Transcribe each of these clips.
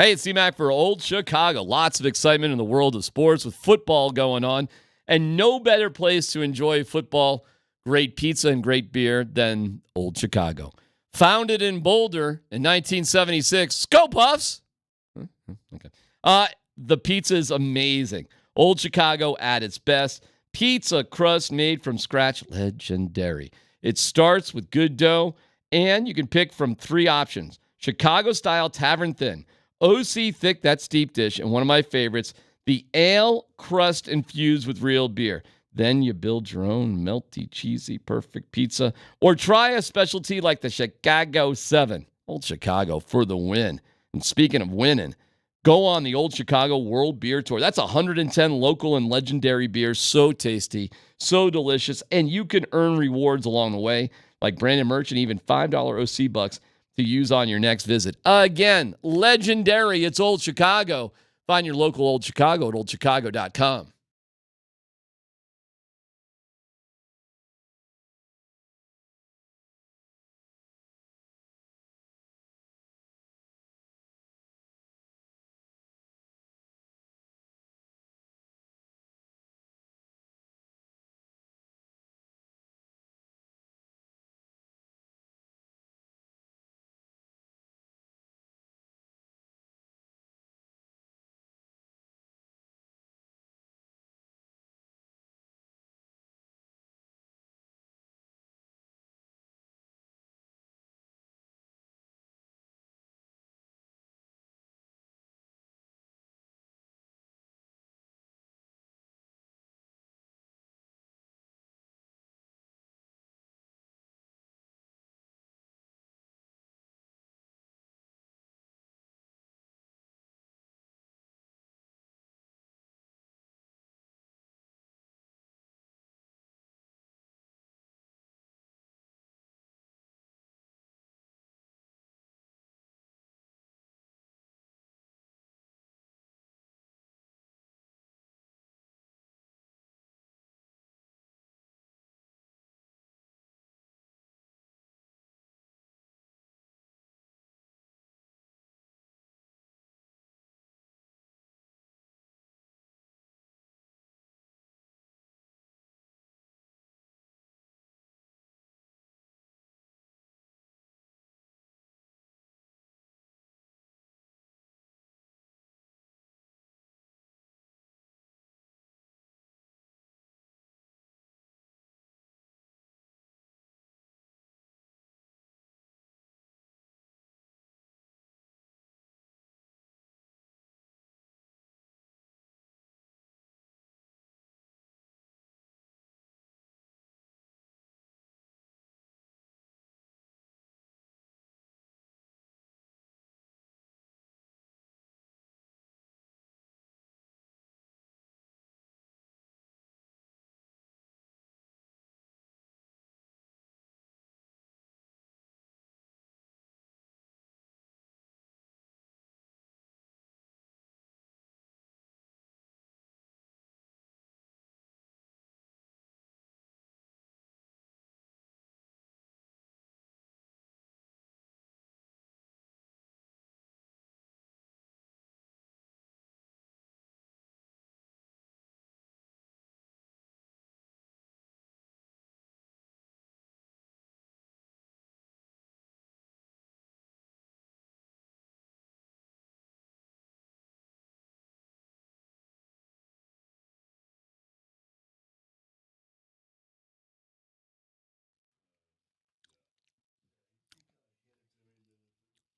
Hey, it's C-Mac for Old Chicago. Lots of excitement in the world of sports with football going on. And no better place to enjoy football, great pizza, and great beer than Old Chicago. Founded in Boulder in 1976. Go Puffs! Okay. The pizza is amazing. Old Chicago at its best. Pizza crust made from scratch. Legendary. It starts with good dough, and you can pick from 3 options. Chicago-style tavern thin. OC thick, that's deep dish, and one of my favorites, the ale crust infused with real beer. Then you build your own melty, cheesy, perfect pizza, or try a specialty like the Chicago 7. Old Chicago for the win. And speaking of winning, go on the Old Chicago World Beer Tour. That's 110 local and legendary beers, so tasty, so delicious, and you can earn rewards along the way, like branded merch and even $5 OC bucks to use on your next visit. Again, legendary. It's Old Chicago. Find your local Old Chicago at oldchicago.com.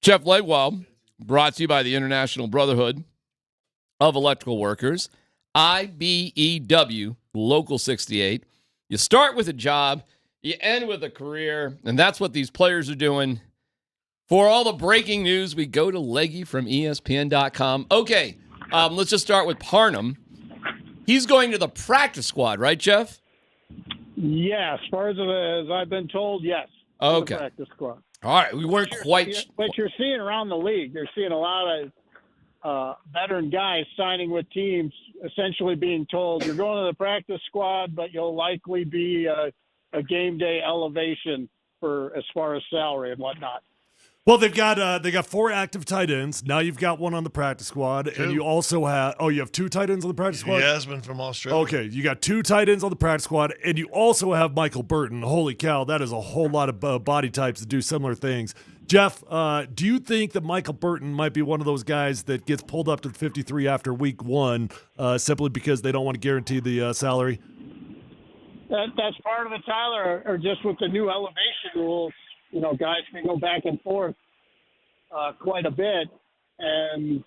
Jeff Legwell, brought to you by the International Brotherhood of Electrical Workers, IBEW, Local 68. You start with a job, you end with a career, and that's what these players are doing. For all the breaking news, we go to Leggy from ESPN.com. Okay, let's just start with Parnham. He's going to the practice squad, right, Jeff? Yeah, as far as I've been told, yes. Okay. The practice squad. All right, we weren't quite. But you're seeing around the league, you're seeing a lot of veteran guys signing with teams, essentially being told you're going to the practice squad, but you'll likely be a game day elevation for as far as salary and whatnot. Well, they got 4 active tight ends. Now you've got one on the practice squad, and you also have you have 2 tight ends on the practice squad. Yasmin from Australia. Okay, you got 2 tight ends on the practice squad, and you also have Michael Burton. Holy cow, that is a whole lot of body types that do similar things. Jeff, do you think that Michael Burton might be one of those guys that gets pulled up to the 53 after week 1 simply because they don't want to guarantee the salary? That's part of it, Tyler, or just with the new elevation rules. Guys can go back and forth quite a bit, and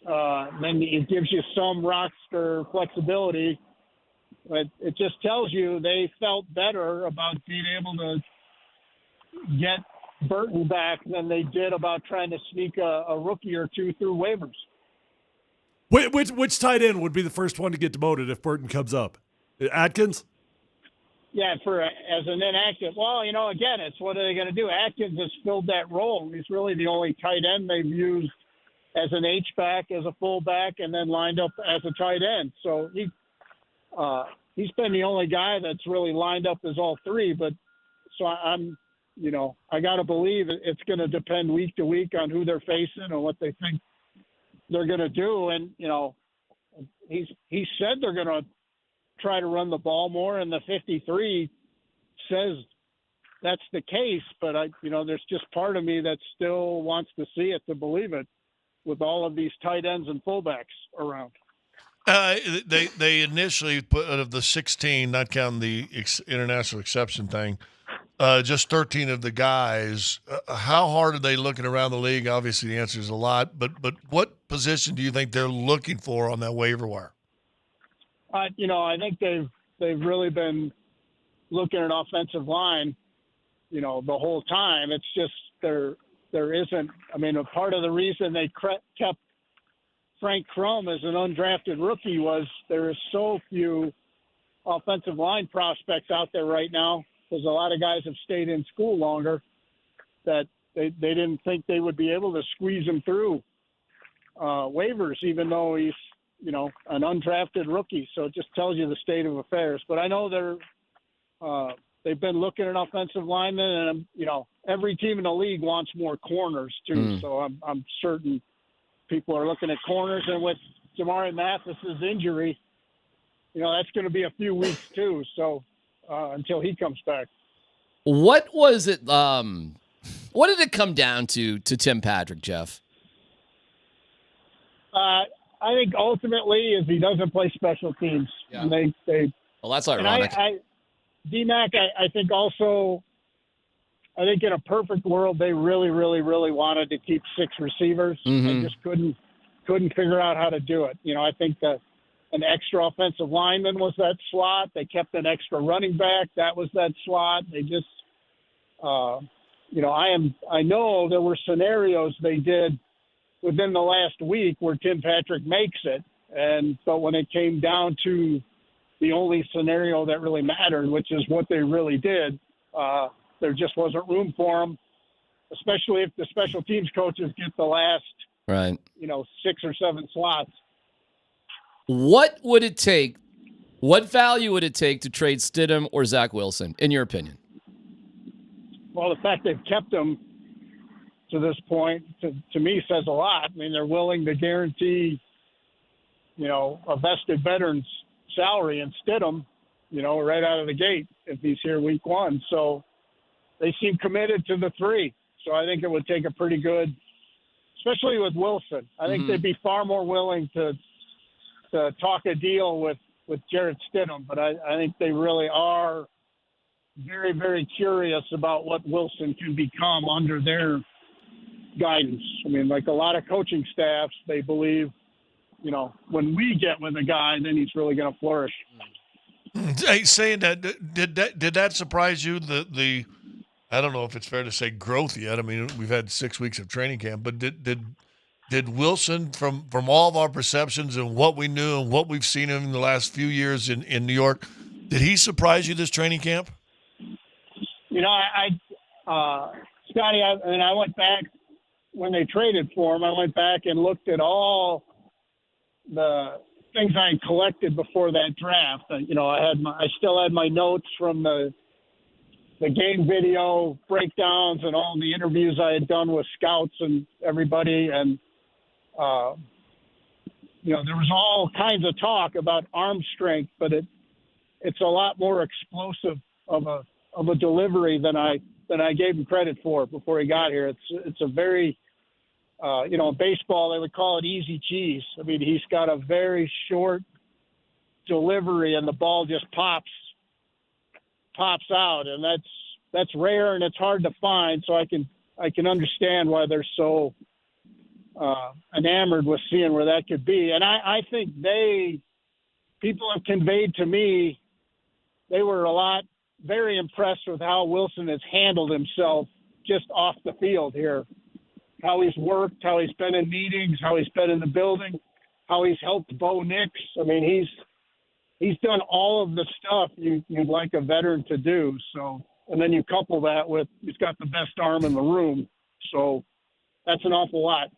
then it gives you some roster flexibility. But it just tells you they felt better about being able to get Burton back than they did about trying to sneak a rookie or 2 through waivers. Which tight end would be the first one to get demoted if Burton comes up? Atkins? Yeah, as an inactive. Well, again, it's what are they going to do? Atkins has filled that role. He's really the only tight end they've used as an H-back, as a fullback, and then lined up as a tight end. So he's been the only guy that's really lined up as all 3. But so I'm, I got to believe it's going to depend week to week on who they're facing and what they think they're going to do. And, he said they're going to try to run the ball more, and the 53 says that's the case, but there's just part of me that still wants to see it to believe it with all of these tight ends and fullbacks around. They initially put out of the 16, not counting the international exception thing, just 13 of the guys. How hard are they looking around the league? Obviously the answer is a lot, but what position do you think they're looking for on that waiver wire? I think they've really been looking at offensive line, the whole time. It's just there isn't. I mean, a part of the reason they kept Frank Crum as an undrafted rookie was there is so few offensive line prospects out there right now because a lot of guys have stayed in school longer that they didn't think they would be able to squeeze him through waivers, even though he's an undrafted rookie. So it just tells you the state of affairs. But I know they've been looking at offensive linemen, and every team in the league wants more corners too. So I'm certain people are looking at corners. And with Jamari Mathis's injury, that's going to be a few weeks too. So until he comes back. What was it? What did it come down to Tim Patrick, Jeff? I think ultimately is he doesn't play special teams. Yeah. And well, that's ironic. D-Mac, I think also, I think in a perfect world, they really, really, really wanted to keep 6 receivers and just couldn't figure out how to do it. I think that an extra offensive lineman was that slot. They kept an extra running back. That was that slot. They just, I know there were scenarios they did within the last week where Tim Patrick makes it. But when it came down to the only scenario that really mattered, which is what they really did, there just wasn't room for them, especially if the special teams coaches get the last, 6 or 7 slots. What would it take? What value would it take to trade Stidham or Zach Wilson, in your opinion? Well, the fact they've kept them to this point, to me, says a lot. I mean, they're willing to guarantee, a vested veteran's salary and Stidham, right out of the gate if he's here week 1. So they seem committed to the 3. So I think it would take a pretty good, especially with Wilson. I think they'd be far more willing to talk a deal with Jarrett Stidham. But I think they really are very, very curious about what Wilson can become under their guidance. I mean, like a lot of coaching staffs, they believe, when we get with a guy, then he's really going to flourish. Hey, saying that, did that surprise you? The I don't know if it's fair to say growth yet. I mean, we've had 6 weeks of training camp, but did Wilson, from all of our perceptions and what we knew and what we've seen him in the last few years in New York, did he surprise you this training camp? Scotty, I went back when they traded for him. I went back and looked at all the things I had collected before that draft. I still had my notes from the the game video breakdowns and all the interviews I had done with scouts and everybody. And, there was all kinds of talk about arm strength, but it's a lot more explosive of a delivery than I gave him credit for before he got here. It's a very, in baseball, they would call it easy cheese. I mean, he's got a very short delivery and the ball just pops out, and that's rare and it's hard to find. So I can understand why they're so enamored with seeing where that could be. And I think people have conveyed to me they were very impressed with how Wilson has handled himself just off the field here, how he's worked, how he's been in meetings, how he's been in the building, how he's helped Bo Nix. I mean, he's done all of the stuff you'd like a veteran to do. So, and then you couple that with he's got the best arm in the room. So that's an awful lot.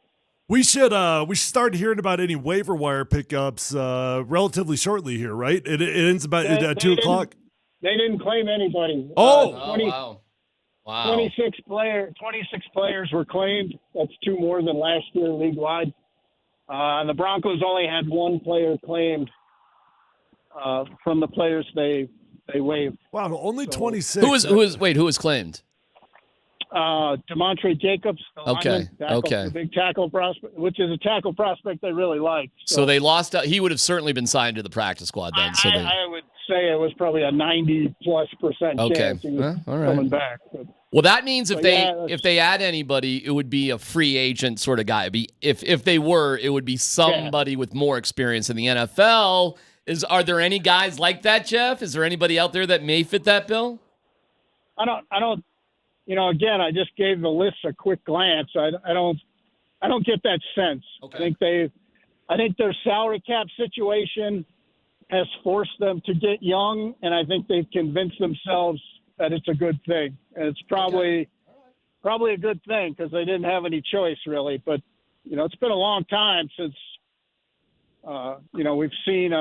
We should start hearing about any waiver wire pickups relatively shortly here, right? It ends about at 2 o'clock. They didn't claim anybody. Wow. 26 players were claimed. That's 2 more than last year league-wide. And the Broncos only had 1 player claimed from the players they waived. Wow, only 26. Who was claimed? Demontre Jacobs, the lineman, the big tackle prospect, which is a tackle prospect they really like. So they lost. He would have certainly been signed to the practice squad then. I would say it was probably a 90+% chance he was coming back. Well, that means if they add anybody, it would be a free agent sort of guy. If they were, it would be somebody with more experience in the NFL. Are there any guys like that, Jeff? Is there anybody out there that may fit that bill? I don't. Again, I just gave the list a quick glance. I don't get that sense. Okay. I think their salary cap situation has forced them to get young, and I think they've convinced themselves that it's a good thing. And it's probably a good thing because they didn't have any choice really. But it's been a long time since we've seen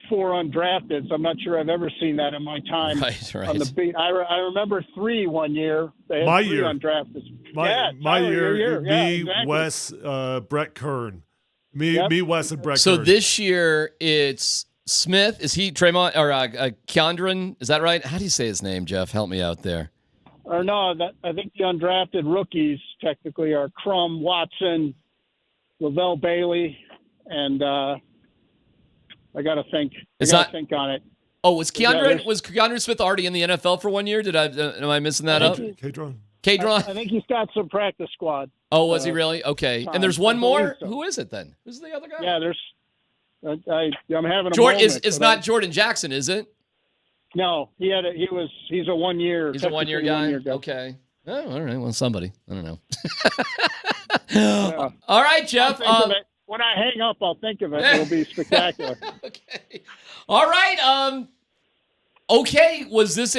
4 undrafteds. I'm not sure I've ever seen that in my time on the beat. I remember 3 one year. They had 3 undrafted. My year. Me, exactly. Wes, Brett Kern. Me, Wes, and Brett Kern. So this year it's Smith. Is he Tremont or Keandron? Is that right? How do you say his name, Jeff? Help me out there. Or no, I think the undrafted rookies technically are Crum, Watson, Lavelle Bailey, and I got to think. Think on it. Oh, was Keandron Smith already in the NFL for 1 year? Am I missing that up? K-Dron. I think he's got some practice squad. Oh, was he really? Okay. And there's one more? So. Who is it then? Who's the other guy? Yeah, I'm having a Jordan. moment. It's not Jordan Jackson, is it? No, he's a 1 year. He's a 1 year guy? Okay. Oh, all right. Well, somebody. I don't know. All right, Jeff. When I hang up, I'll think of it. It'll be spectacular. Okay. All right. Okay. Was this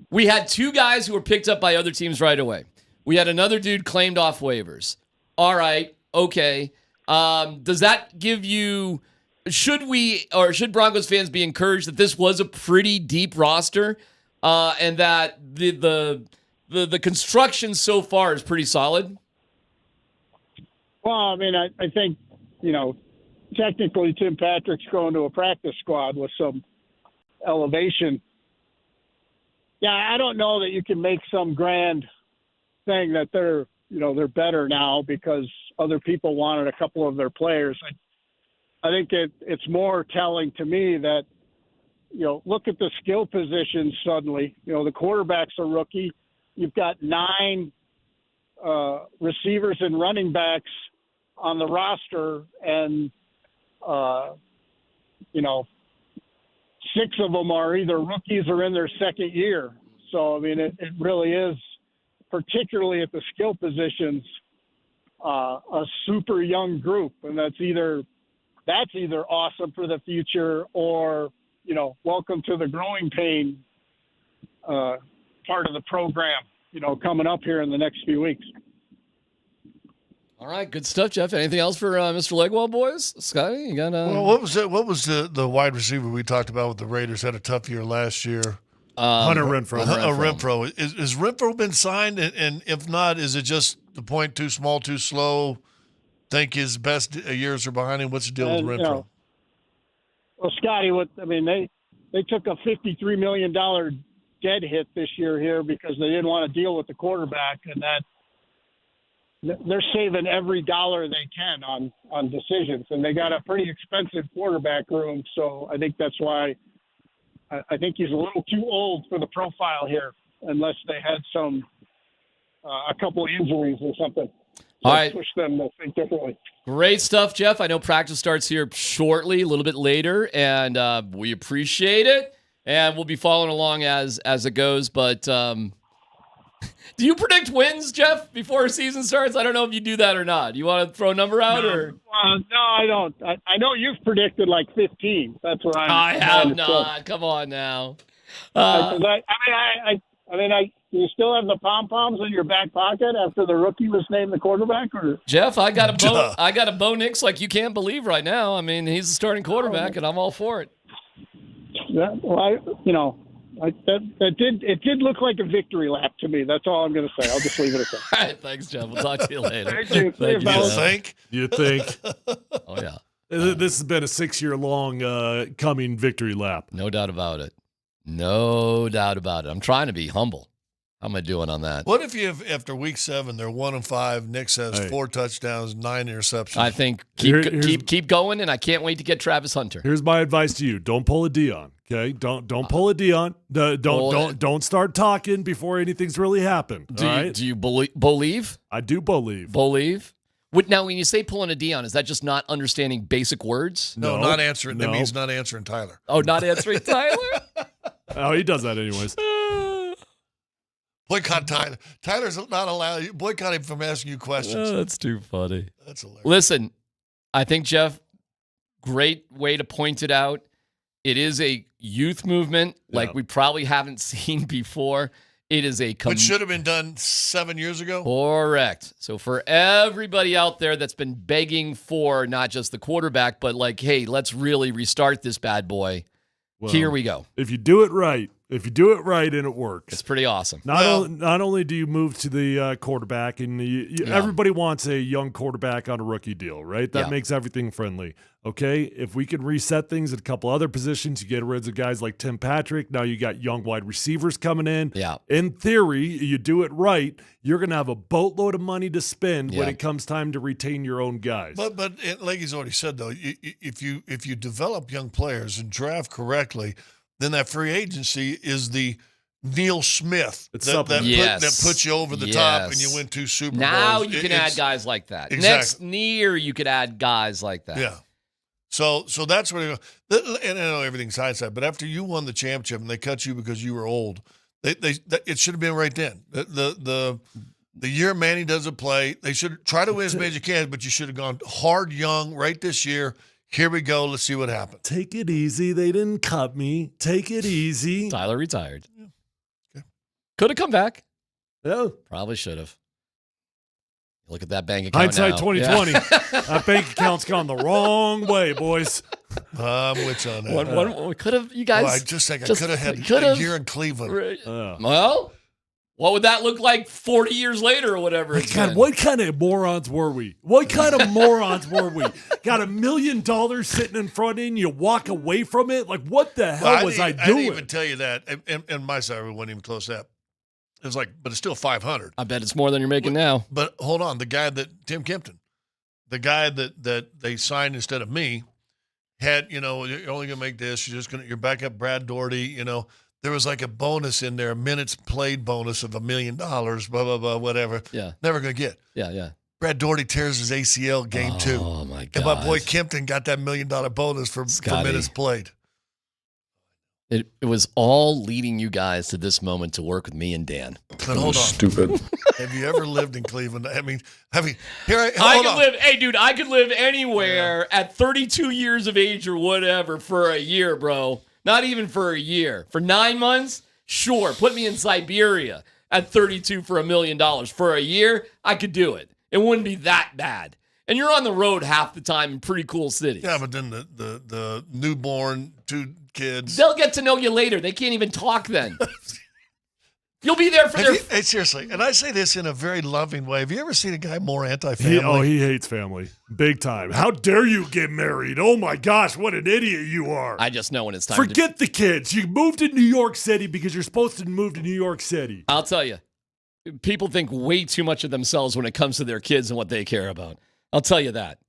we had 2 guys who were picked up by other teams right away. We had another dude claimed off waivers. All right. Okay. Does that give you, should Broncos fans be encouraged that this was a pretty deep roster, and that the construction so far is pretty solid? Well, I mean, I think, technically Tim Patrick's going to a practice squad with some elevation. Yeah, I don't know that you can make some grand thing that they're better now because other people wanted a couple of their players. I think it's more telling to me that, look at the skill positions suddenly. The quarterback's a rookie. You've got 9 receivers and running backs on the roster, and 6 of them are either rookies or in their second year. So I mean, it really is, particularly at the skill positions, a super young group, and that's either awesome for the future or welcome to the growing pain part of the program coming up here in the next few weeks. All right, good stuff, Jeff. Anything else for Mr. Legwell, boys? Scotty, you got? Well, what was it? What was the wide receiver we talked about with the Raiders? Had a tough year last year. Hunter Renfrow. Renfrow. Is Renfrow been signed? And if not, is it just the point too small, too slow? Think his best years are behind him? What's the deal with Renfrow? Well, Scotty, they took a $53 million dead hit this year here because they didn't want to deal with the quarterback, and that they're saving every dollar they can on decisions, and they got a pretty expensive quarterback room. So I think that's why I think he's a little too old for the profile here, unless they had a couple injuries or something. All right. Push them to think differently. Great stuff, Jeff. I know practice starts here shortly, a little bit later, and we appreciate it. And we'll be following along as it goes. But do you predict wins, Jeff, before a season starts? I don't know if you do that or not. You want to throw a number out? No, I don't. I know you've predicted like 15. That's what I have not. Come on now. You still have the pom-poms in your back pocket after the rookie was named the quarterback? Or Jeff, I got a Bo Nix like you can't believe right now. I mean, he's the starting quarterback, and I'm all for it. Yeah, well, it did look like a victory lap to me. That's all I'm going to say. I'll just leave it at that. All right, thanks, Jeff. We'll talk to you later. Thank you. You think? Oh, yeah. This has been a 6-year-long coming victory lap. No doubt about it. No doubt about it. I'm trying to be humble. How am I doing on that? What if after week 7 they're 1-5? Nick says 4 touchdowns, 9 interceptions. I think keep going, and I can't wait to get Travis Hunter. Here's my advice to you: don't pull a Dion. Okay, don't pull a Dion. Don't start talking before anything's really happened. Do you believe? I do believe. Believe. Now, when you say pulling a Dion, is that just not understanding basic words? No, not answering. That means not answering Tyler. Oh, not answering Tyler? Oh, he does that anyways. Boycott Tyler. Tyler's not allowed. Boycott him from asking you questions. Oh, that's too funny. That's hilarious. Listen, I think, Jeff, great way to point it out. It is a youth movement like we probably haven't seen before. It is which should have been done 7 years ago. Correct. So for everybody out there that's been begging for not just the quarterback, but like, hey, let's really restart this bad boy. Well, here we go. If you do it right and it works, it's pretty awesome. Not only do you move to the quarterback, and everybody wants a young quarterback on a rookie deal, right? That makes everything friendly. Okay, if we can reset things at a couple other positions, you get rid of guys like Tim Patrick. Now you got young wide receivers coming in. Yeah. In theory, you do it right, you're going to have a boatload of money to spend when it comes time to retain your own guys. But like he's already said, though, if you develop young players and draft correctly, then that free agency is the Neil Smith that puts you over the top and you win 2 Super Bowls. Now you can add guys like that. Exactly. Next year, you could add guys like that. Yeah. So that's where, and I know everything's hindsight, but after you won the championship and they cut you because you were old, it should have been right then. The year Manny doesn't play, they should try to win as many as you can, but you should have gone hard young right this year. Here we go. Let's see what happens. Take it easy. They didn't cut me. Take it easy. Tyler retired. Yeah. Okay. Could have come back. Yeah. Probably should have. Look at that bank account. Hindsight now. 2020. That bank account's gone the wrong way, boys. I'm with you on that. Could have you guys? Well, I could have had a year in Cleveland. Well, what would that look like 40 years later or whatever? What kind of morons were we? What kind of morons were we? Got $1 million sitting in front of you, and you walk away from it? Like, what the hell was I doing? I didn't even tell you that. And my salary wasn't even close to that. It was like, but it's still $500. I bet it's more than you're making now. But hold on, the guy that Tim Kempton, the guy that they signed instead of me, had, you're only gonna make this. You're back up Brad Doherty. There was like a bonus in there, a minutes played bonus of $1 million. Blah blah blah, whatever. Yeah, never gonna get. Yeah. Brad Doherty tears his ACL game 2. Oh my god! And my boy Kempton got that $1 million bonus for minutes played. It was all leading you guys to this moment to work with me and Dan. But hold on. Stupid. Have you ever lived in Cleveland? I mean, I could live anywhere at 32 years of age or whatever for a year, bro. Not even for a year. For 9 months, sure. Put me in Siberia at 32 for $1 million. For a year, I could do it. It wouldn't be that bad. And you're on the road half the time in pretty cool cities. Yeah, but then the newborn, 2 kids. They'll get to know you later. They can't even talk then. You'll be there for their... Hey, seriously, and I say this in a very loving way. Have you ever seen a guy more anti-family? He hates family. Big time. How dare you get married? Oh, my gosh, what an idiot you are. I just know when it's time Forget the kids. You moved to New York City because you're supposed to move to New York City. I'll tell you, people think way too much of themselves when it comes to their kids and what they care about. I'll tell you that.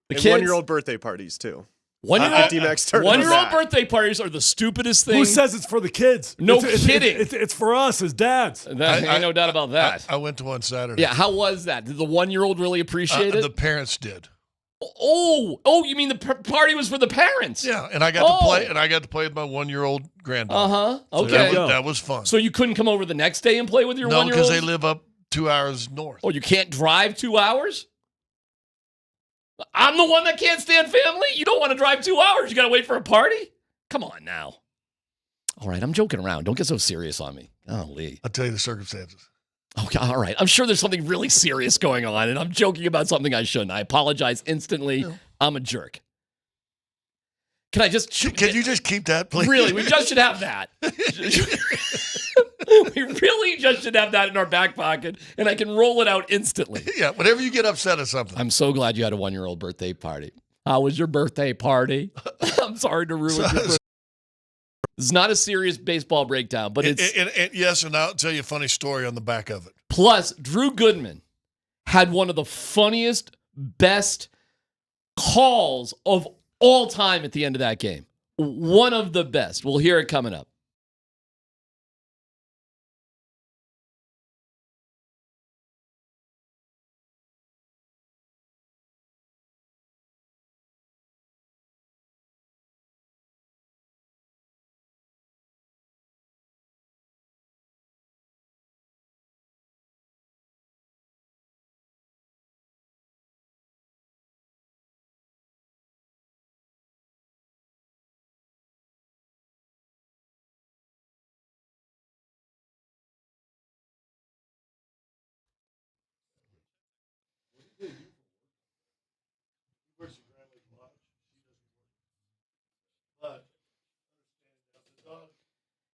The and kids... one-year-old birthday parties, too. One-year-old birthday parties are the stupidest thing. Who says it's for the kids? No kidding. It's for us as dads. Ain't no doubt about that. I went to one Saturday. Yeah, how was that? Did the 1-year-old really appreciate it? The parents did. Oh, you mean the party was for the parents? Yeah, and I got to play. And I got to play with my 1-year-old granddaughter. Okay. So that was fun. So you couldn't come over the next day and play with your 1-year-old? No, because they live up 2 hours north. Oh, you can't drive 2 hours? I'm the one that can't stand family? You don't want to drive 2 hours. You got to wait for a party? Come on now. All right, I'm joking around. Don't get so serious on me. Golly. I'll tell you the circumstances. Okay, all right. I'm sure there's something really serious going on, and I'm joking about something I shouldn't. I apologize instantly. No. I'm a jerk. Can I just... Can you just keep that, please? Really, we just should have that. We really just should have that in our back pocket, and I can roll it out instantly. Yeah, whenever you get upset at something. I'm so glad you had a 1-year-old birthday party. How was your birthday party? I'm sorry to ruin your birthday. It's not a serious baseball breakdown, but it's... Yes, and I'll tell you a funny story on the back of it. Plus, Drew Goodman had one of the funniest, best calls of all time at the end of that game. One of the best. We'll hear it coming up.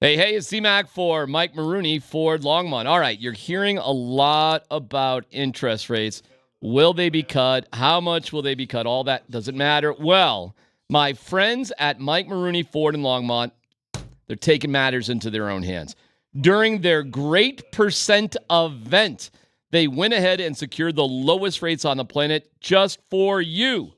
Hey, it's C-Mac for Mike Maroney, Ford Longmont. All right, you're hearing a lot about interest rates. Will they be cut? How much will they be cut? All that doesn't matter. Well, my friends at Mike Maroney, Ford in Longmont, they're taking matters into their own hands. During their Great Percent event, they went ahead and secured the lowest rates on the planet just for you.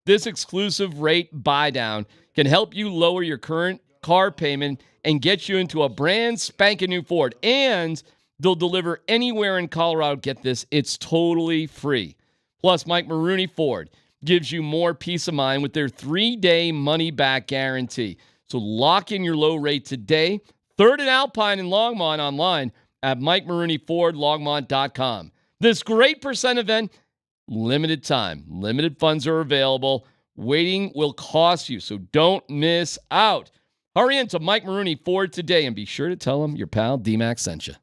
This exclusive rate buy-down can help you lower your current car payment and get you into a brand spanking new Ford. And they'll deliver anywhere in Colorado. Get this, it's totally free. Plus, Mike Maroney Ford gives you more peace of mind with their 3-day money-back guarantee. So lock in your low rate today. 3rd and Alpine in Longmont online at MikeMaroneyFordLongmont.com. This Great Percent event, limited time. Limited funds are available. Waiting will cost you, so don't miss out. Hurry into Mike Maroney Ford today and be sure to tell him your pal D-Mac sent you.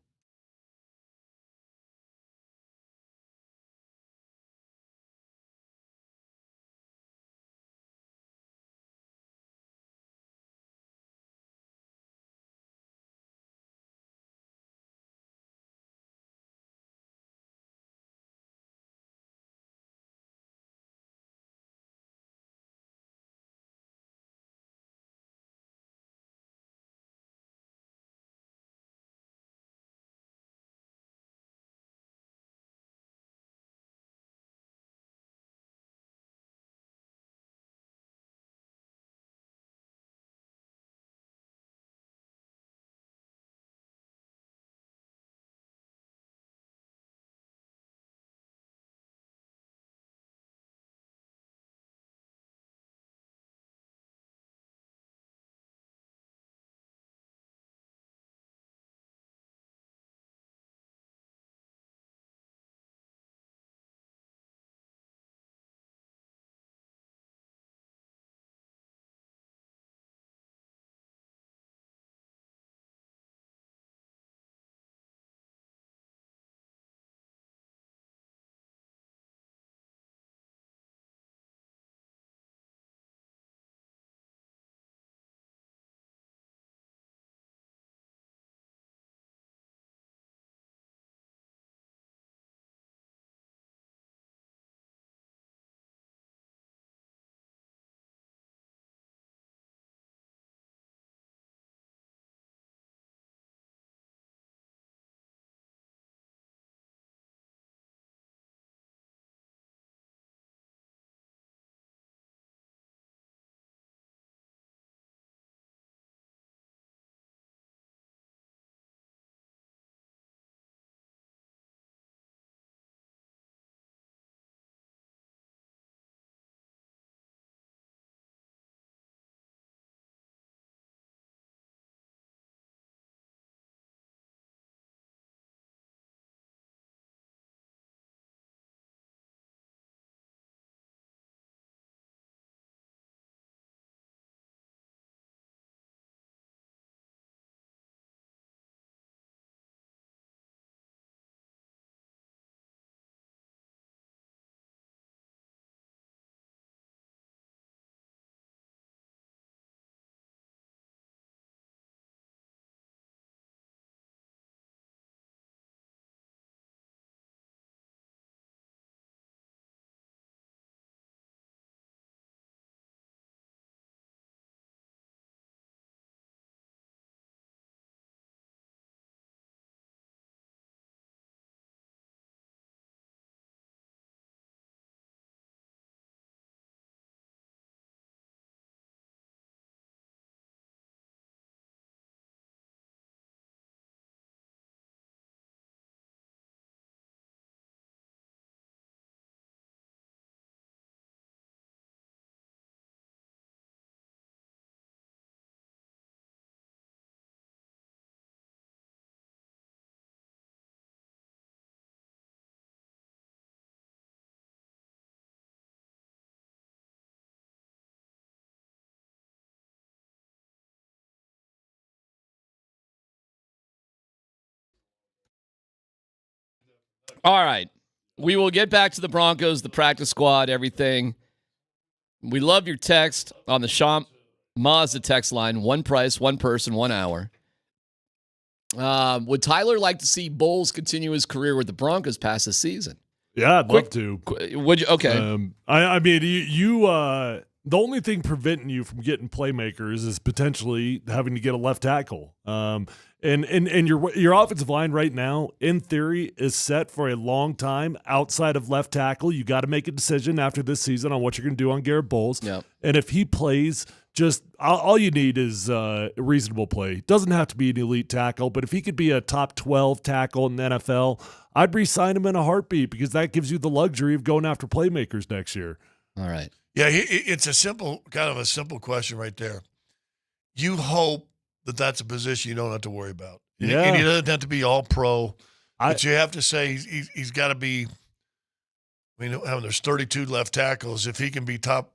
All right. We will get back to the Broncos, the practice squad, everything. We love your text on the Shop Mazda text line. One price, one person, 1 hour. Would Tyler like to see Bowles continue his career with the Broncos past the season? Yeah, I'd love to. Would you? Okay. I mean, the only thing preventing you from getting playmakers is potentially having to get a left tackle. And your offensive line right now, in theory, is set for a long time outside of left tackle. You got to make a decision after this season on what you're going to do on Garrett Bowles. Yep. And if he plays, just all you need is a reasonable play. Doesn't have to be an elite tackle, but if he could be a top 12 tackle in the NFL, I'd re-sign him in a heartbeat because that gives you the luxury of going after playmakers next year. All right. Yeah, it's kind of a simple question right there. You hope that that's a position you don't have to worry about. Yeah. And he doesn't have to be all pro, but you have to say he's got to be, there's 32 left tackles. If he can be top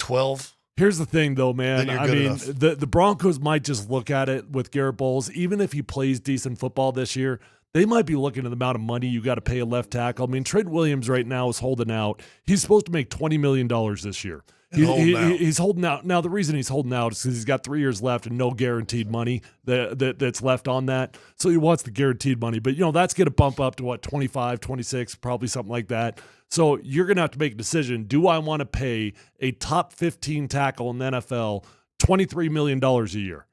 12. Here's the thing, though, man. Then you're I good mean, enough. the Broncos might just look at it with Garrett Bowles. Even if he plays decent football this year, they might be looking at the amount of money you got to pay a left tackle. I mean, Trent Williams right now is holding out. He's supposed to make $20 million this year. He's holding out. Now, the reason he's holding out is because he's got 3 years left and no guaranteed money that's left on that. So he wants the guaranteed money. But, that's going to bump up to, 25, 26, probably something like that. So you're going to have to make a decision. Do I want to pay a top 15 tackle in the NFL $23 million a year?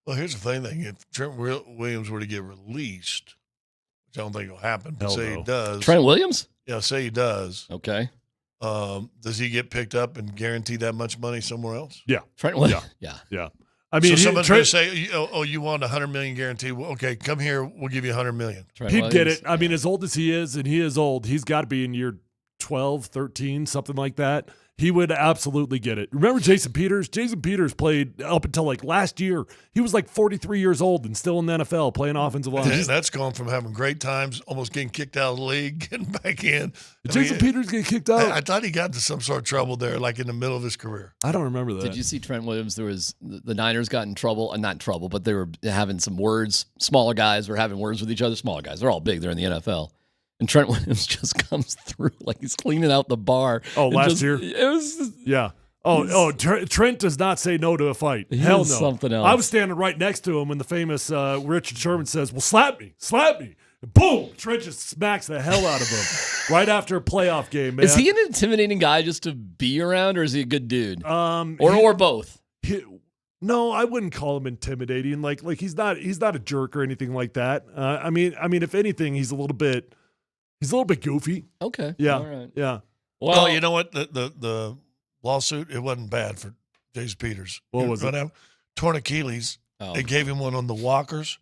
Well, here's the funny thing. If Trent Williams were to get released, which I don't think will happen, but say he does. Trent Williams? Yeah, say he does. Okay. Does he get picked up and guaranteed that much money somewhere else? Yeah. Trent Williams? Yeah. I mean, so someone's going to say, you want $100 million guarantee? Well, okay, come here. We'll give you $100 million. He'd get it. I mean, as old as he is, and he is old, he's got to be in year 12, 13, something like that. He would absolutely get it. Remember Jason Peters? Jason Peters played up until last year. He was 43 years old and still in the NFL playing offensive line. And that's gone from having great times, almost getting kicked out of the league, getting back in. Jason Peters get kicked out? I thought he got into some sort of trouble there, in the middle of his career. I don't remember that. Did you see Trent Williams? There was the Niners got in trouble, not in trouble, but they were having some words. Smaller guys were having words with each other. Smaller guys, they're all big. They're in the NFL. And Trent Williams just comes through like he's cleaning out the bar. Oh, last year? It was yeah. Trent does not say no to a fight. Hell no. Something else. I was standing right next to him when the famous Richard Sherman says, well, slap me. Boom! Trent just smacks the hell out of him right after a playoff game, man. Is he an intimidating guy just to be around, or is he a good dude? Or both? No, I wouldn't call him intimidating. Like he's not a jerk or anything like that. I mean, if anything, he's a little bit goofy. Okay. Yeah. All right. Yeah. Well, you know what? The lawsuit, it wasn't bad for Jason Peters. What was it? Torn Achilles. Oh. They gave him one on the walkers.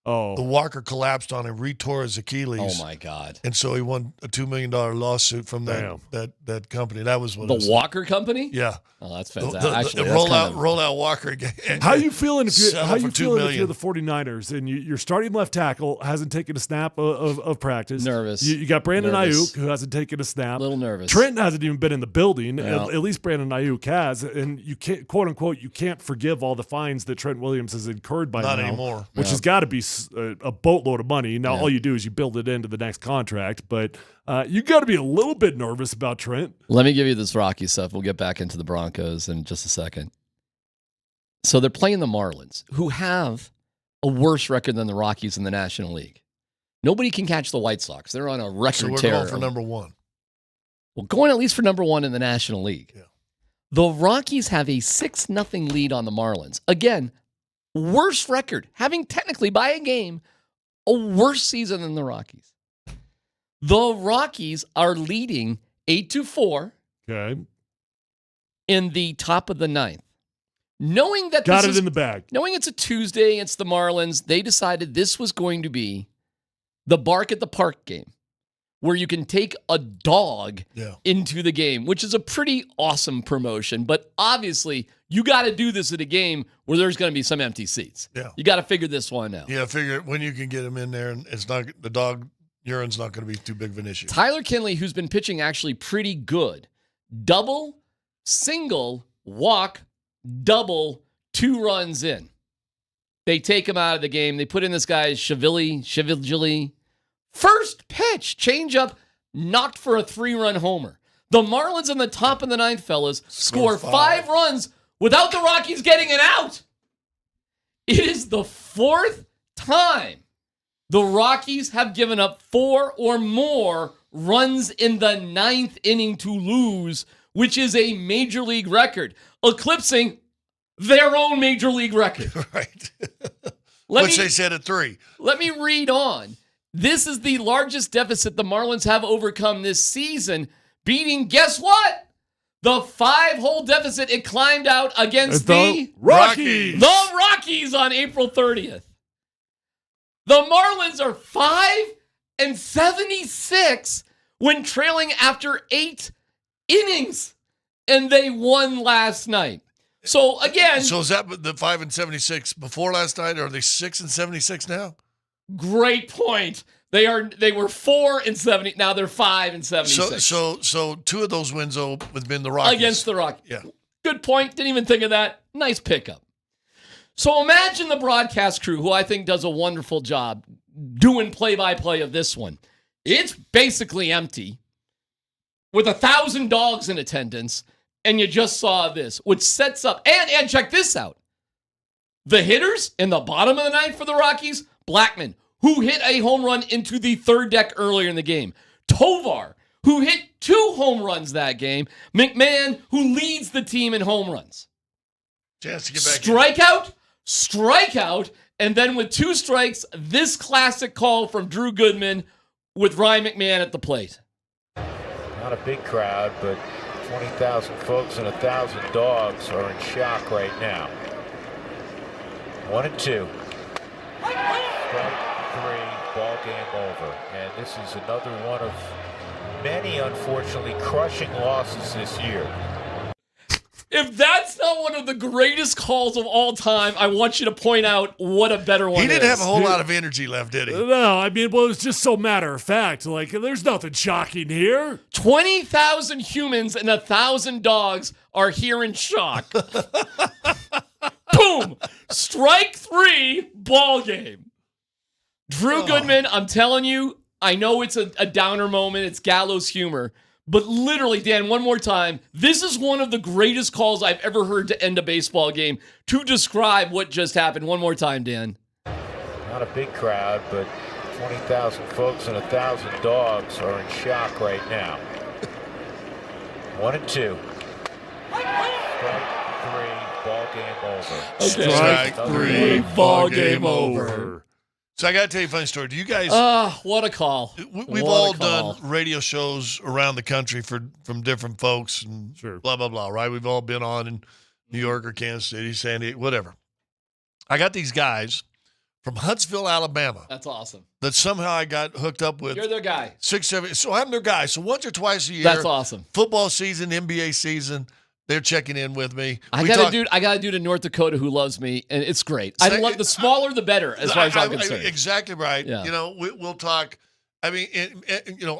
Oh. The walker collapsed on him, retore his Achilles. Oh my God. And so he won a $2 million lawsuit from that company. That was what the Walker Company? Yeah. Oh, that's fantastic. Actually, roll out Walker. How you feeling if you're the 49ers and your starting left tackle hasn't taken a snap of practice? Nervous. You got Brandon Ayuk who hasn't taken a snap. A little nervous. Trent hasn't even been in the building. Yeah. At least Brandon Ayuk has, and you can't, quote unquote, you can't forgive all the fines that Trent Williams has incurred by Not now, anymore. which has got to be a boatload of money. Now all you do is you build it into the next contract, but you got to be a little bit nervous about Trent. Let me give you this Rocky stuff. We'll get back into the Broncos in just a second. So they're playing the Marlins, who have a worse record than the Rockies in the National League. Nobody can catch the White Sox. They're on a record So we're tear. going for number one. Well, going at least for number one in the National League. Yeah. The Rockies have a 6-0 lead on the Marlins. Again, worse record, having technically by a game a worse season than the Rockies. The Rockies are leading 8-4 in the top of the ninth. Knowing that got it in the bag. Knowing it's a Tuesday, it's the Marlins, they decided this was going to be the bark at the park game where you can take a dog into the game, which is a pretty awesome promotion. But obviously, you got to do this at a game where there's going to be some empty seats. Yeah. You got to figure this one out. Yeah, figure when you can get him in there, and it's not the dog urine's not going to be too big of an issue. Tyler Kinley, who's been pitching actually pretty good, double, single, walk, double, 2 runs in. They take him out of the game. They put in this guy, Shivili, First pitch, changeup, knocked for a 3-run homer. The Marlins in the top of the ninth, fellas, score 5 runs without the Rockies getting an out. It is the 4th time the Rockies have given up 4 or more runs in the 9th inning to lose, which is a major league record, eclipsing their own major league record. Right. Which they said at 3. Let me read on. This is the largest deficit the Marlins have overcome this season, beating, guess what? The 5-hole deficit it climbed out against the Rockies. The Rockies on April 30th. The Marlins are 5-76 when trailing after 8 innings, and they won last night. So again, so is that the 5-76 before last night, or are they 6-76 now? Great point. They were 4-70. Now they're 5-76. So 2 of those wins have been the Rockies against the Rockies. Yeah. Good point. Didn't even think of that. Nice pickup. So imagine the broadcast crew, who I think does a wonderful job doing play-by-play of this one. It's basically empty with 1,000 dogs in attendance, and you just saw this, which sets up, and check this out. The hitters in the bottom of the ninth for the Rockies, Blackman, who hit a home run into the 3rd deck earlier in the game. Tovar, who hit 2 home runs that game. McMahon, who leads the team in home runs. Chance to get back Strikeout, and then with 2 strikes, this classic call from Drew Goodman with Ryan McMahon at the plate. Not a big crowd, but 20,000 folks and 1,000 dogs are in shock right now. 1-2. Strike 3, ball game over. And this is another one of many, unfortunately, crushing losses this year. If that's not one of the greatest calls of all time, I want you to point out what a better one is. He didn't have a whole lot of energy left, did he? No, I mean, well, it was just so matter of fact. Like, there's nothing shocking here. 20,000 humans and 1,000 dogs are here in shock. Boom! Strike 3, ball game. Drew Goodman, I'm telling you, I know it's a downer moment. It's gallows humor. But literally, Dan, one more time, this is one of the greatest calls I've ever heard to end a baseball game to describe what just happened. One more time, Dan. Not a big crowd, but 20,000 folks and 1,000 dogs are in shock right now. 1-2. Strike 3, ball game over. Okay. Strike 3, ball game over. So I got to tell you a funny story. Do you guys? What a call. We've all done radio shows around the country from different folks and blah, blah, blah, right? We've all been on in New York or Kansas City, San Diego, whatever. I got these guys from Huntsville, Alabama. That's awesome. That somehow I got hooked up with. You're their guy. 6, 7. So I'm their guy. So once or twice a year. That's awesome. Football season, NBA season. They're checking in with me. I got a dude in North Dakota who loves me, and it's great. I love the smaller the better, as far as I'm concerned. Exactly right. Yeah. You know, we'll talk. I mean,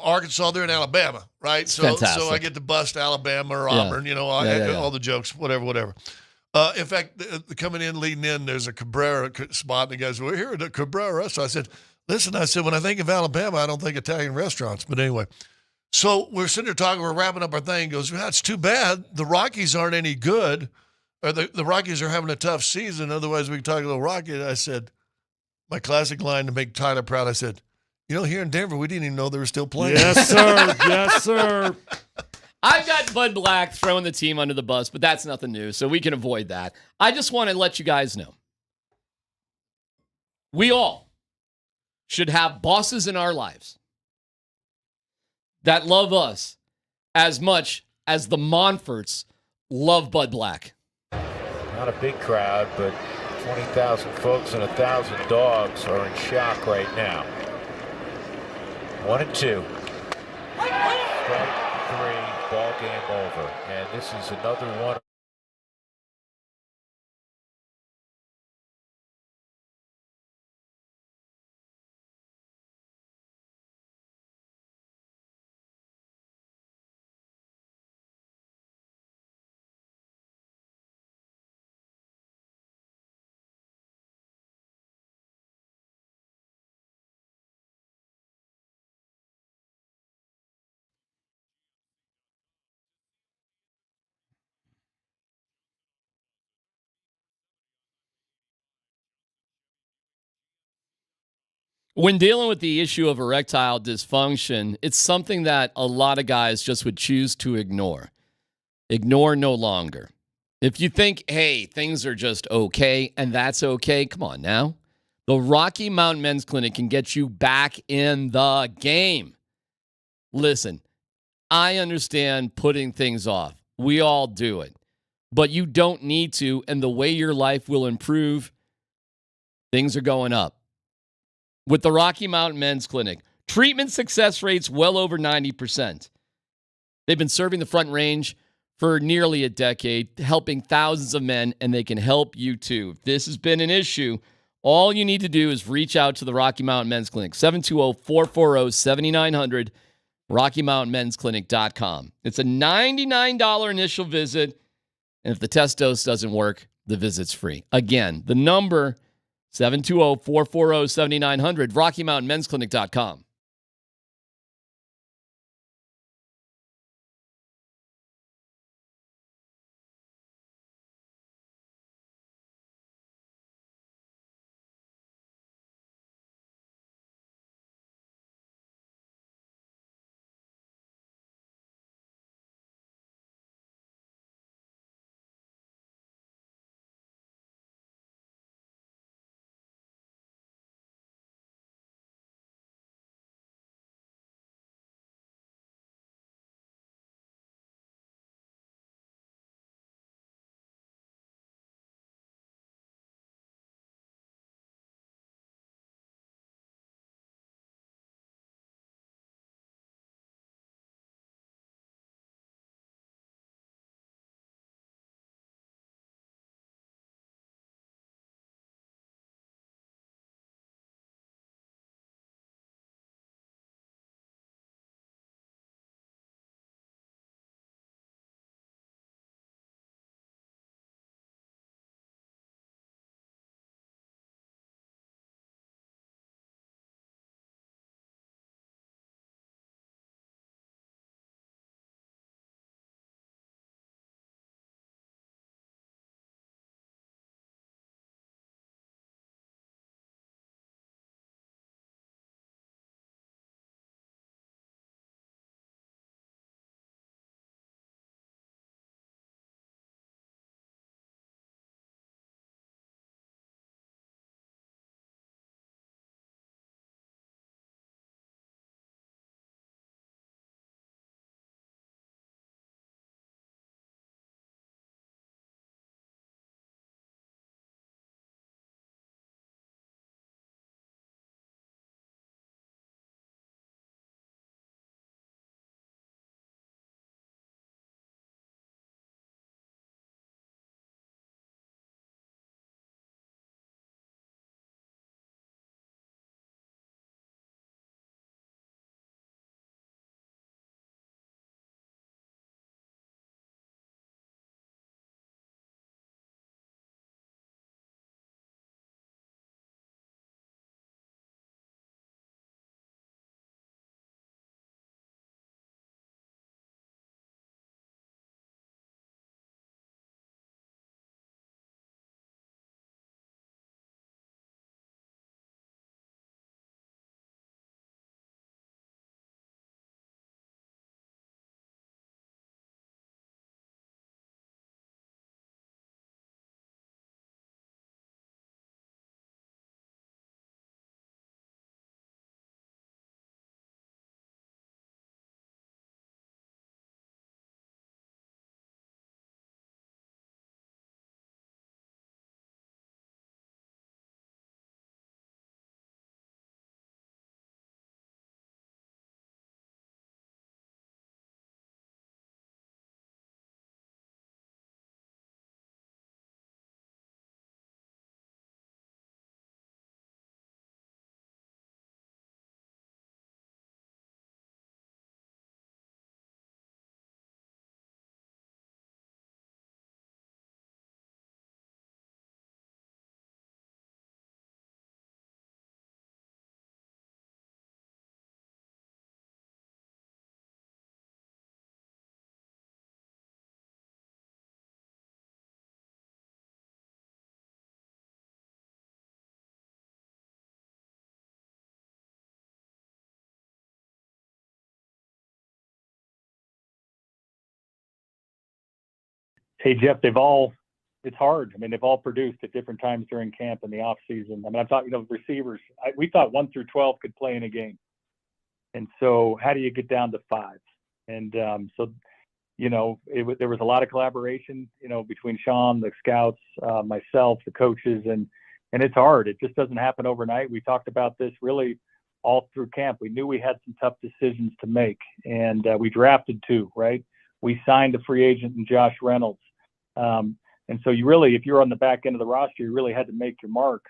Arkansas, they're in Alabama, right? So fantastic. So I get to bust Alabama or Auburn. You know, all the jokes, whatever. In fact, coming in, leading in, there's a Cabrera spot, and the guys, we're here at the Cabrera restaurant. I said, listen, when I think of Alabama, I don't think Italian restaurants. But anyway. So we're sitting there talking, we're wrapping up our thing. He goes, that's too bad. The Rockies aren't any good. Or the Rockies are having a tough season. Otherwise, we can talk a little Rocky. I said, my classic line to make Tyler proud, I said, here in Denver, we didn't even know they were still playing. Yes, sir. Yes, sir. I've got Bud Black throwing the team under the bus, but that's nothing new, so we can avoid that. I just want to let you guys know. We all should have bosses in our lives that love us as much as the Monforts love Bud Black. Not a big crowd, but 20,000 folks and 1,000 dogs are in shock right now. 1-2. Strike 3, ball game over. And this is another one. When dealing with the issue of erectile dysfunction, it's something that a lot of guys just would choose to ignore. Ignore no longer. If you think, hey, things are just okay, and that's okay, come on now. The Rocky Mountain Men's Clinic can get you back in the game. Listen, I understand putting things off. We all do it. But you don't need to, and the way your life will improve, things are going up. With the Rocky Mountain Men's Clinic, treatment success rates well over 90%. They've been serving the Front Range for nearly a decade, helping thousands of men, and they can help you too. If this has been an issue, all you need to do is reach out to the Rocky Mountain Men's Clinic, 720-440-7900, RockyMountainMen'sClinic.com. It's a $99 initial visit, and if the test dose doesn't work, the visit's free. Again, the number, 720-440-7900, RockyMountainMen'sClinic.com. Hey, Jeff, it's hard. I mean, they've all produced at different times during camp and the off season. I mean, I'm talking, receivers. We thought 1 through 12 could play in a game. And so how do you get down to 5? And so, there was a lot of collaboration, between Sean, the scouts, myself, the coaches, and it's hard. It just doesn't happen overnight. We talked about this really all through camp. We knew we had some tough decisions to make, and we drafted 2, right? We signed a free agent in Josh Reynolds. And so if you're on the back end of the roster, you really had to make your mark.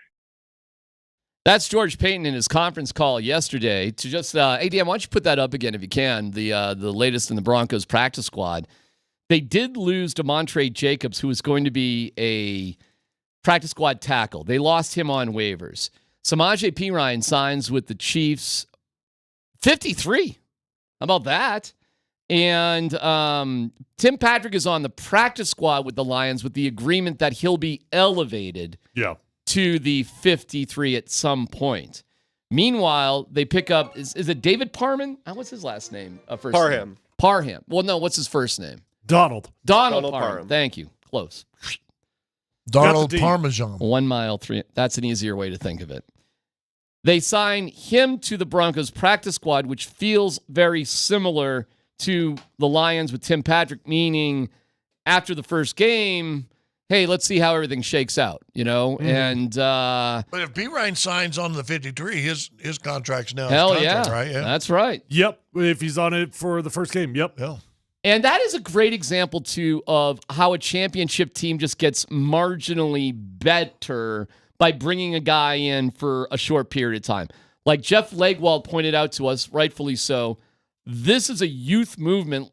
That's George Payton in his conference call yesterday. To just, hey, Dan, why don't you put that up again if you can, the latest in the Broncos practice squad. They did lose DeMontre Jacobs, who was going to be a practice squad tackle. They lost him on waivers. Samaje Perine signs with the Chiefs. 53. How about that? And Tim Patrick is on the practice squad with the Lions with the agreement that he'll be elevated to the 53 at some point. Meanwhile, they pick up, is it David Parham? What's his last name? Parham. Parham. Well, no, what's his first name? Donald Parham. Thank you. Close. Donald Parmesan. 1 mile, 3. That's an easier way to think of it. They sign him to the Broncos practice squad, which feels very similar to the Lions with Tim Patrick, meaning after the first game, hey, let's see how everything shakes out, And but if Perine signs on the 53, his contract's now hell his contract, yeah, right? Yeah, that's right. Yep, if he's on it for the first game, yep. Yeah. And that is a great example, too, of how a championship team just gets marginally better by bringing a guy in for a short period of time. Like Jeff Legwald pointed out to us, rightfully so, this is a youth movement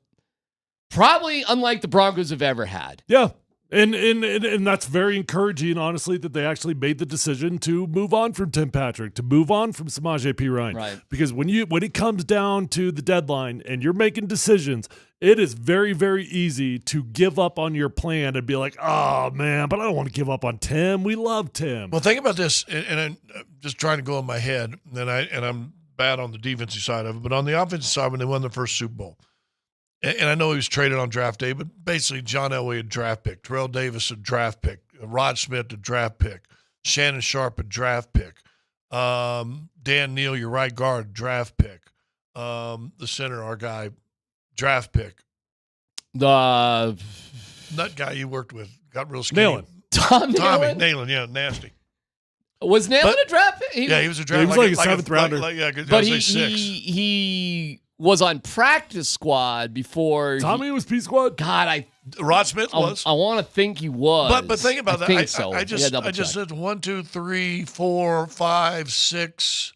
probably unlike the Broncos have ever had. Yeah. And that's very encouraging, honestly, that they actually made the decision to move on from Tim Patrick, to move on from Samaje Perine. Right. Because when it comes down to the deadline and you're making decisions, it is very, very easy to give up on your plan and be like, oh, man, but I don't want to give up on Tim. We love Tim. Well, think about this, and I'm just trying to go in my head, and I'm bad on the defensive side of it, but on the offensive side, when they won the first Super Bowl, and I know he was traded on draft day, but basically John Elway a draft pick, Terrell Davis a draft pick, Rod Smith a draft pick, Shannon Sharp a draft pick, Dan Neal, your right guard, draft pick, the center, our guy, draft pick. The nut guy you worked with got real skinny. Nailing. Tommy Nailing, yeah, nasty. Was Nailing a draft pick? He was a draft. He was like a seventh rounder. But he was on practice squad before. Tommy was P squad. God, Rod Smith was. I want to think he was. But think about that. Think so. I just said 1, 2, 3, 4, 5, 6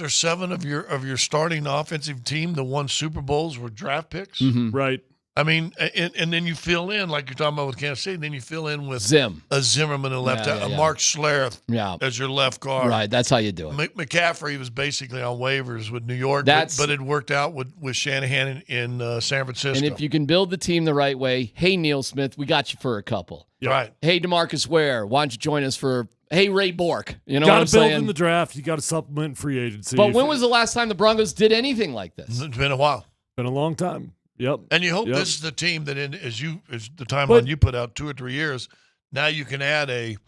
or 7 of your starting offensive team that won Super Bowls were draft picks. Mm-hmm. Right. I mean, and then you fill in like you're talking about with Kansas City. And then you fill in with a Zimmerman in left, a Mark Schlereth as your left guard. Right, that's how you do it. McCaffrey was basically on waivers with New York, but it worked out with Shanahan in San Francisco. And if you can build the team the right way, hey Neil Smith, we got you for a couple. Yep. Right. Hey DeMarcus Ware, why don't you join us for? Hey Ray Bork, you know what I'm saying? Got to build in the draft. You got to supplement free agency. But when was the last time the Broncos did anything like this? It's been a while. Been a long time. Yep. And you hope this is the team that, as the timeline you put out 2 or 3 years, now you can add a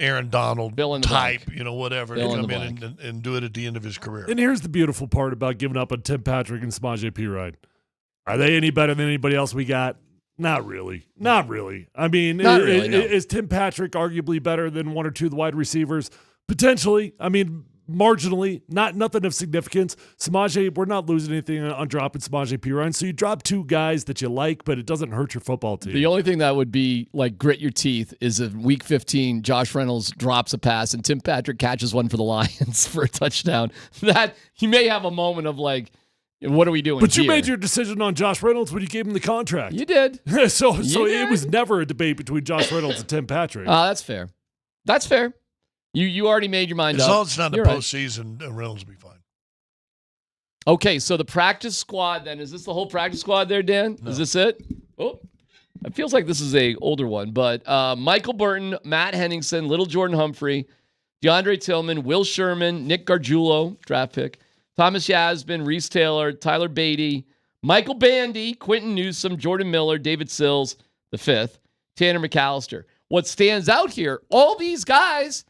Aaron Donald type, whatever, to come in and do it at the end of his career. And here's the beautiful part about giving up on Tim Patrick and Samaje Perine. Are they any better than anybody else we got? Not really. Not really. I mean, is Tim Patrick arguably better than 1 or 2 of the wide receivers? Potentially. I mean, marginally, nothing of significance. Samaje, we're not losing anything on dropping Samaje Perine. So you drop 2 guys that you like, but it doesn't hurt your football team. The only thing that would be like grit your teeth is if week 15, Josh Reynolds drops a pass and Tim Patrick catches one for the Lions for a touchdown. That he may have a moment of like, what are we doing? But you made your decision on Josh Reynolds when you gave him the contract. You did. so it was never a debate between Josh Reynolds and Tim Patrick. That's fair. That's fair. You already made your mind up. As long as it's not in the postseason, Reynolds will be fine. Okay, so the practice squad then. Is this the whole practice squad there, Dan? No. Is this it? Oh, it feels like this is a older one. But Michael Burton, Matt Henningsen, Little Jordan Humphrey, DeAndre Tillman, Will Sherman, Nick Gargiulo, draft pick, Thomas Yasmin, Reese Taylor, Tyler Beatty, Michael Bandy, Quentin Newsom, Jordan Miller, David Sills, the fifth, Tanner McAllister. What stands out here, all these guys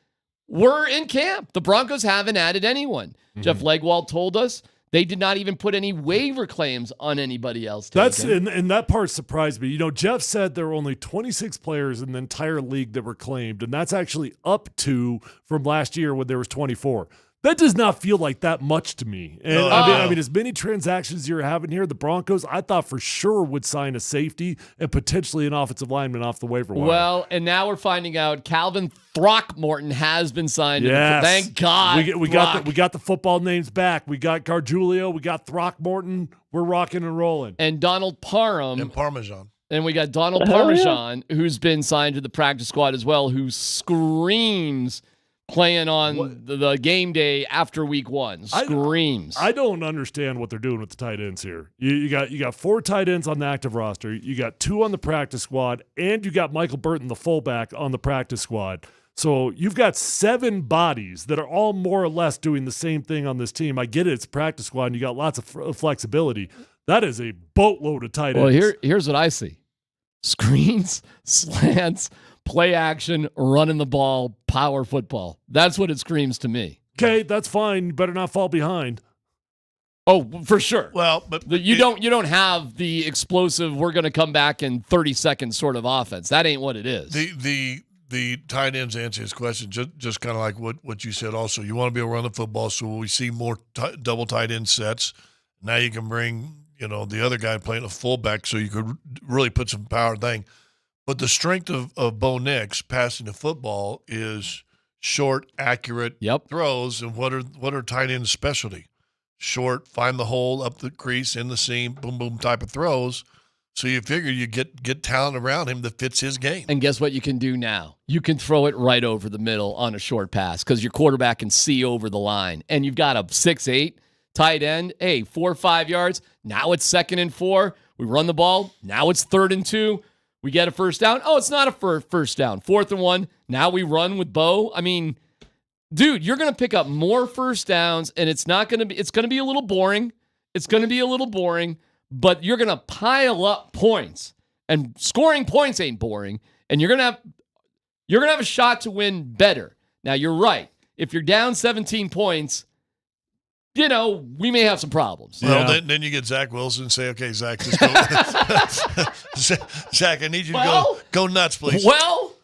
were in camp. The Broncos haven't added anyone. Mm-hmm. Jeff Legwald told us they did not even put any waiver claims on anybody else. And that part surprised me. Jeff said there were only 26 players in the entire league that were claimed, and that's actually up to from last year when there was 24. That does not feel like that much to me. And I mean, as many transactions you're having here, the Broncos, I thought for sure would sign a safety and potentially an offensive lineman off the waiver wire. Well, and now we're finding out Calvin Throckmorton has been signed. Yes. Thank God. We got the football names back. We got Gargiulio. We got Throckmorton. We're rocking and rolling. And Donald Parham. And Parmesan. And we got Donald Parmesan, who's been signed to the practice squad as well, who screams playing on the game day after week one. Screams. I don't understand what they're doing with the tight ends here. You got 4 tight ends on the active roster. You got 2 on the practice squad, and you got Michael Burton, the fullback, on the practice squad. So you've got 7 bodies that are all more or less doing the same thing on this team. I get it. It's a practice squad, and you got lots of flexibility. That is a boatload of tight ends. Well, here's what I see. Screens, slants, play action, running the ball, power football. That's what it screams to me. Okay, that's fine. You better not fall behind. Oh, for sure. Well, but you don't have the explosive, we're going to come back in 30 seconds sort of offense. That ain't what it is. The tight ends answer his question, just kind of like what you said also. You want to be able to run the football, so we see more double tight end sets. Now you can bring, the other guy playing a fullback, so you could really put some power thing. But the strength of Bo Nix passing the football is short, accurate throws. And what are tight ends' specialty? Short, find the hole, up the crease, in the seam, boom, boom type of throws. So you figure you get talent around him that fits his game. And guess what you can do now? You can throw it right over the middle on a short pass because your quarterback can see over the line. And you've got a 6'8" tight end. Hey, 4 or 5 yards. Now it's 2nd and 4. We run the ball. Now it's 3rd and 2. We get a first down. Oh, it's not a first down. 4th and 1. Now we run with Bo. I mean, dude, you're going to pick up more first downs, and it's going to be a little boring. It's going to be a little boring, but you're going to pile up points. And scoring points ain't boring, and you're going to have a shot to win better. Now, you're right. If you're down 17 points, we may have some problems. Well, then you get Zach Wilson and say, okay, Zach, just go. Zach, I need you to go nuts, please. Well,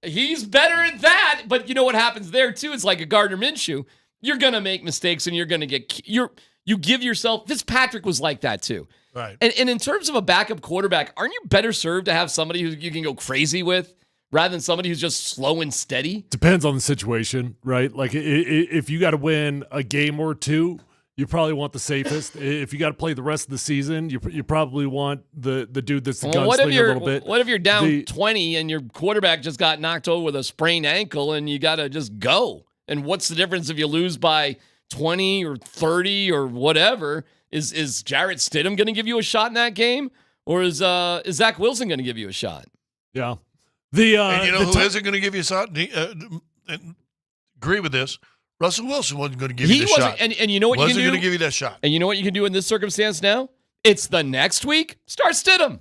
he's better at that, but you know what happens there, too? It's like a Gardner Minshew. You're going to make mistakes, and you're going to get you give yourself – Fitzpatrick was like that, too. Right. And in terms of a backup quarterback, aren't you better served to have somebody who you can go crazy with rather than somebody who's just slow and steady? Depends on the situation, right? Like if you got to win a game or two, you probably want the safest. If you got to play the rest of the season, you probably want the dude that's the gunslinger a little bit. What if you're down 20 and your quarterback just got knocked over with a sprained ankle and you got to just go? And what's the difference if you lose by 20 or 30 or whatever? Is Jarrett Stidham going to give you a shot in that game? Or is Zach Wilson going to give you a shot? Yeah. And who isn't going to give you a shot? Agree with this. Russell Wilson wasn't going to give you the shot. And you know what you can do? Wasn't going to give you that shot. And you know what you can do in this circumstance now? It's the next week. Start Stidham.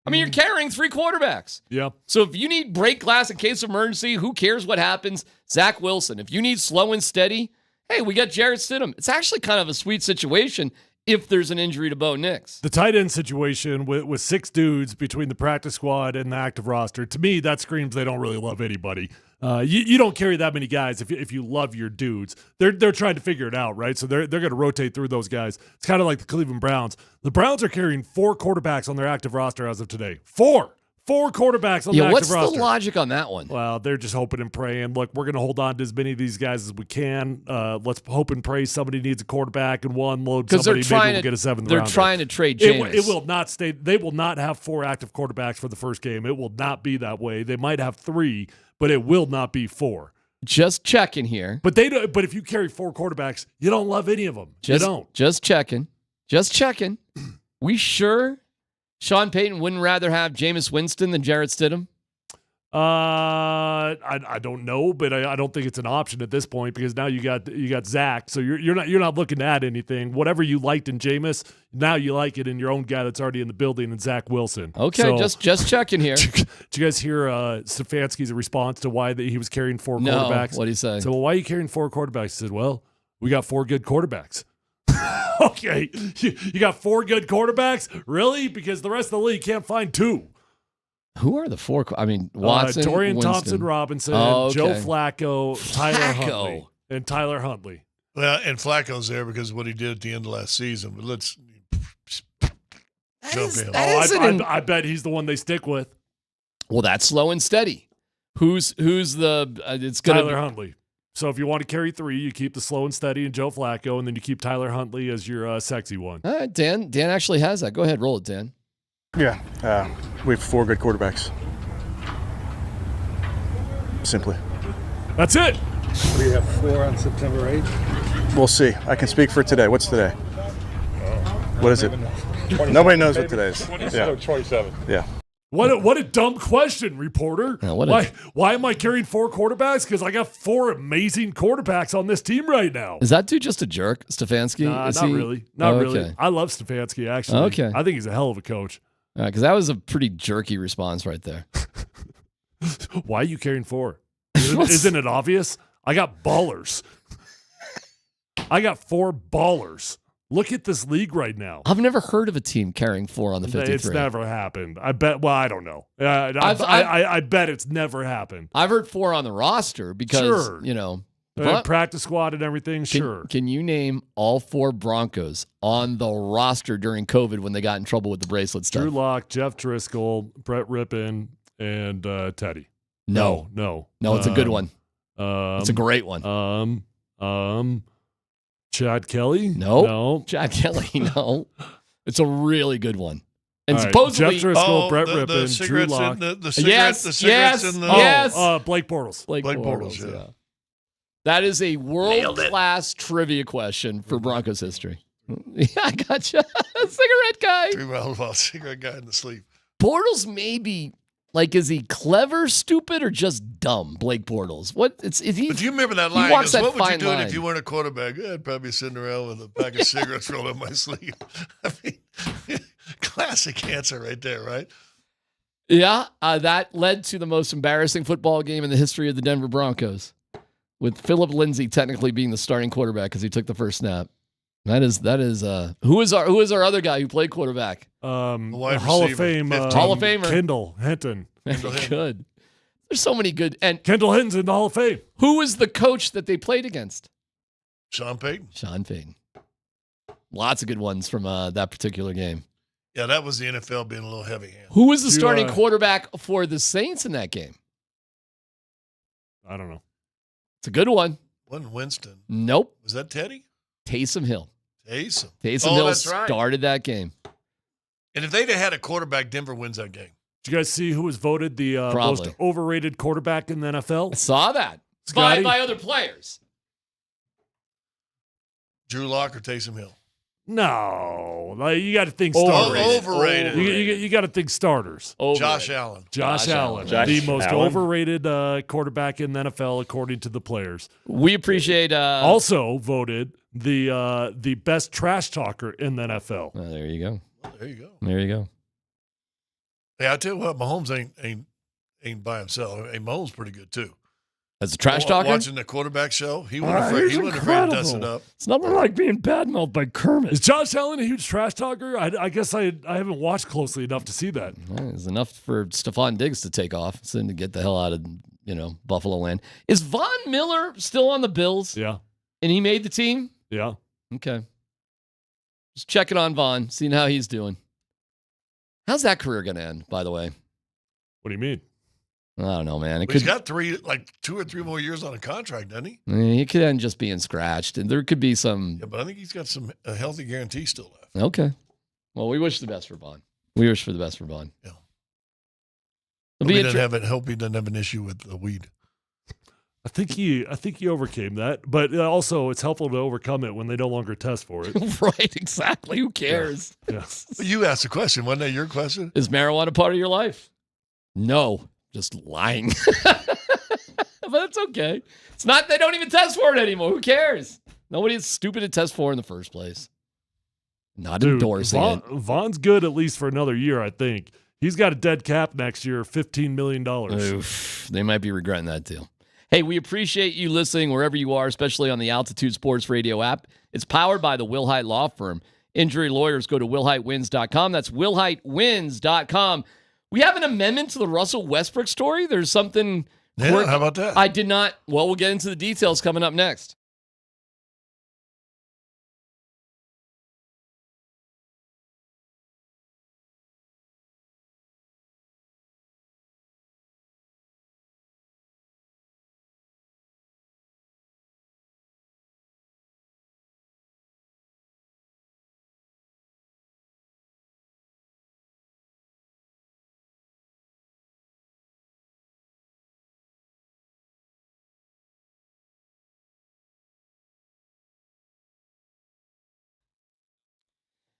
I mean, you're carrying 3 quarterbacks. Yeah. So if you need break glass in case of emergency, who cares what happens? Zach Wilson. If you need slow and steady, hey, we got Jarrett Stidham. It's actually kind of a sweet situation if there's an injury to Bo Nix. The tight end situation with 6 dudes between the practice squad and the active roster, to me, that screams they don't really love anybody. You don't carry that many guys if you love your dudes. They're trying to figure it out, right? So they're going to rotate through those guys. It's kind of like the Cleveland Browns. The Browns are carrying 4 quarterbacks on their active roster as of today. 4 quarterbacks on the active roster. What's the logic on that one? Well, they're just hoping and praying. Look, we're going to hold on to as many of these guys as we can. Let's hope and pray somebody needs a quarterback and one load somebody. Maybe we'll get a 7th They're rounder. trying to trade Jameis. It will not stay. They will not have 4 active quarterbacks for the first game. It will not be that way. They might have 3, but it will not be 4. Just checking here. But if you carry 4 quarterbacks, you don't love any of them. You don't. Just checking. We sure Sean Payton wouldn't rather have Jameis Winston than Jarrett Stidham? I don't know, but I don't think it's an option at this point because now you got Zach, so you're not looking to add anything. Whatever you liked in Jameis, now you like it in your own guy that's already in the building, and Zach Wilson. Okay, so, just checking here. Did you guys hear Stefanski's response to why he was carrying 4 No, quarterbacks? what'd he say? So, well, why are you carrying 4 quarterbacks? He said, well, we got 4 good quarterbacks. Okay, you got 4 good quarterbacks? Really? Because the rest of the league can't find 2. Who are the 4? I mean, Watson, Dorian Winston. Thompson-Robinson, Oh, okay. Joe Flacco, Tyler Huntley. Well, and Flacco's there because of what he did at the end of last season. But let's jump in. I bet he's the one they stick with. Well, that's slow and steady. Who's the? It's gonna Tyler Huntley. So if you want to carry 3, you keep the slow and steady and Joe Flacco, and then you keep Tyler Huntley as your sexy one. All right, Dan. Dan actually has that. Go ahead, roll it, Dan. Yeah, we have 4 good quarterbacks. Simply. That's it. We have 4 on September 8th. We'll see. I can speak for today. What's today? What is it? Nobody knows what today is. Yeah. 27. Yeah. What a dumb question, reporter. Yeah, why am I carrying 4 quarterbacks? Because I got 4 amazing quarterbacks on this team right now. Is that dude just a jerk, Stefanski? Nah, not really. Not really. I love Stefanski, actually. Okay. I think he's a hell of a coach. Because that was a pretty jerky response right there. Why are you carrying 4? Isn't it obvious? I got ballers. I got 4 ballers. Look at this league right now. I've never heard of a team carrying 4 on the 53. It's never happened. I bet. Well, I don't know. I bet it's never happened. I've heard 4 on the roster because, practice squad and everything. Sure. Can you name all 4 Broncos on the roster during COVID when they got in trouble with the bracelet stuff? Drew Lock, Jeff Driscoll, Brett Rippon, and Teddy. No, it's a good one. It's a great one. Chad Kelly? No. Chad Kelly, no. It's a really good one. And right. supposedly... Jeff Driscoll, Brett the Rippon, Drew Lock. The cigarettes in the... Yes. Blake Bortles. Blake Bortles, yeah. That is a world-class trivia question for Broncos history. Yeah, I got you. Cigarette guy. 3 miles about cigarette guy in the sleep. Bortles may be... is he clever, stupid, or just dumb? Blake Bortles. What? Is he? But do you remember that line? Walks that what would you fine do line. if you weren't a quarterback? I'd probably be sitting around with a pack of cigarettes rolled up my sleeve. I mean, classic answer right there, right? Yeah, that led to the most embarrassing football game in the history of the Denver Broncos, with Philip Lindsay technically being the starting quarterback because he took the first snap. That is who is our other guy who played quarterback? Hall of Fame. Hall of Famer. Kendall Hinton. Very good. There's so many good. And Kendall Hinton's in the Hall of Fame. Who was the coach that they played against? Sean Payton. Lots of good ones from that particular game. Yeah, that was the NFL being a little heavy-handed. Who was the starting quarterback for the Saints in that game? I don't know. It's a good one. Wasn't Winston. Nope. Was that Teddy? Taysom Hill. Taysom Hill that's right. started that game. And if they'd have had a quarterback, Denver wins that game. Did you guys see who was voted the most overrated quarterback in the NFL? I saw that. Scotty? By other players. Drew Lock or Taysom Hill? No. You got to think starters. Overrated. You got to think starters. Josh Allen. Josh Allen. The most overrated quarterback in the NFL according to the players. We appreciate... also voted the best trash talker in the NFL. There you go. There you go. go. Yeah, I tell you what, Mahomes ain't by himself. Mahomes pretty good too. As a trash talker? Watching the quarterback show, he wasn't afraid to dust it up. It's nothing like being badmouthed by Kermit. Is Josh Allen a huge trash talker? I guess I haven't watched closely enough to see that. It's enough for Stephon Diggs to take off, so to get the hell out of Buffalo land. Is Von Miller still on the Bills? Yeah. And he made the team? Yeah. Okay. Just checking on Von, seeing how he's doing. How's that career going to end, by the way? What do you mean? I don't know, man. He's got 2 or 3 more years on a contract, doesn't he? He could end just being scratched, and there could be some... Yeah, but I think he's got a healthy guarantee still left. Okay. Well, we wish the best for Von. Yeah. Hope he doesn't have an issue with the weed. I think he overcame that, but also it's helpful to overcome it when they no longer test for it. Right, exactly. Who cares? Yeah. You asked the question. Wasn't that your question? Is marijuana part of your life? No. just lying. But that's okay. It's not, they don't even test for it anymore. Who cares? Nobody is stupid to test for in the first place. Not endorsing it. Vaughn's good at least for another year, I think. He's got a dead cap next year, $15 million. Oof, they might be regretting that too. Hey, we appreciate you listening wherever you are, especially on the Altitude Sports Radio app. It's powered by the Wilhite Law Firm. Injury lawyers go to wilhitewins.com. That's wilhitewins.com. We have an amendment to the Russell Westbrook story. There's something. Yeah, how about that? I did not. Well, we'll get into the details coming up next.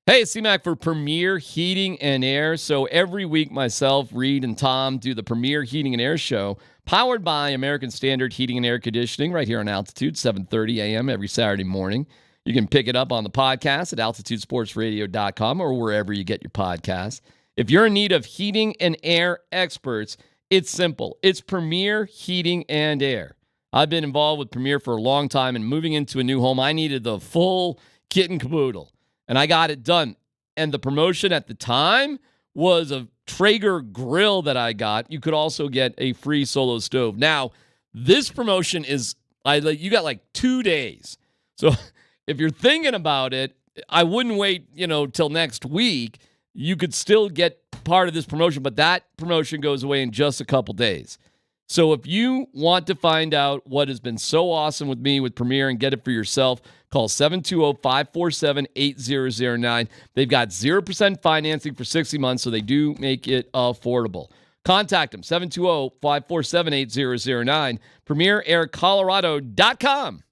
Hey, it's C-Mac for Premier Heating and Air. So every week, myself, Reed, and Tom do the Premier Heating and Air show, powered by American Standard Heating and Air Conditioning, right here on Altitude, 7:30 a.m. every Saturday morning. You can pick it up on the podcast at altitudesportsradio.com or wherever you get your podcasts. If you're in need of heating and air experts, it's simple. It's Premier Heating and Air. I've been involved with Premier for a long time, and moving into a new home, I needed the full kit and caboodle. And I got it done. And the promotion at the time was a Traeger grill that I got. You could also get a free solo stove. Now, this promotion is, you got like 2 days. So if you're thinking about it, I wouldn't wait, till next week. You could still get part of this promotion, but that promotion goes away in just a couple days. So if you want to find out what has been so awesome with me with Premier and get it for yourself, call 720-547-8009. They've got 0% financing for 60 months, so they do make it affordable. Contact them, 720-547-8009, PremierAirColorado.com.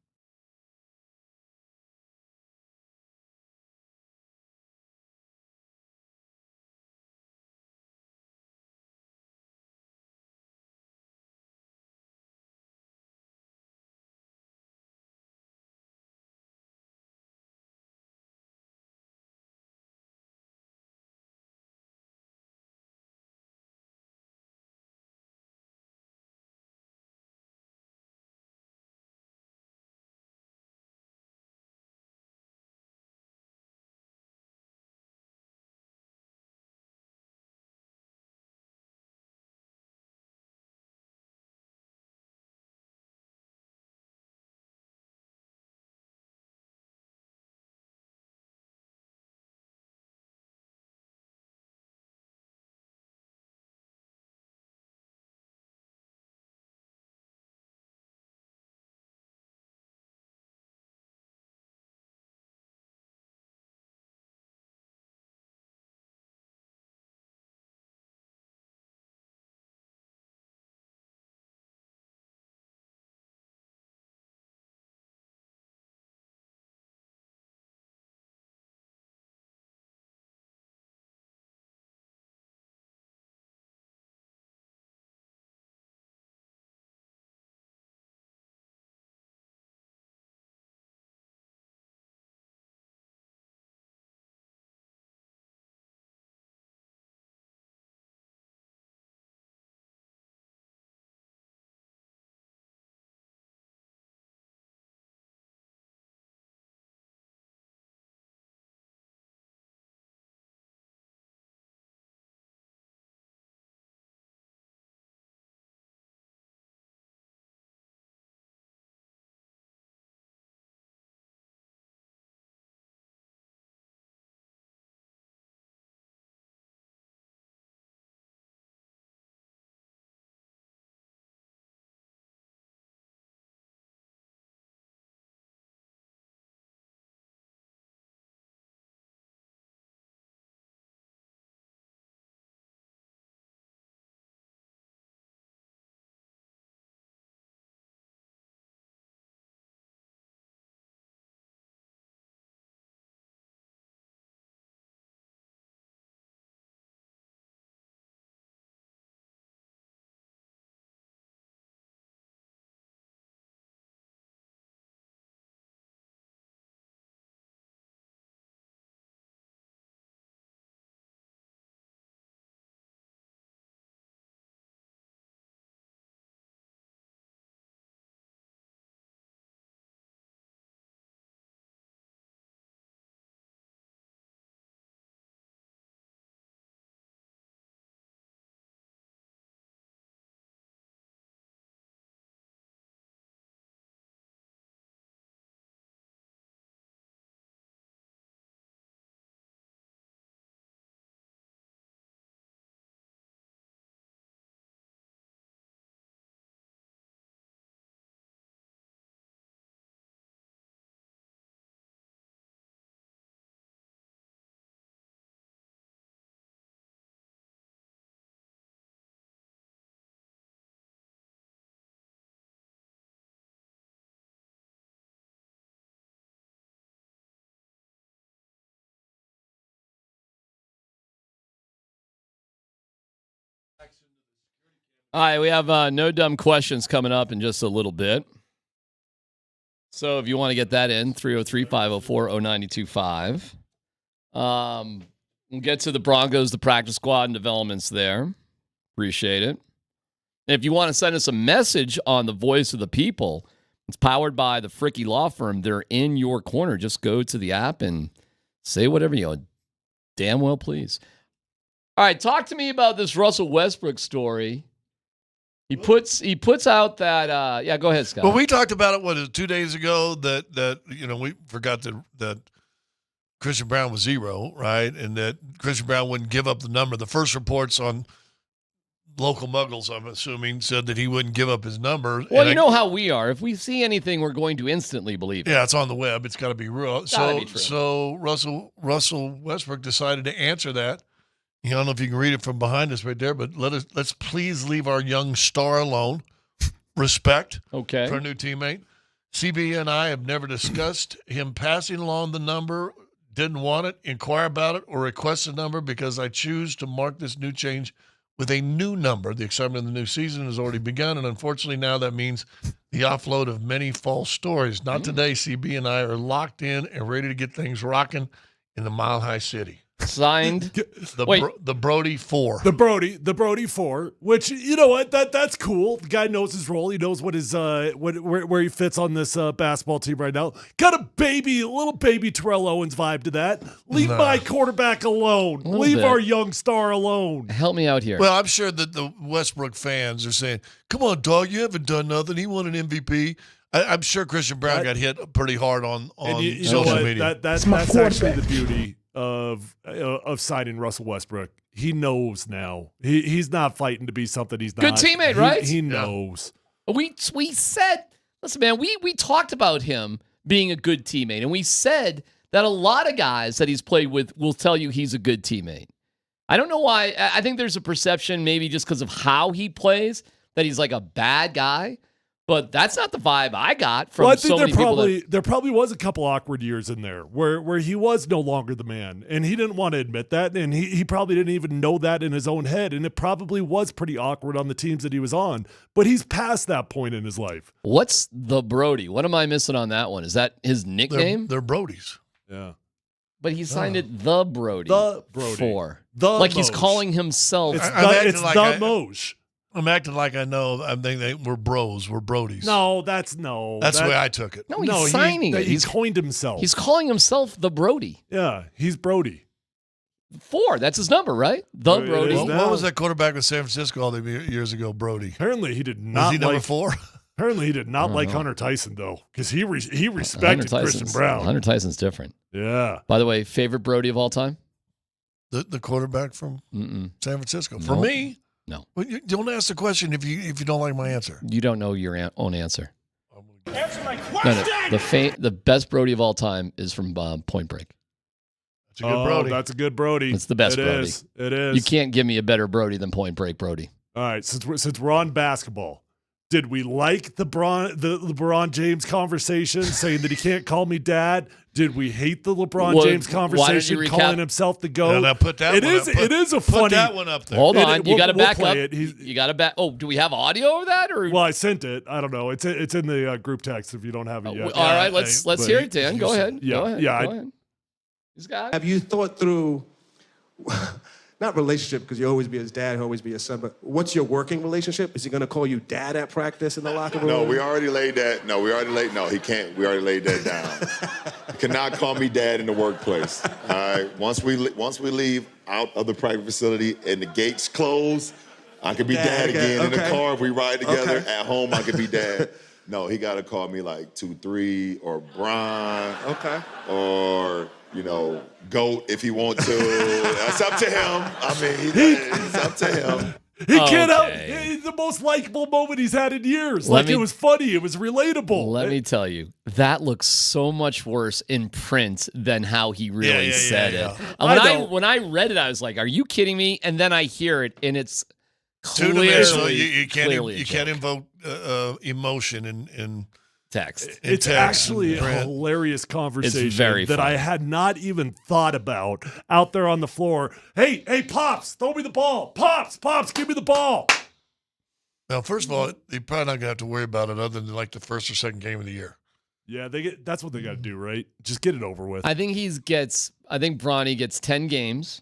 All right, we have no dumb questions coming up in just a little bit. So if you want to get that in, 303-504-0925. We'll get to the Broncos, the practice squad, and developments there. Appreciate it. And if you want to send us a message on the Voice of the People, it's powered by the Fricky Law Firm. They're in your corner. Just go to the app and say whatever you damn well please. All right, talk to me about this Russell Westbrook story. He puts out that go ahead, Scott. Well, we talked about it 2 days ago that we forgot that Christian Brown was 0, right? And that Christian Brown wouldn't give up the number. The first reports on local muggles, I'm assuming, said that he wouldn't give up his number. Well, you know how we are. If we see anything, we're going to instantly believe it. Yeah, it's on the web. It's got to be real. So Russell Westbrook decided to answer that. I don't know if you can read it from behind us right there, but let's please leave our young star alone. Respect for a new teammate. CB and I have never discussed him passing along the number, didn't want it, inquire about it, or request a number because I choose to mark this new change with a new number. The excitement of the new season has already begun, and unfortunately now that means the offload of many false stories. Not today. CB and I are locked in and ready to get things rocking in the Mile High City. Signed the Brody 4. The Brody 4, which, you know what, that's cool. The guy knows his role. He knows what his where he fits on this basketball team right now. Got a little baby Terrell Owens vibe to that. Leave my quarterback alone. Leave our young star alone. Help me out here. Well, I'm sure that the Westbrook fans are saying, "Come on, dog, you haven't done nothing. He won an MVP." I'm sure Christian Brown got hit pretty hard on social media. That's actually the beauty of signing Russell Westbrook. He knows now. He's not fighting to be something he's not. Good teammate, right? He knows. We said, listen, man, we talked about him being a good teammate, and we said that a lot of guys that he's played with will tell you he's a good teammate. I don't know why. I think there's a perception, maybe just because of how he plays, that he's like a bad guy. But that's not the vibe I got from so many people. There probably was a couple awkward years in there where he was no longer the man, and he didn't want to admit that, and he probably didn't even know that in his own head, and it probably was pretty awkward on the teams that he was on. But he's past that point in his life. What's the Brody? What am I missing on that one? Is that his nickname? They're Brodies. Yeah. But he signed it the Brody. The Brody. 4. Like he's calling himself. It's the Moj. I'm acting like I know. I'm thinking we're bros. We're Brodies. No, that's the way I took it. No, he's signing it. He's coined himself. He's calling himself the Brody. Yeah, he's Brody. 4. That's his number, right? The Brody. What was that quarterback with San Francisco all the years ago? Brody. Apparently, he did not. Was he number 4? Apparently, he did not like Hunter Tyson though, because he respected Christian Brown. Hunter Tyson's different. Yeah. By the way, favorite Brody of all time? The quarterback from San Francisco. For me. No. Well, you don't ask the question if you don't like my answer. You don't know your own answer. Answer my question. No. The best Brody of all time is from Point Break. That's a good Brody. That's a good Brody. It's the best Brody. It is. You can't give me a better Brody than Point Break Brody. All right, since we're on basketball, did we like the LeBron James conversation saying that he can't call me dad? Did we hate the LeBron James conversation calling himself the GOAT? No, put that it one is. up. It is a funny. Put that one up there. Hold on, you got to back up. You got to back. Oh, do we have audio of that? Or well, I sent it. I don't know. It's in the group text. If you don't have it yet. All right, let's hear it, Dan. Go ahead. Yeah, go ahead. yeah. Go ahead. He's got it. Have you thought through? Not relationship, because you always be his dad, he'll always be his son, but what's your working relationship? Is he going to call you dad at practice in the locker room? No, we already laid that. No, he can't. We already laid that down. He cannot call me dad in the workplace. All right. Once we leave out of the private facility and the gates close, I could be dad again. Okay. In the car, if we ride together. Okay. At home, I could be dad. No, he got to call me like 2-3 or Brian. Okay. Or, GOAT if he wants to. That's up to him. I mean, it's up to him. He can't help. It's the most likable moment he's had in years. It was funny. It was relatable. Let me tell you, that looks so much worse in print than how he really said it. When I read it, I was like, "Are you kidding me?" And then I hear it, and it's clearly you can't invoke emotion and text. It's actually a hilarious conversation that I had not even thought about out there on the floor. Hey, Pops, throw me the ball. Pops, give me the ball. Now, first of all, you're probably not going to have to worry about it other than like the first or second game of the year. Yeah, that's what they got to do, right? Just get it over with. I think Bronny gets 10 games.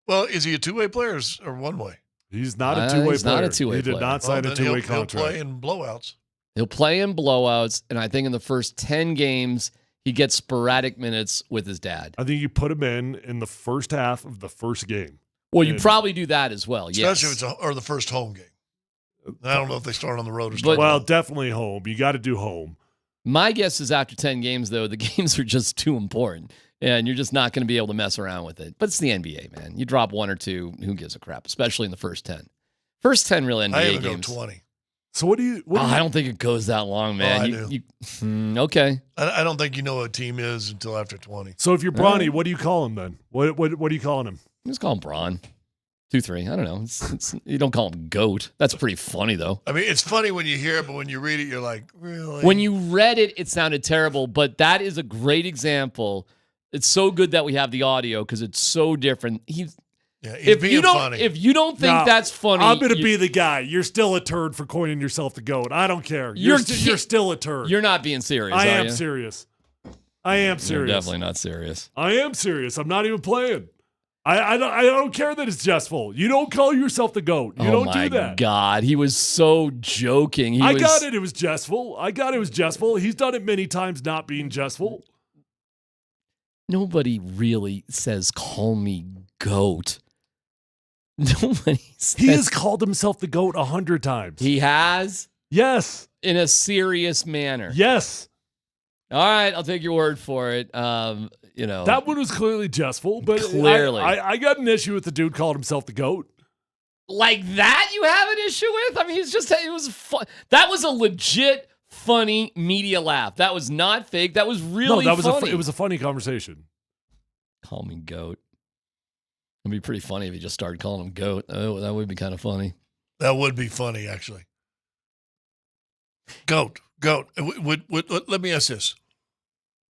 Well, is he a two-way player or one-way? He's not a two-way player. He's not a two-way player. He did not sign a two-way contract. He'll play in blowouts. He'll play in blowouts, and I think in the first 10 games, he gets sporadic minutes with his dad. I think you put him in the first half of the first game. Well, you probably do that as well, especially if it's the first home game. I don't know if they start on the road or something. Well, definitely home. You got to do home. My guess is after 10 games, though, the games are just too important, and you're just not going to be able to mess around with it. But it's the NBA, man. You drop one or two, who gives a crap, especially in the first 10. First 10 real NBA I even games. go 20. So what do you? I don't think it goes that long, man. I do. Okay. I don't think you know what a team is until after 20. So if you're Bronny, what do you call him then? What are you calling him? Just call him Bron. 2-3. I don't know. It's, you don't call him Goat. That's pretty funny, though. I mean, it's funny when you hear it, but when you read it, you're like, really? When you read it, it sounded terrible, but that is a great example. It's so good that we have the audio because it's so different. He's being funny. If you don't think that's funny, I'm going to be the guy. You're still a turd for coining yourself the GOAT. I don't care. You're still a turd. You're not being serious. I am serious. You're definitely not serious. I am serious. I'm not even playing. I don't care that it's jestful. You don't call yourself the GOAT. You don't do that. Oh my God, he was so joking. I got it. It was jestful. He's done it many times not being jestful. Nobody really says, call me GOAT. Nobody says. He has called himself the GOAT 100 times. He has? Yes. In a serious manner. Yes. All right, I'll take your word for it. That one was clearly jestful, but clearly. I got an issue with the dude called himself the GOAT. Like that you have an issue with? I mean, it was fun. That was a legit funny media laugh. That was not fake. That was really funny. It was a funny conversation. Call me GOAT. It'd be pretty funny if you just started calling him GOAT. Oh, that would be kind of funny. That would be funny, actually. GOAT. Let me ask this.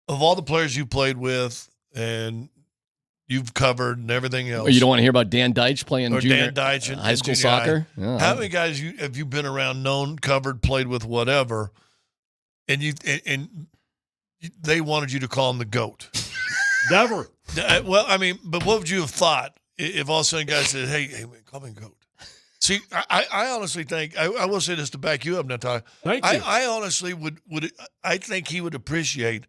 Of all the players you played with and you've covered and everything else. You don't want to hear about Dan Deitch playing Dan Deitch in high school soccer? How many guys have you been around, known, covered, played with, whatever, and they wanted you to call him the GOAT? Never. Well, I mean, but what would you have thought if all of a sudden guys said, hey, man, call me GOAT? See, I honestly think, I will say this to back you up, Natalia. Thank you. I honestly I think he would appreciate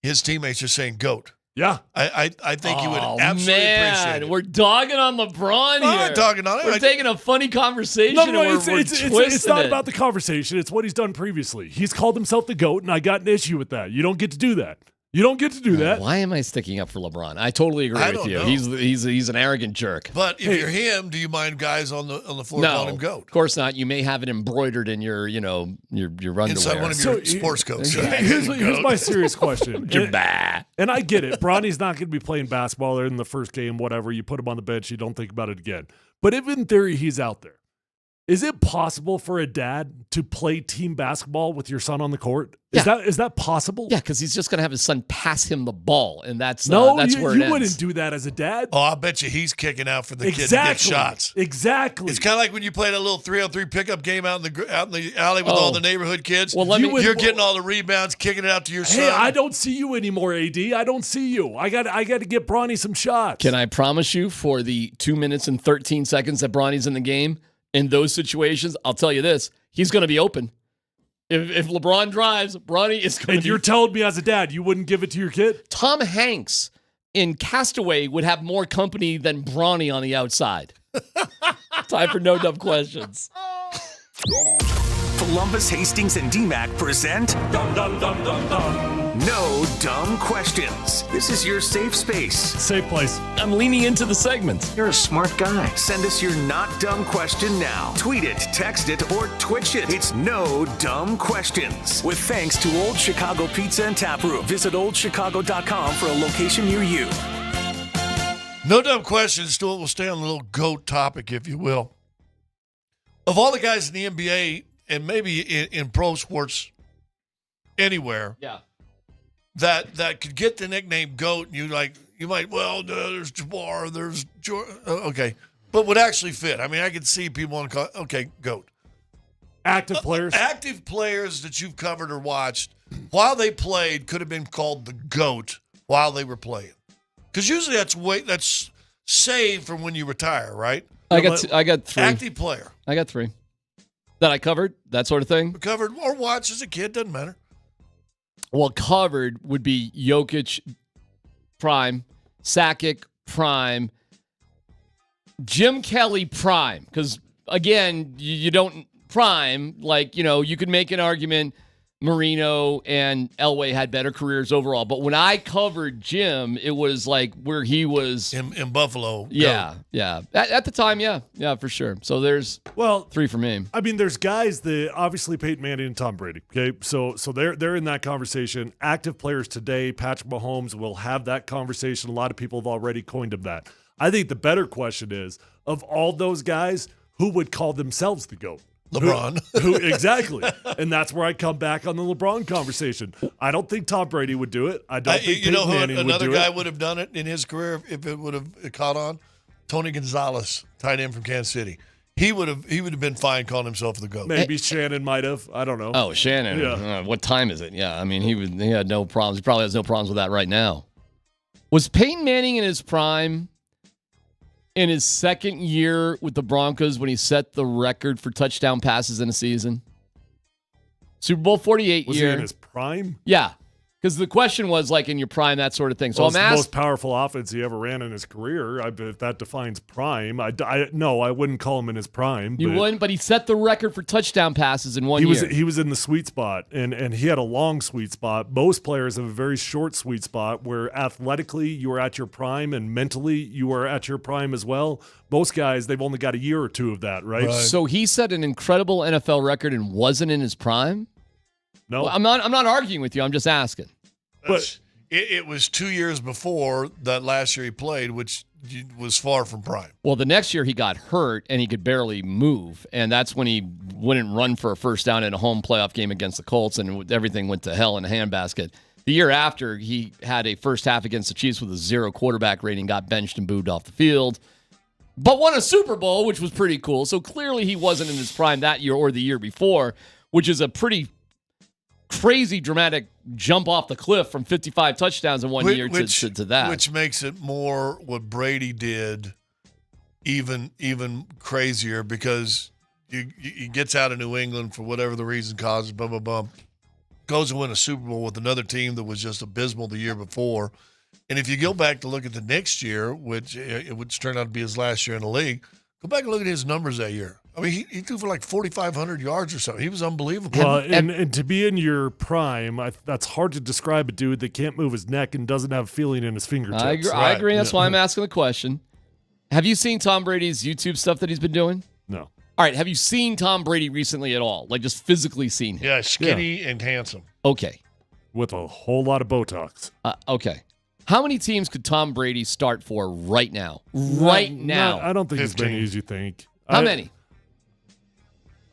his teammates just saying GOAT. Yeah. I think he would absolutely appreciate it. We're dogging on LeBron here. I'm not dogging on it. We're taking a funny conversation and we're twisting it's not it. about the conversation. It's what he's done previously. He's called himself the GOAT, and I got an issue with that. You don't get to do that. You don't get to do that. Why am I sticking up for LeBron? I totally agree with you. Know. He's an arrogant jerk. But if you're him, do you mind guys on the floor calling him GOAT? Of course not. You may have it embroidered in your underwear. Inside one of your sports coats. Here's my serious question. And I get it. Bronny's not going to be playing basketball in the first game, whatever. You put him on the bench, you don't think about it again. But if in theory he's out there, is it possible for a dad to play team basketball with your son on the court? Is that possible? Yeah, because he's just going to have his son pass him the ball, and that's where it ends. You wouldn't do that as a dad. Oh, I bet you he's kicking out for the kid to get shots. Exactly. It's kind of like when you played a little 3-on-3 pickup game out in the alley with all the neighborhood kids. Well, you're getting all the rebounds, kicking it out to your son. Hey, I don't see you anymore, AD. I don't see you. I got to get Bronny some shots. Can I promise you for the 2 minutes and 13 seconds that Bronny's in the game, in those situations, I'll tell you this, he's going to be open. If LeBron drives, Bronny is going to be... And you're telling me as a dad, you wouldn't give it to your kid? Tom Hanks in Castaway would have more company than Bronny on the outside. Time for No Dumb Questions. Columbus, Hastings, and DMAC present No Dumb Questions. This is your safe space. Safe place. I'm leaning into the segment. You're a smart guy. Send us your not dumb question now. Tweet it, text it, or Twitch it. It's No Dumb Questions. With thanks to Old Chicago Pizza and Tap Room. Visit oldchicago.com for a location near you. No Dumb Questions. We'll stay on the little GOAT topic, if you will. Of all the guys in the NBA and maybe in pro sports, anywhere. Yeah. That could get the nickname GOAT, and you might, there's Jabbar, there's Jordan. Okay. But would actually fit. I mean, I could see people want to call, okay, GOAT. Active players? Active players that you've covered or watched while they played could have been called the GOAT while they were playing. Because usually that's saved from when you retire, right? I got 3. Active player. I got 3 that I covered, that sort of thing. Covered or watched as a kid, doesn't matter. Well, covered would be Jokic, prime, Sakic, prime, Jim Kelly, prime. Because, again, you don't prime. You could make an argument Marino and Elway had better careers overall. But when I covered Jim, it was like where he was in Buffalo. Yeah, yeah. At the time, yeah, for sure. So there's 3 for me. I mean, there's guys that obviously Peyton Manning and Tom Brady. Okay, so they're in that conversation. Active players today, Patrick Mahomes will have that conversation. A lot of people have already coined him that. I think the better question is, of all those guys, who would call themselves the GOAT? LeBron. Who exactly? And that's where I come back on the LeBron conversation. I don't think Tom Brady would do it. I don't think Peyton Manning would do it. Another guy would have done it in his career if it would have caught on? Tony Gonzalez, tight end from Kansas City. He would have been fine calling himself the GOAT. Maybe Shannon might have. I don't know. Oh, Shannon. Yeah. What time is it? Yeah, I mean, he had no problems. He probably has no problems with that right now. Was Peyton Manning in his prime in his second year with the Broncos when he set the record for touchdown passes in a season? Super Bowl 48 Was year. he in his prime? Yeah. Because the question was in your prime, that sort of thing. So well, I'm it's asking. the most powerful offense he ever ran in his career. If that defines prime, no, I wouldn't call him in his prime. You wouldn't, but he set the record for touchdown passes in one year. He was in the sweet spot, and he had a long sweet spot. Most players have a very short sweet spot where athletically you are at your prime and mentally you are at your prime as well. Most guys, they've only got a year or two of that, right? So he set an incredible NFL record and wasn't in his prime? No. Well, I'm not arguing with you. I'm just asking. But it was 2 years before that last year he played, which was far from prime. Well, the next year he got hurt and he could barely move, and that's when he wouldn't run for a first down in a home playoff game against the Colts, and everything went to hell in a handbasket. The year after, he had a first half against the Chiefs with a 0 quarterback rating, got benched and booed off the field, but won a Super Bowl, which was pretty cool. So clearly he wasn't in his prime that year or the year before, which is a pretty crazy dramatic jump off the cliff from 55 touchdowns in one year to that. Which makes it more what Brady did even crazier, because he gets out of New England for whatever the reason causes, blah, blah, blah. Goes and win a Super Bowl with another team that was just abysmal the year before. And if you go back to look at the next year, which turned out to be his last year in the league, go back and look at his numbers that year. I mean, he threw for like 4,500 yards or something. He was unbelievable. Well, and to be in your prime, that's hard to describe a dude that can't move his neck and doesn't have feeling in his fingertips. I agree. That's why I'm asking the question. Have you seen Tom Brady's YouTube stuff that he's been doing? No. All right. Have you seen Tom Brady recently at all? Like just physically seen him? Yeah, skinny and handsome. Okay. With a whole lot of Botox. Okay. How many teams could Tom Brady start for right now? Right now. I don't think 15. as many as you think. How many?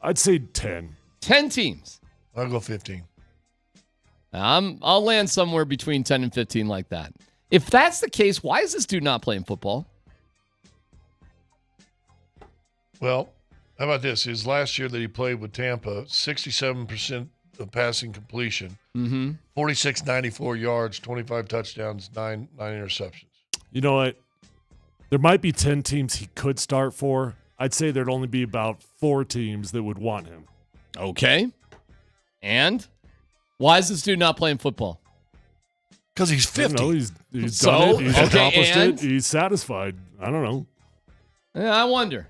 I'd say 10. 10 teams. I'll go 15. I'll land somewhere between 10 and 15 like that. If that's the case, why is this dude not playing football? Well, how about this? His last year that he played with Tampa, 67% of passing completion, 46.94 yards, 25 touchdowns, 9 interceptions. You know what? There might be 10 teams he could start for. I'd say there'd only be about 4 teams that would want him. Okay. And why is this dude not playing football? Because he's 50. No, he's done it. He's accomplished it. He's satisfied. I don't know. Yeah, I wonder.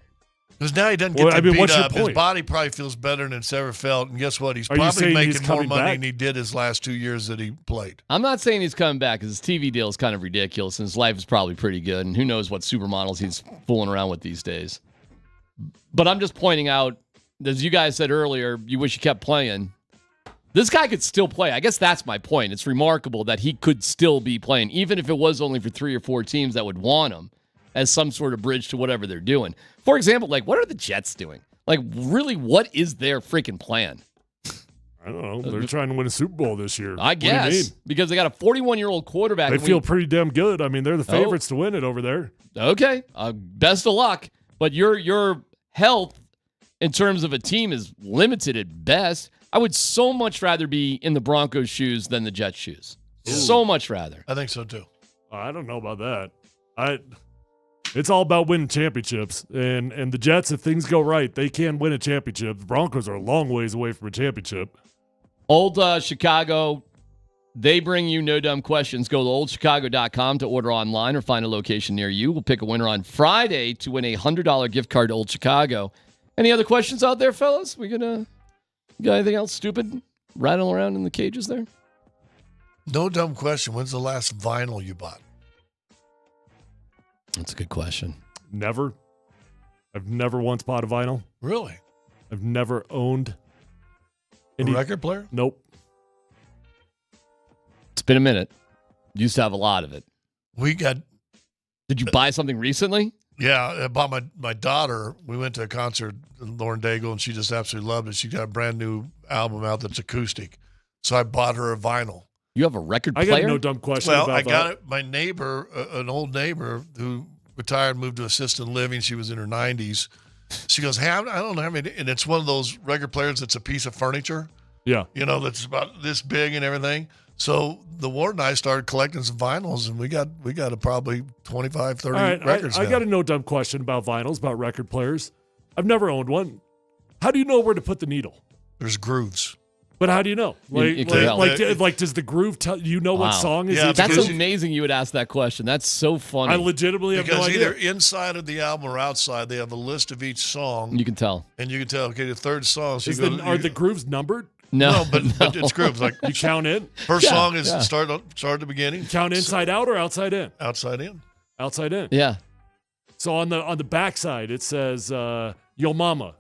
Because now he doesn't get beat up. His body probably feels better than it's ever felt. And guess what? He's probably making more money than he did his last 2 years that he played. I'm not saying he's coming back because his TV deal is kind of ridiculous and his life is probably pretty good. And who knows what supermodels he's fooling around with these days. But I'm just pointing out, as you guys said earlier, you wish he kept playing. This guy could still play. I guess that's my point. It's remarkable that he could still be playing, even if it was only for 3 or 4 teams that would want him as some sort of bridge to whatever they're doing. For example, what are the Jets doing? Really, what is their freaking plan? I don't know. They're trying to win a Super Bowl this year. I guess. What do you mean? Because they got a 41-year-old quarterback. They feel pretty damn good. I mean, they're the favorites to win it over there. Okay. Best of luck. But your health in terms of a team is limited at best. I would so much rather be in the Broncos' shoes than the Jets' shoes. Ooh. So much rather. I think so, too. I don't know about that. It's all about winning championships. And the Jets, if things go right, they can win a championship. The Broncos are a long ways away from a championship. Old Chicago, they bring you No Dumb Questions. Go to oldchicago.com to order online or find a location near you. We'll pick a winner on Friday to win a $100 gift card to Old Chicago. Any other questions out there, fellas? Got anything else stupid rattling around in the cages there? No dumb question. When's the last vinyl you bought? That's a good question. Never. I've never once bought a vinyl. Really? I've never owned a record player? Nope. It's been a minute. Used to have a lot of it. Did you buy something recently? Yeah, I bought my daughter. We went to a concert in Lauren Daigle, and she just absolutely loved it. She got a brand new album out that's acoustic. So I bought her a vinyl. You have a record player? I got no dumb question about that. Well, I got it. My neighbor, an old neighbor who retired, moved to assisted living. She was in her 90s. She goes, hey, I don't know how many. And it's one of those record players that's a piece of furniture. Yeah. That's about this big and everything. So the Ward and I started collecting some vinyls, and we got probably 25, 30 records. I got a no dumb question about vinyls, about record players. I've never owned one. How do you know where to put the needle? There's grooves. But how do you know? Like, does the groove tell you know what song is? Yeah, that's amazing. You would ask that question. That's so funny. I legitimately have no idea. Because either inside of the album or outside, they have a list of each song. You can tell. And you can tell. Okay, the third song. So are the grooves numbered? No, but it's grooves. Like you count in. First song is start at the beginning. You count inside out or outside in? Outside in. Outside in. Yeah. So on the backside it says Yo Mama.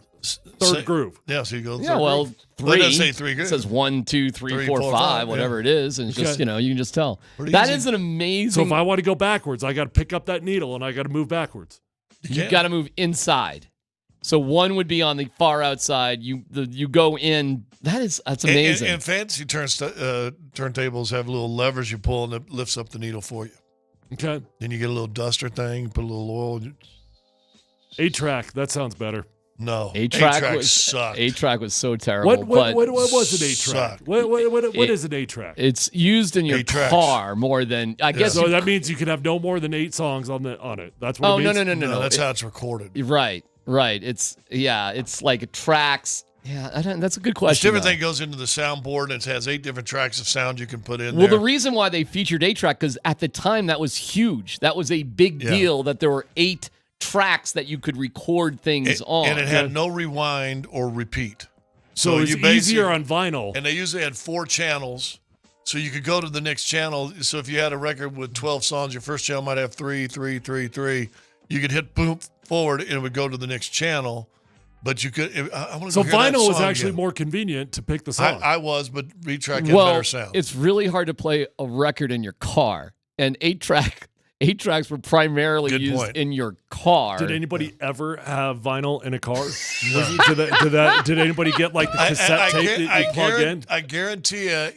Third groove. Yeah, so you go. Yeah, well, groove. three. Well, it doesn't say three grooves. It says 1, 2, 3, 4, 5, whatever it is, and just you can just tell. That is an amazing. So if I want to go backwards, I got to pick up that needle and I got to move backwards. You got to move inside. So one would be on the far outside. You go in. That's amazing. And fancy turntables have little levers you pull and it lifts up the needle for you. Okay. Then you get a little duster thing, put a little oil. 8-track. That sounds better. No, 8-track sucked. 8-track was so terrible. What was an 8-track? What is an 8-track? It's used in your car more than I guess. So that means you can have no more than 8 songs on it. That's what it means. No. That's how it's recorded. Right. It's like tracks. Yeah, that's a good question. This different thing goes into the soundboard, and it has 8 different tracks of sound you can put in. Well, the reason why they featured 8-track because at the time that was huge. That was a big deal that there were 8 tracks that you could record things on. And it had no rewind or repeat. So it's easier on vinyl. And they usually had 4 channels, so you could go to the next channel. So if you had a record with 12 songs, your first channel might have 3, 3, 3, 3. You could hit boom forward, and it would go to the next channel. But you could. So vinyl was actually more convenient to pick the song. I was, but 8-track had better sound. It's really hard to play a record in your car, and 8-tracks were primarily used in your car. Did anybody ever have vinyl in a car? Did anybody get like the cassette tape that you plug in? I guarantee you,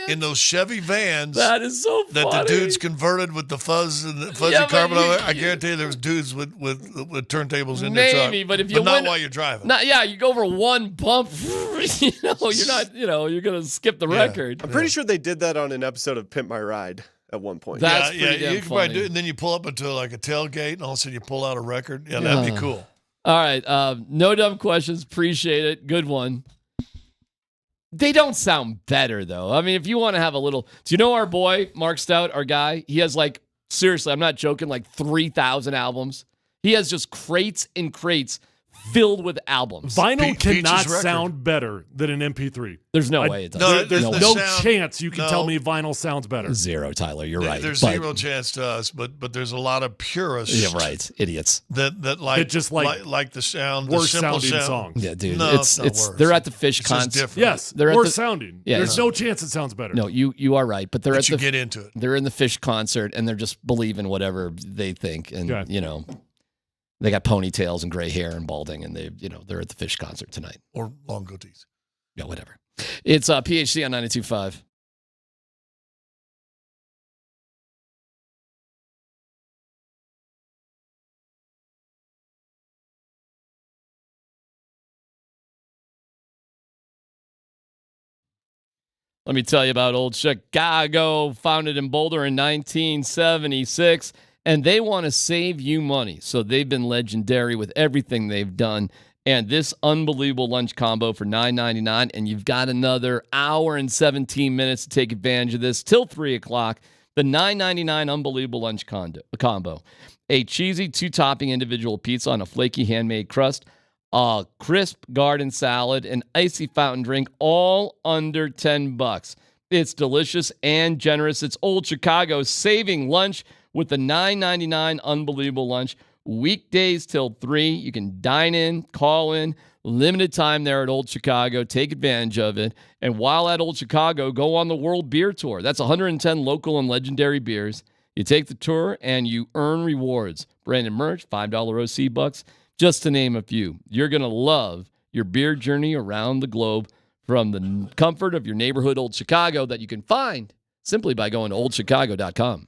in those Chevy vans, that is so funny. That the dudes converted with the fuzz and the fuzzy carpet over there. I guarantee you there was dudes with turntables in their truck. Maybe, but if you not while you're driving. You go over one bump, you're not, you're gonna skip the record. I'm pretty sure they did that on an episode of Pimp My Ride. At one point. That's you can probably do it, and then you pull up into like a tailgate, and all of a sudden you pull out a record. Yeah, that'd be cool. All right, no dumb questions. Appreciate it. Good one. They don't sound better though. I mean, if you want to have a little, do you know our boy Mark Stout, our guy? He has seriously, I'm not joking, 3,000 albums. He has just crates and crates filled with albums. Vinyl cannot sound better than an MP3. There's no way it does. There's no chance you can tell me vinyl sounds better. Zero, Tyler. You're right. There's zero chance to us, but there's a lot of purists. Yeah, right. Idiots. That like the sound, worse the simple sounding sound. songs. Yeah, dude. No, it's not worse. They're at the Fish concert. Yes, they're worse sounding. Yeah, there's no chance it sounds better. No, you are right. But they're at the get into it. They're in the Fish concert and they're just believing whatever they think, and they got ponytails and gray hair and balding, and they're at the Fish concert tonight. Or long goatees. Yeah, whatever. It's PHC on 92.5. Let me tell you about Old Chicago, founded in Boulder in 1976, and they want to save you money. So they've been legendary with everything they've done. And this unbelievable lunch combo for $9.99, and you've got another hour and 17 minutes to take advantage of this till 3 o'clock. The $9.99 unbelievable lunch combo. A cheesy 2-topping individual pizza on a flaky handmade crust, a crisp garden salad, an icy fountain drink, all under $10. It's delicious and generous. It's Old Chicago saving lunch with the $9.99 unbelievable lunch. Weekdays till 3. You can dine in, call in. Limited time there at Old Chicago. Take advantage of it. And while at Old Chicago, go on the World Beer Tour. That's 110 local and legendary beers. You take the tour and you earn rewards. Branded merch, $5 OC bucks. Just to name a few. You're going to love your beer journey around the globe from the comfort of your neighborhood Old Chicago that you can find simply by going to oldchicago.com.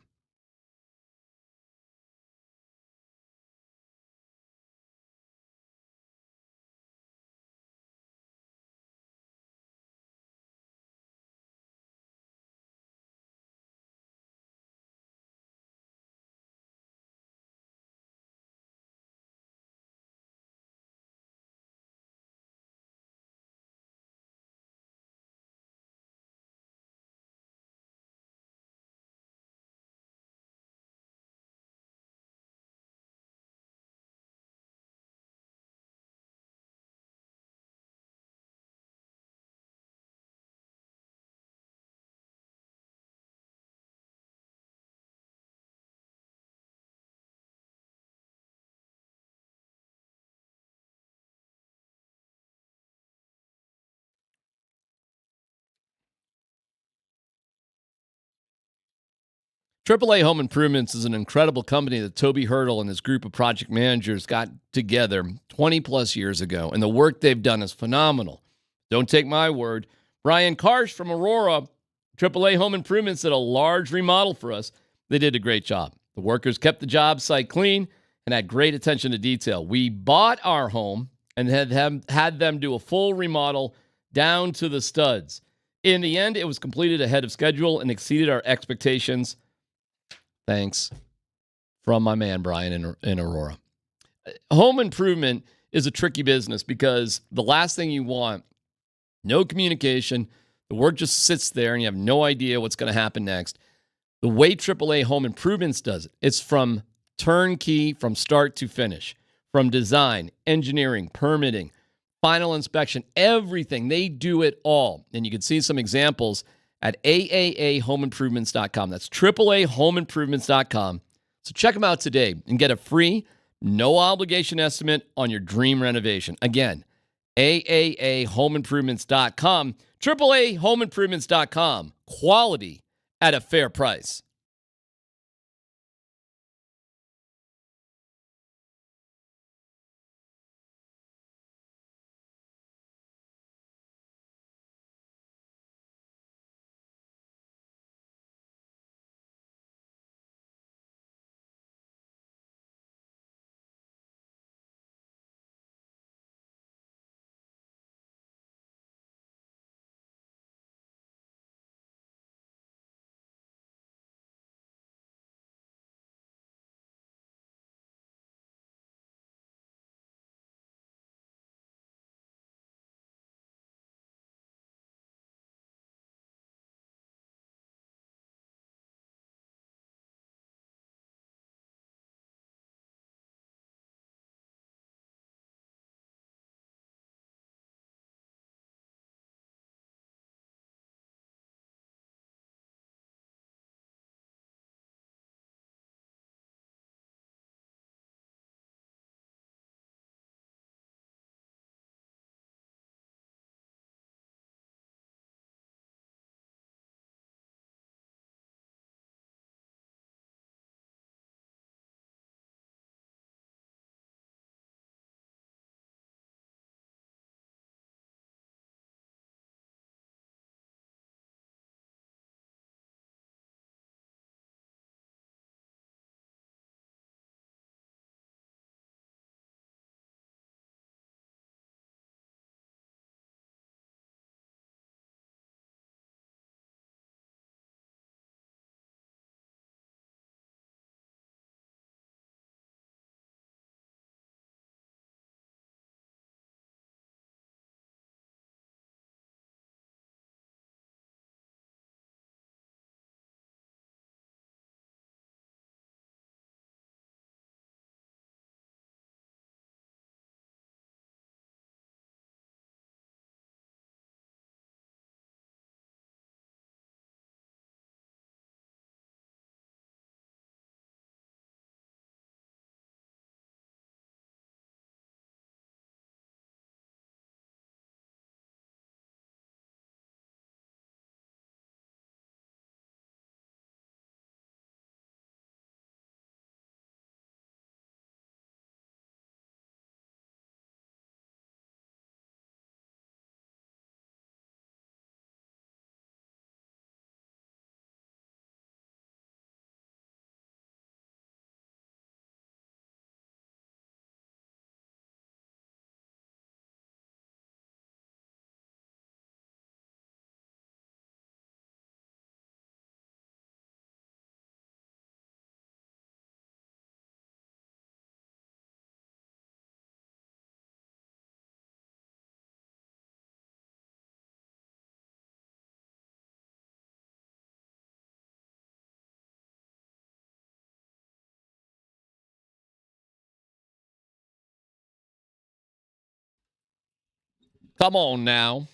AAA Home Improvements is an incredible company that Toby Hurdle and his group of project managers got together 20 plus years ago, and the work they've done is phenomenal. Don't take my word. Brian Karsh from Aurora, AAA Home Improvements, did a large remodel for us. They did a great job. The workers kept the job site clean and had great attention to detail. We bought our home and had them do a full remodel down to the studs. In the end, it was completed ahead of schedule and exceeded our expectations. Thanks from my man, Brian, in Aurora. Home improvement is a tricky business because the last thing you want, no communication, the work just sits there and you have no idea what's going to happen next. The way AAA Home Improvements does it, it's from turnkey, from start to finish, from design, engineering, permitting, final inspection, everything. They do it all. And you can see some examples at AAAHomeImprovements.com. That's AAAHomeImprovements.com. So check them out today and get a free, no obligation estimate on your dream renovation. Again, AAAHomeImprovements.com. AAAHomeImprovements.com. Quality at a fair price. Come on now.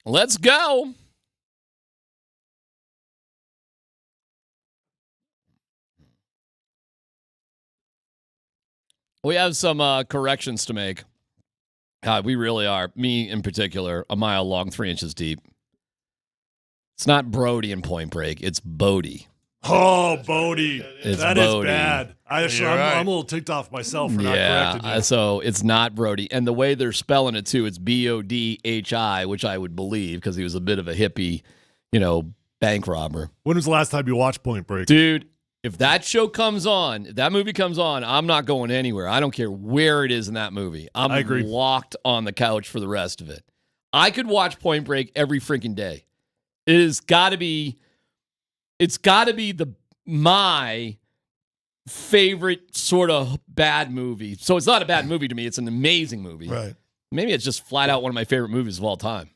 Let's go. We have some corrections to make. God, we really are. Me in particular, a mile long, 3 inches deep. It's not Brody in Point Break. It's Bodie. Oh, Bodie. It's That Bodie. is bad. I'm a little ticked off myself for not correcting you. So it's not Brody. And the way they're spelling it, too, it's Bodhi, which I would believe because he was a bit of a hippie, bank robber. When was the last time you watched Point Break? Dude, if that show comes on, if that movie comes on, I'm not going anywhere. I don't care where it is in that movie. I agree. Locked on the couch for the rest of it. I could watch Point Break every freaking day. It's got to be my favorite sort of bad movie. So it's not a bad movie to me. It's an amazing movie. Right. Maybe it's just flat out one of my favorite movies of all time.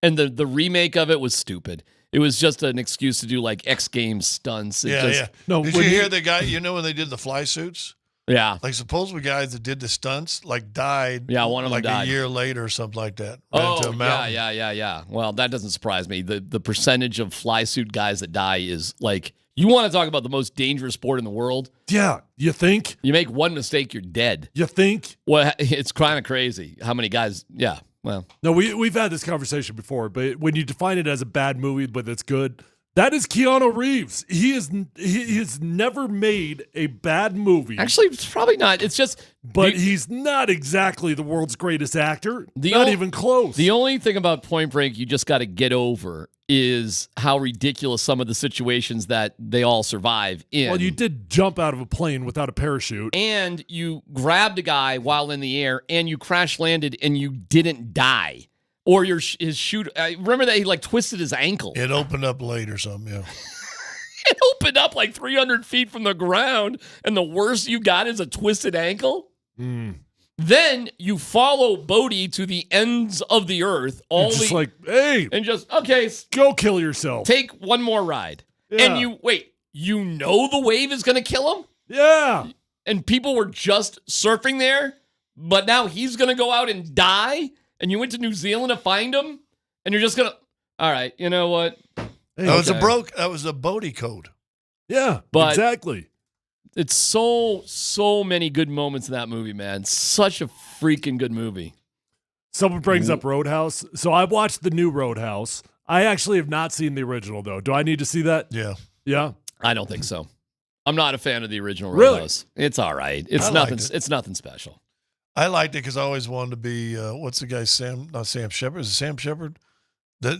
And the remake of it was stupid. It was just an excuse to do like X Games stunts. No, did you hear the guy, when they did the fly suits? Yeah. Like supposedly guys that did the stunts died. Yeah, one of them died a year later or something like that. Yeah. Well, that doesn't surprise me. The percentage of fly suit guys that die is you want to talk about the most dangerous sport in the world? Yeah, you think? You make one mistake, you're dead. You think? Well, it's kind of crazy how many guys, yeah. Well, no, we've had this conversation before, but when you define it as a bad movie, but it's good, that is Keanu Reeves. He has never made a bad movie. Actually, it's probably not. It's just, but he's not exactly the world's greatest actor. Not even close. The only thing about Point Break you just got to get over is how ridiculous some of the situations that they all survive in. Well, you did jump out of a plane without a parachute. And you grabbed a guy while in the air, and you crash landed, and you didn't die. Or his shoot. Remember that he twisted his ankle. It opened up late or something, yeah. It opened up 300 feet from the ground, and the worst you got is a twisted ankle? Then you follow Bodhi to the ends of the earth. Hey. And just, okay. Go kill yourself. Take one more ride. Yeah. And you know the wave is going to kill him? Yeah. And people were just surfing there, but now he's going to go out and die? And you went to New Zealand to find him? And you're just going to, all right, you know what? That was a Bodhi code. Yeah, but exactly. It's so many good moments in that movie, man. Such a freaking good movie. Someone brings up Roadhouse. So I watched the new Roadhouse. I actually have not seen the original, though. Do I need to see that? Yeah. Yeah? I don't think so. I'm not a fan of the original Really? Roadhouse. It's all right. It's nothing special. I liked it because I always wanted to be, what's the guy, not Sam Shepard? Is it Sam Shepard? The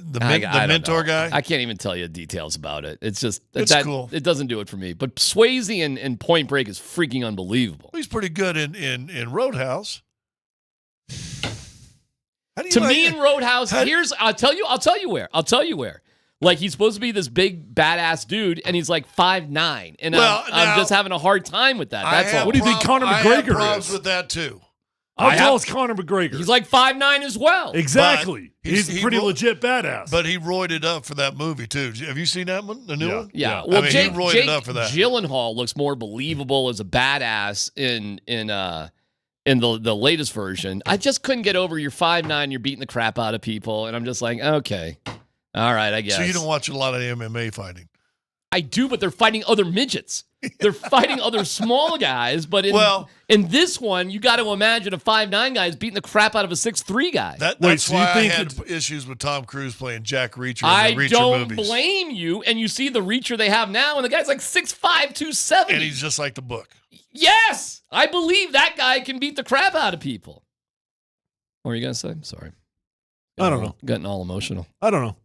mentor guy? I can't even tell you details about it. It's just, it's cool. It doesn't do it for me. But Swayze in Point Break is freaking unbelievable. He's pretty good in Roadhouse. Me in Roadhouse, I'll tell you where. He's supposed to be this big badass dude, and he's 5'9", and I'm just having a hard time with that. That's all. What do you think Conor McGregor I have problems with that too. How tall is Conor McGregor? He's 5'9" as well. Exactly. He's pretty legit badass. But he roided up for that movie too. Have you seen that one? The new one? Yeah. Well, he roided up for that. Gyllenhaal looks more believable as a badass in the latest version. I just couldn't get over you're 5'9", you're beating the crap out of people, and I'm just okay. All right, I guess. So you don't watch a lot of MMA fighting? I do, but they're fighting other midgets. They're fighting other small guys, but in this one, you got to imagine a 5'9" guy is beating the crap out of a 6'3" guy. That's why I had issues with Tom Cruise playing Jack Reacher in the Reacher movies. I don't blame you, and you see the Reacher they have now, and the guy's 6'5", 270. And he's just like the book. Yes! I believe that guy can beat the crap out of people. What were you going to say? Sorry. I don't know. Getting all emotional. I don't know.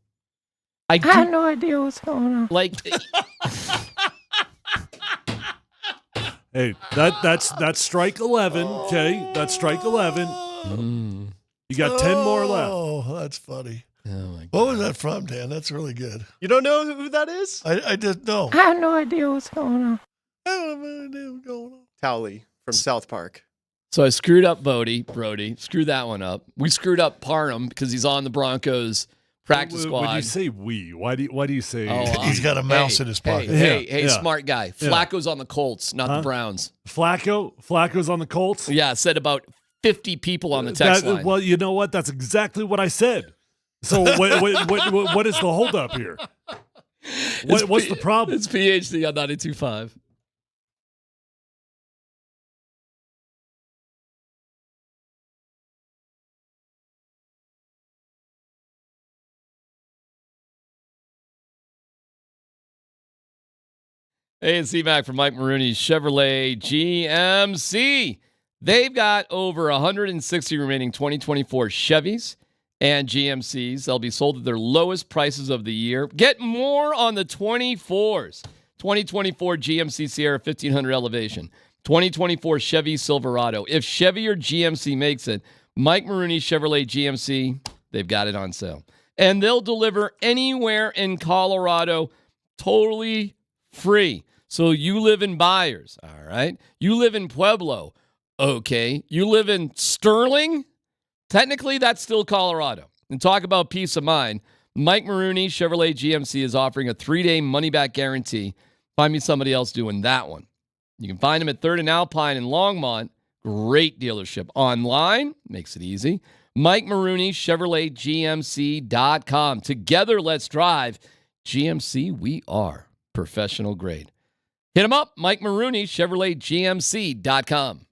I have no idea what's going on. Hey, that's strike 11, okay? That's strike 11. You got 10 more left. Oh, that's funny. Oh my God. What was that from, Dan? That's really good. You don't know who that is? I just know. I have no idea what's going on. I don't have any idea what's going on. Towley from South Park. So I screwed up Brody. Screwed that one up. We screwed up Parham because he's on the Broncos practice squad. When you say we, why do you say? He's got a mouse in his pocket. Hey, smart guy. Flacco's on the Colts, not the Browns. Flacco's on the Colts? Yeah, said about 50 people on the text line. Well, you know what? That's exactly what I said. So what is the holdup here? What's the problem? It's PhD on 92.5. Hey, it's C-Mac from Mike Maroney's Chevrolet GMC. They've got over 160 remaining 2024 Chevys and GMCs. They'll be sold at their lowest prices of the year. Get more on the 24s. 2024 GMC Sierra 1500 Elevation. 2024 Chevy Silverado. If Chevy or GMC makes it, Mike Maroney Chevrolet GMC, they've got it on sale. And they'll deliver anywhere in Colorado totally free. So you live in Byers, all right? You live in Pueblo, okay. You live in Sterling, technically that's still Colorado. And talk about peace of mind. Mike Maroney Chevrolet GMC is offering a 3-day money-back guarantee. Find me somebody else doing that one. You can find him at 3rd and Alpine in Longmont. Great dealership. Online, makes it easy. Mike Maroney Chevrolet GMC.com. Together, let's drive. GMC, we are professional grade. Hit him up, Mike Maroney, ChevroletGMC.com.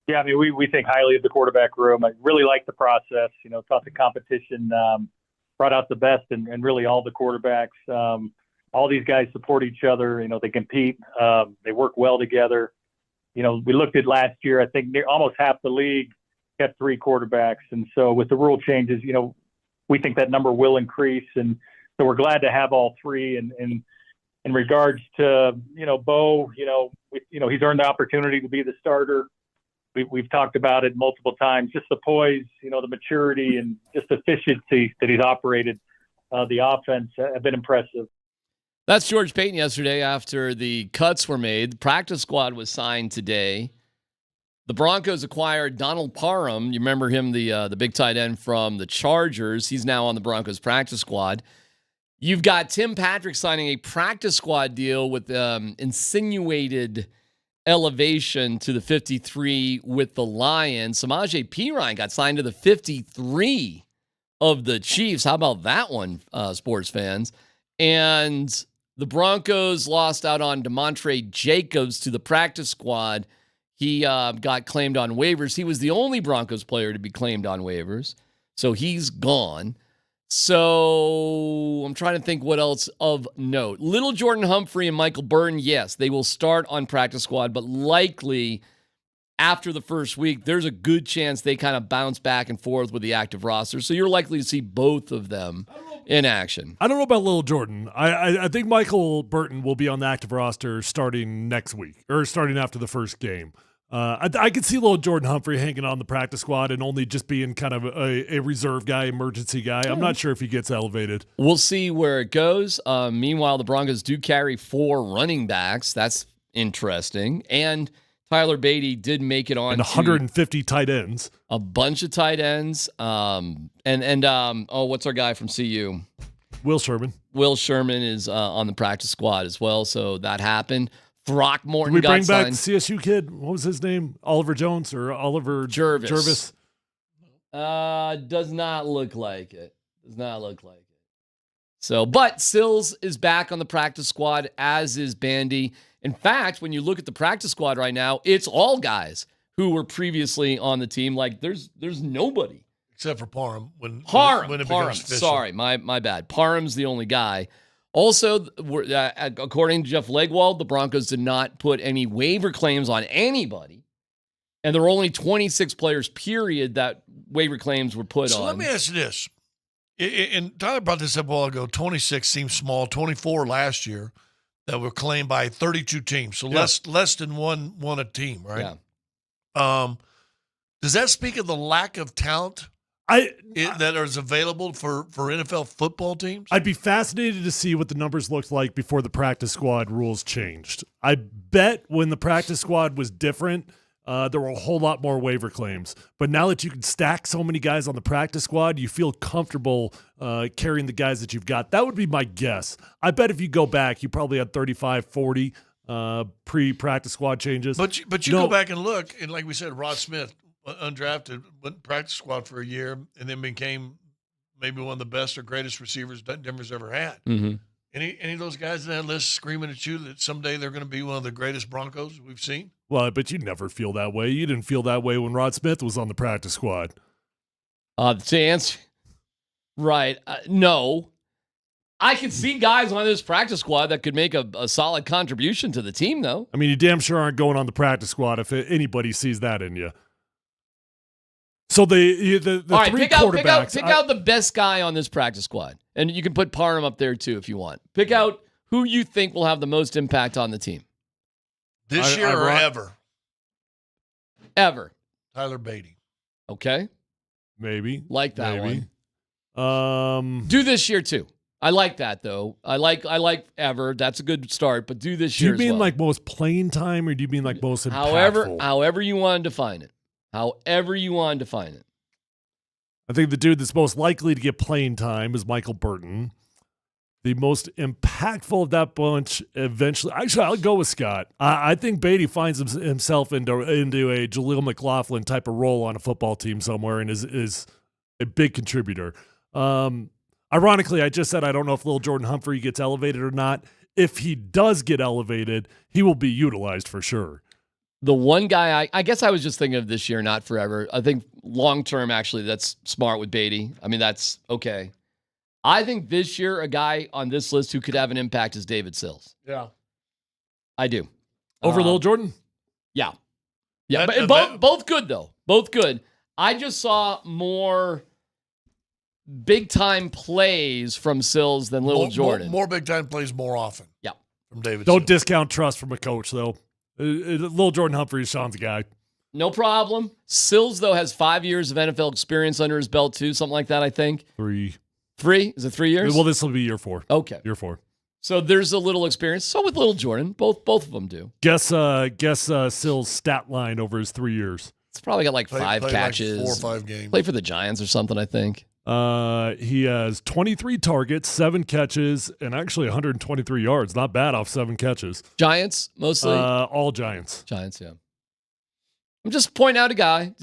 Yeah, I mean, we think highly of the quarterback room. I really like the process. Thought the competition brought out the best and really all the quarterbacks. All these guys support each other. They compete. They work well together. We looked at last year, I think almost half the league kept 3 quarterbacks. And so with the rule changes, we think that number will increase. And so we're glad to have all 3. And in regards to, Bo, he's earned the opportunity to be the starter. We've talked about it multiple times, just the poise, the maturity and just efficiency that he's operated the offense have been impressive. That's George Payton yesterday after the cuts were made. The practice squad was signed today. The Broncos acquired Donald Parham. You remember him, the big tight end from the Chargers. He's now on the Broncos practice squad. You've got Tim Patrick signing a practice squad deal with insinuated elevation to the 53 with the Lions. Samaje Perine got signed to the 53 of the Chiefs. How about that one, sports fans? And the Broncos lost out on DeMontre Jacobs to the practice squad. He got claimed on waivers. He was the only Broncos player to be claimed on waivers. So he's gone. So I'm trying to think what else of note. Little Jordan Humphrey and Michael Burton, yes, they will start on practice squad, but likely after the first week, there's a good chance they kind of bounce back and forth with the active roster. So you're likely to see both of them in action. I don't know about Little Jordan. I think Michael Burton will be on the active roster starting next week or starting after the first game. I could see Little Jordan Humphrey hanging on the practice squad and only just being kind of a reserve guy, emergency guy. I'm not sure if he gets elevated. We'll see where it goes. Meanwhile, the Broncos do carry 4 running backs. That's interesting. And Tyler Beatty did make it on and 150 tight ends. A bunch of tight ends. What's our guy from CU? Will Sherman. Will Sherman is on the practice squad as well, so that happened. Throckmorton Did we bring got back signed. the CSU kid? What was his name? Oliver Jones or Oliver Jervis? Does not look like it. So, but Sills is back on the practice squad, as is Bandy. In fact, when you look at the practice squad right now, it's all guys who were previously on the team. Like there's nobody except for Parham. When it Parham. becomes official. Sorry, my bad. Parham's the only guy. Also, according to Jeff Legwold, the Broncos did not put any waiver claims on anybody. And there were only 26 players, period, that waiver claims were put on. So let me ask you this. And Tyler brought this up a while ago. 26 seems small. 24 last year that were claimed by 32 teams. So less than one a team, right? Yeah. Does that speak of the lack of talent that is available for NFL football teams? I'd be fascinated to see what the numbers looked like before the practice squad rules changed. I bet when the practice squad was different, there were a whole lot more waiver claims. But now that you can stack so many guys on the practice squad, you feel comfortable carrying the guys that you've got. That would be my guess. I bet if you go back, you probably had 35, 40 pre-practice squad changes. But you go back and look, and like we said, Rod Smith, undrafted, went practice squad for a year, and then became maybe one of the best or greatest receivers Denver's ever had. Mm-hmm. Any of those guys in that list screaming at you that someday they're going to be one of the greatest Broncos we've seen? Well, but you never feel that way. You didn't feel that way when Rod Smith was on the practice squad. To answer, right? No, I could see guys on this practice squad that could make a solid contribution to the team, though. I mean, you damn sure aren't going on the practice squad if anybody sees that in you. So the all right, 3 pick quarterbacks. out the best guy on this practice squad, and you can put Parham up there too if you want. Pick out who you think will have the most impact on the team this year or ever. Ever. Tyler Beatty. Okay. Maybe like that maybe. one. Do this year too. I like that though. I like ever. That's a good start. But do this year. Do you mean as well. like most playing time, or do you mean like most impactful? However you want to define it. I think the dude that's most likely to get playing time is Michael Burton. The most impactful of that bunch eventually. Actually, I'll go with Scott. I think Beatty finds himself into a Jaleel McLaughlin type of role on a football team somewhere and is a big contributor. Ironically, I just said I don't know if Lil Jordan Humphrey gets elevated or not. If he does get elevated, he will be utilized for sure. The one guy I guess I was just thinking of this year, not forever. I think long term, actually, that's smart with Beatty. I mean, that's okay. I think this year, a guy on this list who could have an impact is David Sills. Yeah. I do. Over Lil Jordan? Yeah. Yeah, but both good, though. Both good. I just saw more big-time plays from Sills than Lil Jordan. More big-time plays more often. Yeah. From David Don't Sills. discount trust from a coach, though. Lil Jordan Humphrey is Sean's guy. No problem. Sills, though, has 5 years of NFL experience under his belt, too. Something like that, I think. 3. 3? Is it 3 years? Well, this will be year 4. Okay. Year 4. So there's a little experience. So with Lil Jordan, both of them do. Guess Sills' stat line over his 3 years. It's probably got like 5 catches. Like 4 or 5 games. Play for the Giants or something, I think. He has 23 targets, 7 catches, and actually 123 yards. Not bad off 7 catches. Giants, mostly? All Giants. Giants, yeah. I'm just pointing out a guy.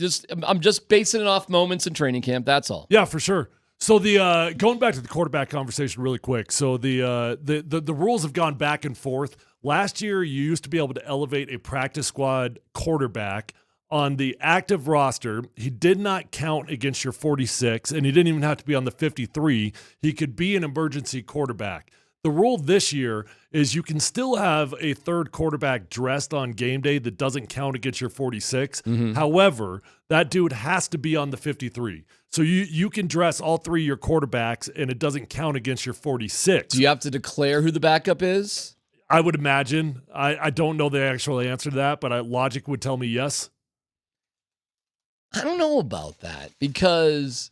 I'm just basing it off moments in training camp. That's all. Yeah, for sure. So the going back to the quarterback conversation really quick. So the rules have gone back and forth. Last year, you used to be able to elevate a practice squad quarterback on the active roster. He did not count against your 46, and he didn't even have to be on the 53. He could be an emergency quarterback. The rule this year is you can still have a third quarterback dressed on game day that doesn't count against your 46. Mm-hmm. However, that dude has to be on the 53. So you can dress all 3 of your quarterbacks, and it doesn't count against your 46. Do you have to declare who the backup is? I would imagine. I don't know the actual answer to that, but logic would tell me yes. I don't know about that because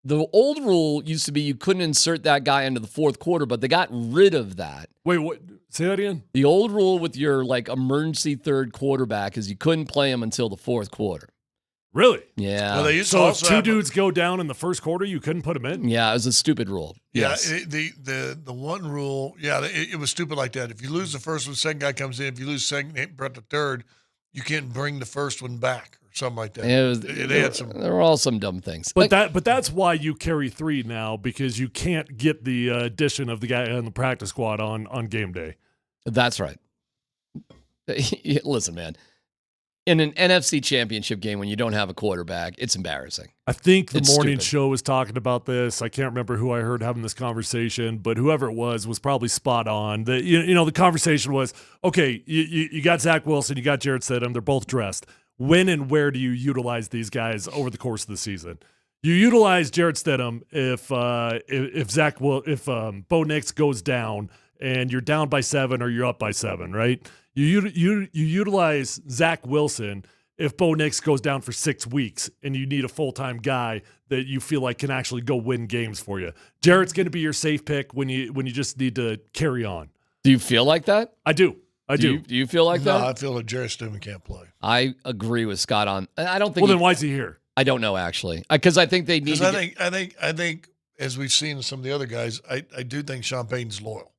the old rule used to be you couldn't insert that guy into the fourth quarter, but they got rid of that. Wait, what? Say that again? The old rule with your like emergency third quarterback is you couldn't play him until the fourth quarter. Really? Yeah. Well, they used to So if also two have dudes go down in the first quarter, you couldn't put them in? Yeah, it was a stupid rule. Yeah, Yes. the one rule, it was stupid like that. If you lose the first one, second guy comes in. If you lose second, brought the third, you can't bring the first one back or something like that. There were all some dumb things. But that's why you carry 3 now, because you can't get the addition of the guy on the practice squad on game day. That's right. Listen, man. In an NFC championship game when you don't have a quarterback, it's embarrassing. I think the It's morning stupid. show was talking about this. I can't remember who I heard having this conversation, but whoever it was probably spot on. The conversation was, okay, you got Zach Wilson, you got Jarrett Stidham, they're both dressed. When and where do you utilize these guys over the course of the season? You utilize Jarrett Stidham if Bo Nix goes down and you're down by 7 or you're up by 7, right? You utilize Zach Wilson if Bo Nix goes down for 6 weeks and you need a full-time guy that you feel like can actually go win games for you. Jarrett's going to be your safe pick when you just need to carry on. Do you feel like that? I do. Do you feel like that? No, I feel like Jarrett Stidham can't play. I agree with Scott on. I don't think. Well, then why is he here? I don't know actually, because I think they need. I think as we've seen some of the other guys, I do think Sean Payton's loyal.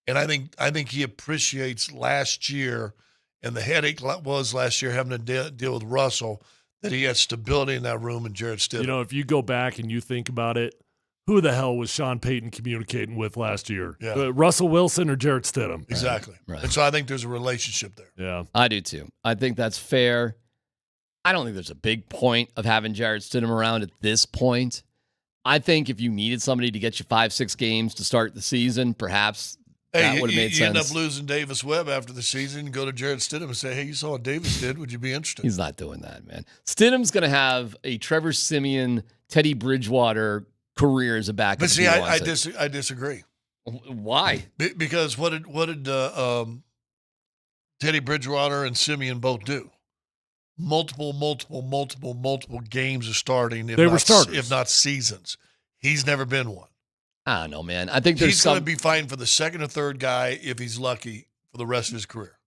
And I think he appreciates last year, and the headache was last year having to deal with Russell, that he had stability in that room and Jarrett Stidham. If you go back and you think about it, who the hell was Sean Payton communicating with last year? Yeah. Russell Wilson or Jarrett Stidham? Exactly. Right. And so I think there's a relationship there. Yeah. I do too. I think that's fair. I don't think there's a big point of having Jarrett Stidham around at this point. I think if you needed somebody to get you 5-6 games to start the season, perhaps that would have made sense. You end up losing Davis Webb after the season, go to Jarrett Stidham and say, hey, you saw what Davis did. Would you be interested? He's not doing that, man. Stidham's going to have a Trevor Siemian, Teddy Bridgewater career as a backup. But see, I disagree. Why? Because what did Teddy Bridgewater and Siemian both do? Multiple games of starting. They were starters. If not seasons. He's never been one. I don't know, man. I think he's going to be fighting for the second or third guy if he's lucky for the rest of his career.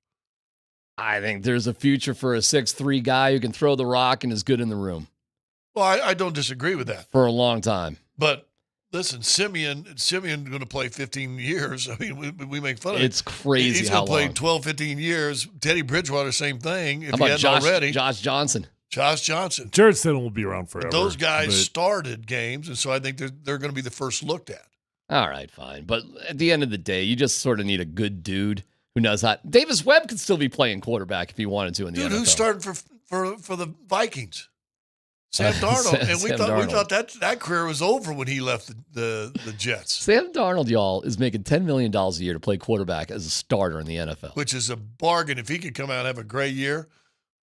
I think there's a future for a 6'3" guy who can throw the rock and is good in the room. Well, I don't disagree with that. For a long time. But listen, Siemian going to play 15 years. I mean, we make fun of it. It's crazy He's how going to play long. 12, 15 years. Teddy Bridgewater, same thing. If How about he hadn't already. Josh Johnson? Josh Johnson. Jarrett Stidham will be around forever. But those guys started games, and so I think they're going to be the first looked at. All right, fine. But at the end of the day, you just sort of need a good dude Who knows that? Davis Webb could still be playing quarterback if he wanted to in the NFL. Dude, who's starting for the Vikings? Sam Darnold. And we thought that career was over when he left the Jets. Sam Darnold, y'all, is making $10 million a year to play quarterback as a starter in the NFL. Which is a bargain. If he could come out and have a great year,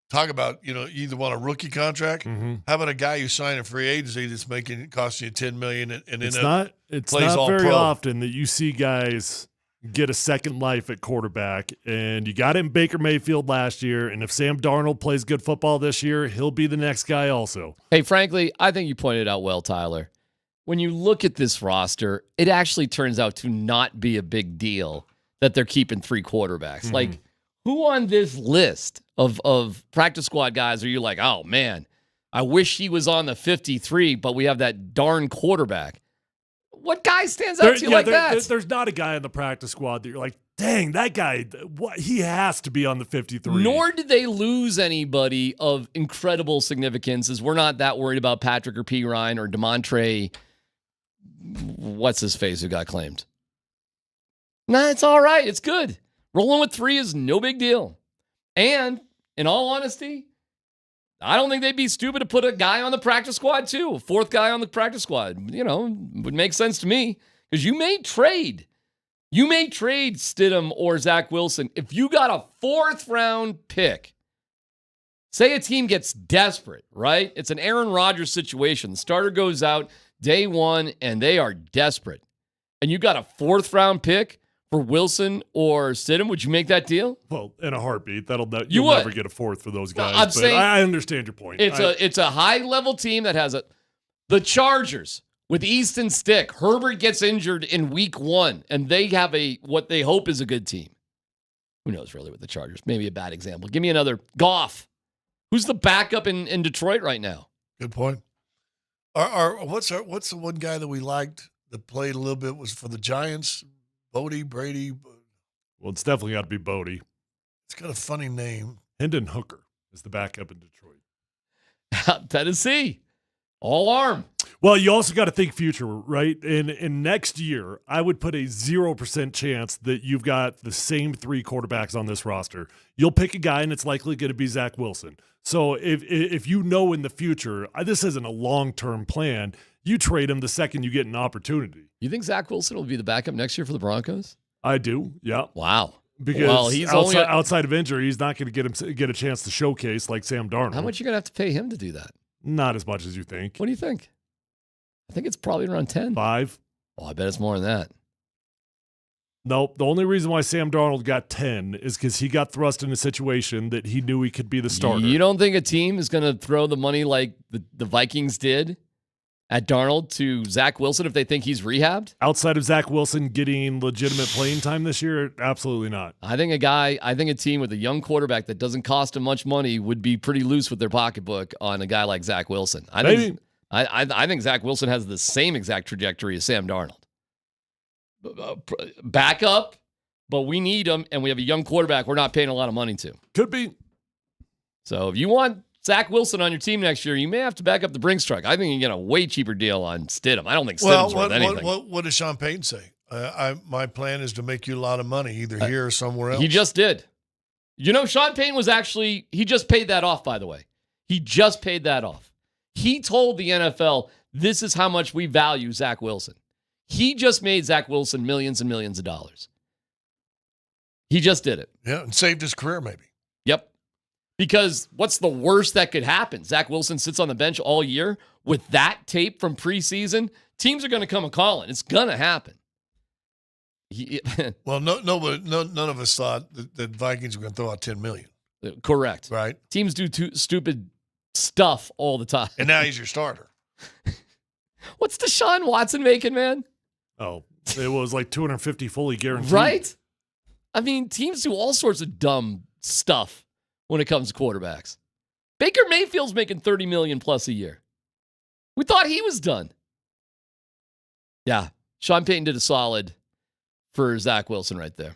talk about, you either want a rookie contract. Mm-hmm. How about a guy you sign a free agency that's costing you $10 million and it's then not plays all very pro. often that you see guys get a second life at quarterback, and you got it in Baker Mayfield last year, and if Sam Darnold plays good football this year, he'll be the next guy also. Hey, frankly, I think you pointed out well, Tyler. When you look at this roster, it actually turns out to not be a big deal that they're keeping 3 quarterbacks. Mm-hmm. Like, who on this list of practice squad guys are you like, oh, man, I wish he was on the 53, but we have that darn quarterback? What guy stands out to you like that? There's not a guy on the practice squad that you're like, dang, that guy, he has to be on the 53. Nor did they lose anybody of incredible significance, as we're not that worried about Patrick or P. Ryan or DeMontre, what's his face, who got claimed. Nah, it's all right. It's good. Rolling with 3 is no big deal. And in all honesty, I don't think they'd be stupid to put a guy on the practice squad, too. A 4th guy on the practice squad. Would make sense to me. Because you may trade Stidham or Zach Wilson. If you got a 4th-round pick, say a team gets desperate, right? It's an Aaron Rodgers situation. The starter goes out day 1, and they are desperate. And you got a 4th-round pick for Wilson or Stidham, would you make that deal? Well, in a heartbeat, you'll never get a 4th for those guys. I'm saying I understand your point. It's a high-level team that has the Chargers with Easton Stick. Herbert gets injured in week 1, and they have what they hope is a good team. Who knows really with the Chargers? Maybe a bad example. Give me another. Goff. Who's the backup in Detroit right now? Good point. What's the one guy that we liked that played a little bit was for the Giants? Brady. Well, it's definitely got to be Bodie. It's got a funny name. Hendon Hooker is the backup in Detroit. Tennessee. All arm. Well, you also got to think future, right? In next year, I would put a 0% chance that you've got the same 3 quarterbacks on this roster. You'll pick a guy, and it's likely going to be Zach Wilson. So if you know in the future, this isn't a long-term plan, you trade him the second you get an opportunity. You think Zach Wilson will be the backup next year for the Broncos? I do, yeah. Wow. Because he's outside of injury, he's not going to get a chance to showcase like Sam Darnold. How much are you going to have to pay him to do that? Not as much as you think. What do you think? I think it's probably around 10. 5. Oh, I bet it's more than that. Nope. The only reason why Sam Darnold got 10 is because he got thrust in a situation that he knew he could be the starter. You don't think a team is going to throw the money like the Vikings did at Darnold to Zach Wilson if they think he's rehabbed? Outside of Zach Wilson getting legitimate playing time this year, absolutely not. I think a team with a young quarterback that doesn't cost him much money would be pretty loose with their pocketbook on a guy like Zach Wilson. I think Zach Wilson has the same exact trajectory as Sam Darnold. Back up, but we need him, and we have a young quarterback we're not paying a lot of money to. Could be. So if you want Zach Wilson on your team next year, you may have to back up the Brinks truck. I think you can get a way cheaper deal on Stidham. I don't think Stidham's worth anything. What does Sean Payton say? My plan is to make you a lot of money, either here or somewhere else. He just did. Sean Payton he just paid that off, by the way. He just paid that off. He told the NFL, this is how much we value Zach Wilson. He just made Zach Wilson millions and millions of dollars. He just did it. Yeah, and saved his career maybe. Yep. Because what's the worst that could happen? Zach Wilson sits on the bench all year with that tape from preseason. Teams are going to come a-calling. It's going to happen. Well, none of us thought that Vikings were going to throw out $10 million. Correct. Right. Teams do stupid stuff all the time. And now he's your starter. What's Deshaun Watson making, man? Oh, it was like 250 fully guaranteed. Right? I mean, teams do all sorts of dumb stuff when it comes to quarterbacks. Baker Mayfield's making $30 million plus a year. We thought he was done. Yeah, Sean Payton did a solid for Zach Wilson right there.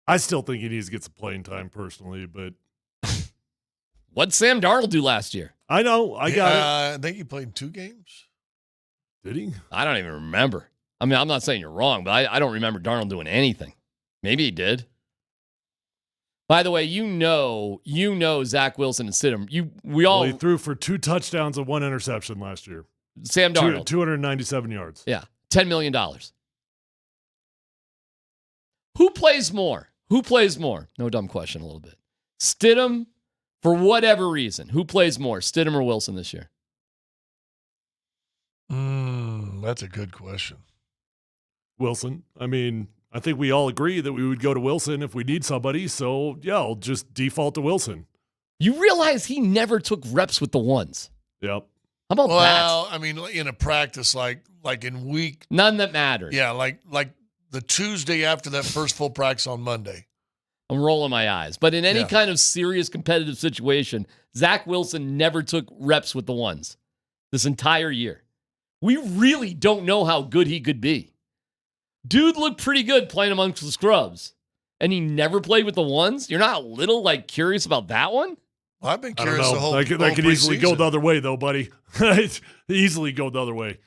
I still think he needs to get some playing time personally, but what'd Sam Darnold do last year? I know. I got it. I think he played 2 games. Did he? I don't even remember. I mean, I'm not saying you're wrong, but I don't remember Darnold doing anything. Maybe he did. By the way, you know Zach Wilson and Stidham. He threw for 2 touchdowns and 1 interception last year. Sam Darnold. 297 yards. Yeah. $10 million. Who plays more? No, dumb question a little bit. Stidham, for whatever reason, who plays more, Stidham or Wilson this year? That's a good question. Wilson. I mean, I think we all agree that we would go to Wilson if we need somebody. So, yeah, I'll just default to Wilson. You realize he never took reps with the ones. Yep. How about that? Well, I mean, in a practice like in week. None that mattered. Yeah, like the Tuesday after that first full practice on Monday. I'm rolling my eyes. But in any kind of serious competitive situation, Zach Wilson never took reps with the ones this entire year. We really don't know how good he could be. Dude looked pretty good playing amongst the scrubs, and he never played with the ones? You're not a little, curious about that one? Well, I've been curious the whole That could easily go the other way, though, buddy. Easily go the other way.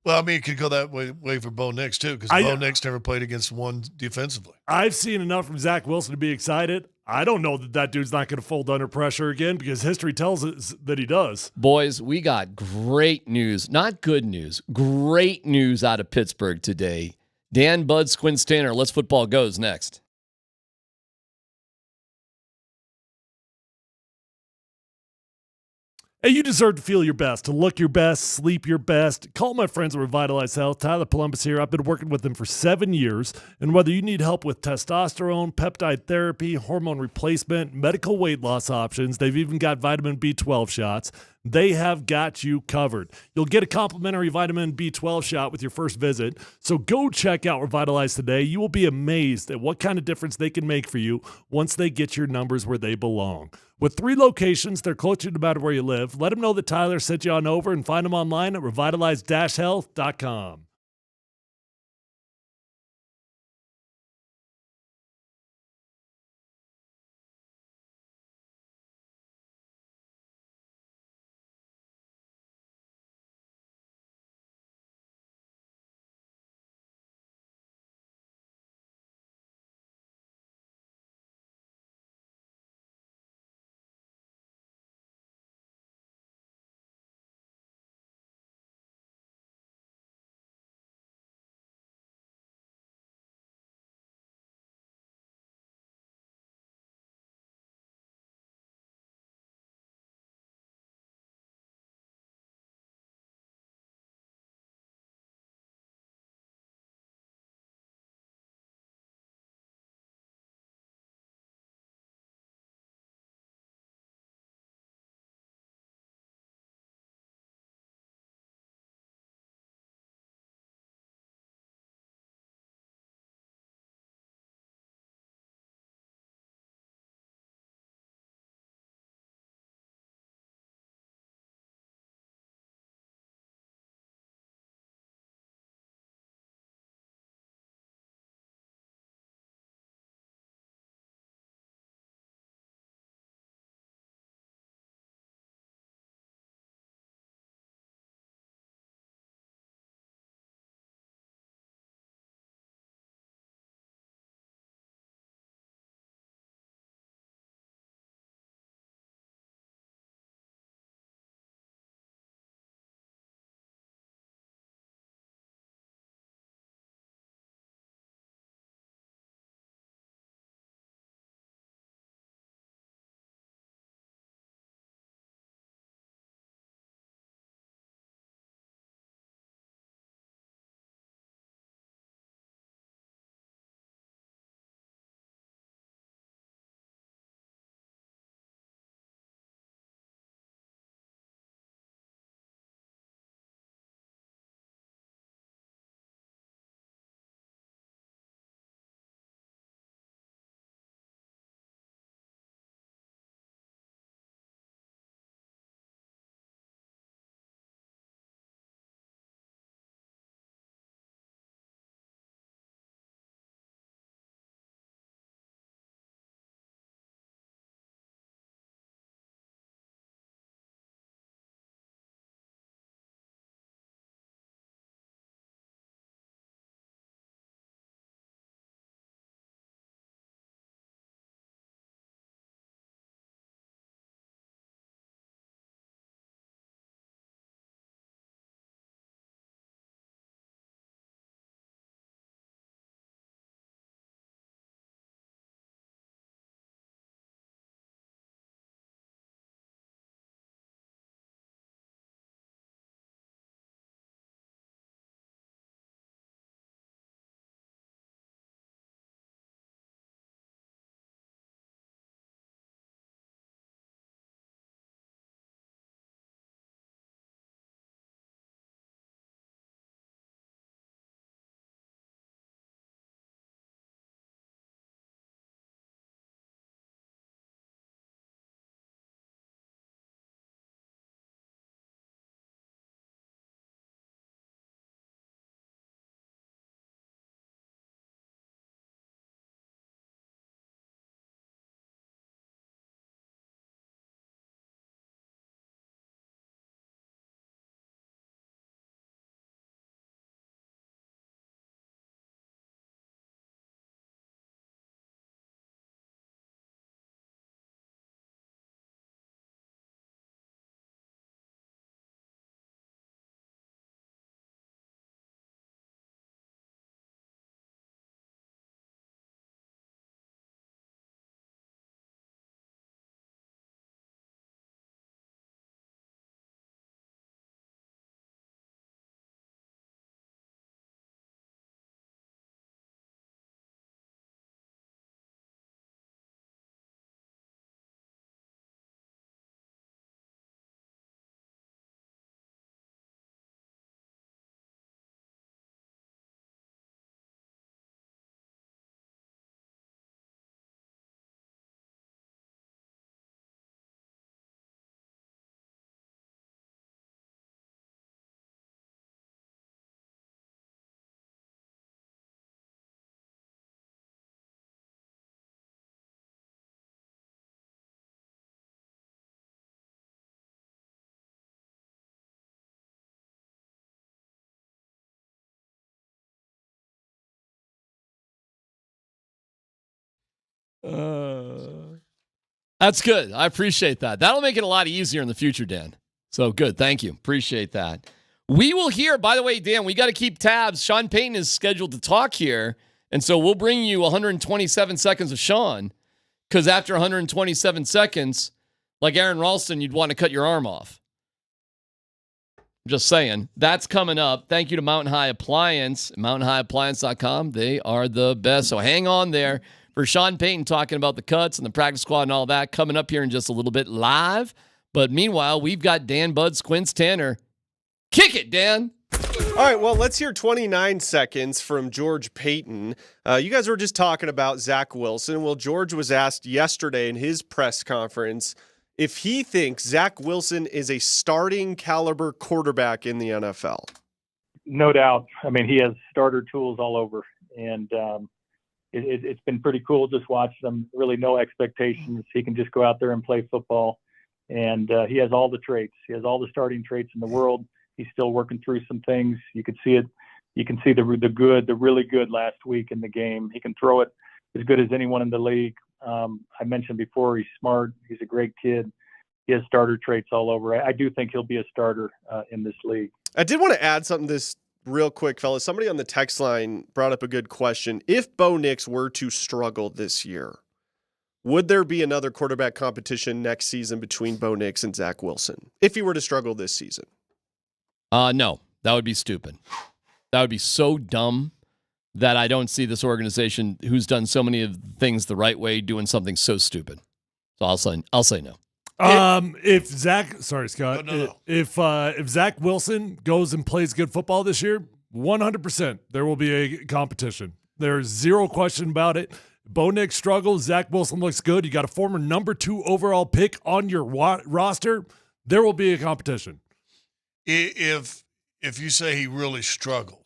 Well, I mean, it could go that way for Bo Nix, too, because Bo Nix never played against one defensively. I've seen enough from Zach Wilson to be excited. I don't know that dude's not going to fold under pressure again because history tells us that he does. Boys, we got great news. Not good news. Great news out of Pittsburgh today. Dan Bud Squints Tanner, Let's Football Goes next. Hey, you deserve to feel your best, to look your best, sleep your best. Call my friends at Revitalize Health. Tyler Columbus here. I've been working with them for 7 years. And whether you need help with testosterone, peptide therapy, hormone replacement, medical weight loss options, they've even got vitamin B12 shots. They have got you covered. You'll get a complimentary vitamin B12 shot with your first visit. So go check out Revitalize today. You will be amazed at what kind of difference they can make for you once they get your numbers where they belong. With 3 locations, they're close to no matter where you live. Let them know that Tyler sent you on over and find them online at revitalize-health.com. That's good. I appreciate that. That'll make it a lot easier in the future, Dan. So good. Thank you. Appreciate that. We will hear, by the way, Dan, we got to keep tabs. Sean Payton is scheduled to talk here. And so we'll bring you 127 seconds of Sean, because after 127 seconds, like Aaron Ralston, you'd want to cut your arm off. Just saying. That's coming up. Thank you to Mountain High Appliance, mountainhighappliance.com. They are the best. So hang on there for Sean Payton talking about the cuts and the practice squad and all that coming up here in just a little bit live. But meanwhile, we've got Dan Buds, Quince Tanner. Kick it, Dan. All right, well, let's hear 29 seconds from George Payton. You guys were just talking about Zach Wilson. Well, George was asked yesterday in his press conference if he thinks Zach Wilson is a starting caliber quarterback in the NFL. No doubt. I mean, he has starter tools all over, and it's been pretty cool just watching him. Really no expectations. He can just go out there and play football, and he has all the traits. He has all the starting traits in the world. He's still working through some things. You could see it. You can see the really good last week in the game. He can throw it as good as anyone in the league. I mentioned before, he's smart. He's a great kid. He has starter traits all over. I do think he'll be a starter in this league. I did want to add something to this real quick, fellas. Somebody on the text line brought up a good question. If Bo Nix were to struggle this year, would there be another quarterback competition next season between Bo Nix and Zach Wilson if he were to struggle this season? No, that would be stupid. That would be so dumb that I don't see this organization who's done so many of things the right way doing something so stupid. So I'll say no. If Zach, sorry, Scott, if Zach Wilson goes and plays good football this year, 100% there will be a competition. There's zero question about it. Bo Nix struggles. Zach Wilson looks good. You got a former number 2 overall pick on your roster. There will be a competition. If you say he really struggles,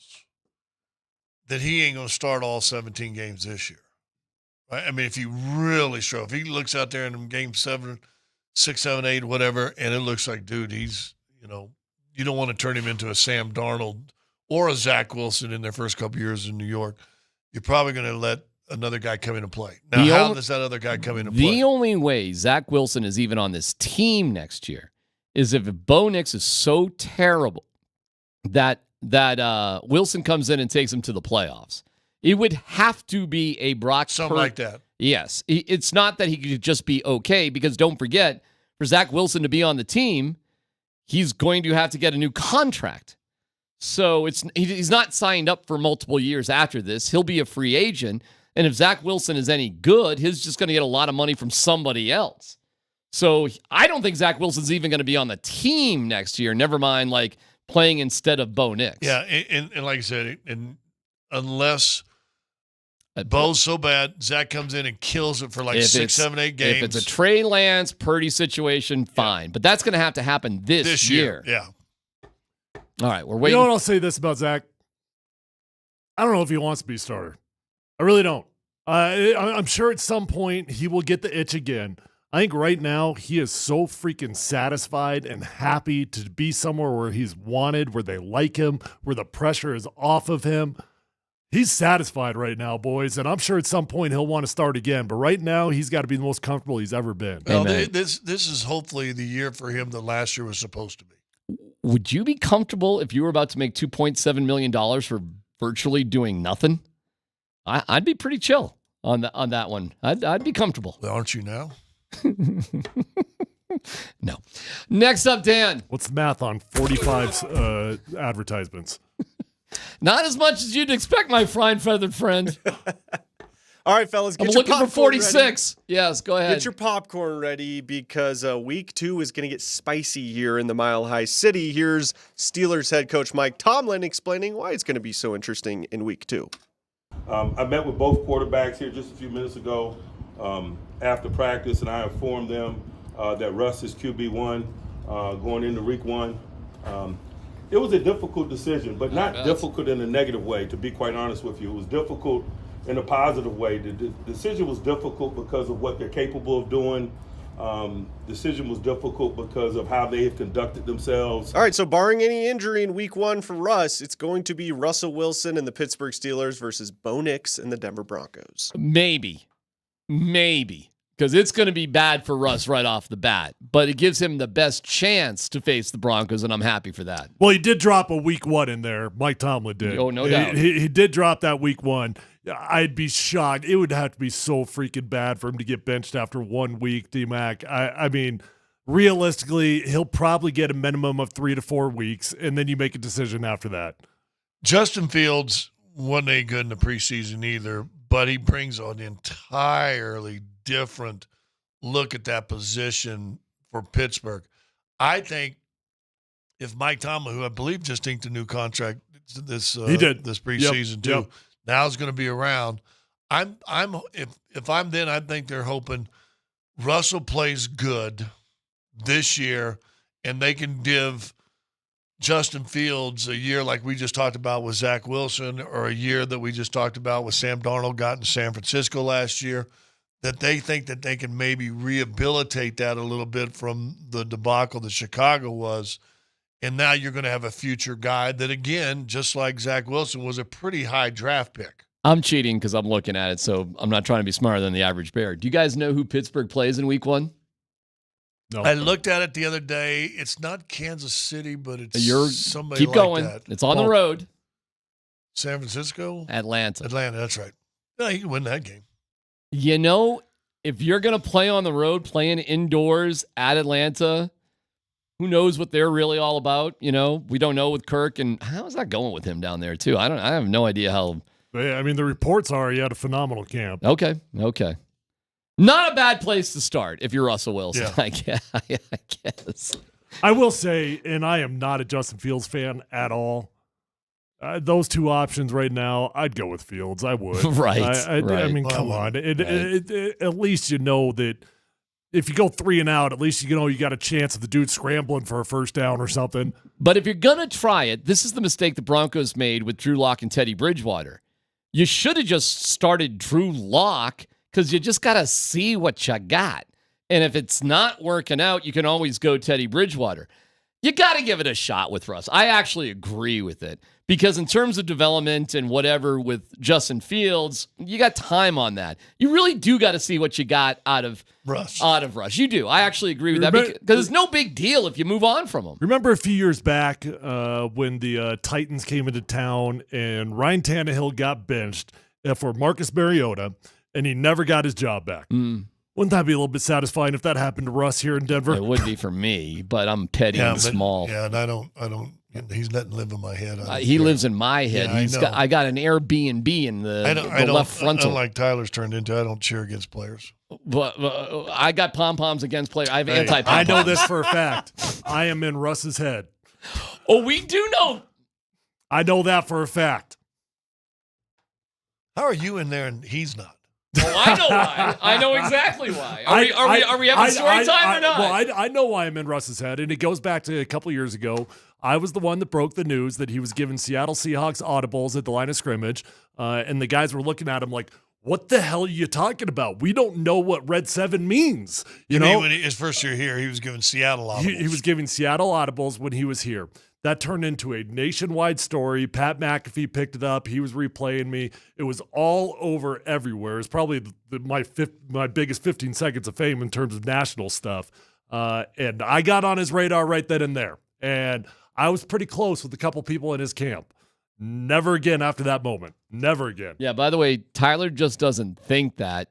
then he ain't going to start all 17 games this year. Right? I mean, if he really struggles, if he looks out there in game 7, 6, 7, 8, whatever, and it looks like, dude, he's, you don't want to turn him into a Sam Darnold or a Zach Wilson in their first couple years in New York. You're probably going to let another guy come in and play. Now, how does that other guy come in and play? The only way Zach Wilson is even on this team next year is if Bo Nix is so terrible that Wilson comes in and takes him to the playoffs. It would have to be a Brock something like that. Yes. It's not that he could just be okay, because don't forget, for Zach Wilson to be on the team, he's going to have to get a new contract. So he's not signed up for multiple years after this. He'll be a free agent. And if Zach Wilson is any good, he's just going to get a lot of money from somebody else. So I don't think Zach Wilson's even going to be on the team next year. Never mind, like, playing instead of Bo Nix. Yeah, and like I said, unless Bo's so bad, Zach comes in and kills it for like 6, 7, 8 games. If it's a Trey Lance, Purdy situation, fine. Yeah. But that's going to have to happen this year. Yeah. All right, we're waiting. You know what, I'll say this about Zach? I don't know if he wants to be a starter. I really don't. I'm sure at some point he will get the itch again. I think right now he is so freaking satisfied and happy to be somewhere where he's wanted, where they like him, where the pressure is off of him. He's satisfied right now, boys, and I'm sure at some point he'll want to start again. But right now, he's got to be the most comfortable he's ever been. Well, this is hopefully the year for him that last year was supposed to be. Would you be comfortable if you were about to make $2.7 million for virtually doing nothing? I'd be pretty chill on that one. I'd be comfortable. Well, aren't you now? No. Next up, Dan. What's the math on 45 advertisements? Not as much as you'd expect, my fine feathered friend. All right, fellas, I'm looking for 46. Ready. Yes, go ahead. Get your popcorn ready because week 2 is going to get spicy here in the Mile High City. Here's Steelers head coach Mike Tomlin explaining why it's going to be so interesting in week 2. I met with both quarterbacks here just a few minutes ago after practice, and I informed them that Russ is QB1 going into week 1. It was a difficult decision, but not difficult in a negative way, to be quite honest with you. It was difficult in a positive way. The decision was difficult because of what they're capable of doing. Decision was difficult because of how they have conducted themselves. All right, so barring any injury in week 1 for Russ, it's going to be Russell Wilson and the Pittsburgh Steelers versus Bo Nix and the Denver Broncos. Maybe. Maybe. Because it's going to be bad for Russ right off the bat. But it gives him the best chance to face the Broncos, and I'm happy for that. Well, he did drop a week 1 in there. Mike Tomlin did. Oh, no doubt. He did drop that week 1. I'd be shocked. It would have to be so freaking bad for him to get benched after 1 week, D-Mac. I mean, realistically, he'll probably get a minimum of 3 to 4 weeks, and then you make a decision after that. Justin Fields wasn't any good in the preseason either, but he brings an entirely different look at that position for Pittsburgh. I think if Mike Tomlin, who I believe just inked a new contract this preseason too, now is going to be around. If I'm then, I think they're hoping Russell plays good this year, and they can give Justin Fields a year like we just talked about with Zach Wilson, or a year that we just talked about with Sam Darnold got in San Francisco last year, that they think that they can maybe rehabilitate that a little bit from the debacle that Chicago was. And now you're going to have a future guy that, again, just like Zach Wilson, was a pretty high draft pick. I'm cheating because I'm looking at it, so I'm not trying to be smarter than the average bear. Do you guys know who Pittsburgh plays in week 1? No. I looked at it the other day. It's not Kansas City, but it's somebody keep like going. that. It's on the road. San Francisco? Atlanta, that's right. Yeah, he can win that game. You know, if you're going to play on the road, playing indoors at Atlanta, who knows what they're really all about? You know, we don't know with Kirk, and how's that going with him down there too? I have no idea how. I mean, the reports are he had a phenomenal camp. Okay. Not a bad place to start if you're Russell Wilson. Yeah. I guess. I will say, and I am not a Justin Fields fan at all. Those two options right now, I'd go with Fields. I would. Right. I mean, come on. At least you know that if you go 3 and out, at least you know you got a chance of the dude scrambling for a first down or something. But if you're going to try it, this is the mistake the Broncos made with Drew Lock and Teddy Bridgewater. You should have just started Drew Lock because you just got to see what you got. And if it's not working out, you can always go Teddy Bridgewater. You got to give it a shot with Russ. I actually agree with it because in terms of development and whatever with Justin Fields, you got time on that. You really do got to see what you got out of Russ. You do. I actually agree with that because it's no big deal if you move on from him. Remember a few years back when the Titans came into town and Ryan Tannehill got benched for Marcus Mariota and he never got his job back. Wouldn't that be a little bit satisfying if that happened to Russ here in Denver? It would be for me, but I'm petty and small. Yeah, and I don't. He's letting live in my head. He lives in my head. Yeah, I got an Airbnb in the left frontal. Like Tyler's turned into, I don't cheer against players. But I got pom-poms against players. I have anti-pom-poms. I know this for a fact. I am in Russ's head. Oh, we do know. I know that for a fact. How are you in there and he's not? Oh, I know why. I know exactly why. Are we having story time or not? Well, I know why I'm in Russ's head, and it goes back to a couple of years ago. I was the one that broke the news that he was giving Seattle Seahawks audibles at the line of scrimmage, and the guys were looking at him like, what the hell are you talking about? We don't know what Red 7 means. You know, when his first year here, he was giving Seattle audibles. He was giving Seattle audibles when he was here. That turned into a nationwide story. Pat McAfee picked it up. He was replaying me. It was all over everywhere. It's probably my biggest 15 seconds of fame in terms of national stuff. And I got on his radar right then and there. And I was pretty close with a couple people in his camp. Never again after that moment. Never again. Yeah, by the way, Tyler just doesn't think that.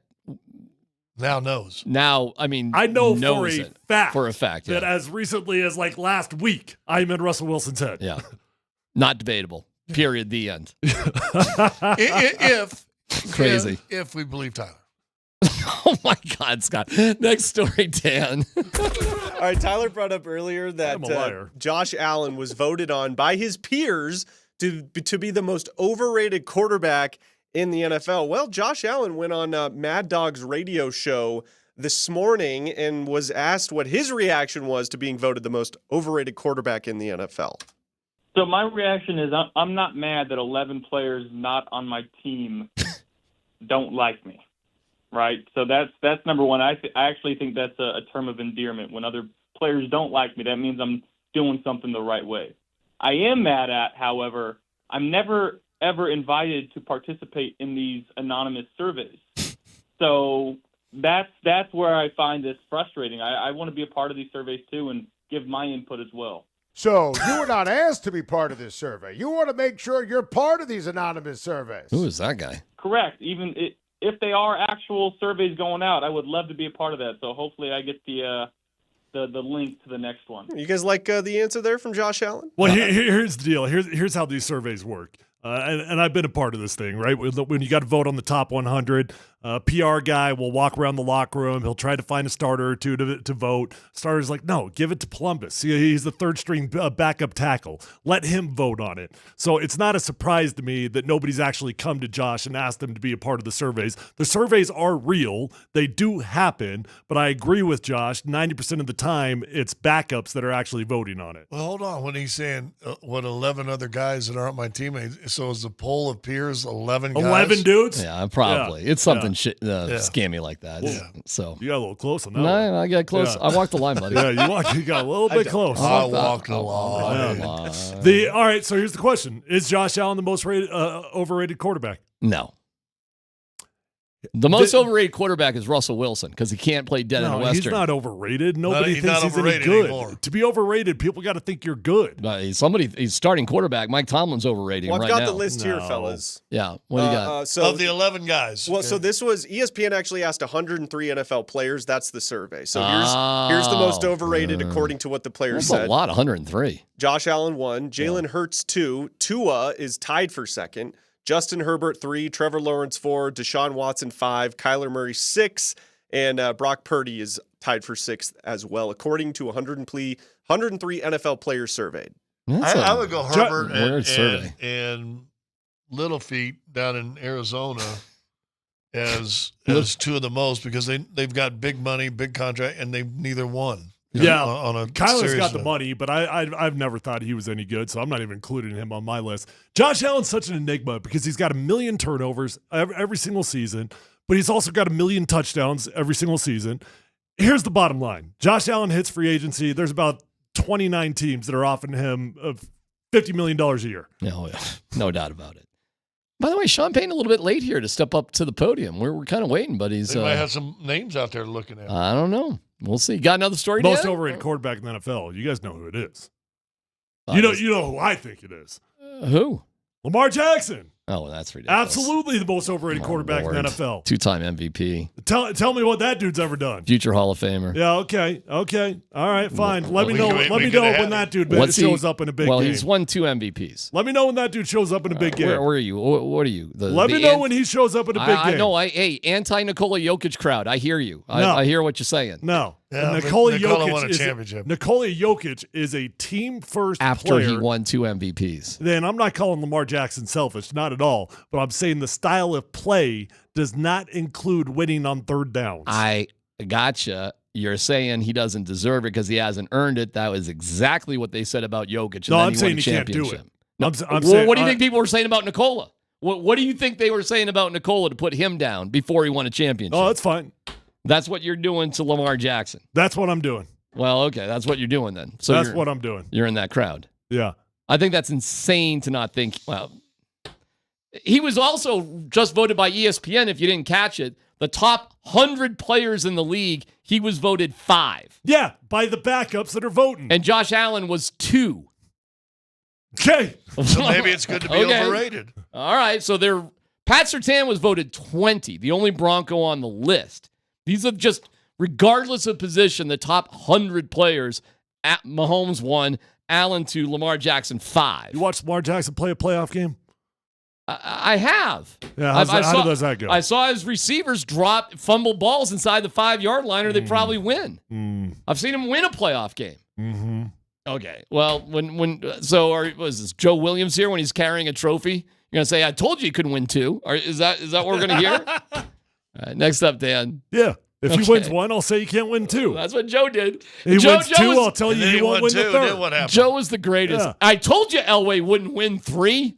Now knows. Now, I mean, I know for a fact that as recently as like last week, I'm in Russell Wilson's head. Yeah. Not debatable. Period. The end. Crazy. If we believe Tyler. Oh my God, Scott. Next story, Dan. All right, Tyler brought up earlier that Josh Allen was voted on by his peers to be the most overrated quarterback in the NFL. Well, Josh Allen went on Mad Dog's radio show this morning and was asked what his reaction was to being voted the most overrated quarterback in the NFL. So my reaction is I'm not mad that 11 players not on my team don't like me, right? So that's number one. I actually think that's a term of endearment. When other players don't like me, that means I'm doing something the right way. I am mad at, however, I'm never ever invited to participate in these anonymous surveys. So that's where I find this frustrating. I want to be a part of these surveys too and give my input as well. So you were not asked to be part of this survey. You want to make sure you're part of these anonymous surveys. Who is that guy? Correct. Even if they are actual surveys going out, I would love to be a part of that. So hopefully I get the link to the next one. You guys like the answer there from Josh Allen? Well, here's the deal. Here's how these surveys work. And I've been a part of this thing, right? When you got to vote on the top 100, PR guy will walk around the locker room. He'll try to find a starter or two to vote. Starter's like, no, give it to Columbus. He's the third string backup tackle. Let him vote on it. So it's not a surprise to me that nobody's actually come to Josh and asked him to be a part of the surveys. The surveys are real. They do happen. But I agree with Josh. 90% of the time, it's backups that are actually voting on it. Well, hold on. When he's saying 11 other guys that aren't my teammates, so is the poll of peers 11 guys? 11 dudes? Yeah, probably. Yeah. It's something scammy like that. Yeah. So you got a little close on that. No, I got close. Yeah. I walked the line, buddy. Yeah, you got a little bit close. I walked the line. All right, so here's the question. Is Josh Allen the most overrated quarterback? No. The most overrated quarterback is Russell Wilson because he can't play dead in the Western. He's not overrated. Nobody thinks he's any good. Anymore. To be overrated, people got to think you're good. He's starting quarterback. Mike Tomlin's overrated right now. I've got the list here, fellas. Yeah, what do you got? Of the 11 guys. Well, so this was ESPN actually asked 103 NFL players. That's the survey. So here's the most overrated according to what the players said. That's a lot, 103. Josh Allen 1, Jalen Hurts 2, Tua is tied for second. Justin Herbert 3, Trevor Lawrence 4, Deshaun Watson 5, Kyler Murray 6, and Brock Purdy is tied for 6th as well, according to 103 NFL players surveyed. I would go Herbert and Little Feet down in Arizona as two of the most because they've got big money, big contract, and they've neither won. Yeah, on Kyler's got the money, but I've never thought he was any good, so I'm not even including him on my list. Josh Allen's such an enigma because he's got 1 million turnovers every single season, but he's also got 1 million touchdowns every single season. Here's the bottom line. Josh Allen hits free agency. There's about 29 teams that are offering him $50 million a year. No doubt about it. By the way, Sean Payne a little bit late here to step up to the podium. We're kind of waiting, but he's... They might have some names out there looking at. I don't know. We'll see. Got another story? Most overrated quarterback in the NFL. You guys know who it is. You know who I think it is. Who? Lamar Jackson. Oh, that's ridiculous. Absolutely the most overrated quarterback in the NFL. 2-time MVP. Tell me what that dude's ever done. Future Hall of Famer. Yeah, okay. All right, fine. Let me know when that dude shows up in a big game. Well, he's won 2 MVPs. Let me know when that dude shows up in a big game. Where are you? What are you? Let me know when he shows up in a big game. Hey, anti-Nikola Jokic crowd. I hear you. I hear what you're saying. No. Yeah, Nikola won a championship. Nikola Jokic is a team-first player. After he won 2 MVPs. Then I'm not calling Lamar Jackson selfish, not at all. But I'm saying the style of play does not include winning on third downs. I gotcha. You're saying he doesn't deserve it because he hasn't earned it. That was exactly what they said about Jokic. No, I'm saying he can't do it. No, what do you think people were saying about Nikola? What do you think they were saying about Nikola to put him down before he won a championship? Oh, that's fine. That's what you're doing to Lamar Jackson. That's what I'm doing. Well, okay, that's what you're doing then. So that's what I'm doing. You're in that crowd. Yeah. I think that's insane to not think. Well, he was also just voted by ESPN, if you didn't catch it, the top 100 players in the league, he was voted 5. Yeah, by the backups that are voting. And Josh Allen was 2. Okay. So maybe it's good to be overrated. All right, so Pat Surtain was voted 20, the only Bronco on the list. These are just, regardless of position, the top 100 players. At Mahomes 1, Allen 2, Lamar Jackson 5. You watched Lamar Jackson play a playoff game? I have. Yeah, how does that go? I saw his receivers fumble balls inside the 5-yard line, or they probably win. I've seen him win a playoff game. Mm-hmm. Okay. Well, was this Joe Williams here when he's carrying a trophy? You're gonna say, "I told you couldn't win 2." Or is that what we're gonna hear? All right, next up, Dan. Yeah. If he wins 1, I'll say you can't win 2. That's what Joe did. He wins 2, I'll tell you he won't win the 3rd. What happened? Joe was the greatest. Yeah. I told you Elway wouldn't win 3.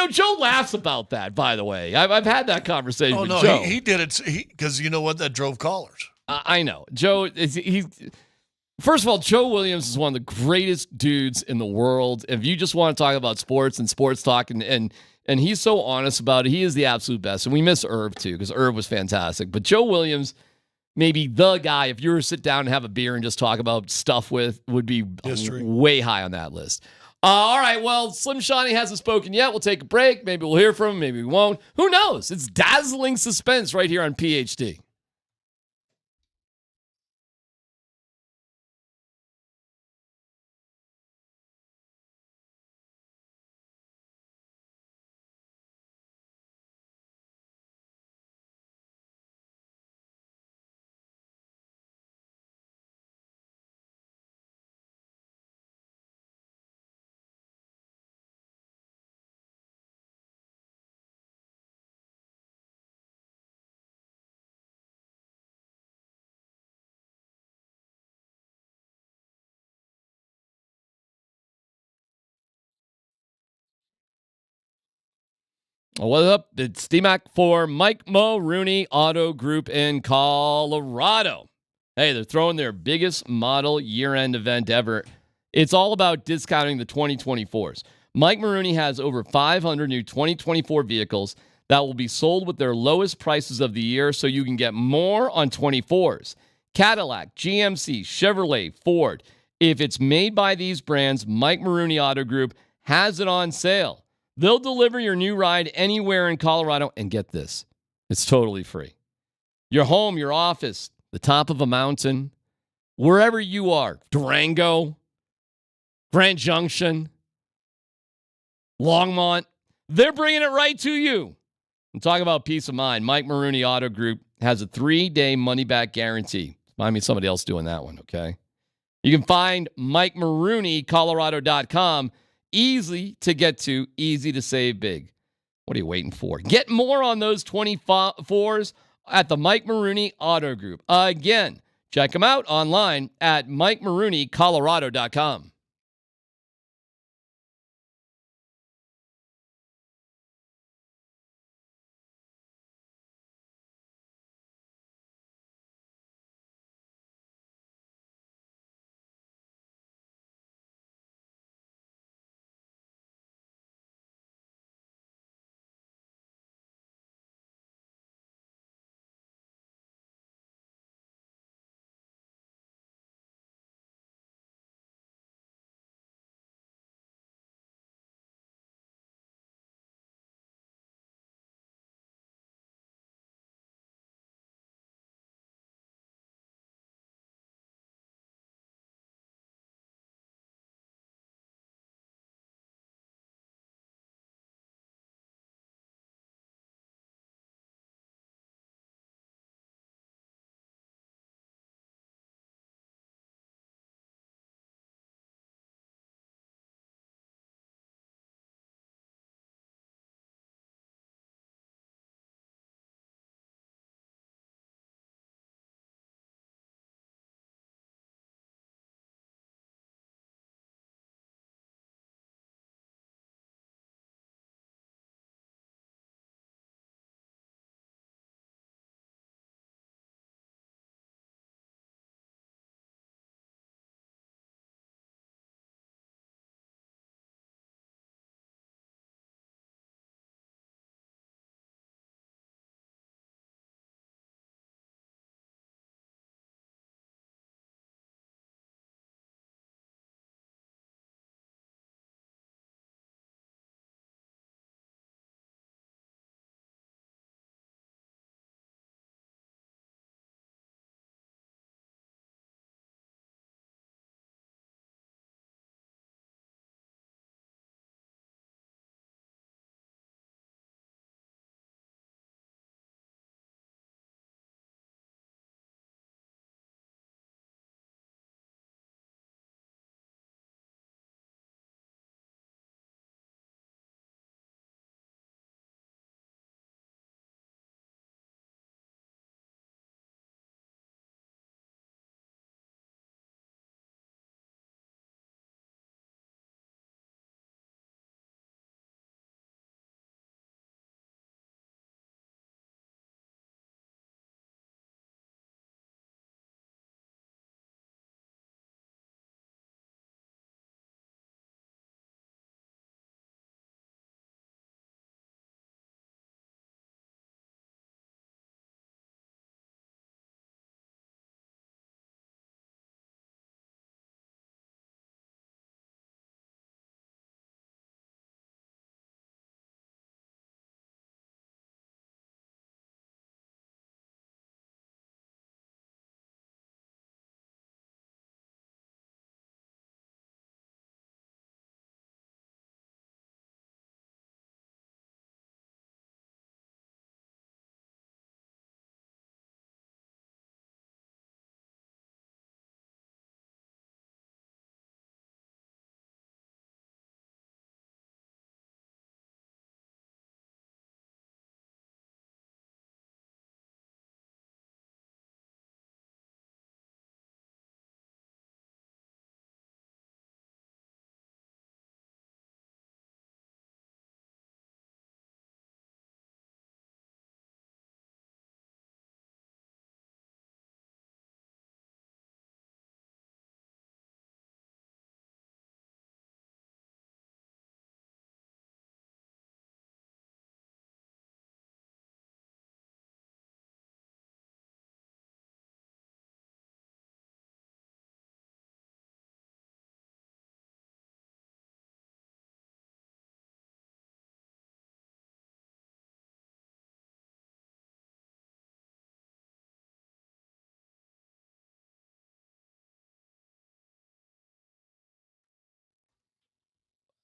Joe laughs about that, by the way. I've had that conversation with Joe. He did it because you know what? That drove callers. I know. Joe, he First of all, Joe Williams is one of the greatest dudes in the world. If you just want to talk about sports and sports talk, and he's so honest about it, he is the absolute best. And we miss Irv, too, because Irv was fantastic. But Joe Williams, maybe the guy, if you were to sit down and have a beer and just talk about stuff with, would be way high on that list. All right, well, Slim Shani hasn't spoken yet. We'll take a break. Maybe we'll hear from him. Maybe we won't. Who knows? It's dazzling suspense right here on PhD. What's up? It's D-Mac for Mike Maroney Auto Group in Colorado. Hey, they're throwing their biggest model year-end event ever. It's all about discounting the 2024s. Mike Maroney has over 500 new 2024 vehicles that will be sold with their lowest prices of the year, so you can get more on 24s. Cadillac, GMC, Chevrolet, Ford. If it's made by these brands, Mike Maroney Auto Group has it on sale. They'll deliver your new ride anywhere in Colorado, and get this, it's totally free. Your home, your office, the top of a mountain, wherever you are, Durango, Grand Junction, Longmont, they're bringing it right to you. I'm talking about peace of mind. Mike Maroney Auto Group has a 3-day money-back guarantee. Remind me of somebody else doing that one, okay? You can find MikeMaroneyColorado.com. Easy to get to, easy to save big. What are you waiting for? Get more on those 24s at the Mike Maroney Auto Group. Again, check them out online at MikeMaroneyColorado.com.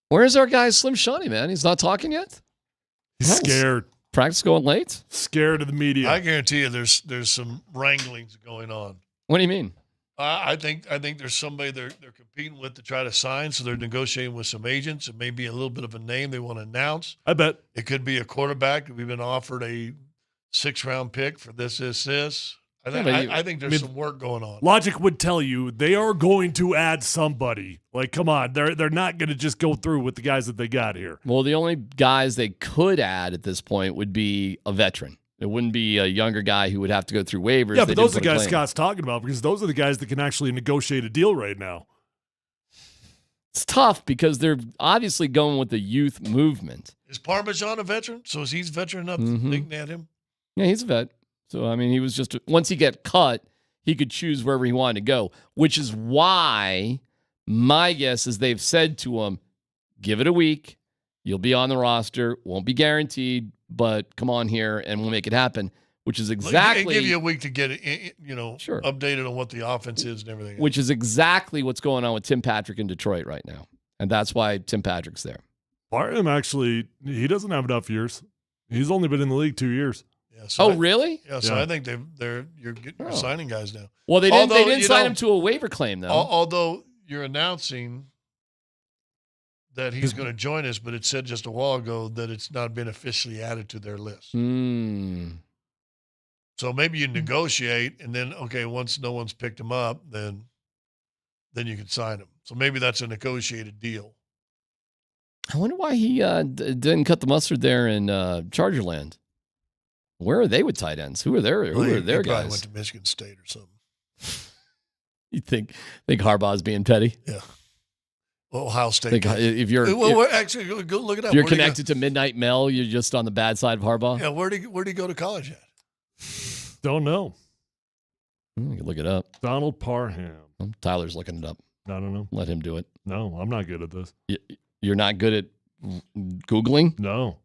Where's our guy Slim Shoney, man? He's not talking yet? He's scared. Practice going late? Scared of the media. I guarantee you there's some wranglings going on. What do you mean? I think there's somebody they're competing with to try to sign, so they're negotiating with some agents. It may be a little bit of a name they want to announce. I bet. It could be a quarterback. We've been offered a 6th-round pick for this. I think there's some work going on. Logic would tell you they are going to add somebody. Like, come on, they're not going to just go through with the guys that they got here. Well, the only guys they could add at this point would be a veteran. It wouldn't be a younger guy who would have to go through waivers. Yeah, but those are the guys Scott's talking about because those are the guys that can actually negotiate a deal right now. It's tough because they're obviously going with the youth movement. Is Parmesan a veteran? So is he veteran enough to think at him? Yeah, he's a vet. So, I mean, he was just, once he got cut, he could choose wherever he wanted to go, which is why my guess is they've said to him, give it a week. You'll be on the roster. Won't be guaranteed, but come on here and we'll make it happen, which is exactly. Give you a week to get it, sure, updated on what the offense is and everything. Which is exactly what's going on with Tim Patrick in Detroit right now. And that's why Tim Patrick's there. Barnett actually, he doesn't have enough years. He's only been in the league 2 years. Yeah, so really? Yeah, so I think you're signing guys now. Well, they didn't sign him to a waiver claim, though. Although you're announcing that he's going to join us, but it said just a while ago that it's not been officially added to their list. So maybe you negotiate, and then, okay, once no one's picked him up, then you can sign him. So maybe that's a negotiated deal. I wonder why he didn't cut the mustard there in Charger Land. Where are they with tight ends? Who are their guys? Probably went to Michigan State or something. You think Harbaugh's being petty? Yeah. Well, Ohio State. Actually, go look it up. You're connected to Midnight Mel. You're just on the bad side of Harbaugh. Yeah. Where'd he go to college at? Don't know. You can look it up. Donald Parham. Tyler's looking it up. I don't know. Let him do it. No, I'm not good at this. You're not good at Googling? No.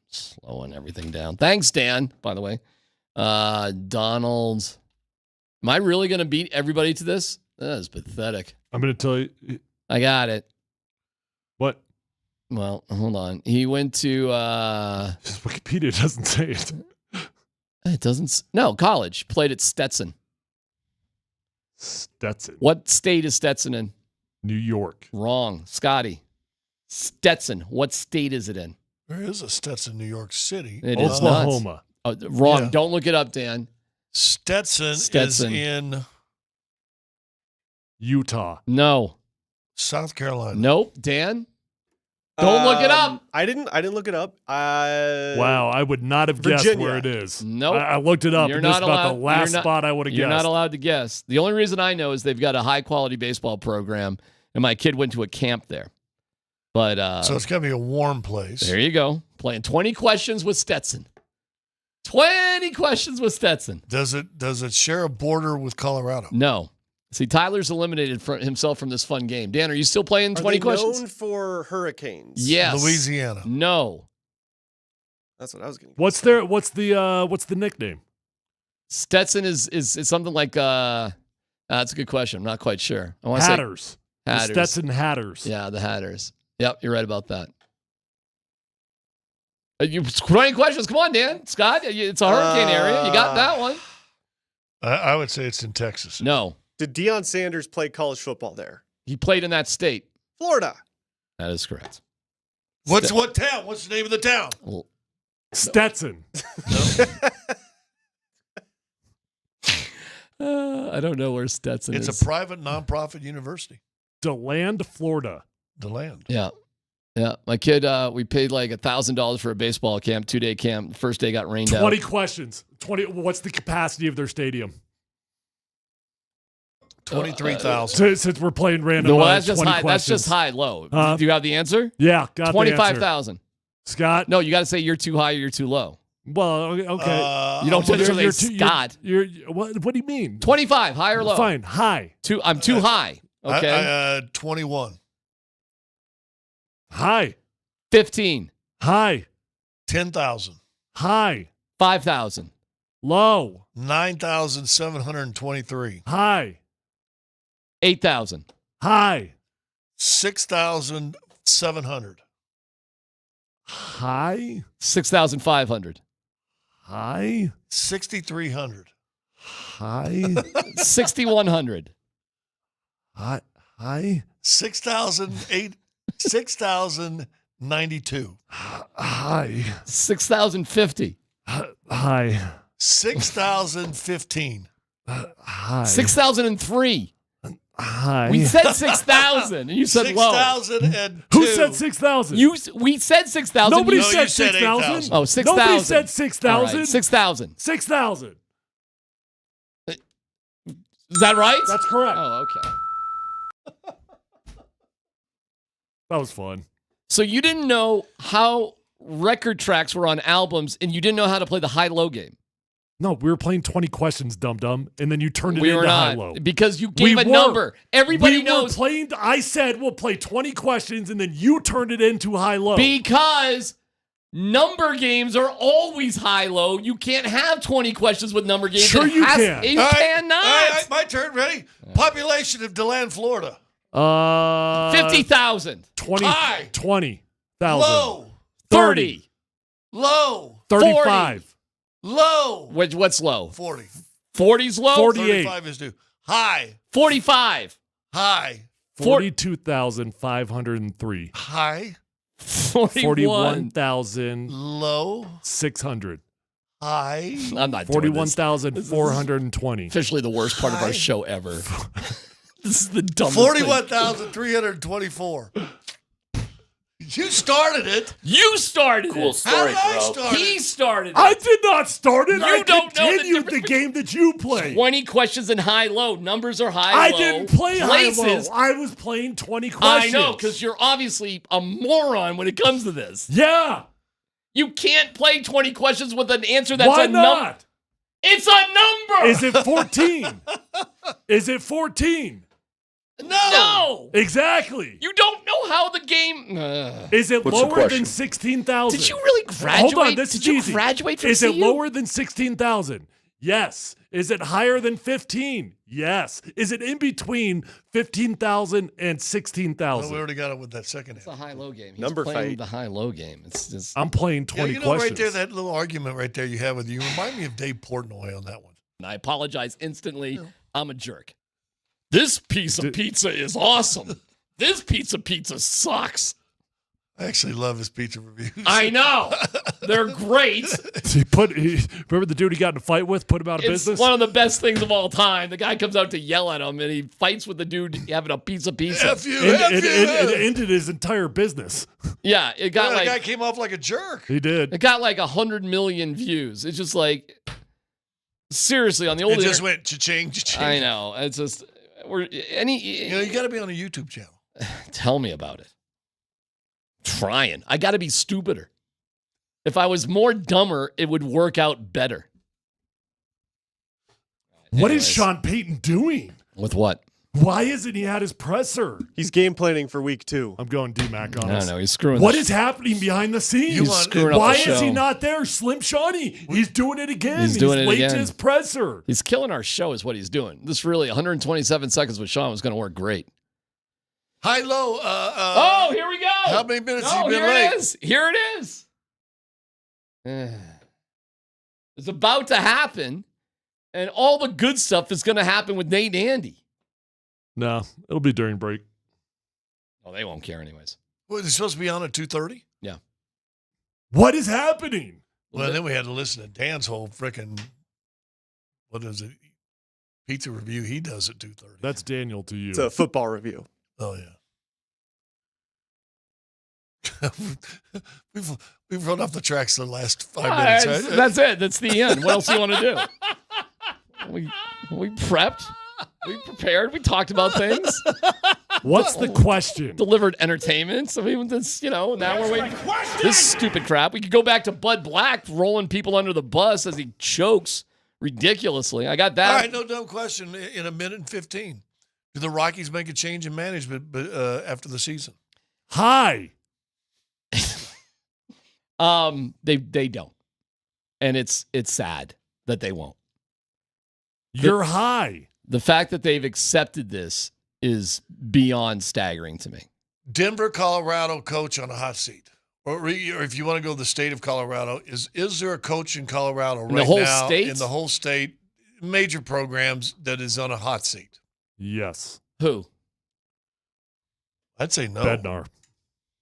Slowing everything down. Thanks, Dan, by the way. Donald. Am I really going to beat everybody to this? That is pathetic. I'm going to tell you. I got it. What? Well, hold on. He went to... Wikipedia doesn't say it. It doesn't... No, college. Played at Stetson. Stetson. What state is Stetson in? New York. Wrong. Scotty. Stetson. What state is it in? There is a Stetson, New York City. It is Oklahoma. Wrong. Yeah. Don't look it up, Dan. Stetson is in Utah. No. South Carolina. Nope. Dan? Don't look it up. I didn't look it up. Wow, I would not have Virginia. guessed where it is. Nope. I looked it up. You're and this not is about allowed, the last spot I would have guessed. You're not allowed to guess. The only reason I know is they've got a high-quality baseball program, and my kid went to a camp there. But so it's got to be a warm place. There you go. Playing 20 questions with Stetson. 20 questions with Stetson. Does it share a border with Colorado? No. See, Tyler's eliminated himself from this fun game. Dan, are you still playing 20 questions? Known for hurricanes? Yes. Louisiana. No. That's what I was getting. What's the nickname? Stetson is something like that's a good question. I'm not quite sure. I want to Hatters. Say Hatters. The Stetson Hatters. Yeah, the Hatters. Yep, you're right about that. 20 questions. Come on, Dan. Scott, it's a hurricane area. You got that one. I would say it's in Texas. No. Did Deion Sanders play college football there? He played in that state. Florida. That is correct. What town? What's the name of the town? Well, Stetson. I don't know where Stetson is. It's a private nonprofit university. DeLand, Florida. DeLand. Yeah. Yeah. My kid, we paid like $1,000 for a baseball camp, 2-day camp. The first day got rained 20 out. questions. 20. What's the capacity of their stadium? 23,000. Since we're playing random, well, that's just 20 high. questions. That's just high, low. Do you have the answer? Yeah, got 25,000. Scott? No, you got to say you're too high or you're too low. Well, okay. You don't say Scott. What do you mean? 25, high or low? Fine, high. I'm too high. Okay. 21. High. 15. High. 10,000. High. 5,000. Low. 9,723. High. 8,000. High. 6,700. High. 6,500. High. 6,300. High. 6,100. High. 6,092. High. 6,050. High. 6,015. High. 6,003. High. We said 6,000, and you said low. 6,002. Who said 6,000? We said 6,000. Nobody No, said you said 6,000. 8,000. Oh, 6,000. Nobody said 6,000. Right, 6,000. 6,000. Is that right? That's correct. Oh, okay. That was fun. So you didn't know how record tracks were on albums, and you didn't know how to play the high-low game. No, we were playing 20 questions, dum-dum, and then you turned it We into were not, high-low. because you gave a number. Everybody knows. I said we'll play 20 questions, and then you turned it into high-low. Because number games are always high-low. You can't have 20 questions with number games. Sure you can. You cannot. All right, my turn. Ready? Population of DeLand, Florida. 50,000. 20,000. 20,000. Low. 30. Low. 35. Low. What's low? 40. 40's low? 48. 35 is due. High. 45. High. 42,503. High. 41,000. Low. 600. High. I'm not doing this. 41,420. Officially the worst part of our show ever. This is the dumbest 41,324. You started it. You started Cool it. story, How did I bro. start He it? started it. I did not start it. You I don't know the continued the difference game that you played. 20 questions in high-low. Numbers are I high-low. didn't play Places. high-low. I was playing 20 questions. I know, because you're obviously a moron when it comes to this. Yeah. You can't play 20 questions with an answer that's Why a number. not? It's a number. Is it 14? Is it 14? No. Exactly. You don't know how the game. Is it What's the lower than question? 16,000? Did you really graduate? Hold on, this Did is you easy. graduate from Is it CU? lower than 16,000? Yes. Is it higher than 15? Yes. Is it in between 15,000 and 16,000? Well, we already got it with that second It's half. a high-low game. He's Number playing fight. the high-low game. It's just. I'm playing 20 Yeah, you know, questions. right there, that little argument right there you have with you remind me of Dave Portnoy on that one. I apologize instantly. I'm a jerk. This piece of pizza is awesome. This pizza sucks. I actually love his pizza reviews. I know. They're great. Remember the dude he got in a fight with, put him out of It's business? one of the best things of all time. The guy comes out to yell at him, and he fights with the dude having a pizza. F you, It ended his entire business. Yeah, it got the like guy came off like a jerk. He did. it got like 100 million views. It's just like seriously on the old. It just went cha-ching, cha-ching. I know. It's just you You got to be on a YouTube channel. Tell me about it. Trying. I got to be stupider. If I was more dumber, it would work out better. What is Anyways. Sean Payton doing? With what? Why isn't he at his presser? He's game planning for week 2. I'm going D-Mac on I this. don't know. He's screwing. What is happening behind the scenes? He's screwing up Why the is he show. not there? Slim Shawnee. He's doing it again. He's doing it late again. to his presser. He's killing our show is what he's doing. This really 127 seconds with Sean was going to work great. High, low. Oh, here we go. How many minutes No, have you been here late? it is. Here it is. It's about to happen, and all the good stuff is going to happen with Nate and Andy. No, it'll be during break. Oh, they won't care anyways. Well, they're supposed to be on at 2:30? Yeah. What is happening? Well, then we had to listen to Dan's whole freaking, what is it, pizza review he does at 2:30. That's Daniel to you. It's a football review. Oh, yeah. We've run off the tracks the last 5 minutes, right? That's it. That's the end. What else do you want to do? We prepped. We prepared. We talked about things. What's the question? Delivered entertainment. So we this, now we're waiting. This stupid crap. We could go back to Bud Black rolling people under the bus as he chokes ridiculously. I got that. All right, no dumb question. In a minute and 15, do the Rockies make a change in management after the season? Hi. They don't, and it's sad that they won't. You're high. The fact that they've accepted this is beyond staggering to me. Denver, Colorado coach on a hot seat. Or if you want to go to the state of Colorado, is there a coach in Colorado right now in the whole state, major programs, that is on a hot seat? Yes. Who? I'd say no. Bednar.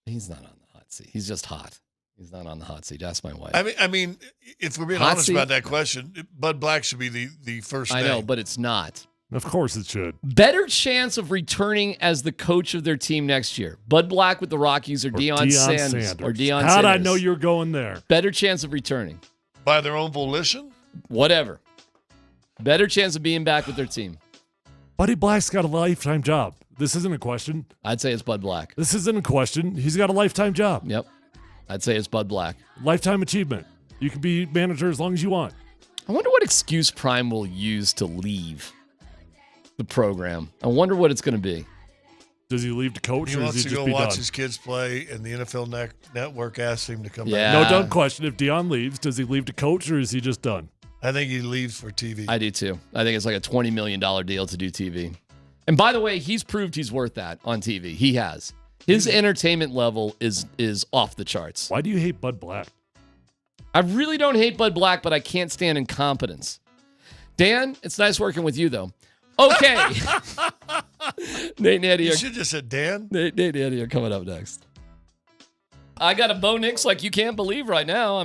He's not on the hot seat. He's just hot. He's not on the hot seat. Ask my wife. I mean, if we're being honest about that question, Bud Black should be the first name. I know, but it's not. Of course it should. Better chance of returning as the coach of their team next year. Bud Black with the Rockies or Deion Sanders. Or Deion Sanders. How'd I know you were going there? Better chance of returning. By their own volition? Whatever. Better chance of being back with their team. Buddy Black's got a lifetime job. This isn't a question. I'd say it's Bud Black. This isn't a question. He's got a lifetime job. Yep. I'd say it's Bud Black. Lifetime achievement. You can be manager as long as you want. I wonder what excuse Prime will use to leave the program. I wonder what it's going to be. Does he leave to coach, he or wants does he to just go be watch done? his kids play, and the NFL Network asked him to come Yeah. back. No dumb question. If Deion leaves, does he leave to coach, or is he just done? I think he leaves for TV. I do too. I think it's like a $20 million deal to do TV. And by the way, he's proved he's worth that on TV. He has. His entertainment level is off the charts. Why do you hate Bud Black? I really don't hate Bud Black, but I can't stand incompetence. Dan, it's nice working with you, though. Okay. Nate and Eddie. You should have just said Dan. Nate and Eddie are coming up next. I got a Bo Nix like you can't believe right now.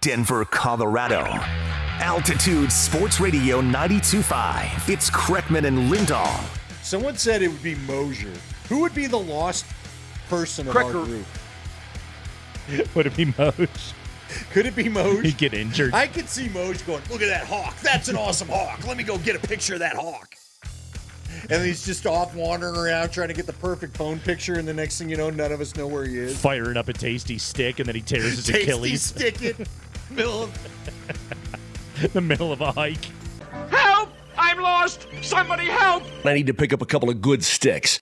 Denver, Colorado. Altitude Sports Radio 92.5. It's Kreckman and Lindahl. Someone said it would be Mosier. Who would be the lost person of our group? Would it be Moj? Could it be Moj? He'd get injured. I could see Moj going, look at that hawk. That's an awesome hawk. Let me go get a picture of that hawk. And he's just off wandering around trying to get the perfect phone picture, and the next thing you know, none of us know where he is. Firing up a tasty stick, and then he tears his Achilles. Stick it. Middle of the middle of a hike. Help! I'm lost! Somebody help! I need to pick up a couple of good sticks.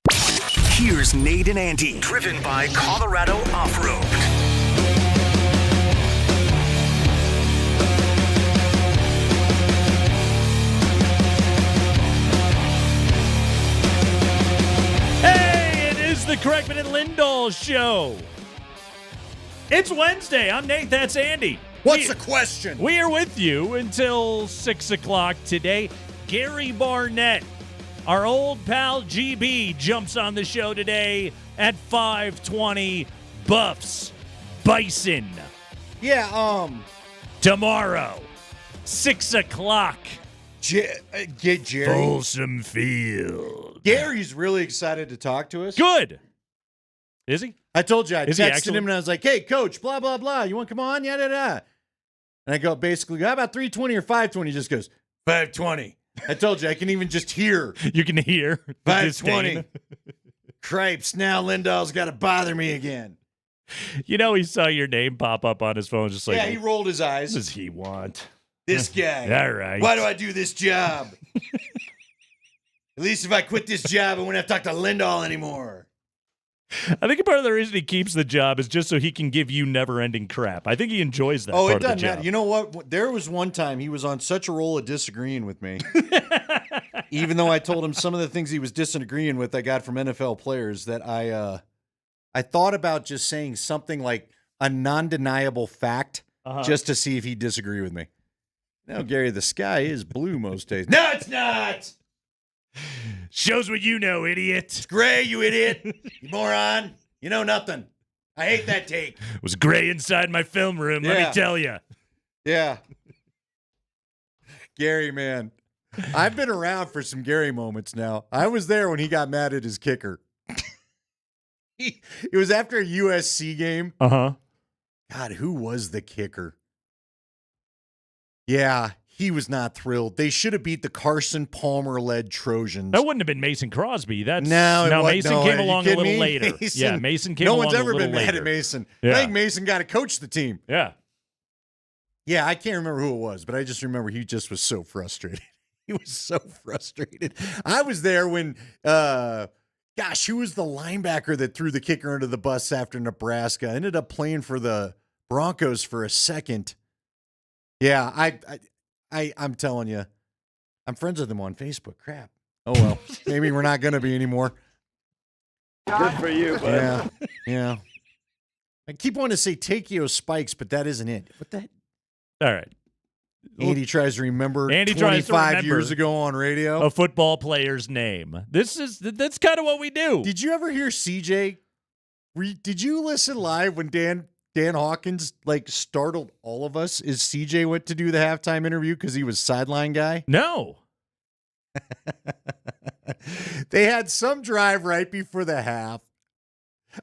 Here's Nate and Andy, driven by Colorado Offroad. Hey, it is the Kreckman and Lindahl Show. It's Wednesday. I'm Nate. That's Andy. What's the question? We are with you until 6 o'clock today. Gary Barnett, our old pal GB, jumps on the show today at 5:20. Buffs, Bison. Yeah, Tomorrow, 6 o'clock. Get Jerry. Folsom Field. Gary's really excited to talk to us. Good. Is he? I told you, I Is he texted actually? him and I was like, hey, coach, blah, blah, blah. You want to come on? Yeah, da, da. And I go, basically, how about 3:20 or 5:20? He just goes, 5:20. I told you, I can even just hear. You can hear. 5:20. Cripes, now Lindahl's got to bother me again. You know, he saw your name pop up on his phone, just like, Yeah, he rolled his eyes. What does he want? This guy. All right. Why do I do this job? At least if I quit this job, I wouldn't have to talk to Lindahl anymore. I think part of the reason he keeps the job is just so he can give you never-ending crap. I think he enjoys that Oh, part it of the doesn't job. matter. You know what? There was one time he was on such a roll of disagreeing with me. Even though I told him some of the things he was disagreeing with I got from NFL players, that I thought about just saying something like a non-deniable fact just to see if he'd disagree with me. No, Gary, the sky is blue most days. No, it's not. Shows what you know, idiot. It's gray, you idiot. You moron. You know nothing. I hate that take. It was gray inside my film room, let me tell you. Yeah. Gary, man. I've been around for some Gary moments now. I was there when he got mad at his kicker. It was after a USC game. Uh-huh. God, who was the kicker? Yeah, he was not thrilled. They should have beat the Carson Palmer-led Trojans. That wouldn't have been Mason Crosby. Mason no, came along a little me? later. Mason, Mason came along a little later. No one's ever been mad at Mason. Yeah. I think Mason got to coach the team. Yeah. Yeah, I can't remember who it was, but I just remember he just was so frustrated. He was so frustrated. I was there when, who was the linebacker that threw the kicker under the bus after Nebraska? I ended up playing for the Broncos for a second. Yeah, I'm telling you, I'm friends with him on Facebook. Crap. Oh, well, maybe we're not going to be anymore. Good for you, bud. Yeah. I keep wanting to say Takeo Spikes, but that isn't it. What the? All right. Andy tries to remember 25 years ago on radio. A football player's name. That's kind of what we do. Did you ever hear CJ? Did you listen live when Dan Hawkins startled all of us as CJ went to do the halftime interview because he was sideline guy? No. They had some drive right before the half.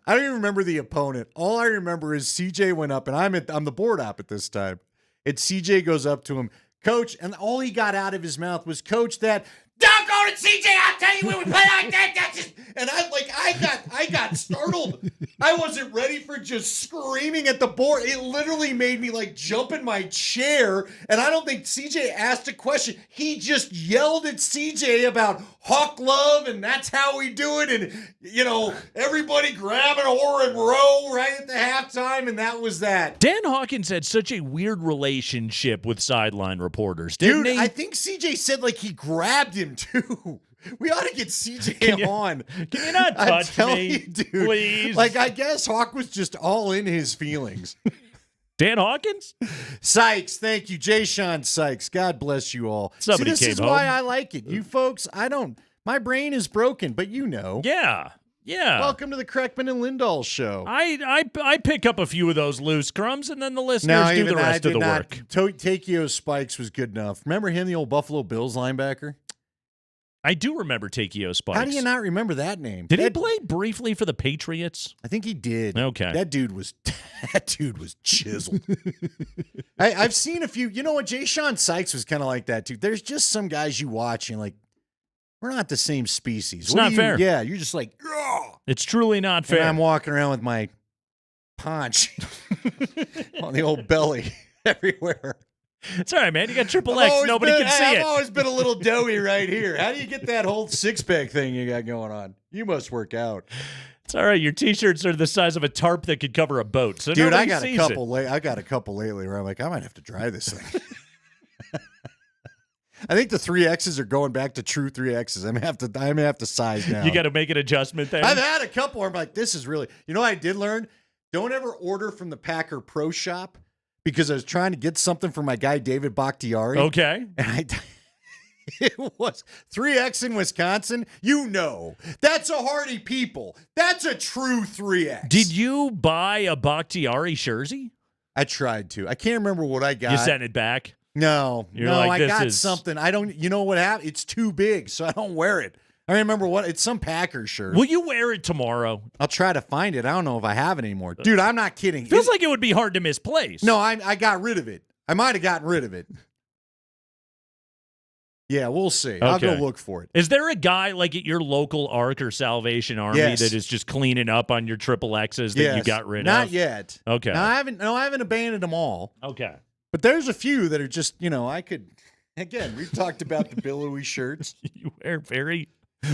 I don't even remember the opponent. All I remember is CJ went up, and I'm the board op at this time. And CJ goes up to him, Coach, and all he got out of his mouth was, Coach, that doggone it, CJ, I'll tell you when we play like that. That's just, and I got startled. I wasn't ready for just screaming at the board. It literally made me jump in my chair. And I don't think CJ asked a question. He just yelled at CJ about Hawk love, and that's how we do it. And, everybody grab an oar and row right at the halftime, and that was that. Dan Hawkins had such a weird relationship with sideline reporters, didn't he? I think CJ said he grabbed him too. We ought to get CJ on. Can you not touch me, dude, please? I guess Hawk was just all in his feelings. Dan Hawkins? Sykes, thank you. Jay Sean Sykes. God bless you all. Somebody this came is home. why I like it. You folks, my brain is broken, but you know. Yeah. Yeah. Welcome to the Kreckman and Lindahl show. I pick up a few of those loose crumbs, and then the listeners do the rest of the work. Takeo Spikes was good enough. Remember him, the old Buffalo Bills linebacker? I do remember Takeo Spikes. How do you not remember that name? Did he play briefly for the Patriots? I think he did. Okay. That dude was chiseled. I've seen a few. You know what? Jay Sean Sykes was kind of like that too. There's just some guys you watch and like, we're not the same species. It's not fair. Yeah, you're just like, ugh. It's truly not fair. And I'm walking around with my paunch on the old belly everywhere. It's all right, man. You got triple X. Nobody can see it. I've always been a little doughy right here. How do you get that whole six-pack thing you got going on? You must work out. It's all right. Your T-shirts are the size of a tarp that could cover a boat. So dude, I got a couple. I got a couple lately where I'm like, I might have to dry this thing. I think the 3Xs are going back to true 3Xs. I may have to size down. You got to make an adjustment there. I've had a couple where I'm like, this is really. You know what I did learn? Don't ever order from the Packer Pro Shop. Because I was trying to get something for my guy, David Bakhtiari. Okay. And it was 3X in Wisconsin. You know, that's a Hardy people. That's a true 3X. Did you buy a Bakhtiari jersey? I tried to. I can't remember what I got. You sent it back? No. You're like, I got something. I don't, you know what happened? It's too big, so I don't wear it. I remember what it's some Packers shirt. Will you wear it tomorrow? I'll try to find it. I don't know if I have it anymore. Dude, I'm not kidding. Feels like it would be hard to misplace. No, I got rid of it. I might have gotten rid of it. Yeah, we'll see. Okay. I'll go look for it. Is there a guy like at your local Ark or Salvation Army that is just cleaning up on your triple X's that you got rid of? Not yet. Okay. No, I haven't abandoned them all. Okay. But there's a few that are just, I could. Again, we've talked about the billowy shirts. You wear very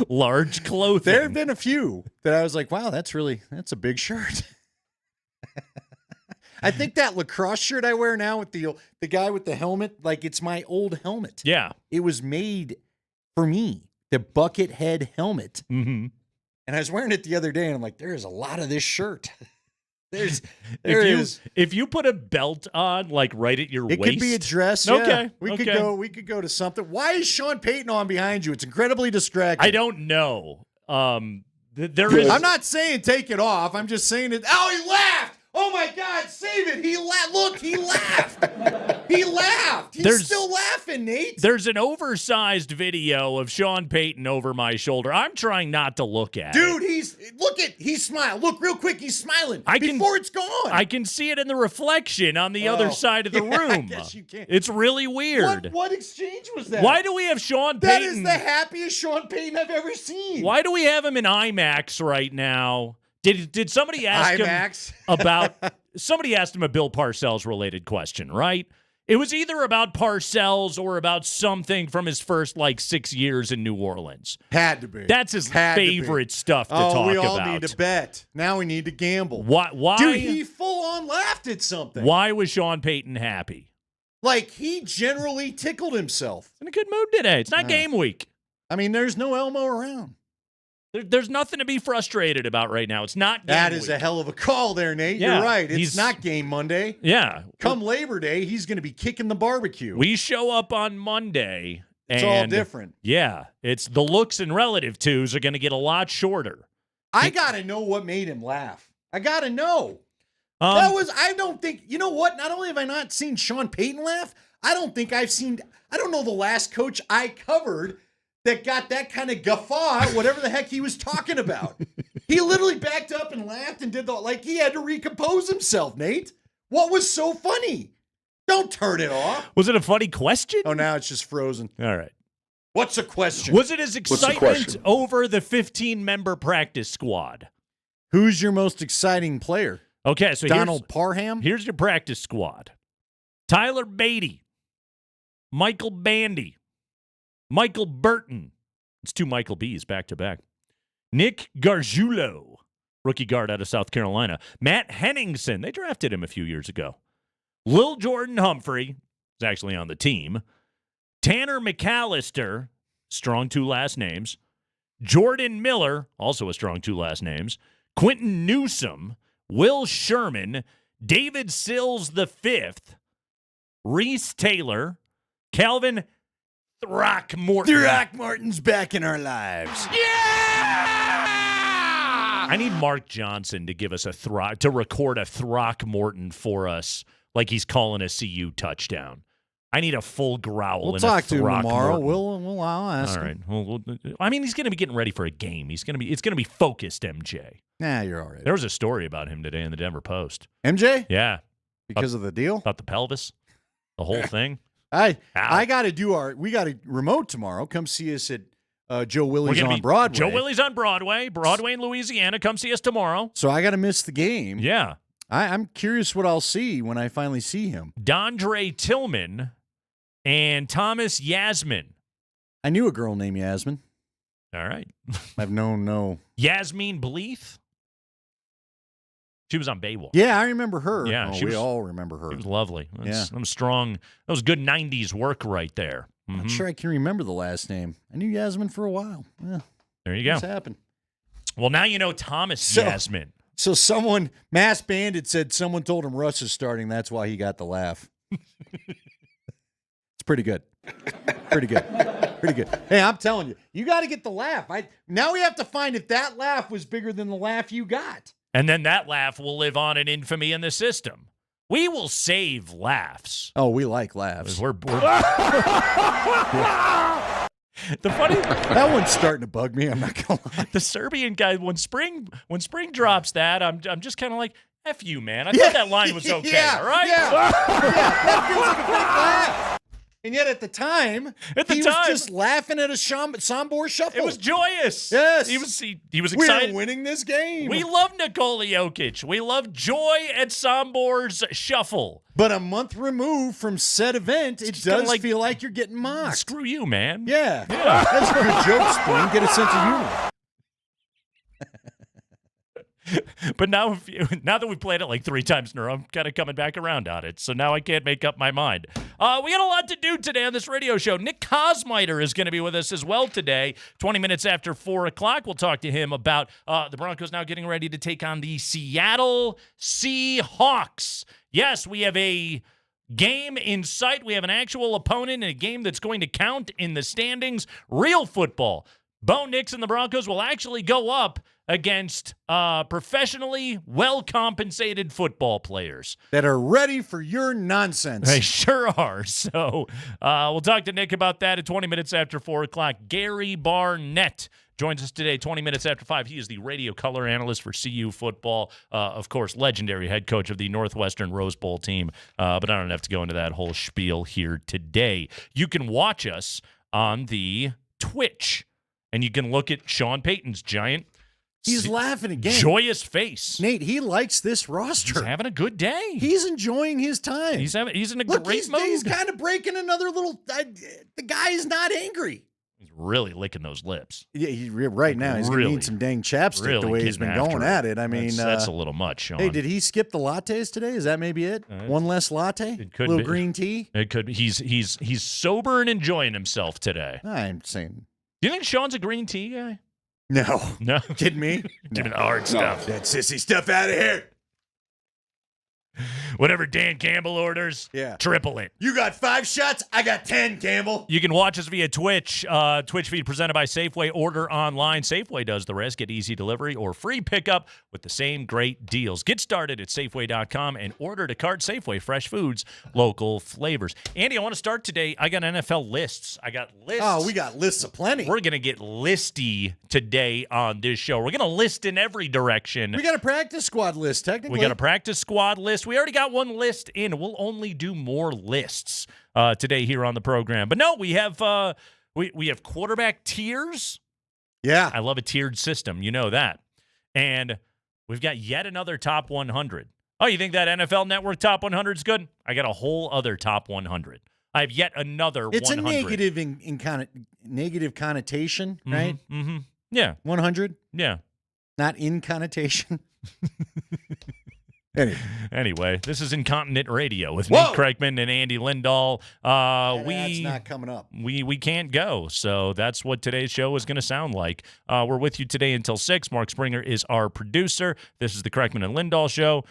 large clothing. There have been a few that I was like, wow, that's a big shirt. I think that lacrosse shirt I wear now with the guy with the helmet, like it's my old helmet. Yeah. It was made for me, the bucket head helmet. Mm-hmm. And I was wearing it the other day and I'm like, there's a lot of this shirt. If you put a belt on, like right at your waist. It could be a dress. Okay. Yeah. We could go to something. Why is Sean Payton on behind you? It's incredibly distracting. I don't know. There is. I'm not saying take it off. I'm just saying it. Oh, he laughed. Oh my God, save it. He laughed. Look, he laughed. He laughed. He's still laughing, Nate. There's an oversized video of Sean Payton over my shoulder. I'm trying not to look at it. Dude, he's smiling. Look real quick, he's smiling before it's gone. I can see it in the reflection on the other side of the room. I guess you can. It's really weird. What exchange was that? Why do we have Sean Payton? That is the happiest Sean Payton I've ever seen. Why do we have him in IMAX right now? Did somebody ask IMAX? him about somebody asked him a Bill Parcells related question, right? It was either about Parcells or about something from his first 6 years in New Orleans. Had to be. That's his favorite stuff to talk about. We all need to bet. Now we need to gamble. Why? Dude, he full on laughed at something. Why was Sean Payton happy? Like he generally tickled himself. In a good mood today. It's not game week. I mean, there's no Elmo around. There's nothing to be frustrated about right now. It's not game That is week. a hell of a call there, Nate. Yeah, you're right. It's not game Monday. Yeah. Come Labor Day, he's going to be kicking the barbecue. We show up on Monday. It's all different. Yeah. It's the looks and relative twos are going to get a lot shorter. I got to know what made him laugh. I got to know. I don't think, you know what? Not only have I not seen Sean Payton laugh, I don't know the last coach I covered that got that kind of guffaw, whatever the heck he was talking about. He literally backed up and laughed and did he had to recompose himself, Nate. What was so funny? Don't turn it off. Was it a funny question? Oh, now it's just frozen. All right. What's the question? Was it his excitement over the 15-member practice squad? Who's your most exciting player? Okay, so Donald Parham? Here's your practice squad. Tyler Beatty, Michael Bandy, Michael Burton. It's 2 Michael B's back-to-back. Nick Gargiulo, rookie guard out of South Carolina. Matt Henningsen. They drafted him a few years ago. Lil Jordan Humphrey is actually on the team. Tanner McAllister, strong 2 last names. Jordan Miller, also a strong 2 last names. Quentin Newsom, Will Sherman, David Sills V, Reese Taylor, Calvin Throckmorton. Throckmorton's back in our lives. Yeah! I need Mark Johnson to give us to record a Throckmorton for us, like he's calling a CU touchdown. I need a full growl. We'll and talk a to him tomorrow. Throckmorton. I'll ask All him. right. I mean, he's going to be getting ready for a game. It's going to be focused, MJ. Nah, you're all right. There was a story about him today in the Denver Post. MJ? Yeah. Because of the deal? About the pelvis, the whole thing. I got to we got a remote tomorrow. Come see us at Joe Willie's on Broadway. Joe Willie's on Broadway in Louisiana. Come see us tomorrow. So I got to miss the game. Yeah. I'm curious what I'll see when I finally see him. Dondre Tillman and Thomas Yasmin. I knew a girl named Yasmin. All right. I've known no. Yasmin Bleeth. She was on Baywatch. Yeah, I remember her. Yeah, we all remember her. She was lovely. That's some strong. That was good 90s work right there. I'm not sure I can remember the last name. I knew Yasmin for a while. Yeah, there you go. What's happened? Well, now you know Thomas Yasmin. So someone, Mass Bandit said someone told him Russ is starting. That's why he got the laugh. It's pretty good. Pretty good. Pretty good. Hey, I'm telling you, you got to get the laugh. Now we have to find if that laugh was bigger than the laugh you got. And then that laugh will live on in infamy in the system. We will save laughs. Oh, we like laughs. The funny that one's starting to bug me. I'm not gonna lie. The Serbian guy, when Spring drops that, I'm just kind of like, F you, man. I thought that line was okay. All right. Yeah. That feels like a big laugh. And yet at the time, he was just laughing at a Sombor shuffle. It was joyous. Yes. He was excited. We're winning this game. We love Nikola Jokic. We love joy at Sombor's shuffle. But a month removed from said event, it does feel like you're getting mocked. Screw you, man. Yeah. That's a good joke, Spring. Get a sense of humor. But now that we've played it like 3 times in a row, I'm kind of coming back around on it. So now I can't make up my mind. We got a lot to do today on this radio show. Nick Kosmider is going to be with us as well today. 20 minutes after 4 o'clock, we'll talk to him about the Broncos now getting ready to take on the Seattle Seahawks. Yes, we have a game in sight. We have an actual opponent in a game that's going to count in the standings. Real football. Bo Nix and the Broncos will actually go up against professionally well-compensated football players that are ready for your nonsense. They sure are. So we'll talk to Nick about that at 20 minutes after 4 o'clock. Gary Barnett joins us today 20 minutes after 5. He is the radio color analyst for CU football. Of course, legendary head coach of the Northwestern Rose Bowl team. But I don't have to go into that whole spiel here today. You can watch us on the Twitch, and you can look at Sean Payton's giant He's laughing again. Joyous face. Nate, he likes this roster. He's having a good day. He's enjoying his time. He's in a great mood. He's kind of breaking another little. The guy is not angry. He's really licking those lips. Yeah, right now he's going to need some dang chapstick the way he's been going at it. I mean, that's a little much, Sean. Hey, did he skip the lattes today? Is that maybe it? One less latte? It could a little be. Green tea? It could be. He's sober and enjoying himself today. I'm saying. Do you think Sean's a green tea guy? No. No. Kidding me? Give me the hard stuff. That sissy stuff out of here. Whatever Dan Campbell orders, triple it. You got 5 shots, I got 10, Campbell. You can watch us via Twitch. Twitch feed presented by Safeway. Order online. Safeway does the rest. Get easy delivery or free pickup with the same great deals. Get started at Safeway.com and order to cart. Safeway, fresh foods, local flavors. Andy, I want to start today. I got NFL lists. I got lists. Oh, we got lists aplenty. We're going to get listy today on this show. We're going to list in every direction. We got a practice squad list, technically. We got a practice squad list. We already got one list in. We'll only do more lists today here on the program. But no, we have we have quarterback tiers. Yeah. I love a tiered system. You know that. And we've got yet another top 100. Oh, you think that NFL Network top 100 is good? I got a whole other top 100. I have yet another it's 100. It's a negative connotation, right? Mm-hmm. Yeah. 100? Yeah. Not in connotation. Anyway, this is Incontinent Radio with Nate Kreikman and Andy Lindahl. That's not coming up. We can't go, so that's what today's show is going to sound like. We're with you today until 6. Mark Springer is our producer. This is the Kreikman and Lindahl show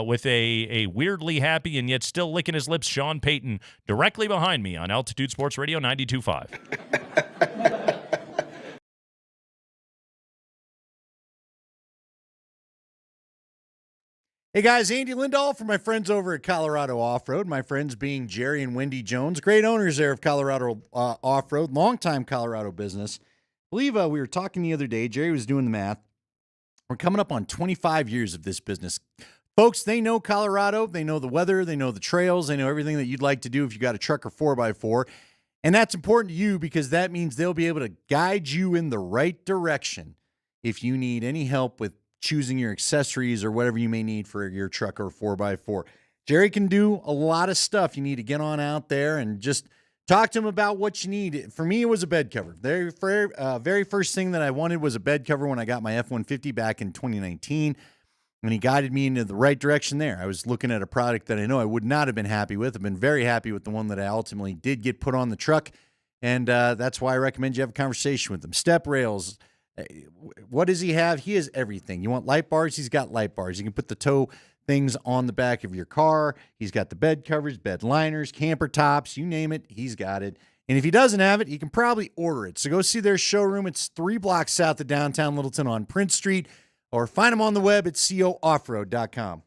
with a weirdly happy and yet still licking his lips Sean Payton directly behind me on Altitude Sports Radio 92.5. Hey guys, Andy Lindahl for my friends over at Colorado Offroad. My friends being Jerry and Wendy Jones, great owners there of Colorado Offroad, longtime Colorado business. I believe we were talking the other day. Jerry was doing the math. We're coming up on 25 years of this business. Folks, they know Colorado. They know the weather. They know the trails. They know everything that you'd like to do if you got a truck or 4x4. And that's important to you because that means they'll be able to guide you in the right direction if you need any help with choosing your accessories or whatever you may need for your truck or 4x4. Jerry can do a lot of stuff. You need to get on out there and just talk to him about what you need. For me, it was a bed cover. The very first thing that I wanted was a bed cover when I got my F-150 back in 2019. And he guided me into the right direction there. I was looking at a product that I know I would not have been happy with. I've been very happy with the one that I ultimately did get put on the truck. And that's why I recommend you have a conversation with him. Step rails. What does he have? He has everything. You want light bars? He's got light bars. You can put the tow things on the back of your car. He's got the bed covers, bed liners, camper tops, you name it, he's got it. And if he doesn't have it, he can probably order it. So go see their showroom. It's 3 blocks south of downtown Littleton on Prince Street, or find them on the web at cooffroad.com.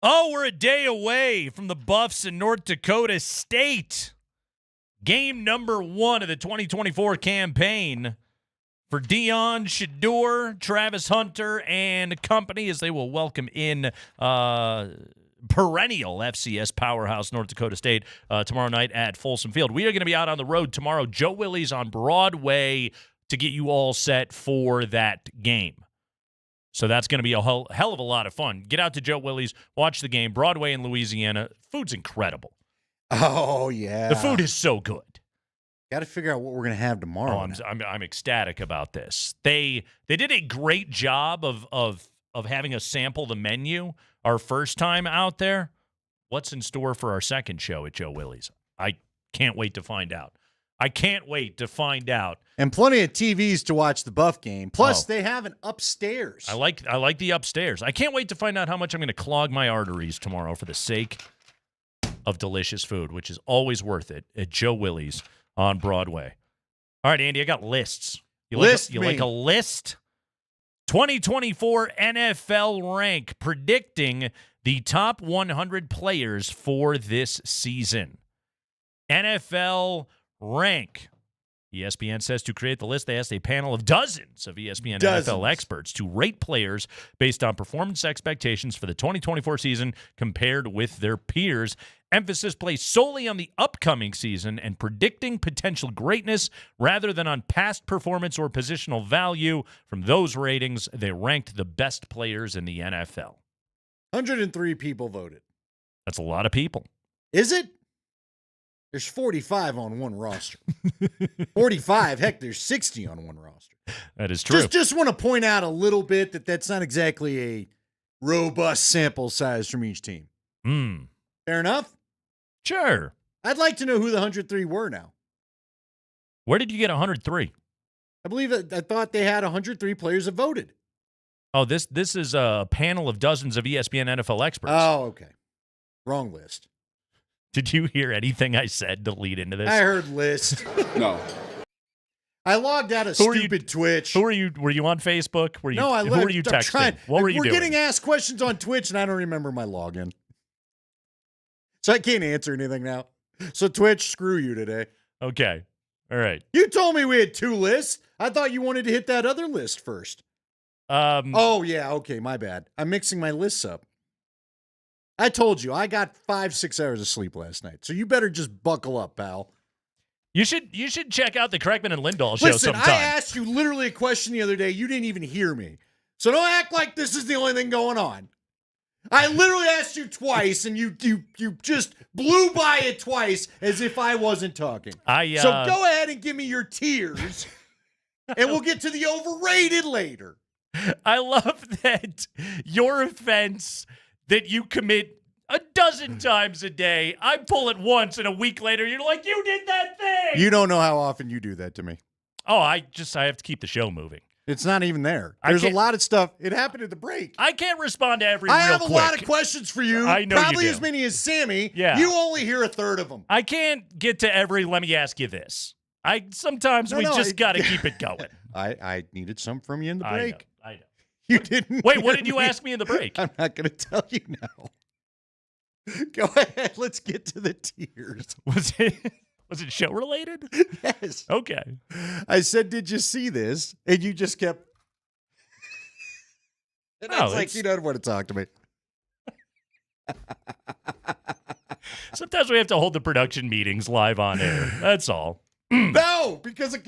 Oh, we're a day away from the Buffs in North Dakota State. Game number 1 of the 2024 campaign for Dion Shador, Travis Hunter, and company as they will welcome in perennial FCS powerhouse North Dakota State tomorrow night at Folsom Field. We are going to be out on the road tomorrow. Joe Willie's on Broadway to get you all set for that game. So that's going to be a hell of a lot of fun. Get out to Joe Willie's, watch the game. Broadway in Louisiana. Food's incredible. Oh, yeah. The food is so good. Got to figure out what we're going to have tomorrow. I'm ecstatic about this. They did a great job of having us sample the menu our first time out there. What's in store for our second show at Joe Willie's? I can't wait to find out. And plenty of TVs to watch the Buff game. Plus, they have an upstairs. I like the upstairs. I can't wait to find out how much I'm going to clog my arteries tomorrow for the sake of delicious food, which is always worth it at Joe Willie's on Broadway. All right, Andy, I got lists. You like a list? 2024 NFL rank predicting the top 100 players for this season. NFL rank. ESPN says to create the list, they asked a panel of dozens of ESPN NFL experts to rate players based on performance expectations for the 2024 season compared with their peers. Emphasis placed solely on the upcoming season and predicting potential greatness rather than on past performance or positional value. From those ratings, they ranked the best players in the NFL. 103 people voted. That's a lot of people. Is it? There's 45 on one roster. 45. Heck, there's 60 on one roster. That is true. Just want to point out a little bit that that's not exactly a robust sample size from each team. Fair enough? Sure. I'd like to know who the 103 were now. Where did you get 103? I believe I thought they had 103 players that voted. Oh, this is a panel of dozens of ESPN NFL experts. Oh, okay. Wrong list. Did you hear anything I said to lead into this? I heard list. No. I logged out of stupid Twitch. Who are you? Were you on Facebook? Who were you texting? What were you doing? We're getting asked questions on Twitch, and I don't remember my login. So I can't answer anything now. So Twitch, screw you today. Okay. All right. You told me we had 2 lists. I thought you wanted to hit that other list first. Oh, yeah. Okay, my bad. I'm mixing my lists up. I told you, I got 5-6 hours of sleep last night. So you better just buckle up, pal. You should check out the Kreckman and Lindahl show sometime. I asked you literally a question the other day. You didn't even hear me. So don't act like this is the only thing going on. I literally asked you twice, and you just blew by it twice as if I wasn't talking. So go ahead and give me your tiers, and we'll get to the overrated later. I love that your offense that you commit a dozen times a day, I pull it once, and a week later, you're like, you did that thing. You don't know how often you do that to me. Oh, I have to keep the show moving. It's not even there. There's a lot of stuff. It happened at the break. I can't respond to every I have a lot of questions for you. I know Probably you do. as many as Sammy. Yeah. You only hear a third of them. I can't get to every, let me ask you this. Sometimes we just got to keep it going. I needed some from you in the break. I know. You didn't. Wait, what did you ask me in the break? I'm not going to tell you now. Go ahead. Let's get to the tiers. Was it show related? Yes. Okay. I said, did you see this? And you just kept. And I was like, you don't want to talk to me. Sometimes we have to hold the production meetings live on air. That's all. No, because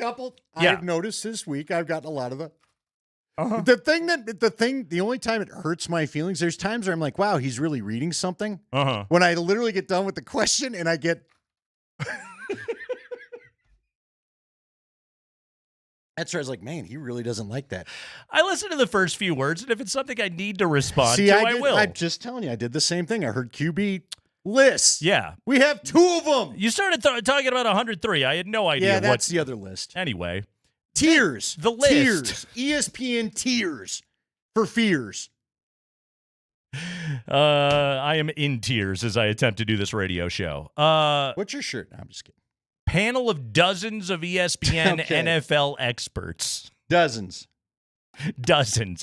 I've noticed this week, I've gotten a lot of the only time it hurts my feelings, there's times where I'm like, wow, he's really reading something. When I literally get done with the question and I get. That's where I was like, man, he really doesn't like that. I listen to the first few words, and if it's something I need to respond to, I will. I'm just telling you, I did the same thing. I heard QB lists. Yeah. We have 2 of them. You started talking about 103. I had no idea. Yeah, that's the other list. Anyway. Tiers. The list. Tiers. ESPN tiers for fears. I am in tears as I attempt to do this radio show. What's your shirt? No, I'm just kidding. Panel of dozens of ESPN NFL experts. Dozens,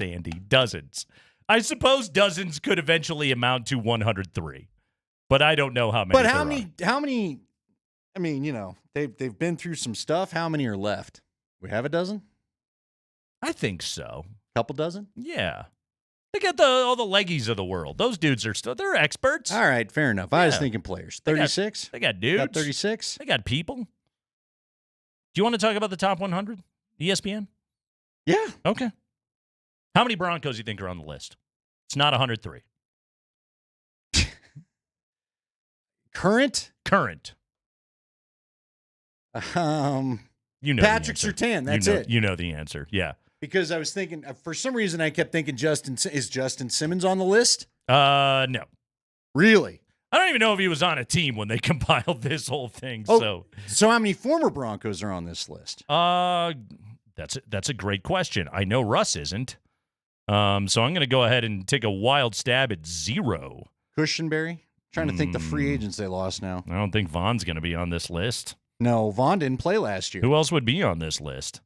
Andy. Dozens. I suppose dozens could eventually amount to 103, but I don't know how many. But how many? I mean, they've been through some stuff. How many are left? We have a dozen. I think so. Couple dozen. Yeah. They got all the leggies of the world. Those dudes they're experts. All right, fair enough. I was thinking players. 36. They got dudes. Got 36. They got people. Do you want to talk about the top 100? ESPN? Yeah. Okay. How many Broncos do you think are on the list? It's not 103. Current. Patrick Surtain. That's it. You know the answer. Yeah. Because I was thinking, for some reason, I kept thinking is Justin Simmons on the list? No. Really? I don't even know if he was on a team when they compiled this whole thing. So how many former Broncos are on this list? That's a great question. I know Russ isn't. So I'm going to go ahead and take a wild stab at 0. Cushenberry? Trying to think the free agents they lost now. I don't think Vaughn's going to be on this list. No, Vaughn didn't play last year. Who else would be on this list?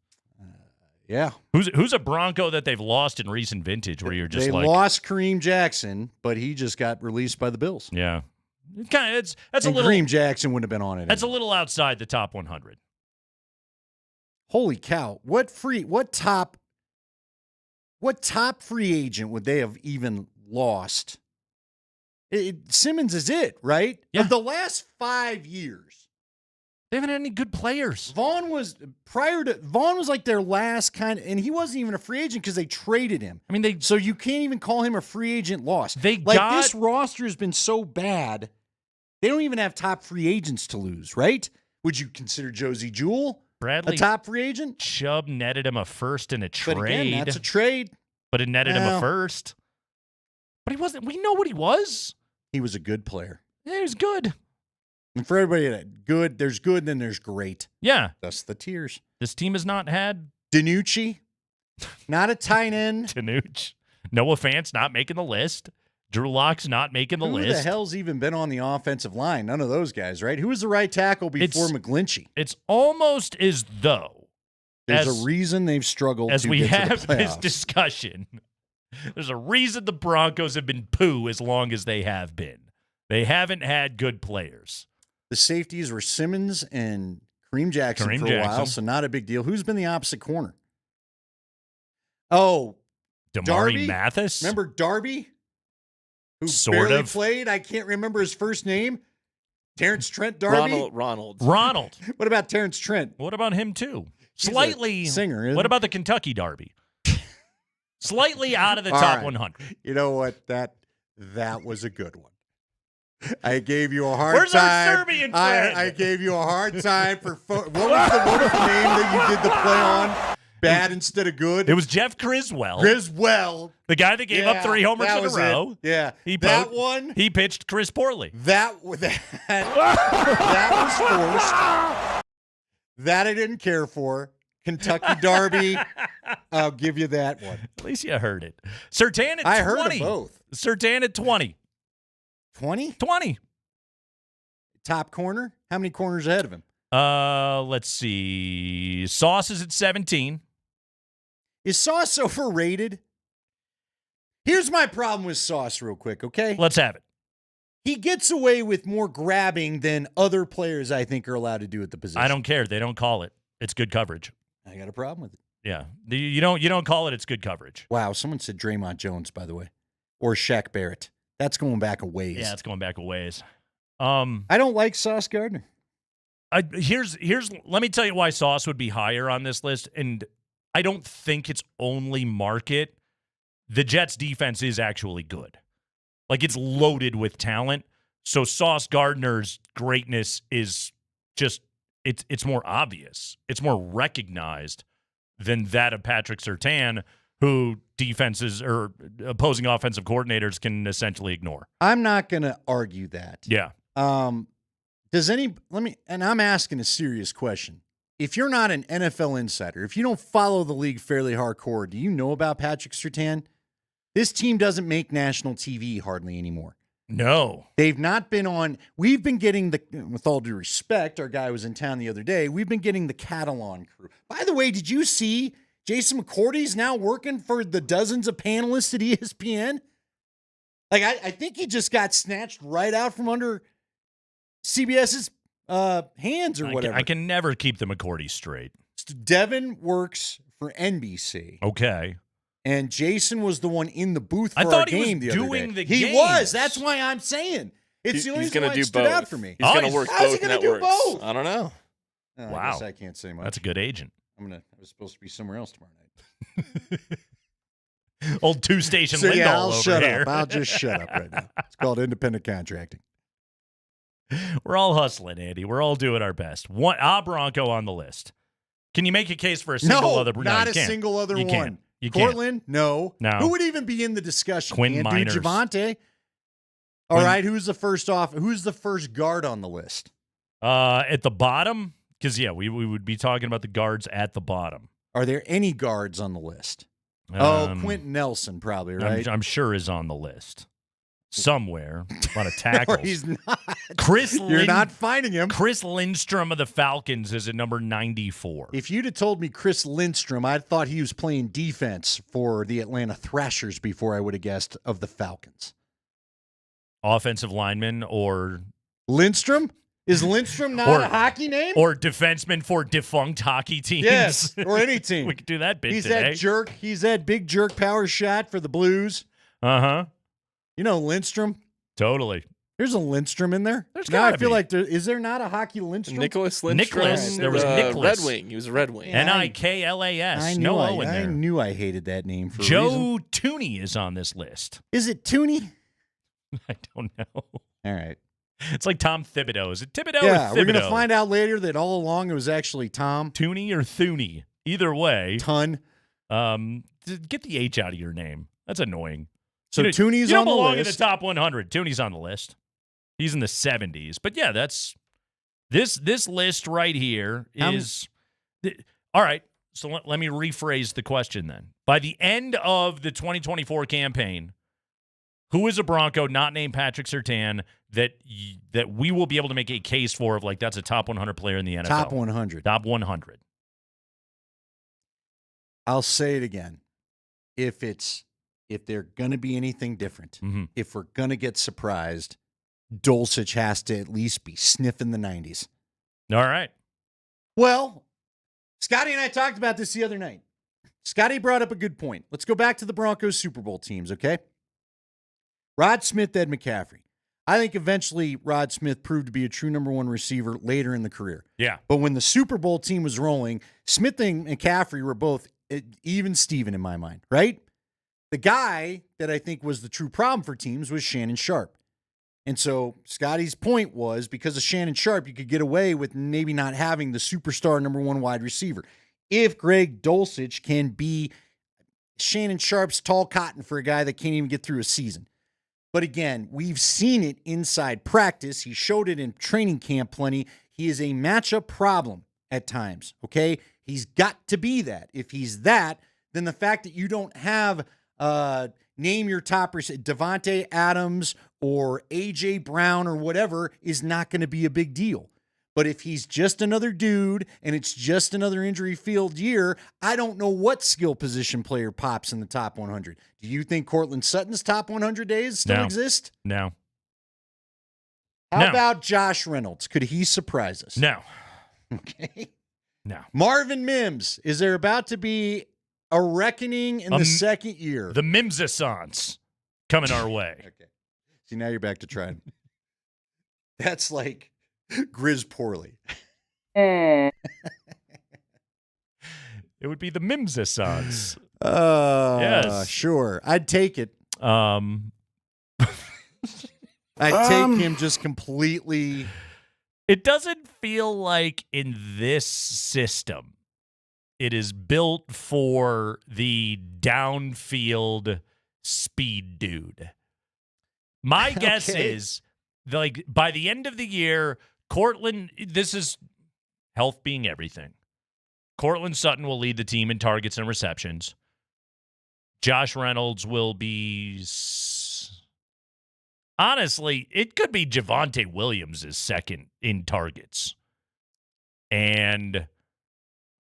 Yeah. Who's a Bronco that they've lost in recent vintage where you're just they lost Kareem Jackson, but he just got released by the Bills. Yeah. That's a little. Kareem Jackson wouldn't have been on it. That's a little outside the top 100. Holy cow. What top free agent would they have even lost? Simmons is it, right? Yeah. Of the last 5 years. They haven't had any good players. Vaughn was like their last and he wasn't even a free agent because they traded him. I mean, so you can't even call him a free agent loss. This roster has been so bad, they don't even have top free agents to lose, right? Would you consider Josie Jewell Bradley a top free agent? Chubb netted him a first in a trade. But again, that's a trade. But it netted him a first. But he wasn't. We know what he was. He was a good player. Yeah, he was good. And for everybody there's good, then there's great. Yeah. That's the tiers. This team has not had DiNucci, not a tight end. DiNucci. Noah Fant's not making the list. Drew Lock's not making the list. Who the hell's even been on the offensive line? None of those guys, right? Who was the right tackle before McGlinchey? It's almost as though there's a reason they've struggled as to we get have to the this playoffs. discussion. There's a reason the Broncos have been poo as long as they have been. They haven't had good players. The safeties were Simmons and Kareem Jackson for a while, so not a big deal. Who's been the opposite corner? Oh, Damari Darby? Mathis? Remember Darby? Who Sort barely of. played? I can't remember his first name. Terrence Trent Darby? Ronald. What about Terrence Trent? What about him, too? He's Slightly. a singer, isn't What he? about the Kentucky Derby? Slightly out of the All top right. 100. You know what? That was a good one. I gave you a hard Where's time. our Serbian friend? I gave you a hard time for what was the name that you did the play on? Bad instead of good. It was Jeff Criswell. Criswell, the guy that gave up 3 homers that in a was row. it. Yeah, He one. He pitched Chris Porley. That was forced. That I didn't care for. Kentucky Derby. I'll give you that one. At least you heard it. Surtain at 20. I heard of both. Surtain at 20. 20? 20. Top corner? How many corners ahead of him? Let's see. Sauce is at 17. Is Sauce overrated? Here's my problem with Sauce real quick, okay? Let's have it. He gets away with more grabbing than other players I think are allowed to do at the position. I don't care. They don't call it. It's good coverage. I got a problem with it. Yeah. You don't call it. It's good coverage. Wow, someone said Draymond Jones, by the way. Or Shaq Barrett. That's going back a ways. Yeah, it's going back a ways. I don't like Sauce Gardner. Here's let me tell you why Sauce would be higher on this list, and I don't think it's only market. The Jets' defense is actually good. Like, it's loaded with talent. So Sauce Gardner's greatness is just it's more obvious. It's more recognized than that of Patrick Surtain, who defenses or opposing offensive coordinators can essentially ignore. I'm not going to argue that. Yeah. And I'm asking a serious question. If you're not an NFL insider, if you don't follow the league fairly hardcore, do you know about Patrick Surtain? This team doesn't make national TV hardly anymore. No. They've not been on. We've been getting with all due respect, our guy was in town the other day, we've been getting the Catalan crew. By the way, did you see Jason McCourty's now working for the dozens of panelists at ESPN. Like, I think he just got snatched right out from under CBS's hands or whatever. I can never keep the McCourty straight. Devin works for NBC. Okay. And Jason was the one in the booth for I thought our game he was the other doing day. the He games. was. That's why I'm saying. It's the only reason why it stood out for me. He's going to work How's both he gonna networks. do both? I don't know. I Wow. guess I can't say much. That's a good agent. I was supposed to be somewhere else tomorrow night. Old two-station So Lindahl yeah, I'll over shut here. up. I'll just shut up right now. It's called independent contracting. We're all hustling, Andy. We're all doing our best. Bronco on the list. Can you make a case for a single other? No, not you a can't. single other You one. can't. You can't. Cortland, no. No. Who would even be in the discussion? Quinn Can't do Miners. Javante. All right, who's the first guard on the list? At the bottom? Because, yeah, we would be talking about the guards at the bottom. Are there any guards on the list? Quentin Nelson probably, right? I'm sure is on the list. Somewhere. A lot of tackles. No, he's not. You're not finding him. Chris Lindstrom of the Falcons is at number 94. If you'd have told me Chris Lindstrom, I'd thought he was playing defense for the Atlanta Thrashers before I would have guessed of the Falcons. Offensive lineman or... Lindstrom? Is Lindstrom not a hockey name? Or defenseman for defunct hockey teams? Yes, or any team. We could do that bit He's today. that jerk. He's that big jerk power shot for the Blues. Uh-huh. You know Lindstrom? Totally. There's a Lindstrom in there. There's now I gotta feel be. like is there not a hockey Lindstrom? Nicholas Lindstrom. There was Nicholas. Red Wing. He was a Red Wing. Niklas. I knew No O in there. I knew I hated that name for a Joe reason. Tooney is on this list. Is it Tooney? I don't know. All right. It's like Tom Thibodeau. Is it Thibodeau Yeah, or Thibodeau? we're going to find out later that all along it was actually Tom. Tooney or Thuney. Either way. Ton. Get the H out of your name. That's annoying. So you Tooney's don't on the belong list. in the top 100. Tooney's on the list. He's in the 70s. But yeah, that's this list right here is all right. So let me rephrase the question then. By the end of the 2024 campaign, who is a Bronco not named Patrick Surtain that we will be able to make a case for of like that's a top 100 player in the NFL? Top 100. Top 100. I'll say it again. If they're going to be anything different, if we're going to get surprised, Dulcich has to at least be sniffing the 90s. All right. Well, Scotty and I talked about this the other night. Scotty brought up a good point. Let's go back to the Broncos Super Bowl teams, okay? Rod Smith, Ed McCaffrey. I think eventually Rod Smith proved to be a true number one receiver later in the career. Yeah. But when the Super Bowl team was rolling, Smith and McCaffrey were both even Steven in my mind, right? The guy that I think was the true problem for teams was Shannon Sharp. And so Scotty's point was because of Shannon Sharp, you could get away with maybe not having the superstar number one wide receiver. If Greg Dulcich can be Shannon Sharp's tall cotton for a guy that can't even get through a season. But again, we've seen it inside practice. He showed it in training camp plenty. He is a matchup problem at times, okay? He's got to be that. If he's that, then the fact that you don't have name your top Devontae Adams or A.J. Brown or whatever is not going to be a big deal. But if he's just another dude and it's just another injury-filled year, I don't know what skill position player pops in the top 100. Do you think Cortland Sutton's top 100 days still exist? No. How about Josh Reynolds? Could he surprise us? No. Okay. No. Marvin Mims, is there about to be a reckoning in the second year? The Mimsessance coming our way. Okay. See, now you're back to trying. That's like Grizz poorly. It would be the Mimsessance. Yes. Sure. I'd take it. I'd take him just completely. It doesn't feel like in this system, it is built for the downfield speed dude. My guess is, like, by the end of the year, Cortland, this is health being everything. Cortland Sutton will lead the team in targets and receptions. Josh Reynolds will be, honestly, it could be Javonte Williams is second in targets. And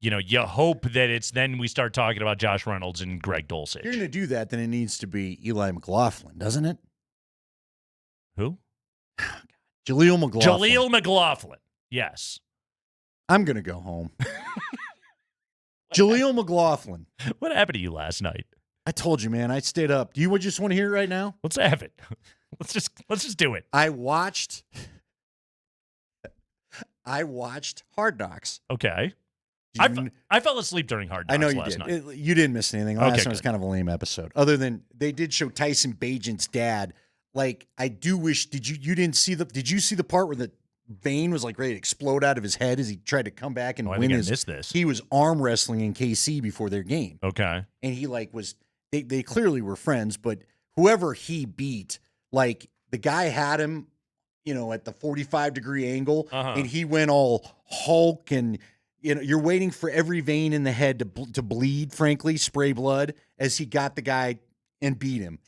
you hope that then we start talking about Josh Reynolds and Greg Dulcich. If you're going to do that, then it needs to be Eli McLaughlin, doesn't it? Who? Jaleel McLaughlin. Jaleel McLaughlin. Yes. I'm going to go home. Jaleel McLaughlin. What happened to you last night? I told you, man. I stayed up. Do you just want to hear it right now? Let's have it. Let's just do it. I watched Hard Knocks. Okay. I fell asleep during Hard Knocks I know you last did. night. You didn't miss anything. Last Okay, one was good. kind of a lame episode. Other than they did show Tyson Bagent's dad. Like, I do wish, did you see the part where the vein was like ready to explode out of his head as he tried to come back and I win think I his? missed this. He was arm wrestling in KC before their game. Okay. And he they clearly were friends, but whoever he beat, like the guy had him, at the 45-degree angle, and he went all Hulk, and you're waiting for every vein in the head to bleed, frankly, spray blood, as he got the guy and beat him.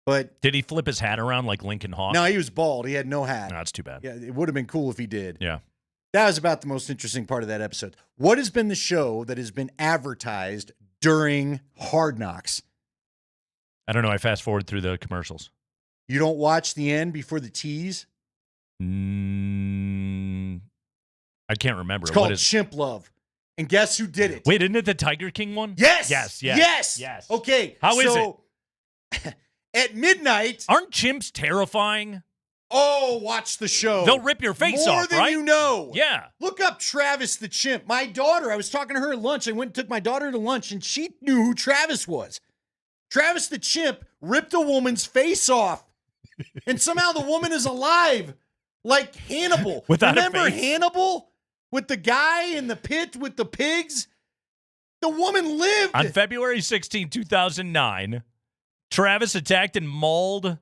But did he flip his hat around like Lincoln Hawk? No, he was bald. He had no hat. No, that's too bad. Yeah, it would have been cool if he did. Yeah. That was about the most interesting part of that episode. What has been the show that has been advertised during Hard Knocks? I don't know. I fast forward through the commercials. You don't watch the end before the tease? I can't remember. It's called What is Chimp Love. And guess who did it? Wait, isn't it the Tiger King one? Yes. Yes. Okay. How is it? At midnight. Aren't chimps terrifying? Oh, watch the show. They'll rip your face More off, than right? you know. Yeah. Look up Travis the Chimp. My daughter, I was talking to her at lunch. I went and took my daughter to lunch, and she knew who Travis was. Travis the Chimp ripped a woman's face off. And somehow the woman is alive. Like Hannibal. Without a Remember face? Hannibal? With the guy in the pit with the pigs? The woman lived. On February 16, 2009, Travis attacked and mauled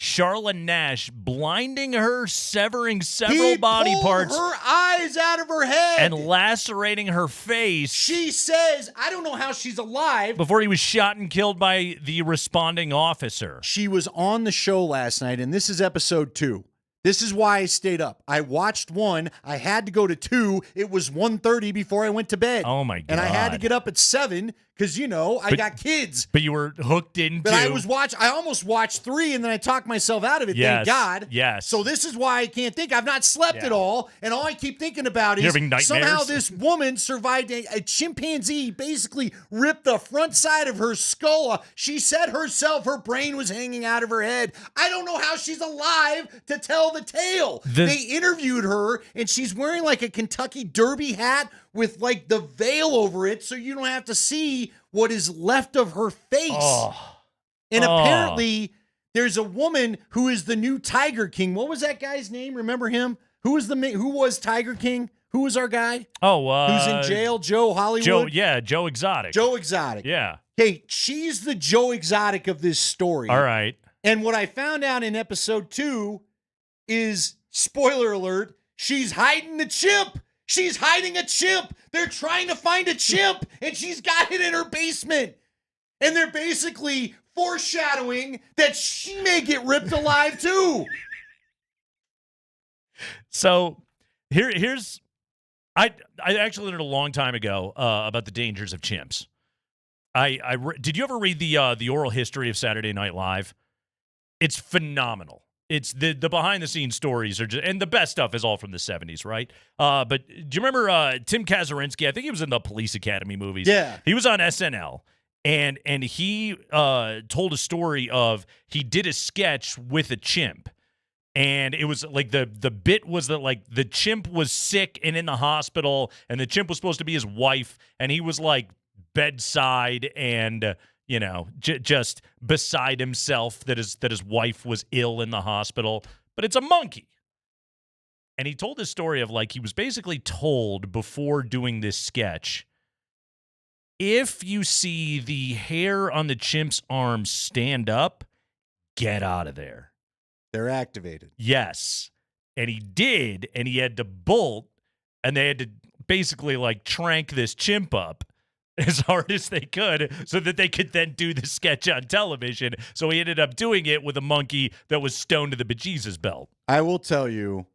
Charla Nash, blinding her, severing several body parts, her eyes out of her head, and lacerating her face. She says, I don't know how she's alive. Before he was shot and killed by the responding officer. She was on the show last night, and this is episode 2. This is why I stayed up. I watched 1. I had to go to 2. It was 1:30 before I went to bed. Oh, my God. And I had to get up at 7 because, I got kids. But you were hooked into... But I almost watched 3, and then I talked myself out of it, Yes, thank God. yes. So this is why I can't think. I've not slept at all, and all I keep thinking about You're is having nightmares? somehow this woman survived a chimpanzee basically ripped the front side of her skull off. She said herself her brain was hanging out of her head. I don't know how she's alive to tell the tale. They interviewed her, and she's wearing like a Kentucky Derby hat with like the veil over it so you don't have to see what is left of her face. And apparently there's a woman who is the new Tiger King. What was that guy's name? Remember him? Who was Tiger King? Who was our guy? Who's in jail? Joe Hollywood? Joe Exotic. Joe Exotic. Yeah. Hey, she's the Joe Exotic of this story. All right. And what I found out in episode 2 is, spoiler alert, she's hiding the chimp. She's hiding a chimp. They're trying to find a chimp, and she's got it in her basement. And they're basically foreshadowing that she may get ripped alive too. So here's I actually learned a long time ago about the dangers of chimps. Did you ever read the oral history of Saturday Night Live? It's phenomenal. It's the behind the scenes stories are just, and the best stuff is all from the 70s, right? But do you remember Tim Kazurinsky? I think he was in the Police Academy movies. Yeah. He was on SNL. And he told a story of he did a sketch with a chimp. And it was like the bit was that like the chimp was sick and in the hospital, and the chimp was supposed to be his wife, and he was like bedside and just beside himself that his wife was ill in the hospital. But it's a monkey. And he told this story of like he was basically told before doing this sketch, if you see the hair on the chimp's arm stand up, get out of there. They're activated. Yes. And he did, and he had to bolt, and they had to basically like trank this chimp up as hard as they could so that they could then do the sketch on television. So he ended up doing it with a monkey that was stoned to the bejesus belt. I will tell you,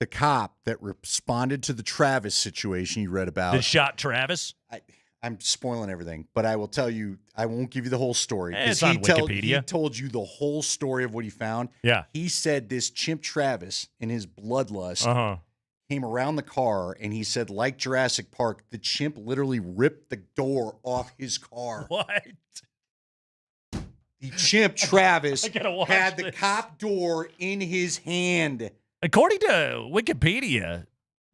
the cop that responded to the Travis situation you read about. That shot Travis? I'm spoiling everything, but I will tell you, I won't give you the whole story. It's on Wikipedia. He told you the whole story of what he found. Yeah. He said this chimp Travis, in his bloodlust, came around the car, and he said, like Jurassic Park, the chimp literally ripped the door off his car. What? The chimp Travis had the this. cop door in his hand. According to Wikipedia,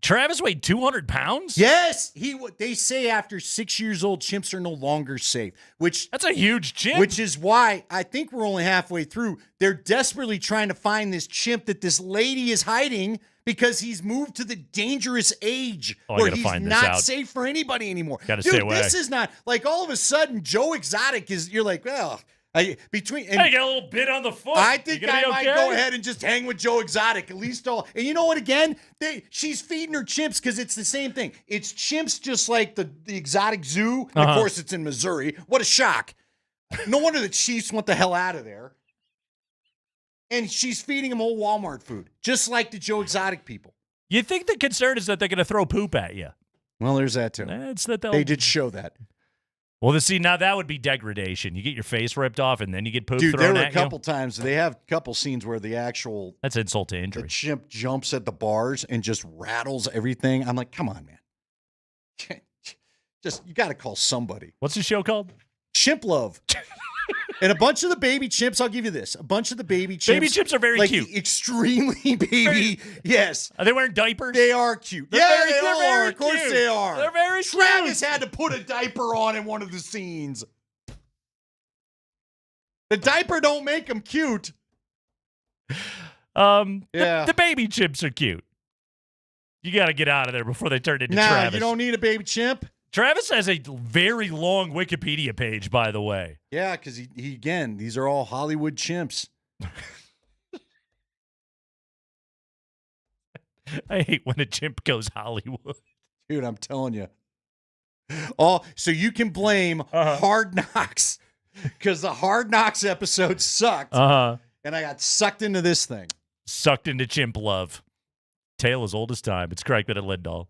Travis weighed 200 pounds? Yes, they say after 6 years old, chimps are no longer safe. That's a huge chimp. Which is why I think we're only halfway through. They're desperately trying to find this chimp that this lady is hiding because he's moved to the dangerous age where he's not safe for anybody anymore. Gotta Dude, stay away. this is not like all of a sudden Joe Exotic is. You're like, well. Hey, got a little bit on the foot. I think I might okay? go ahead and just hang with Joe Exotic, at least all. And you know what? Again, she's feeding her chimps because it's the same thing. It's chimps just like the exotic zoo. And of course, it's in Missouri. What a shock. No wonder the Chiefs want the hell out of there. And she's feeding them old Walmart food, just like the Joe Exotic people. You think the concern is that they're going to throw poop at you? Well, there's that too. It's that they did show that. Well, see, now that would be degradation. You get your face ripped off, and then you get poop Dude, thrown there were at a couple times. They have a couple scenes where the actual that's insult to injury. The chimp jumps at the bars and just rattles everything. I'm like, come on, man. Just you got to call somebody. What's the show called? Chimp Love. And a bunch of the baby chimps, I'll give you this. A bunch of the baby chimps. Baby chimps are very cute. Extremely baby. Yes. Are they wearing diapers? They are cute. They are. Of course they are. They're very Travis had to put a diaper on in one of the scenes. The diaper don't make them cute. The baby chimps are cute. You got to get out of there before they turn into Travis. You don't need a baby chimp. Travis has a very long Wikipedia page, by the way. Yeah, because he again, these are all Hollywood chimps. I hate when a chimp goes Hollywood. Dude, I'm telling you. Oh, so you can blame Hard Knocks because the Hard Knocks episode sucked. And I got sucked into this thing. Sucked into chimp love. Tale as old as time. It's Craigman and Lindahl.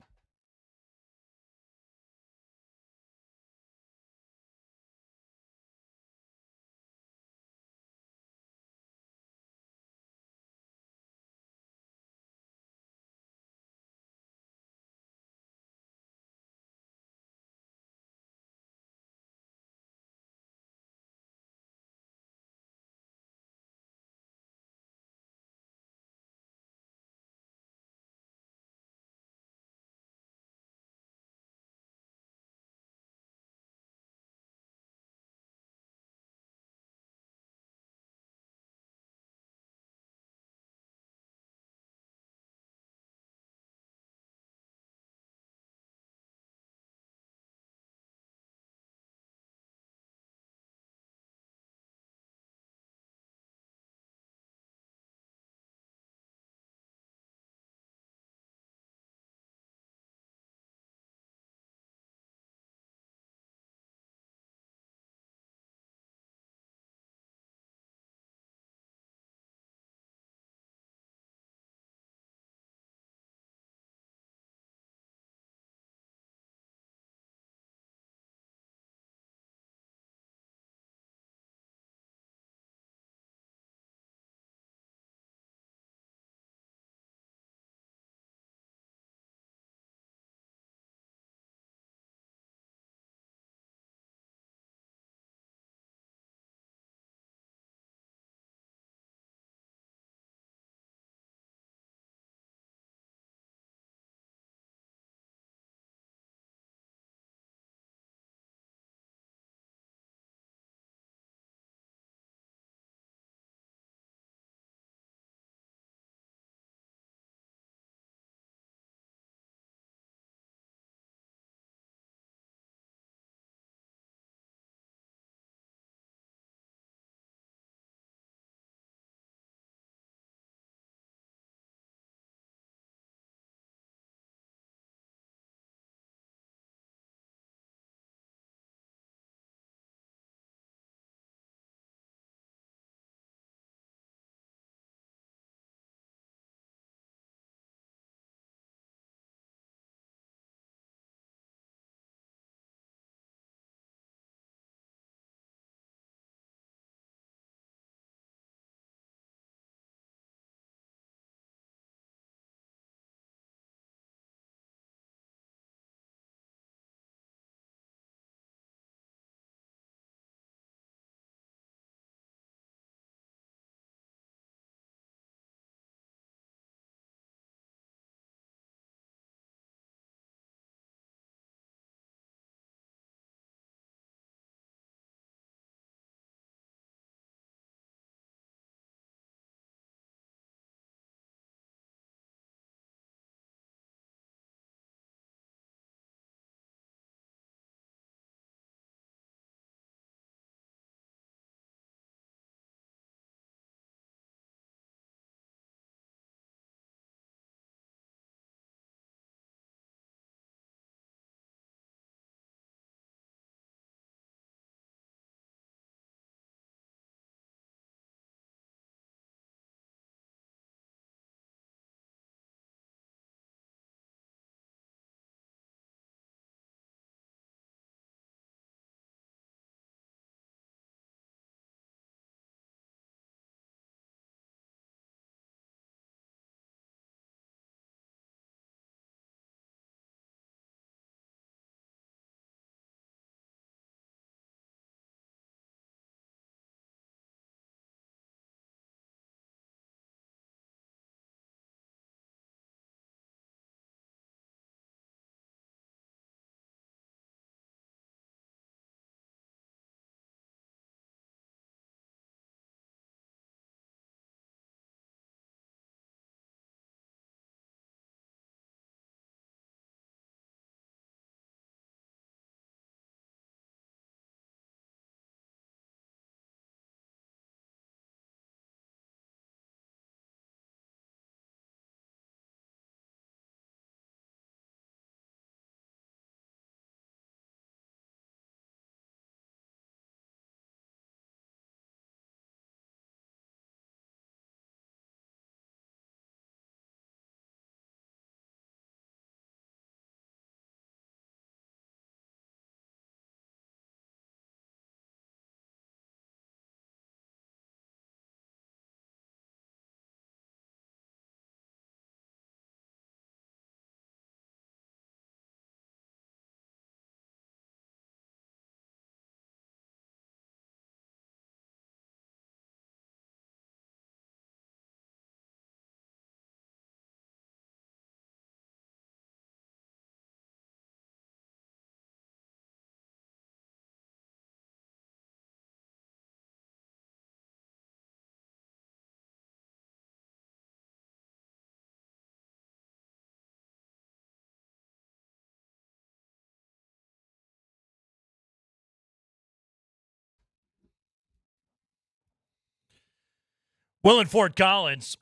Well, in Fort Collins,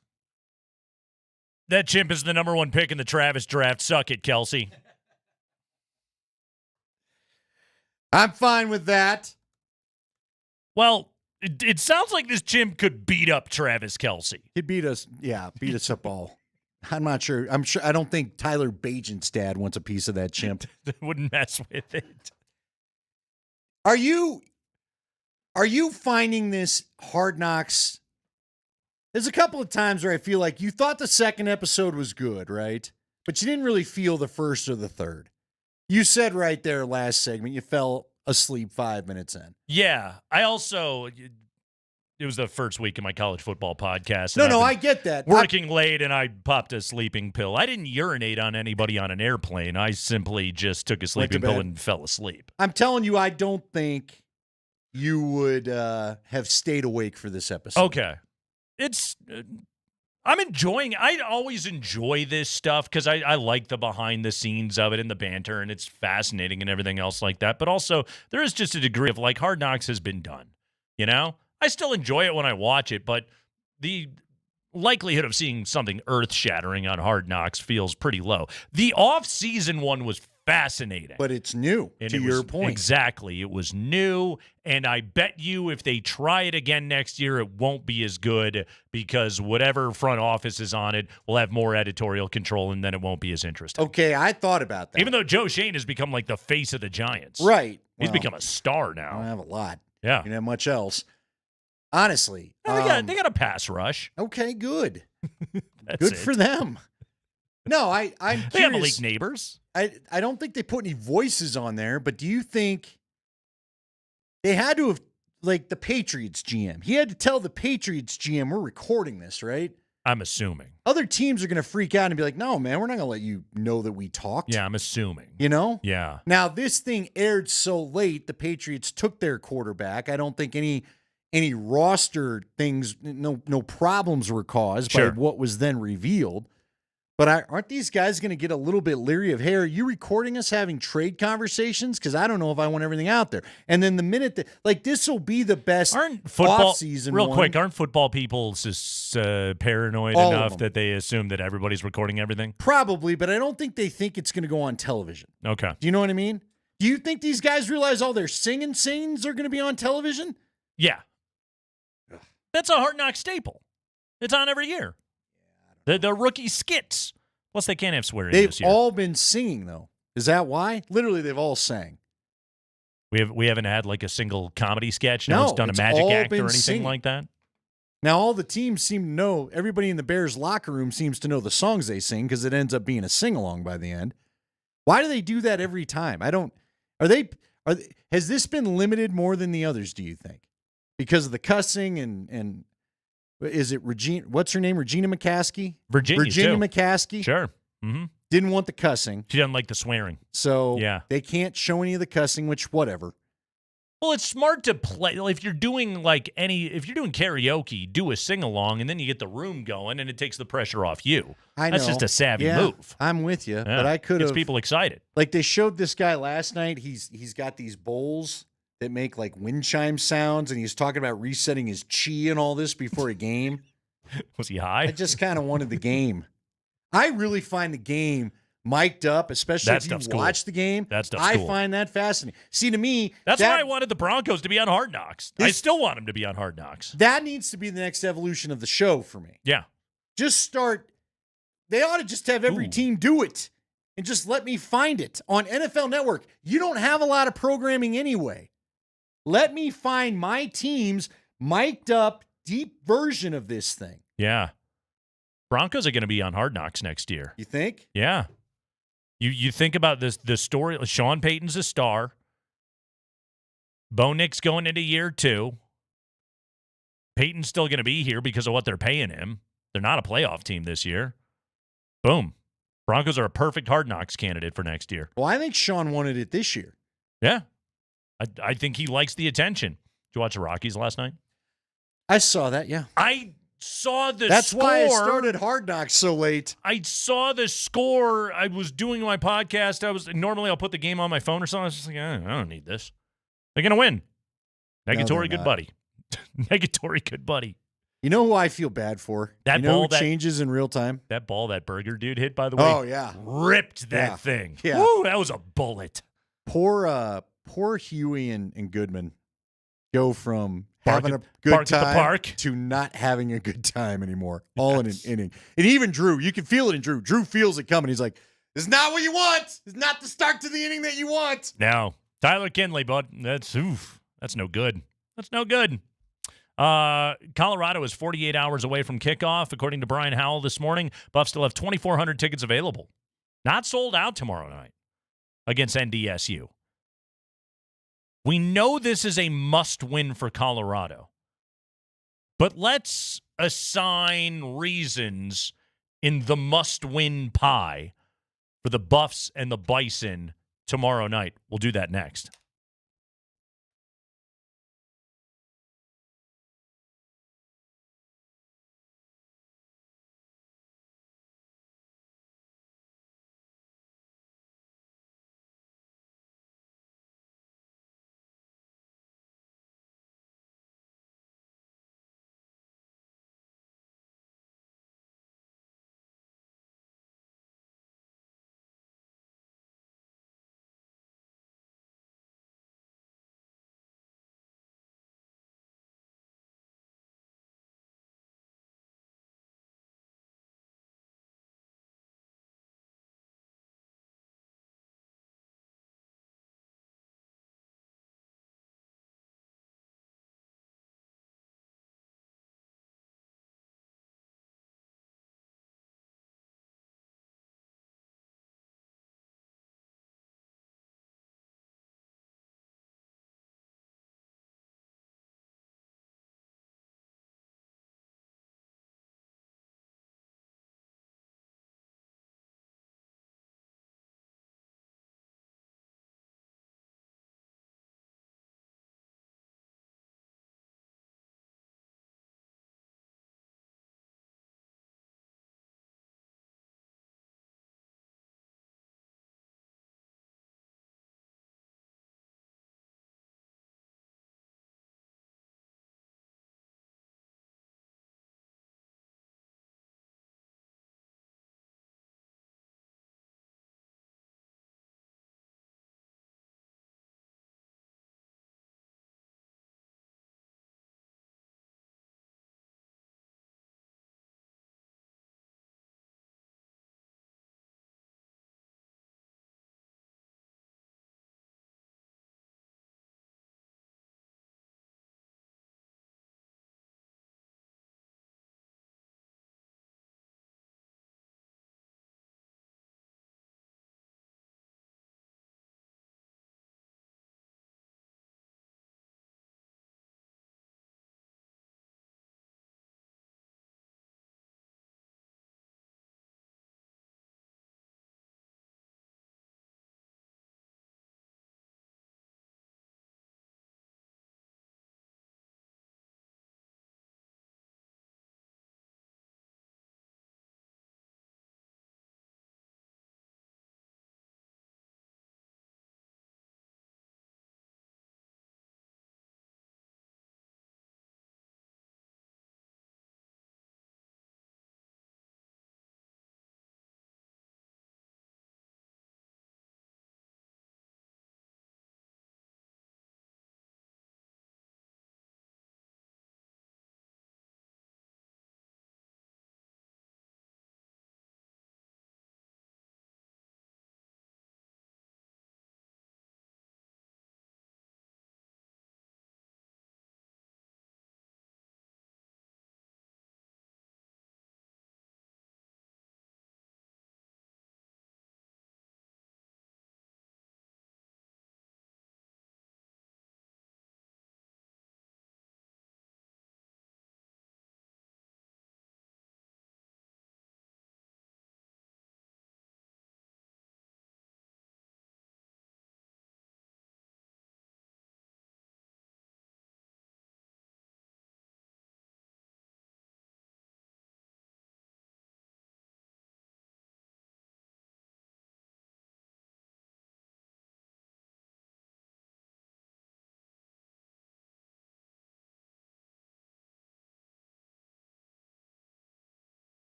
that chimp is the number 1 pick in the Travis draft. Suck it, Kelsey. I'm fine with that. Well, it sounds like this chimp could beat up Travis Kelsey. He'd beat us up all. I'm not sure. I don't think Tyler Bajan's dad wants a piece of that chimp. Wouldn't mess with it. Are you finding this Hard Knocks? There's a couple of times where I feel like you thought the second episode was good, right? But you didn't really feel the first or the third. You said right there last segment you fell asleep 5 minutes in. Yeah. I also, it was the first week of my college football podcast. No, I get that. Working late and I popped a sleeping pill. I didn't urinate on anybody on an airplane. I simply just took a sleeping pill and fell asleep. I'm telling you, I don't think you would have stayed awake for this episode. Okay. I'm enjoying, I always enjoy this stuff because I like the behind the scenes of it and the banter, and it's fascinating and everything else like that. But also, there is just a degree of like Hard Knocks has been done. You know? I still enjoy it when I watch it, but the likelihood of seeing something earth-shattering on Hard Knocks feels pretty low. The off-season one was fascinating. But it's new, and to your point. Exactly. It was new, and I bet you if they try it again next year, it won't be as good because whatever front office is on it will have more editorial control, and then it won't be as interesting. Okay, I thought about that. Even though Joe Shane has become like the face of the Giants. Right. He's become a star now. I don't have a lot. Yeah. You don't have much else. Honestly. They got a pass rush. Okay, good. That's good it. for them. No, I'm curious. They have elite neighbors. I don't think they put any voices on there, but do you think they had to have, like the Patriots GM, he had to tell the Patriots GM, we're recording this, right? I'm assuming. Other teams are going to freak out and be like, no, man, we're not going to let you know that we talked. Yeah, I'm assuming. You know? Yeah. Now, this thing aired so late, the Patriots took their quarterback. I don't think any roster things, no problems were caused by what was then revealed. But aren't these guys going to get a little bit leery of, hey, are you recording us having trade conversations? Because I don't know if I want everything out there. And then the minute that, like, this will be the best off-season real one. quick, aren't football people just paranoid All of enough them. that they assume that everybody's recording everything? Probably, but I don't think they think it's going to go on television. Okay. Do you know what I mean? Do you think these guys realize all their singing scenes are going to be on television? Yeah. That's a Hard Knock staple. It's on every year. The rookie skits. Plus, they can't have swearing this year. They've all been singing, though. Is that why? Literally, they've all sang. We haven't had like a single comedy sketch. No, No one's done a it's magic all act or been anything singing. like that. Now, all the teams seem to know, everybody in the Bears locker room seems to know the songs they sing because it ends up being a sing-along by the end. Why do they do that every time? Has this been limited more than the others, do you think? Because of the cussing and is it Regina? What's her name? Regina McCaskey? Virginia McCaskey? Sure. Mm-hmm. Didn't want the cussing. She doesn't like the swearing. So yeah. They can't show any of the cussing, which whatever. Well, it's smart to play. If you're doing karaoke, do a sing along, and then you get the room going, and it takes the pressure off you. I know. That's just a savvy Yeah, move. I'm with you, Yeah. but I could have. Gets people excited. Like they showed this guy last night. He's got these bowls that make like wind chime sounds, and he's talking about resetting his chi and all this before a game. Was he high? I just kind of wanted the game. I really find the game mic'd up, especially if you watch the game. That stuff's I cool. find that fascinating. See, to me, That's why I wanted the Broncos to be on Hard Knocks. I still want them to be on Hard Knocks. That needs to be the next evolution of the show for me. Yeah. Just start. They ought to just have every team do it and just let me find it on NFL Network. You don't have a lot of programming anyway. Let me find my team's mic'd up, deep version of this thing. Yeah. Broncos are going to be on Hard Knocks next year. You think? Yeah. You think about this, the story. Sean Payton's a star. Bo Nick's going into year 2. Payton's still going to be here because of what they're paying him. They're not a playoff team this year. Boom. Broncos are a perfect Hard Knocks candidate for next year. Well, I think Sean wanted it this year. Yeah. I think he likes the attention. Did you watch the Rockies last night? I saw that, yeah. I saw the That's score. why I started Hard Knocks so late. I saw the score. I was doing my podcast. Normally I'll put the game on my phone or something. I was just like, I don't need this. They're going to win. Negatory, they're good not. buddy. Negatory, good buddy. You know who I feel bad for? That you know ball who that- changes in real time? That ball that Burger dude hit, by the way. Oh, yeah. Ripped that Yeah. thing. Yeah. Woo, that was a bullet. Poor Huey and Goodman go from Bark having at- a good bark at the time park. to not having a good time anymore, all in an inning. And even Drew, you can feel it in Drew. Drew feels it coming. He's like, "This is not what you want. It's not the start to the inning that you want." Now, Tyler Kinley, bud, that's no good. That's no good. Colorado is 48 hours away from kickoff, according to Brian Howell this morning. Buffs still have 2,400 tickets available. Not sold out tomorrow night against NDSU. We know this is a must-win for Colorado. But let's assign reasons in the must-win pie for the Buffs and the Bison tomorrow night. We'll do that next.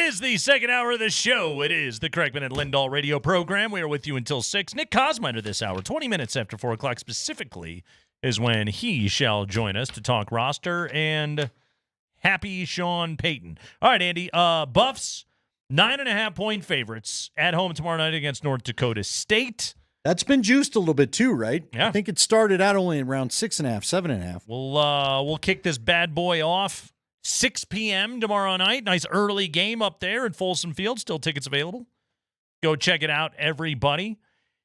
is the second hour of the show. It is the Kreckman and Lindahl radio program. We are with you until 6. Nick Kosminder this hour, 20 minutes after 4 o'clock specifically, is when he shall join us to talk roster and happy Sean Payton. All right, Andy. Buffs, 9.5-point favorites at home tomorrow night against North Dakota State. That's been juiced a little bit too, right? Yeah. I think it started out only around 6.5, 7.5. We'll kick this bad boy off 6 p.m. tomorrow night. Nice early game up there at Folsom Field. Still tickets available. Go check it out, everybody.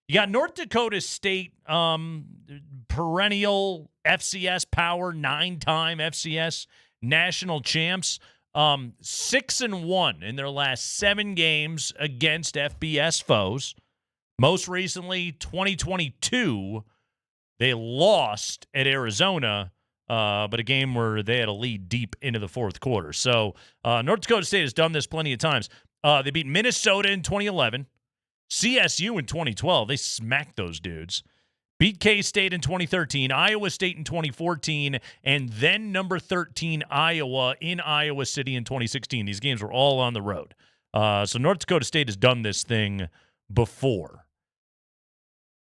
You got North Dakota State, perennial FCS power, 9-time FCS national champs. 6-1 in their last 7 games against FBS foes. Most recently, 2022, they lost at Arizona, but a game where they had a lead deep into the fourth quarter. So North Dakota State has done this plenty of times. They beat Minnesota in 2011, CSU in 2012. They smacked those dudes. Beat K-State in 2013, Iowa State in 2014, and then number 13, Iowa, in Iowa City in 2016. These games were all on the road. So North Dakota State has done this thing before.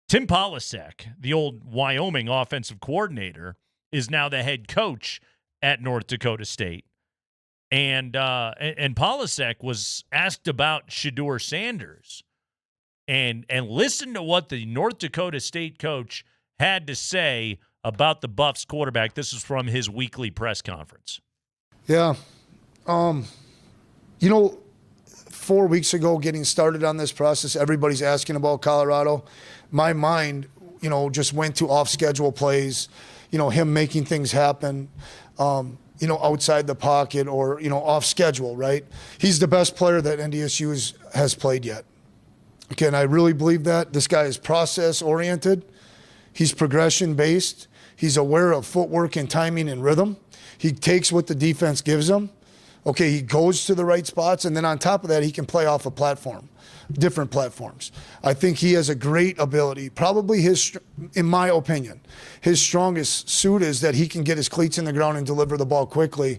Tim Polasek, the old Wyoming offensive coordinator, is now the head coach at North Dakota State. And Polasek was asked about Shedeur Sanders. And listen to what the North Dakota State coach had to say about the Buffs quarterback. This is from his weekly press conference. Yeah. 4 weeks ago, getting started on this process, everybody's asking about Colorado. My mind, just went to off-schedule plays, him making things happen, outside the pocket or, off schedule, right? He's the best player that NDSU has played yet. Okay, and I really believe that. This guy is process-oriented. He's progression-based. He's aware of footwork and timing and rhythm. He takes what the defense gives him. Okay, he goes to the right spots, and then on top of that, he can play off a platform, different platforms. I think he has a great ability. Probably in my opinion, his strongest suit is that he can get his cleats in the ground and deliver the ball quickly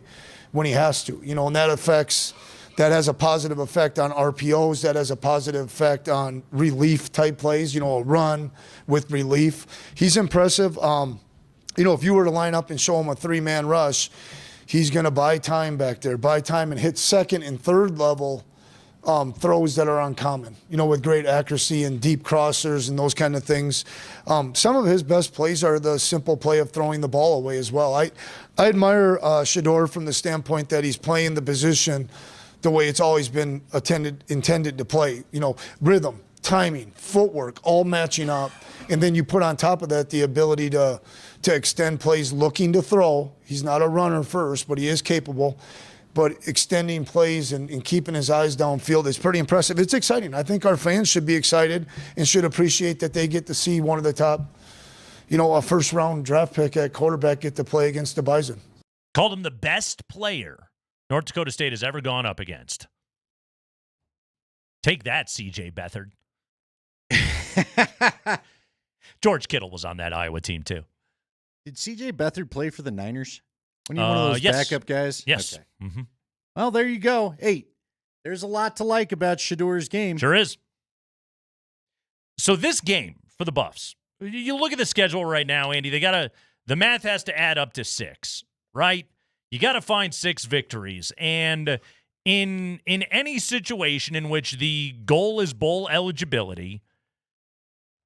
when he has to. And that has a positive effect on RPOs. That has a positive effect on relief type plays, a run with relief. He's impressive. If you were to line up and show him a 3-man rush, he's going to buy time back there, and hit second and third level throws that are uncommon, with great accuracy and deep crossers and those kind of things. Some of his best plays are the simple play of throwing the ball away as well. I admire Shedeur from the standpoint that he's playing the position the way it's always been intended to play. Rhythm, timing, footwork, all matching up. And then you put on top of that the ability to extend plays looking to throw. He's not a runner first, but he is capable. But extending plays and keeping his eyes downfield is pretty impressive. It's exciting. I think our fans should be excited and should appreciate that they get to see one of the top, a first-round draft pick at quarterback get to play against the Bison. Called him the best player North Dakota State has ever gone up against. Take that, C.J. Beathard. George Kittle was on that Iowa team, too. Did C.J. Beathard play for the Niners? When you one of those backup guys? Yes. Okay. Mm-hmm. Well, there you go. Hey, there's a lot to like about Shedeur's game. Sure is. So this game for the Buffs, you look at the schedule right now, Andy, the math has to add up to 6, right? You got to find 6 victories. And in any situation in which the goal is bowl eligibility,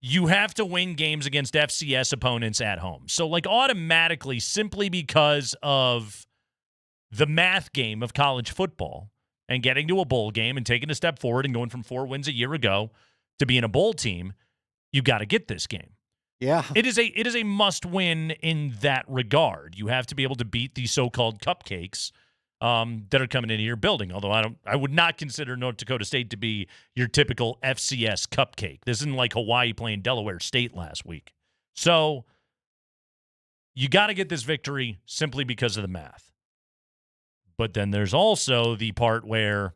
you have to win games against FCS opponents at home. So, automatically, simply because of the math game of college football and getting to a bowl game and taking a step forward and going from 4 wins a year ago to being a bowl team, you got to get this game. Yeah. It is a must-win in that regard. You have to be able to beat the so-called cupcakes that are coming into your building. Although I would not consider North Dakota State to be your typical FCS cupcake. This isn't like Hawaii playing Delaware State last week. So you got to get this victory simply because of the math. But then there's also the part where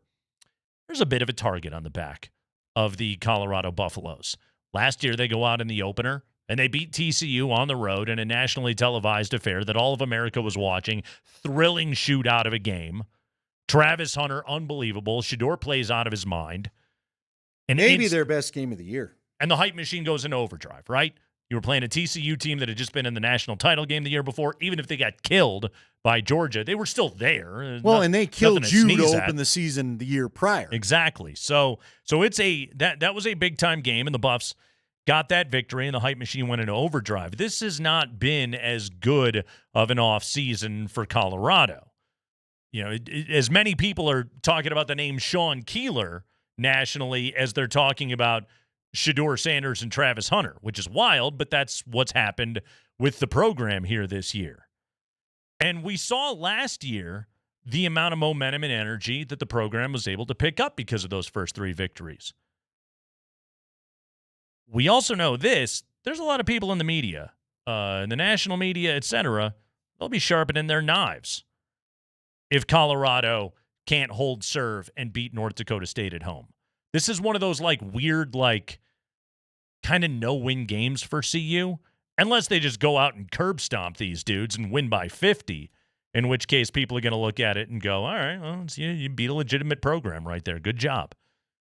there's a bit of a target on the back of the Colorado Buffaloes. Last year they go out in the opener and they beat TCU on the road in a nationally televised affair that all of America was watching. Thrilling shootout of a game. Travis Hunter, unbelievable. Shedeur plays out of his mind. And maybe their best game of the year. And the hype machine goes into overdrive, right? You were playing a TCU team that had just been in the national title game the year before. Even if they got killed by Georgia, they were still there. Well, and they killed you to open at. the season the year prior. Exactly. So it's that was a big time game, and the Buffs got that victory, and the hype machine went into overdrive. This has not been as good of an off season for Colorado. You know, as many people are talking about the name Sean Keeler nationally as they're talking about Shedeur Sanders and Travis Hunter, which is wild, but that's what's happened with the program here this year. And we saw last year the amount of momentum and energy that the program was able to pick up because of those first 3 victories. We also know this. There's a lot of people in the media, in the national media, etc. They'll be sharpening their knives if Colorado can't hold serve and beat North Dakota State at home. This is one of those weird, kind of no-win games for CU, unless they just go out and curb stomp these dudes and win by 50, in which case people are going to look at it and go, all right, well, you beat a legitimate program right there. Good job.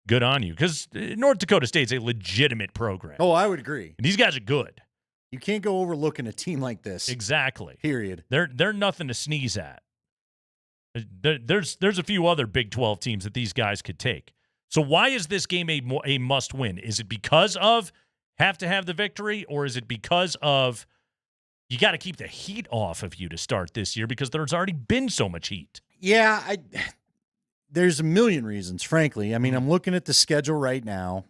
Good on you. Because North Dakota State's a legitimate program. Oh, I would agree. And these guys are good. You can't go overlooking a team like this. Exactly. Period. They're nothing to sneeze at. There's a few other Big 12 teams that these guys could take. So why is this game a must-win? Is it because of have to have the victory, or is it because of you got to keep the heat off of you to start this year because there's already been so much heat? Yeah, there's a million reasons, frankly. I mean, I'm looking at the schedule right now.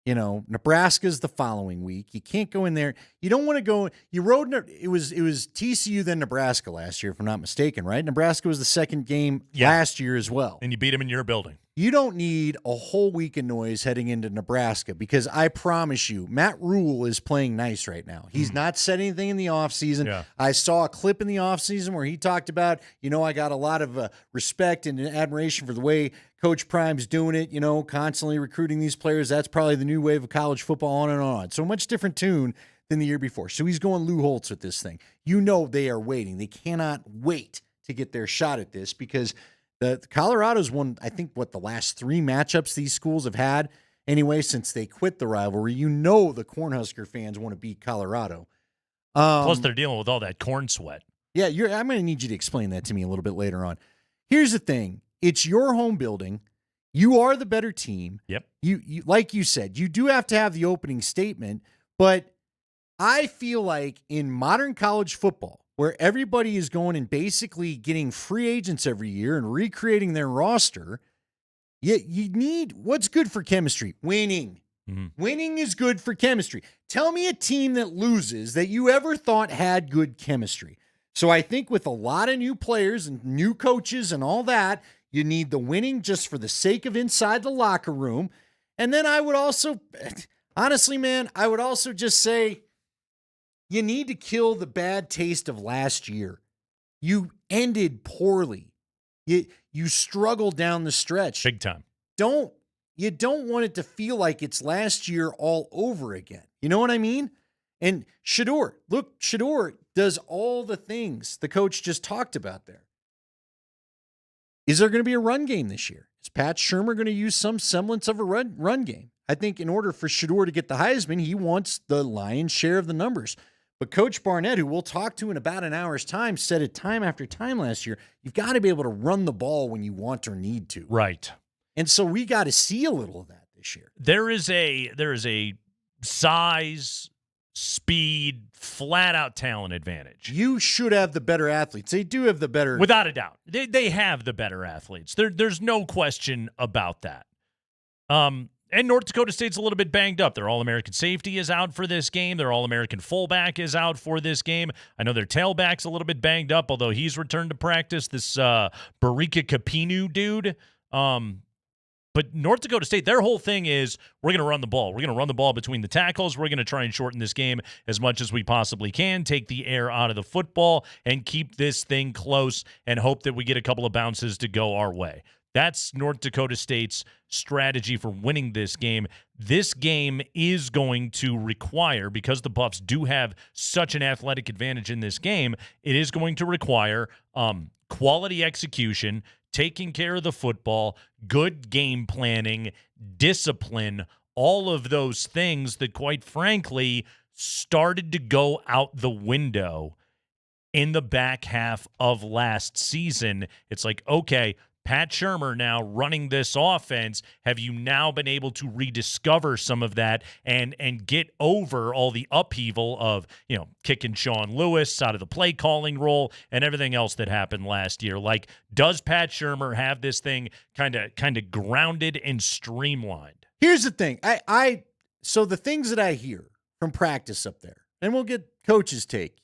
You know, Nebraska's the following week. You can't go in there. You don't want to go. You rode. It was TCU then Nebraska last year, if I'm not mistaken, right? Nebraska was the second game last year as well. And you beat them in your building. You don't need a whole week of noise heading into Nebraska because I promise you, Matt Rule is playing nice right now. He's not said anything in the offseason. Yeah. I saw a clip in the offseason where he talked about, I got a lot of respect and admiration for the way Coach Prime's doing it, constantly recruiting these players. That's probably the new wave of college football, on and on. So much different tune than the year before. So he's going Lou Holtz with this thing. They are waiting. They cannot wait to get their shot at this because the Colorado's won, I think, the last 3 matchups these schools have had anyway since they quit the rivalry. The Cornhusker fans want to beat Colorado. Plus, they're dealing with all that corn sweat. Yeah, I'm going to need you to explain that to me a little bit later on. Here's the thing. It's your home building. You are the better team. Yep. You like you said, you do have to have the opening statement, but I feel like in modern college football, where everybody is going and basically getting free agents every year and recreating their roster, you need what's good for chemistry? Winning. Mm-hmm. Winning is good for chemistry. Tell me a team that loses that you ever thought had good chemistry. So I think with a lot of new players and new coaches and all that, you need the winning just for the sake of inside the locker room. And then I would also, honestly, man, just say, you need to kill the bad taste of last year. You ended poorly. You struggled down the stretch. Big time. You don't want it to feel like it's last year all over again. You know what I mean? And Shedeur does all the things the coach just talked about there. Is there going to be a run game this year? Is Pat Shurmur going to use some semblance of a run game? I think in order for Shedeur to get the Heisman, he wants the lion's share of the numbers. But Coach Barnett, who we'll talk to in about an hour's time, said it time after time last year, you've got to be able to run the ball when you want or need to. Right. And so we got to see a little of that this year. There is a size, speed, flat-out talent advantage. You should have the better athletes. They do have the better. Without a doubt. They have the better athletes. There's no question about that. And North Dakota State's a little bit banged up. Their All-American safety is out for this game. Their All-American fullback is out for this game. I know their tailback's a little bit banged up, although he's returned to practice. This Barika Kapinu dude. But North Dakota State, their whole thing is we're going to run the ball. We're going to run the ball between the tackles. We're going to try and shorten this game as much as we possibly can, take the air out of the football, and keep this thing close and hope that we get a couple of bounces to go our way. That's North Dakota State's strategy for winning this game. This game is going to require, because the Buffs do have such an athletic advantage in this game, it is going to require quality execution, taking care of the football, good game planning, discipline, all of those things that, quite frankly, started to go out the window in the back half of last season. It's like, okay, Pat Shurmur now running this offense. Have you now been able to rediscover some of that and get over all the upheaval of, kicking Sean Lewis out of the play calling role and everything else that happened last year? Like, does Pat Shurmur have this thing kind of grounded and streamlined? Here's the thing. So the things that I hear from practice up there, and we'll get coach's take,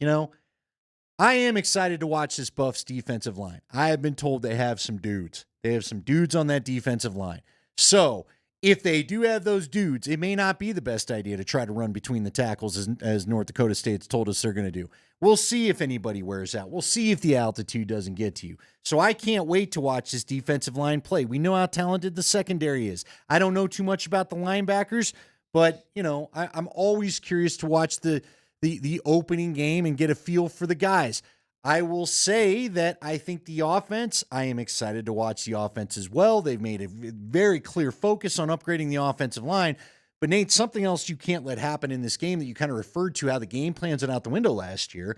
I am excited to watch this Buffs defensive line. I have been told they have some dudes. They have some dudes on that defensive line. So if they do have those dudes, it may not be the best idea to try to run between the tackles as North Dakota State's told us they're going to do. We'll see if anybody wears out. We'll see if the altitude doesn't get to you. So I can't wait to watch this defensive line play. We know how talented the secondary is. I don't know too much about the linebackers, but, I'm always curious to watch the opening game and get a feel for the guys. I will say that I think the offense, I am excited to watch the offense as well. They've made a very clear focus on upgrading the offensive line. But Nate, something else you can't let happen in this game that you kind of referred to how the game plans went out the window last year.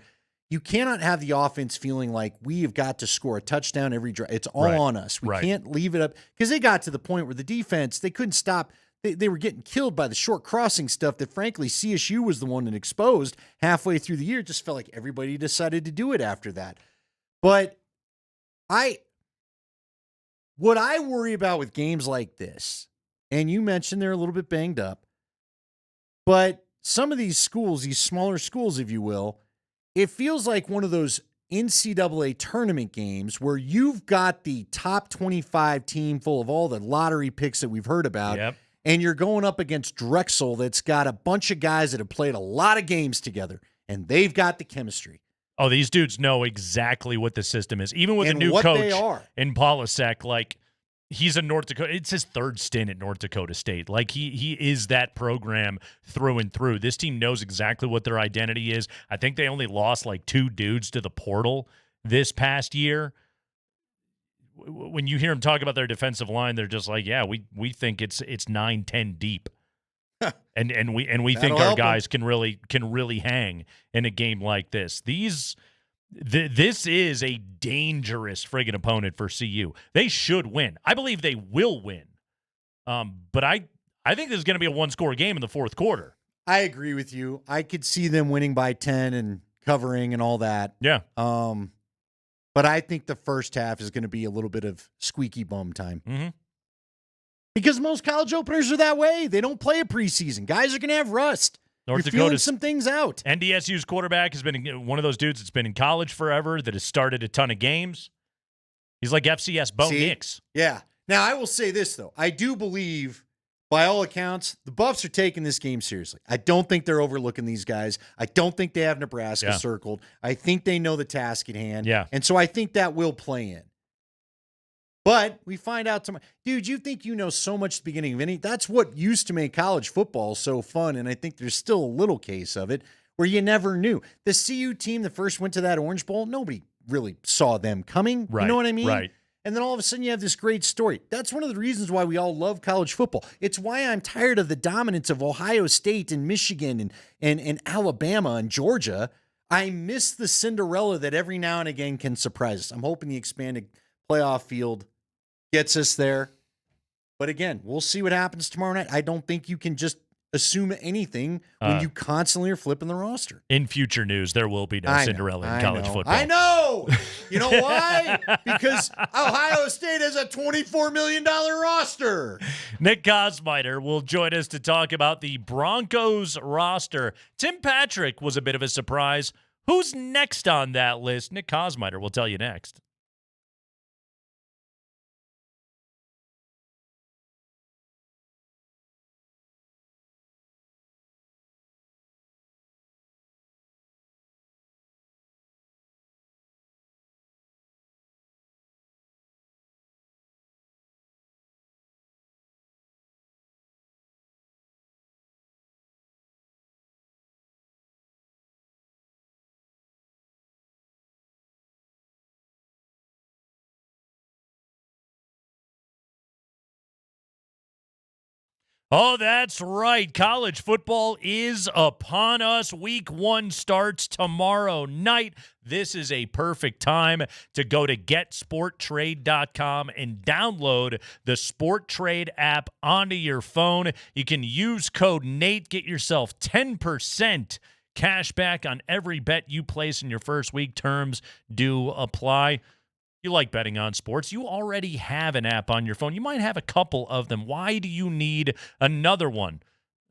You cannot have the offense feeling like we have got to score a touchdown every drive. It's all on us. We can't leave it up because they got to the point where the defense, they couldn't stop. They were getting killed by the short crossing stuff that, frankly, CSU was the one that exposed halfway through the year. It just felt like everybody decided to do it after that. But what I worry about with games like this, and you mentioned they're a little bit banged up, but some of these schools, these smaller schools, if you will, it feels like one of those NCAA tournament games where you've got the top 25 team full of all the lottery picks that we've heard about. Yep. And you're going up against Drexel that's got a bunch of guys that have played a lot of games together, and they've got the chemistry. Oh, these dudes know exactly what the system is. Even with and a new what coach they are. in Polasek, like, he's a North Dakota. It's his third stint at North Dakota State. Like, he is that program through and through. This team knows exactly what their identity is. I think they only lost like 2 dudes to the portal this past year. When you hear them talk about their defensive line, they're just like, yeah, we think it's 9-10 deep. and we think our guys can really hang in a game like this. This is a dangerous friggin' opponent for CU. They should win. I believe they will win. But I think this is going to be a one-score game in the fourth quarter. I agree with you. I could see them winning by 10 and covering and all that. Yeah. But I think the first half is going to be a little bit of squeaky bum time. Mm-hmm. Because most college openers are that way. They don't play a preseason. Guys are going to have rust. You're feeling some things out. NDSU's quarterback has been one of those dudes that's been in college forever, that has started a ton of games. He's like FCS Bo Nix. Yeah. Now, I will say this, though. I do believe, by all accounts, the Buffs are taking this game seriously. I don't think they're overlooking these guys. I don't think they have Nebraska circled. I think they know the task at hand. Yeah. And so I think that will play in. But we find out tomorrow. Dude, you think you know so much at the beginning of any. That's what used to make college football so fun, and I think there's still a little case of it where you never knew. The CU team that first went to that Orange Bowl, nobody really saw them coming. Right. You know what I mean? Right. And then all of a sudden you have this great story. That's one of the reasons why we all love college football. It's why I'm tired of the dominance of Ohio State and Michigan and Alabama and Georgia. I miss the Cinderella that every now and again can surprise us. I'm hoping the expanded playoff field gets us there. But again, we'll see what happens tomorrow night. I don't think you can just assume anything when you constantly are flipping the roster. In future news, there will be no Cinderella in college football. I know. You know why? Because Ohio State has a $24 million roster. Nick Kosmider will join us to talk about the Broncos roster. Tim Patrick was a bit of a surprise. Who's next on that list? Nick Kosmider will tell you next. Oh, that's right. College football is upon us. Week 1 starts tomorrow night. This is a perfect time to go to getsporttrade.com and download the Sport Trade app onto your phone. You can use code NATE, get yourself 10% cash back on every bet you place in your first week. Terms do apply. You like betting on sports. You already have an app on your phone. You might have a couple of them. Why do you need another one?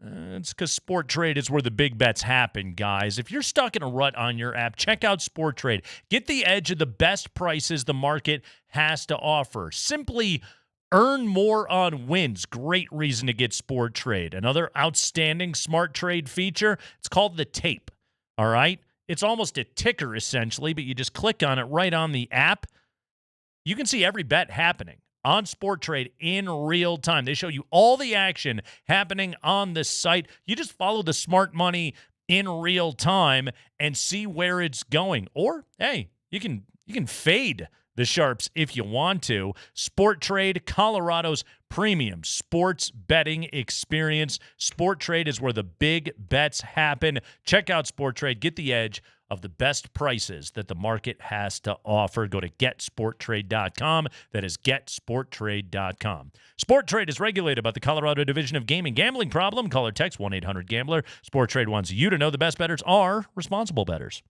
It's because Sport Trade is where the big bets happen, guys. If you're stuck in a rut on your app, check out Sport Trade. Get the edge of the best prices the market has to offer. Simply earn more on wins. Great reason to get Sport Trade. Another outstanding smart trade feature, it's called the tape. All right? It's almost a ticker, essentially, but you just click on it right on the app. You can see every bet happening on Sport Trade in real time. They show you all the action happening on the site. You just follow the smart money in real time and see where it's going. Or, hey, you can fade the sharps if you want to. Sport Trade, Colorado's premium sports betting experience. Sport Trade is where the big bets happen. Check out Sport Trade. Get the edge of the best prices that the market has to offer. Go to getsporttrade.com. That is getsporttrade.com. Sport Trade is regulated by the Colorado Division of Gaming. Gambling problem? Call or text 1-800-GAMBLER. Sport Trade wants you to know the best bettors are responsible bettors.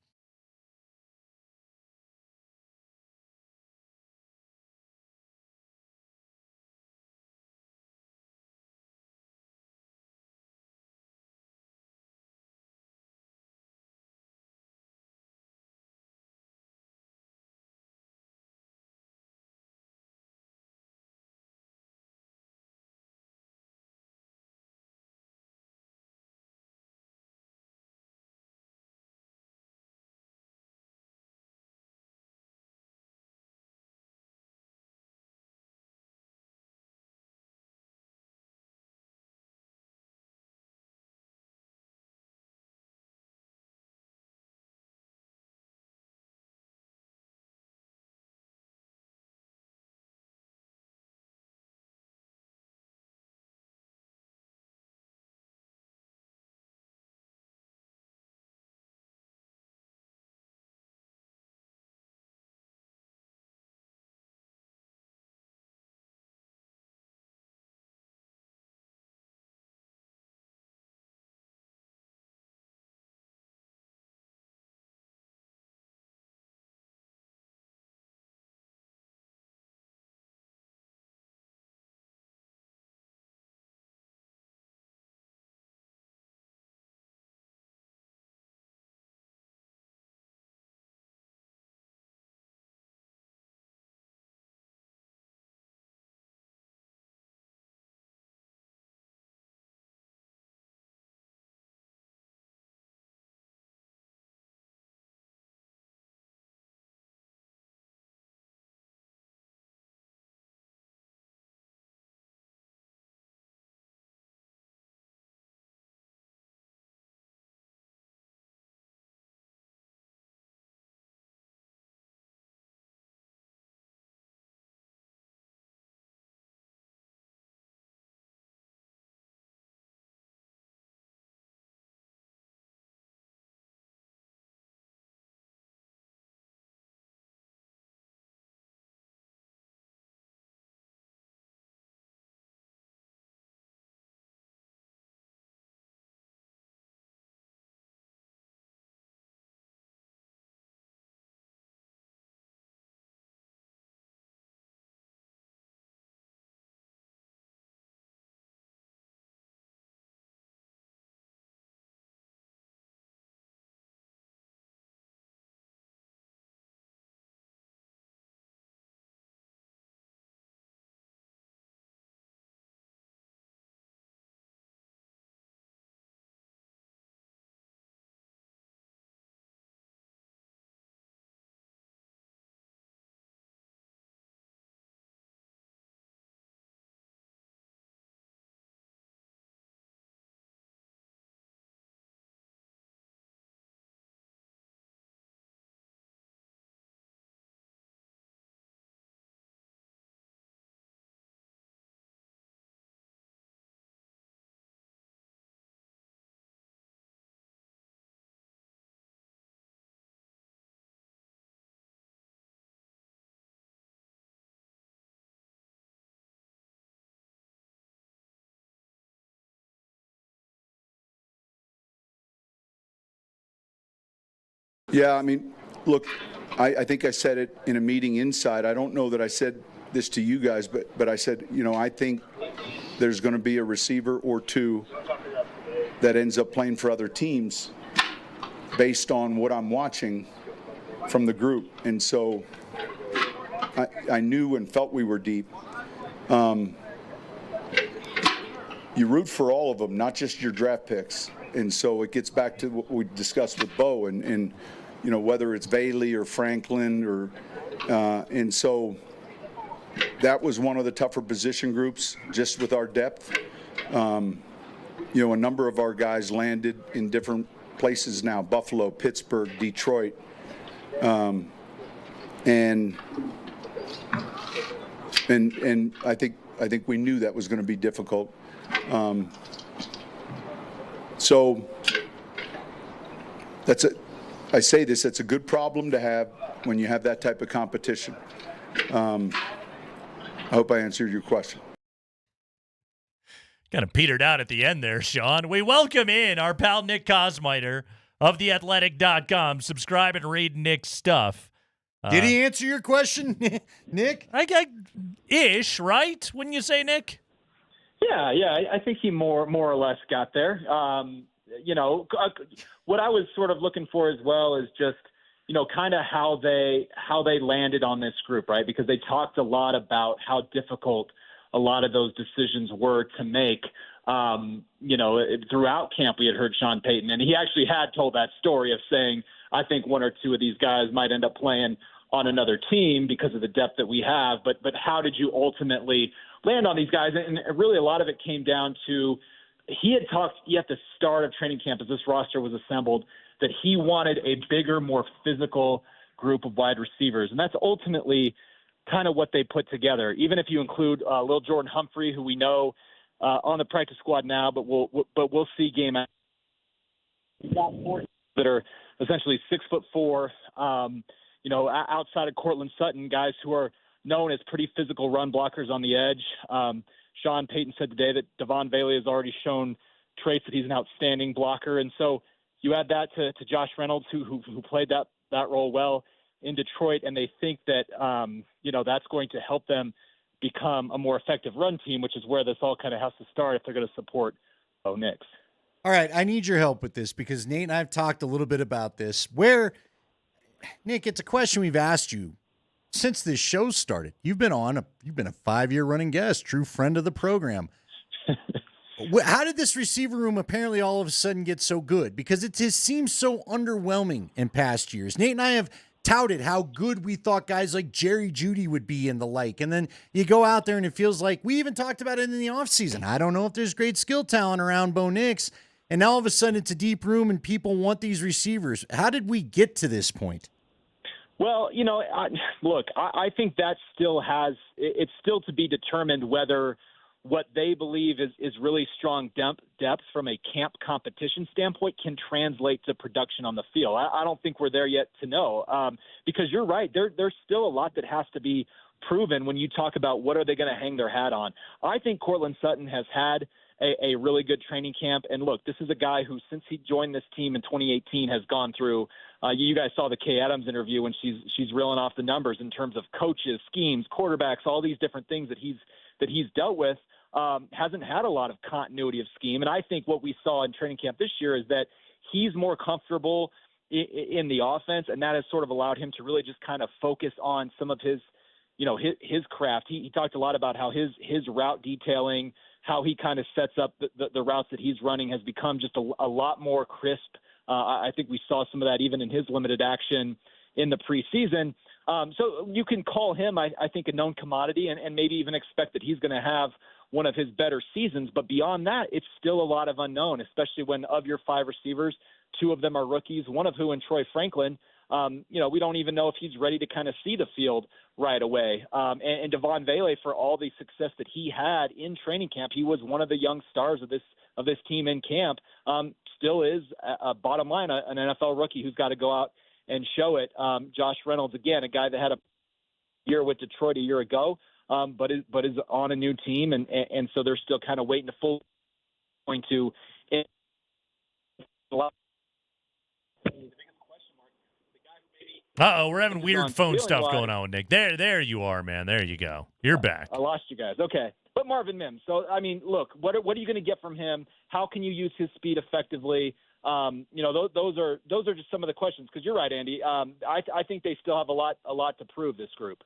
Yeah, I mean, look, I think I said it in a meeting inside. I don't know that I said this to you guys, but I said, I think there's going to be a receiver or two that ends up playing for other teams based on what I'm watching from the group. And so I knew and felt we were deep. You root for all of them, not just your draft picks. And so it gets back to what we discussed with Bo and whether it's Bailey or Franklin and so that was one of the tougher position groups just with our depth. A number of our guys landed in different places now, Buffalo, Pittsburgh, Detroit. And I think we knew that was going to be difficult. So that's it. I say this, it's a good problem to have when you have that type of competition. I hope I answered your question. Kind of petered out at the end there, Sean. We welcome in our pal Nick Kosmider of theathletic.com. Subscribe and read Nick's stuff. Did he answer your question, Nick? Ish, right? Wouldn't you say, Nick? Yeah, I think he more or less got there. What I was sort of looking for as well is just, kind of how they landed on this group, right? Because they talked a lot about how difficult a lot of those decisions were to make. Throughout camp, we had heard Sean Payton, and he actually had told that story of saying, I think one or two of these guys might end up playing on another team because of the depth that we have. But how did you ultimately land on these guys? And really a lot of it came down to he had talked at the start of training camp as this roster was assembled that he wanted a bigger, more physical group of wide receivers. And that's ultimately kind of what they put together, even if you include Lil Jordan Humphrey, who we know on the practice squad now, but we'll see game out. We've got four that are essentially 6'4", outside of Cortland Sutton, guys who are known as pretty physical run blockers on the edge. Sean Payton said today that Devon Bailey has already shown traits that he's an outstanding blocker. And so you add that to Josh Reynolds, who played that role well in Detroit, and they think that, that's going to help them become a more effective run team, which is where this all kind of has to start if they're going to support Bo Nix. All right, I need your help with this because Nate and I have talked a little bit about this. Nick, it's a question we've asked you since this show started. You've been a 5-year running guest, true friend of the program. How did this receiver room apparently all of a sudden get so good? Because it just seems so underwhelming in past years. Nate and I have touted how good we thought guys like Jerry Jeudy would be and the like. And then you go out there and it feels like we even talked about it in the offseason. I don't know if there's great skill talent around Bo Nix. And now all of a sudden it's a deep room and people want these receivers. How did we get to this point? Well, I think that it's still to be determined whether what they believe is really strong depth from a camp competition standpoint can translate to production on the field. I don't think we're there yet to know because you're right. There's still a lot that has to be proven when you talk about what are they going to hang their hat on. I think Cortland Sutton has had a really good training camp. And look, this is a guy who, since he joined this team in 2018, has gone through. You guys saw the Kay Adams interview when she's reeling off the numbers in terms of coaches, schemes, quarterbacks, all these different things that he's dealt with. Hasn't had a lot of continuity of scheme. And I think what we saw in training camp this year is that he's more comfortable in the offense, and that has sort of allowed him to really just kind of focus on some of his craft. He talked a lot about how his route detailing, how he kind of sets up the routes that he's running has become just a lot more crisp. I think we saw some of that even in his limited action in the preseason. So you can call him, I think, a known commodity and maybe even expect that he's going to have one of his better seasons. But beyond that, it's still a lot of unknown, especially when of your 5 receivers, 2 of them are rookies, one of who in Troy Franklin, we don't even know if he's ready to kind of see the field right away. And Devon Bailey, for all the success that he had in training camp, he was one of the young stars of this team in camp, still is, bottom line, an NFL rookie who's got to go out and show it. Josh Reynolds, again, a guy that had a year with Detroit a year ago, but is on a new team, and so they're still kind of waiting to full point to. Uh-oh, we're having weird phone stuff feeling-wise- going on with Nick. There you are, man. There you go. You're back. I lost you guys. Okay. But Marvin Mims. So, I mean, look, what are you going to get from him? How can you use his speed effectively? Those are just some of the questions. Because you're right, Andy. I think they still have a lot to prove, this group.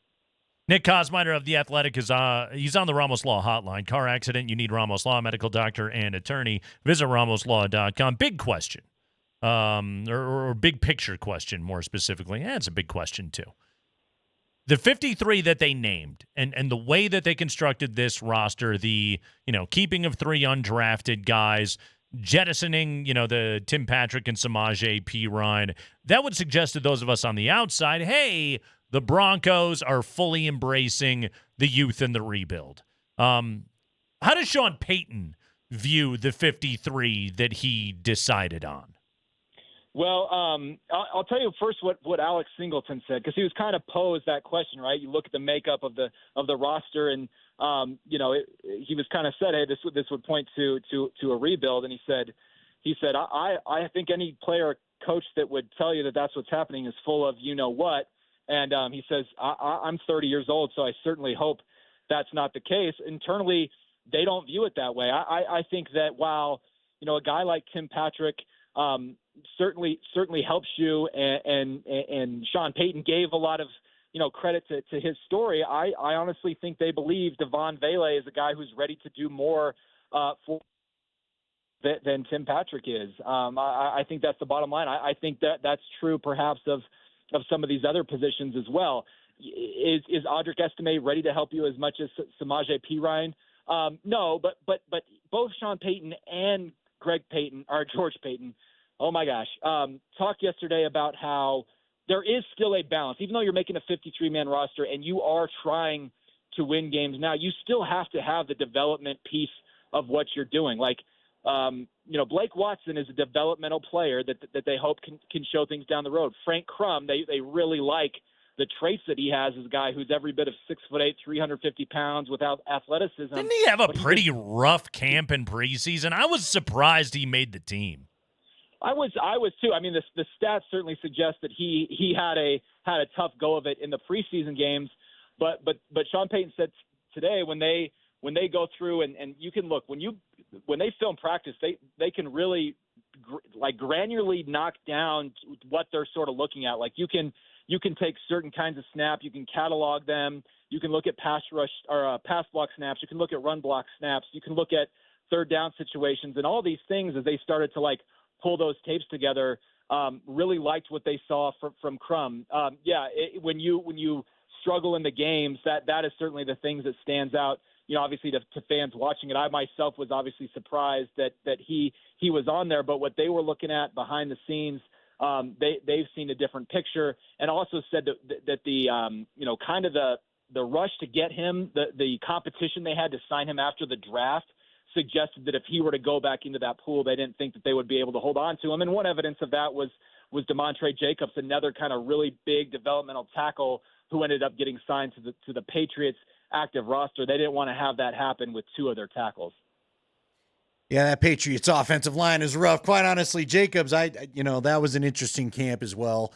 Nick Kosmider of The Athletic is he's on the Ramos Law hotline. Car accident, you need Ramos Law, medical doctor and attorney. Visit ramoslaw.com. Big question. Or big picture question, more specifically. Yeah, it's a big question, too. The 53 that they named and the way that they constructed this roster, the keeping of 3 undrafted guys, jettisoning the Tim Patrick and Samaje Perine, that would suggest to those of us on the outside, hey, the Broncos are fully embracing the youth and the rebuild. How does Sean Payton view the 53 that he decided on? Well, I'll tell you first what Alex Singleton said, because he was kind of posed that question, right? You look at the makeup of the roster, and he was kind of said, hey, this would point to a rebuild, and he said I think any player or coach that would tell you that that's what's happening is full of what, and he says I'm 30 years old, so I certainly hope that's not the case. Internally, they don't view it that way. I think that while a guy like Tim Patrick certainly helps you, and Sean Payton gave a lot of credit to his story. I honestly think they believe Devon Vele is a guy who's ready to do more for than Tim Patrick is. I think that's the bottom line. I think that's true perhaps of some of these other positions as well. Is Audric Estime ready to help you as much as Samaje Perine? No, but both Sean Payton and George Payton, oh my gosh, talked yesterday about how there is still a balance. Even though you're making a 53-man roster and you are trying to win games now, you still have to have the development piece of what you're doing. Like, Blake Watson is a developmental player that they hope can show things down the road. Frank Crum, they really like the traits that he has as a guy who's every bit of 6'8", 350 pounds without athleticism. Didn't he have a pretty rough camp in preseason? I was surprised he made the team. I was too. I mean, the stats certainly suggest that he had a tough go of it in the preseason games, but Sean Payton said today when they go through and you can look when they film practice, they can really granularly knock down what they're sort of looking at. Like you can take certain kinds of snap, you can catalog them, you can look at pass rush or pass block snaps, you can look at run block snaps, you can look at third down situations, and all these things as they started to pull those tapes together. Really liked what they saw from Crum. When you struggle in the games, that is certainly the things that stands out. Obviously to fans watching it. I myself was obviously surprised that he was on there, but what they were looking at behind the scenes, they've seen a different picture, and also said that the kind of the rush to get him, the competition they had to sign him after the draft, suggested that if he were to go back into that pool, they didn't think that they would be able to hold on to him. And one evidence of that was DeMontre Jacobs, another kind of really big developmental tackle who ended up getting signed to the Patriots active roster. They didn't want to have that happen with 2 of their tackles. Yeah, that Patriots offensive line is rough. Quite honestly, Jacobs, that was an interesting camp as well.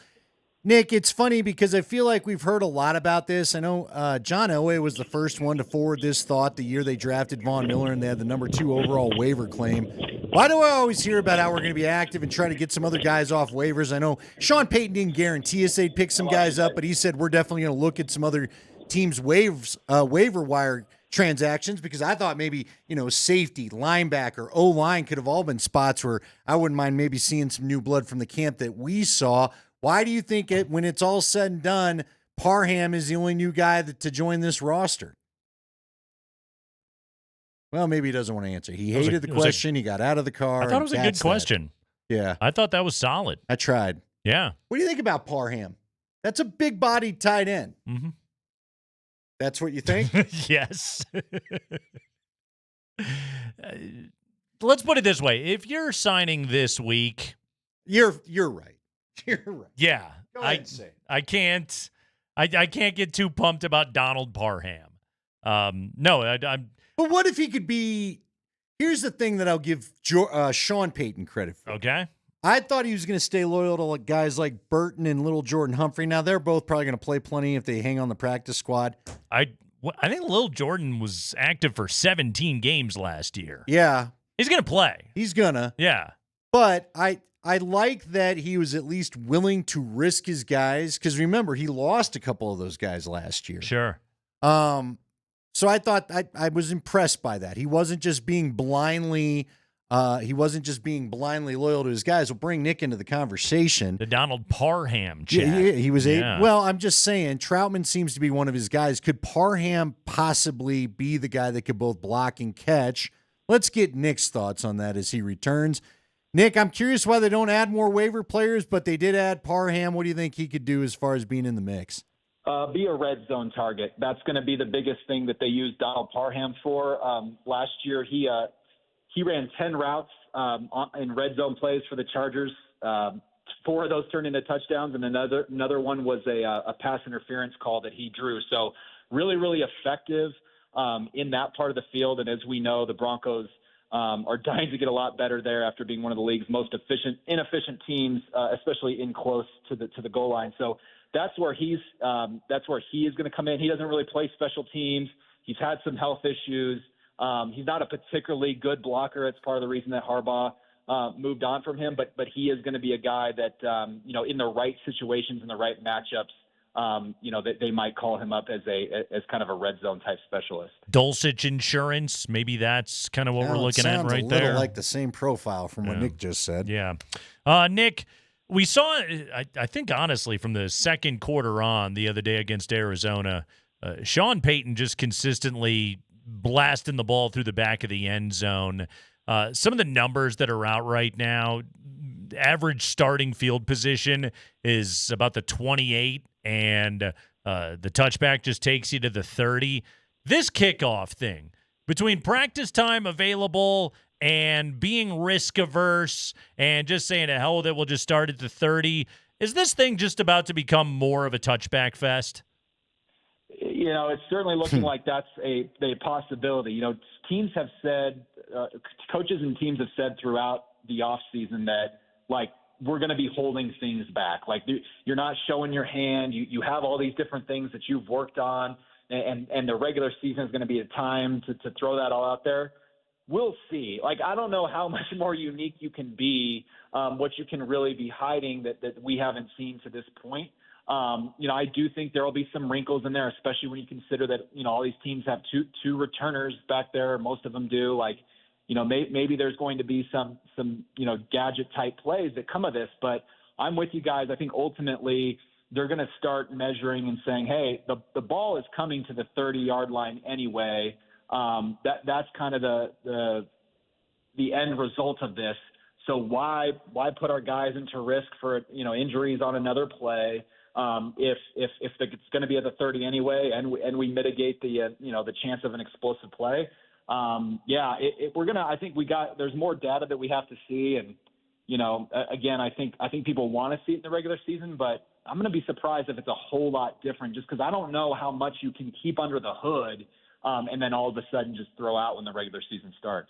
Nick, it's funny because I feel like we've heard a lot about this. I know John Elway was the first one to forward this thought the year they drafted Von Miller and they had the number 2 overall waiver claim. Why do I always hear about how we're going to be active and try to get some other guys off waivers? I know Sean Payton didn't guarantee us they'd pick some guys up, but he said we're definitely going to look at some other teams' waiver wire transactions, because I thought maybe, safety, linebacker, O-line could have all been spots where I wouldn't mind maybe seeing some new blood from the camp that we saw. Why do you think when it's all said and done, Parham is the only new guy to join this roster? Well, maybe he doesn't want to answer. He hated the question. He got out of the car. I thought it was a good question. Yeah. I thought that was solid. I tried. Yeah. What do you think about Parham? That's a big-bodied tight end. Mm-hmm. That's what you think? Yes. Let's put it this way. If you're signing this week... You're right. You're right. Yeah. Go ahead and say it. I can't get too pumped about Donald Parham. No, I'm... But what if he could be... Here's the thing that I'll give Sean Payton credit for. Okay. I thought he was going to stay loyal to guys like Burton and little Jordan Humphrey. Now, they're both probably going to play plenty if they hang on the practice squad. I think Lil Jordan was active for 17 games last year. Yeah. He's going to play. He's going to. Yeah. But I like that he was at least willing to risk his guys, because remember, he lost a couple of those guys last year. Sure. So I thought I was impressed by that. He wasn't just being blindly loyal to his guys. We'll bring Nick into the conversation. The Donald Parham chat. Yeah, he was well, I'm just saying, Troutman seems to be one of his guys. Could Parham possibly be the guy that could both block and catch? Let's get Nick's thoughts on that as he returns. Nick, I'm curious why they don't add more waiver players, but they did add Parham. What do you think he could do as far as being in the mix? Be a red zone target. That's going to be the biggest thing that they used Donald Parham for. Last year, he ran 10 routes in red zone plays for the Chargers. 4 of those turned into touchdowns, and another one was a pass interference call that he drew. So really, really effective in that part of the field. And as we know, the Broncos are dying to get a lot better there after being one of the league's most inefficient teams, especially in close to the goal line. So that's where he is going to come in. He doesn't really play special teams. He's had some health issues. He's not a particularly good blocker. It's part of the reason that Harbaugh moved on from him. But he is going to be a guy that in the right situations and the right matchups, that they might call him up as kind of a red zone type specialist. Dulcich Insurance, maybe that's kind of what we're looking at right there. there. A little like the same profile from what Nick just said. Yeah. Nick, we saw, I think, honestly, from the second quarter on the other day against Arizona, Sean Payton just consistently blasting the ball through the back of the end zone. Some of the numbers that are out right now, average starting field position is about the 28, and the touchback just takes you to the 30. This kickoff thing, between practice time available and being risk-averse and just saying, to hell with it, we'll just start at the 30, is this thing just about to become more of a touchback fest? It's certainly looking like that's a possibility. Teams have said, coaches and teams have said throughout the offseason that, we're going to be holding things back. You're not showing your hand. You have all these different things that you've worked on, and the regular season is going to be a time to throw that all out there. We'll see. I don't know how much more unique you can be, what you can really be hiding that we haven't seen to this point. I do think there will be some wrinkles in there, especially when you consider that, all these teams have two returners back there. Most of them do. Maybe there's going to be some gadget type plays that come of this, but I'm with you guys. I think ultimately they're going to start measuring and saying, hey, the ball is coming to the 30-yard line anyway. That's kind of the end result of this. So why put our guys into risk for, injuries on another play? If it's going to be at the 30 anyway, and we mitigate the chance of an explosive play. I think there's more data that we have to see. And, again, I think people want to see it in the regular season, but I'm going to be surprised if it's a whole lot different, just because I don't know how much you can keep under the hood and then all of a sudden just throw out when the regular season starts.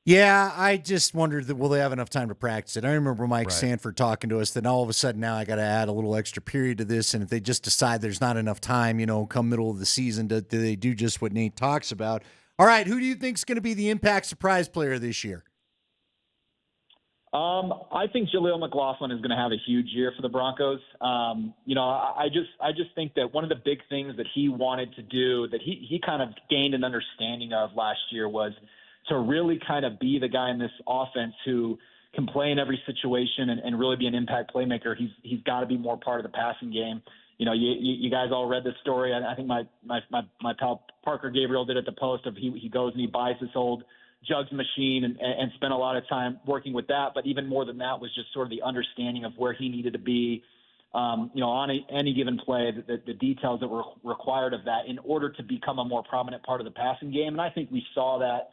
Yeah, I just wondered will they have enough time to practice it? I remember Mike Sanford talking to us that all of a sudden now I got to add a little extra period to this, and if they just decide there's not enough time, come middle of the season, do they do just what Nate talks about? All right, who do you think is going to be the impact surprise player this year? I think Jaleel McLaughlin is going to have a huge year for the Broncos. I just think that one of the big things that he wanted to do, that he kind of gained an understanding of last year, was to really kind of be the guy in this offense who can play in every situation and really be an impact playmaker. He's got to be more part of the passing game. You guys all read this story. I think my pal Parker Gabriel did at the Post of he goes and he buys this old jugs machine and spent a lot of time working with that. But even more than that was just sort of the understanding of where he needed to be, on any given play, the details that were required of that in order to become a more prominent part of the passing game. And I think we saw that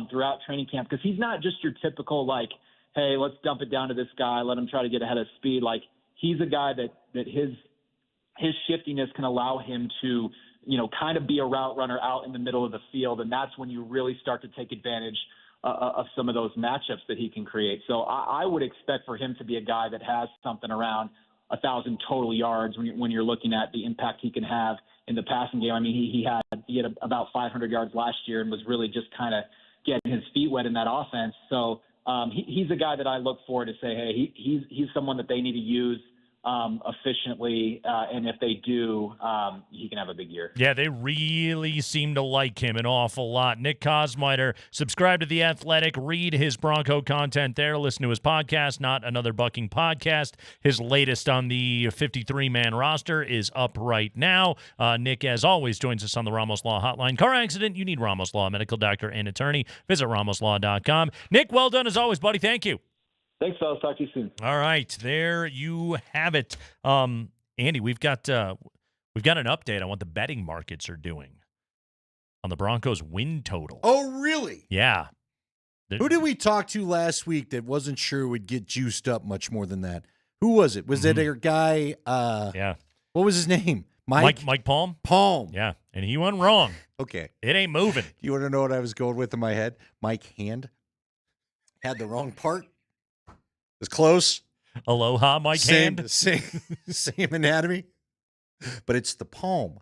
throughout training camp, because he's not just your typical, hey, let's dump it down to this guy, let him try to get ahead of speed. He's a guy that his shiftiness can allow him to, kind of be a route runner out in the middle of the field. And that's when you really start to take advantage some of those matchups that he can create. So I would expect for him to be a guy that has something around 1,000 total yards when you're looking at the impact he can have in the passing game. I mean, he had about 500 yards last year and was really just kind of getting his feet wet in that offense. So he's a guy that I look for to say, hey, he's someone that they need to use efficiently, and if they do, he can have a big year. Yeah, they really seem to like him an awful lot. Nick Kosmider, subscribe to The Athletic, read his Bronco content there, listen to his podcast, Not Another Bucking Podcast. His latest on the 53-man roster is up right now. Nick, as always, joins us on the Ramos Law Hotline. Car accident, you need Ramos Law, medical doctor and attorney. Visit ramoslaw.com. Nick, well done as always, buddy. Thank you. Thanks, fellas. Talk to you soon. All right, there you have it. Andy, we've got an update on what the betting markets are doing on the Broncos win total. Oh, really? Yeah. Who did we talk to last week that wasn't sure would get juiced up much more than that? Who was it? Was it a guy? Yeah. What was his name? Mike Palm? Palm. Yeah, and he went wrong. Okay. It ain't moving. You want to know what I was going with in my head? Mike Hand. Had the wrong part. Was close. Aloha, Mike Hand. Same anatomy. But it's the palm.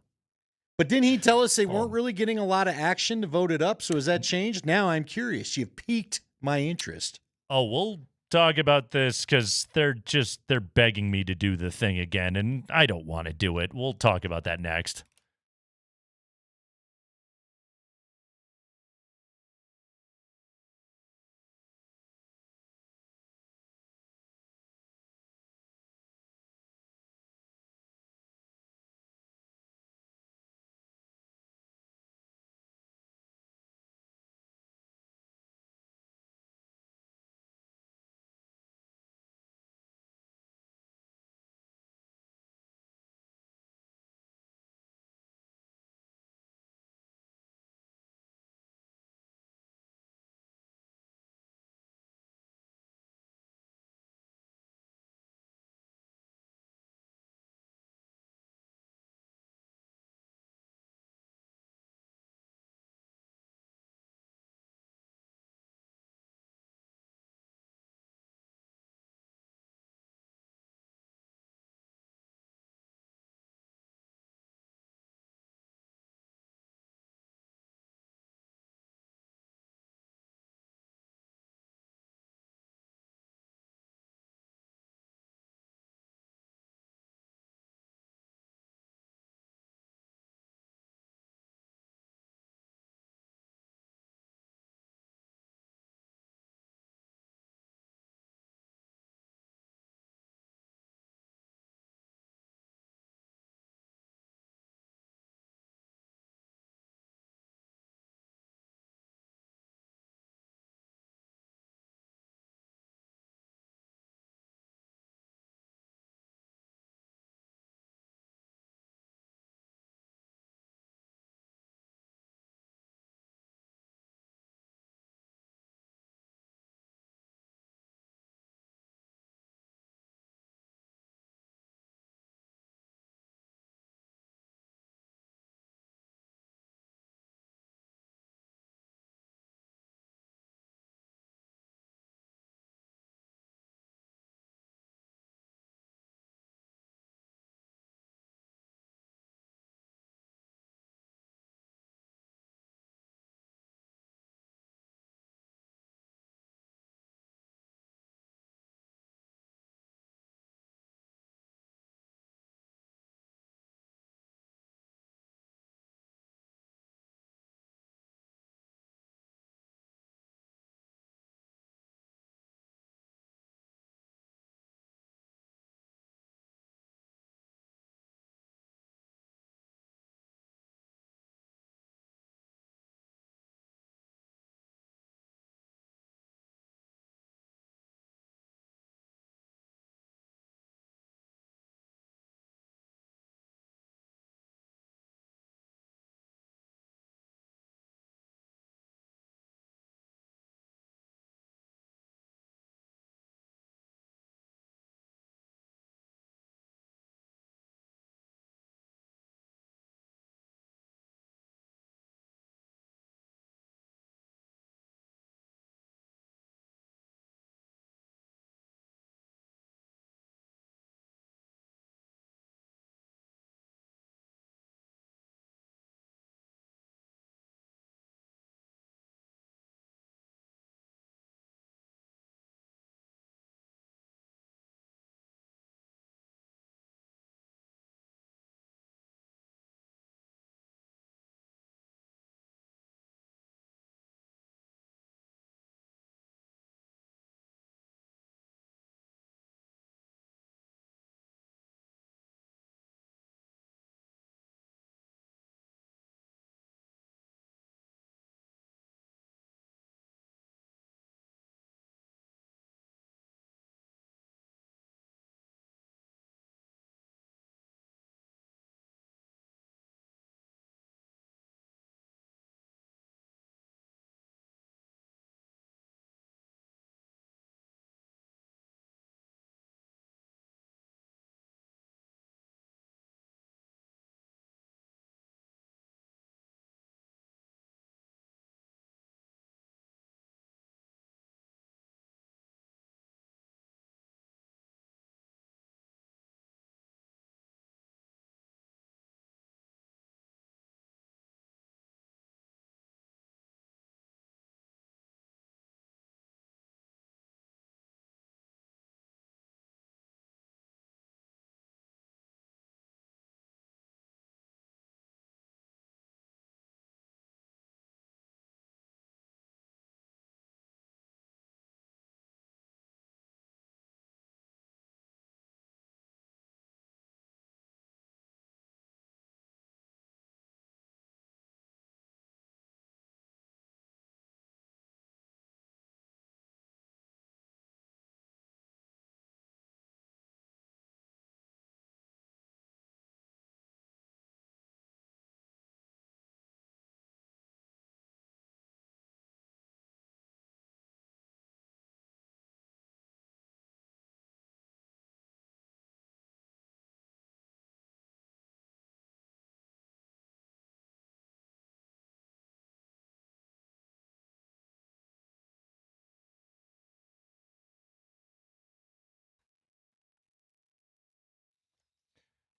But didn't he tell us they weren't really getting a lot of action to vote it up? So has that changed? Now I'm curious. You've piqued my interest. Oh, we'll talk about this because they're begging me to do the thing again, and I don't want to do it. We'll talk about that next.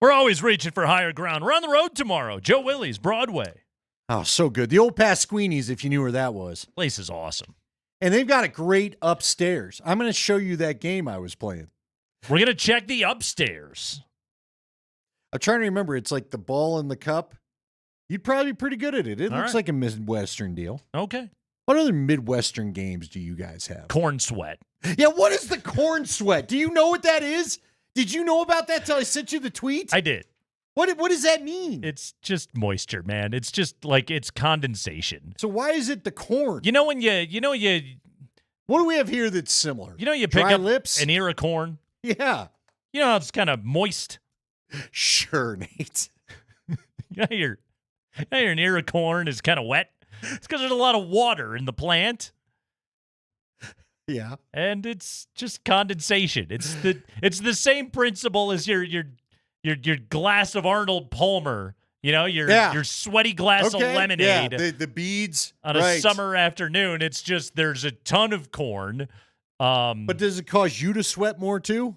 We're always reaching for higher ground. We're on the road tomorrow. Joe Willie's, Broadway. Oh, so good. The old Pasquini's, if you knew where that was. Place is awesome. And they've got a great upstairs. I'm going to show you that game I was playing. We're going to check the upstairs. I'm trying to remember. It's like the ball in the cup. You'd probably be pretty good at it. It All looks right. like a Midwestern deal. Okay. What other Midwestern games do you guys have? Corn sweat. Yeah, what is the corn sweat? Do you know what that is? Did you know about that till I sent you the tweet? I did. What does that mean? It's just moisture, man. It's just like it's condensation. So why is it the corn? You know when you What do we have here that's similar? you pick Dry up lips? an ear of corn. Yeah. You know how it's kind of moist. Sure, Nate. Your ear of corn is kind of wet. It's because there's a lot of water in the plant. Yeah. And it's just condensation. It's the same principle as your glass of Arnold Palmer. You know, your sweaty glass of lemonade. Yeah, the beads. On a summer afternoon. It's just there's a ton of corn. But does it cause you to sweat more too?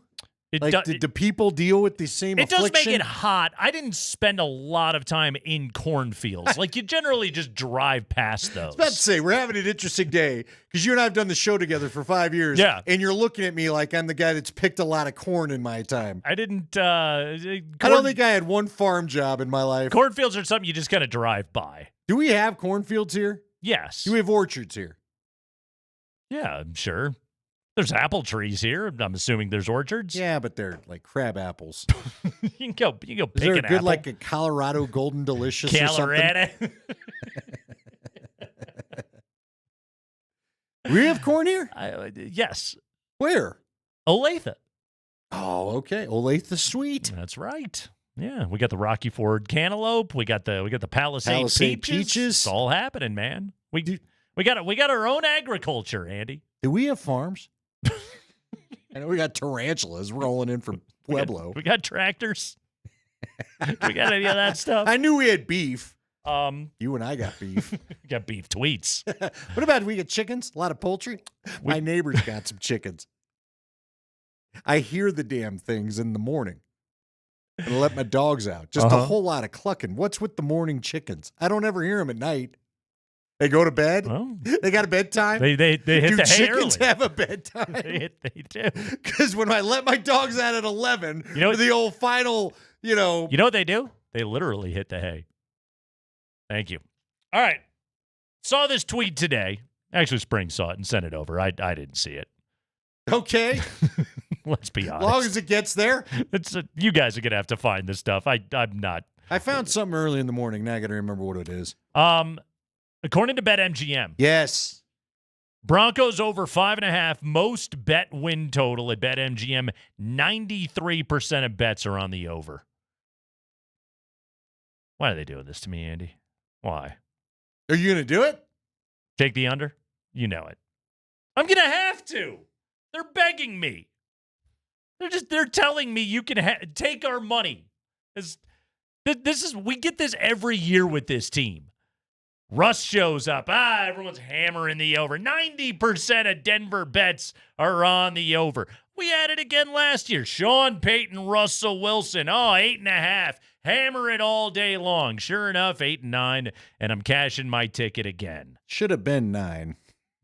Do people deal with the same It affliction? does make it hot. I didn't spend a lot of time in cornfields. Like, you generally just drive past those. I was about to say, we're having an interesting day because you and I have done the show together for 5 years. Yeah. And you're looking at me like I'm the guy that's picked a lot of corn in my time. I didn't. I don't think I had one farm job in my life. Cornfields are something you just kind of drive by. Do we have cornfields here? Yes. Do we have orchards here? Yeah, I'm sure. There's apple trees here. I'm assuming there's orchards. Yeah, but they're like crab apples. You can go pick Is there a an good apple. like a Colorado Golden Delicious or something? Colorado. We have corn here? Yes. Where? Olathe. Oh, okay. Olathe Sweet. That's right. Yeah, we got the Rocky Ford cantaloupe. We got the Palisade peaches. It's all happening, man. We got our own agriculture, Andy. Do we have farms? I know we got tarantulas rolling in from Pueblo. We got tractors. We got any of that stuff? I knew we had beef. You and I got beef. We got beef tweets. What about we get chickens? A lot of poultry? My neighbor's got some chickens. I hear the damn things in the morning. And I let my dogs out. Just a whole lot of clucking. What's with the morning chickens? I don't ever hear them at night. They go to bed. Well, they got a bedtime. They hit do the hay chickens early. have a bedtime? They do. Because when I let my dogs out at 11, the old final, You know what they do? They literally hit the hay. Thank you. All right. Saw this tweet today. Actually, Spring saw it and sent it over. I didn't see it. Okay. Let's be As honest. long as it gets there. You guys are going to have to find this stuff. I'm not. I found something early in the morning. Now I got to remember what it is. According to BetMGM. Yes. Broncos over 5.5, most bet win total at BetMGM. 93% of bets are on the over. Why are they doing this to me, Andy? Why? Are you going to do it? Take the under? You know it. I'm going to have to. They're begging me. They're telling me you can take our money. We get this every year with this team. Russ shows up. Everyone's hammering the over. 90% of Denver bets are on the over. We had it again last year. Sean Payton, Russell Wilson. 8.5. Hammer it all day long. Sure enough, 8 and 9, and I'm cashing my ticket again. Should have been 9.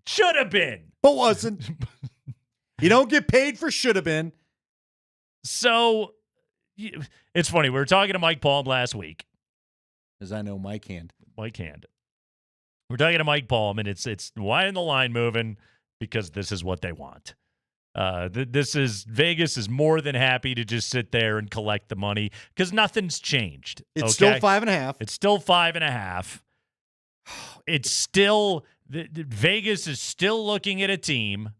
Should have been. But wasn't. You don't get paid for should have been. So, it's funny. We were talking to Mike Palm last week. As I know Mike Hand. We're talking to Mike Palm, and it's why in the line moving? Because this is what they want. Vegas is more than happy to just sit there and collect the money because nothing's changed. It's still 5.5. It's still 5.5. It's still Vegas is still looking at a team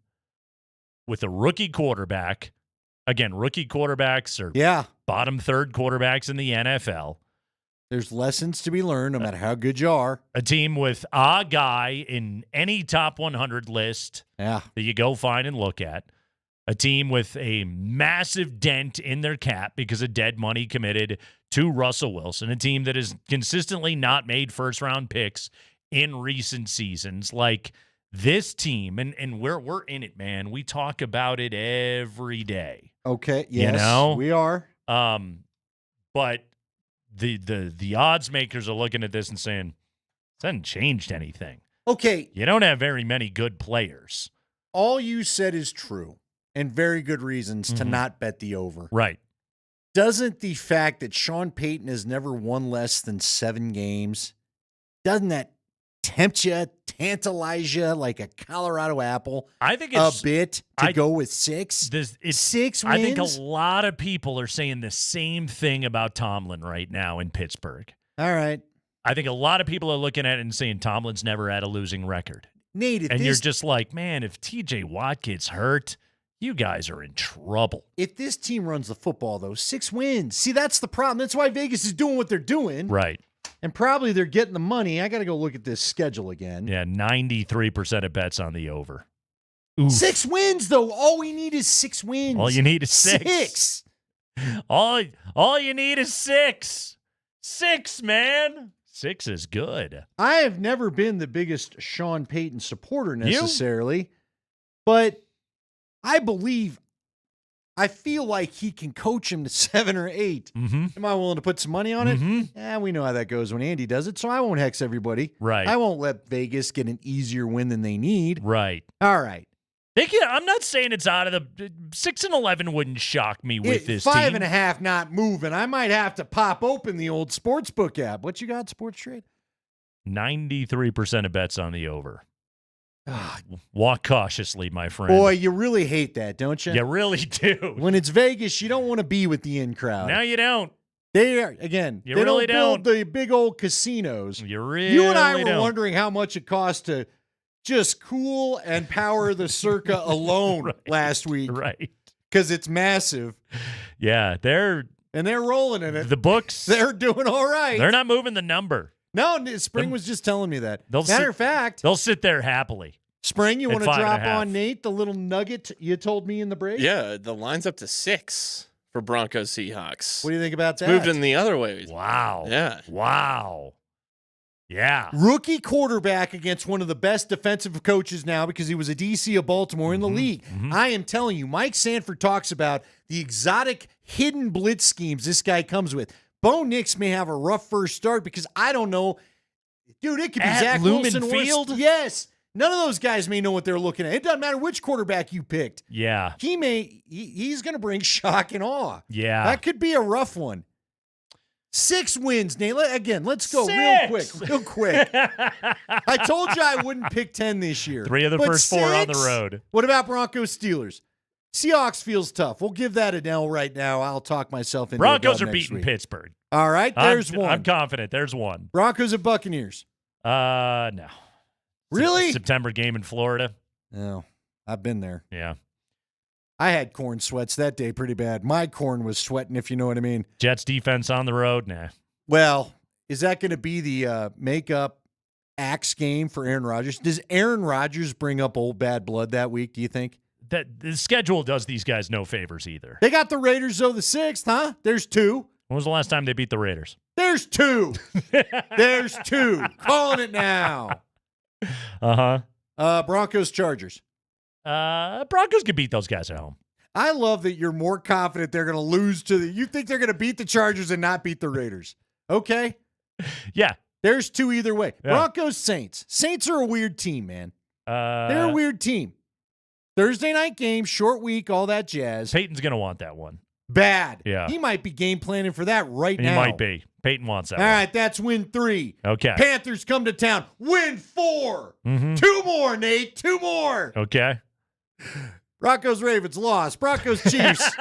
with a rookie quarterback. Again, rookie quarterbacks are bottom third quarterbacks in the NFL. There's lessons to be learned no matter how good you are. A team with a guy in any top 100 list that you go find and look at. A team with a massive dent in their cap because of dead money committed to Russell Wilson. A team that has consistently not made first-round picks in recent seasons. Like this team, and we're in it, man. We talk about it every day. Okay, yes, you know? we are. But the odds makers are looking at this and saying, this hasn't changed anything. Okay. You don't have very many good players. All you said is true, and very good reasons to not bet the over. Right. Doesn't the fact that Sean Payton has never won less than 7 games, doesn't that tempt you, tantalize you like a Colorado apple? I think it's a bit to go with 6. 6 wins. I think a lot of people are saying the same thing about Tomlin right now in Pittsburgh. All right. I think a lot of people are looking at it and saying Tomlin's never had a losing record. Nate, and you're just like, man, if TJ Watt gets hurt, you guys are in trouble. If this team runs the football, though, 6 wins. See, that's the problem. That's why Vegas is doing what they're doing. Right. And probably they're getting the money. I got to go look at this schedule again. Yeah, 93% of bets on the over. Oof. 6 wins, though. All we need is 6 wins. All you need is 6. 6. All you need is 6. 6, man. 6 is good. I have never been the biggest Sean Payton supporter necessarily, but I feel like he can coach him to 7 or 8. Mm-hmm. Am I willing to put some money on it? Mm-hmm. Yeah, we know how that goes when Andy does it, so I won't hex everybody. Right. I won't let Vegas get an easier win than they need. Right. All right. I'm not saying it's out of the 6-11 wouldn't shock me with this 5.5 not moving. I might have to pop open the old Sportsbook app. What you got, Sports Trade? 93% of bets on the over. Walk cautiously, my friend. Boy, you really hate that, don't you? You really do. When it's Vegas, you don't want to be with the in crowd. No, you don't. They are, again, you they really don't build the big old casinos. You and I were wondering how much it costs to just cool and power the Circa alone last week. Right. Because it's massive. Yeah, they're rolling in it. The books. They're doing all right. They're not moving the number. No, Spring was just telling me that. Matter of fact. They'll sit there happily. Spring, you want to drop on Nate the little nugget you told me in the break? Yeah, the line's up to 6 for Broncos Seahawks. What do you think about that? Moved in the other way. Wow. Yeah. Wow. Yeah. Rookie quarterback against one of the best defensive coaches now because he was a DC of Baltimore in the league. Mm-hmm. I am telling you, Mike Sanford talks about the exotic hidden blitz schemes this guy comes with. Bo Nix may have a rough first start because I don't know. Dude, it could be Zach Wilson. Field? Yes. None of those guys may know what they're looking at. It doesn't matter which quarterback you picked. Yeah. He's going to bring shock and awe. Yeah. That could be a rough one. 6 wins, Nate. Again, let's go 6. real quick. I told you I wouldn't pick 10 this year. 3 of the first 4 on the road. What about Broncos Steelers? Seahawks feels tough. We'll give that an L right now. I'll talk myself into Broncos a are beating week. Pittsburgh. All right, there's one. I'm confident. There's one. Broncos at Buccaneers. No. Really? September game in Florida. No, I've been there. Yeah. I had corn sweats that day pretty bad. My corn was sweating, if you know what I mean. Jets defense on the road? Nah. Well, is that going to be the make-up axe game for Aaron Rodgers? Does Aaron Rodgers bring up old bad blood that week, do you think? That the schedule does these guys no favors either. They got the Raiders, though, the 6th, huh? There's 2. When was the last time they beat the Raiders? There's 2. There's 2. Calling it now. Uh-huh. Broncos, Chargers. Broncos can beat those guys at home. I love that you're more confident they're going to lose to you think they're going to beat the Chargers and not beat the Raiders. Okay? Yeah. There's 2 either way. Yeah. Broncos, Saints. Saints are a weird team, man. They're a weird team. Thursday night game, short week, all that jazz. Peyton's going to want that one. Bad. Yeah. He might be game planning for that right now. He might be. Peyton wants that All one. right, that's win 3. Okay. Panthers come to town. Win 4. Mm-hmm. 2 more, Nate. 2 more. Okay. Broncos, Ravens, loss. Broncos, Chiefs.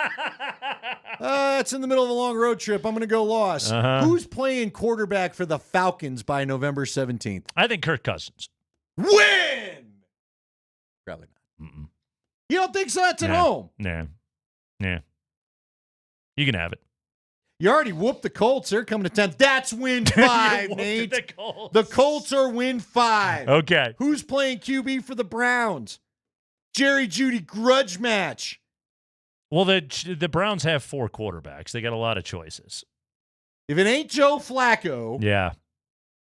It's in the middle of a long road trip. I'm going to go loss. Who's playing quarterback for the Falcons by November 17th? I think Kirk Cousins. Win! Probably not. Mm-mm. You don't think so? That's at home. Nah. You can have it. You already whooped the Colts. They're coming to town. That's win 5, Nate. The Colts are win 5. Okay. Who's playing QB for the Browns? Jerry Jeudy grudge match. Well, the Browns have 4 quarterbacks. They got a lot of choices. If it ain't Joe Flacco. Yeah.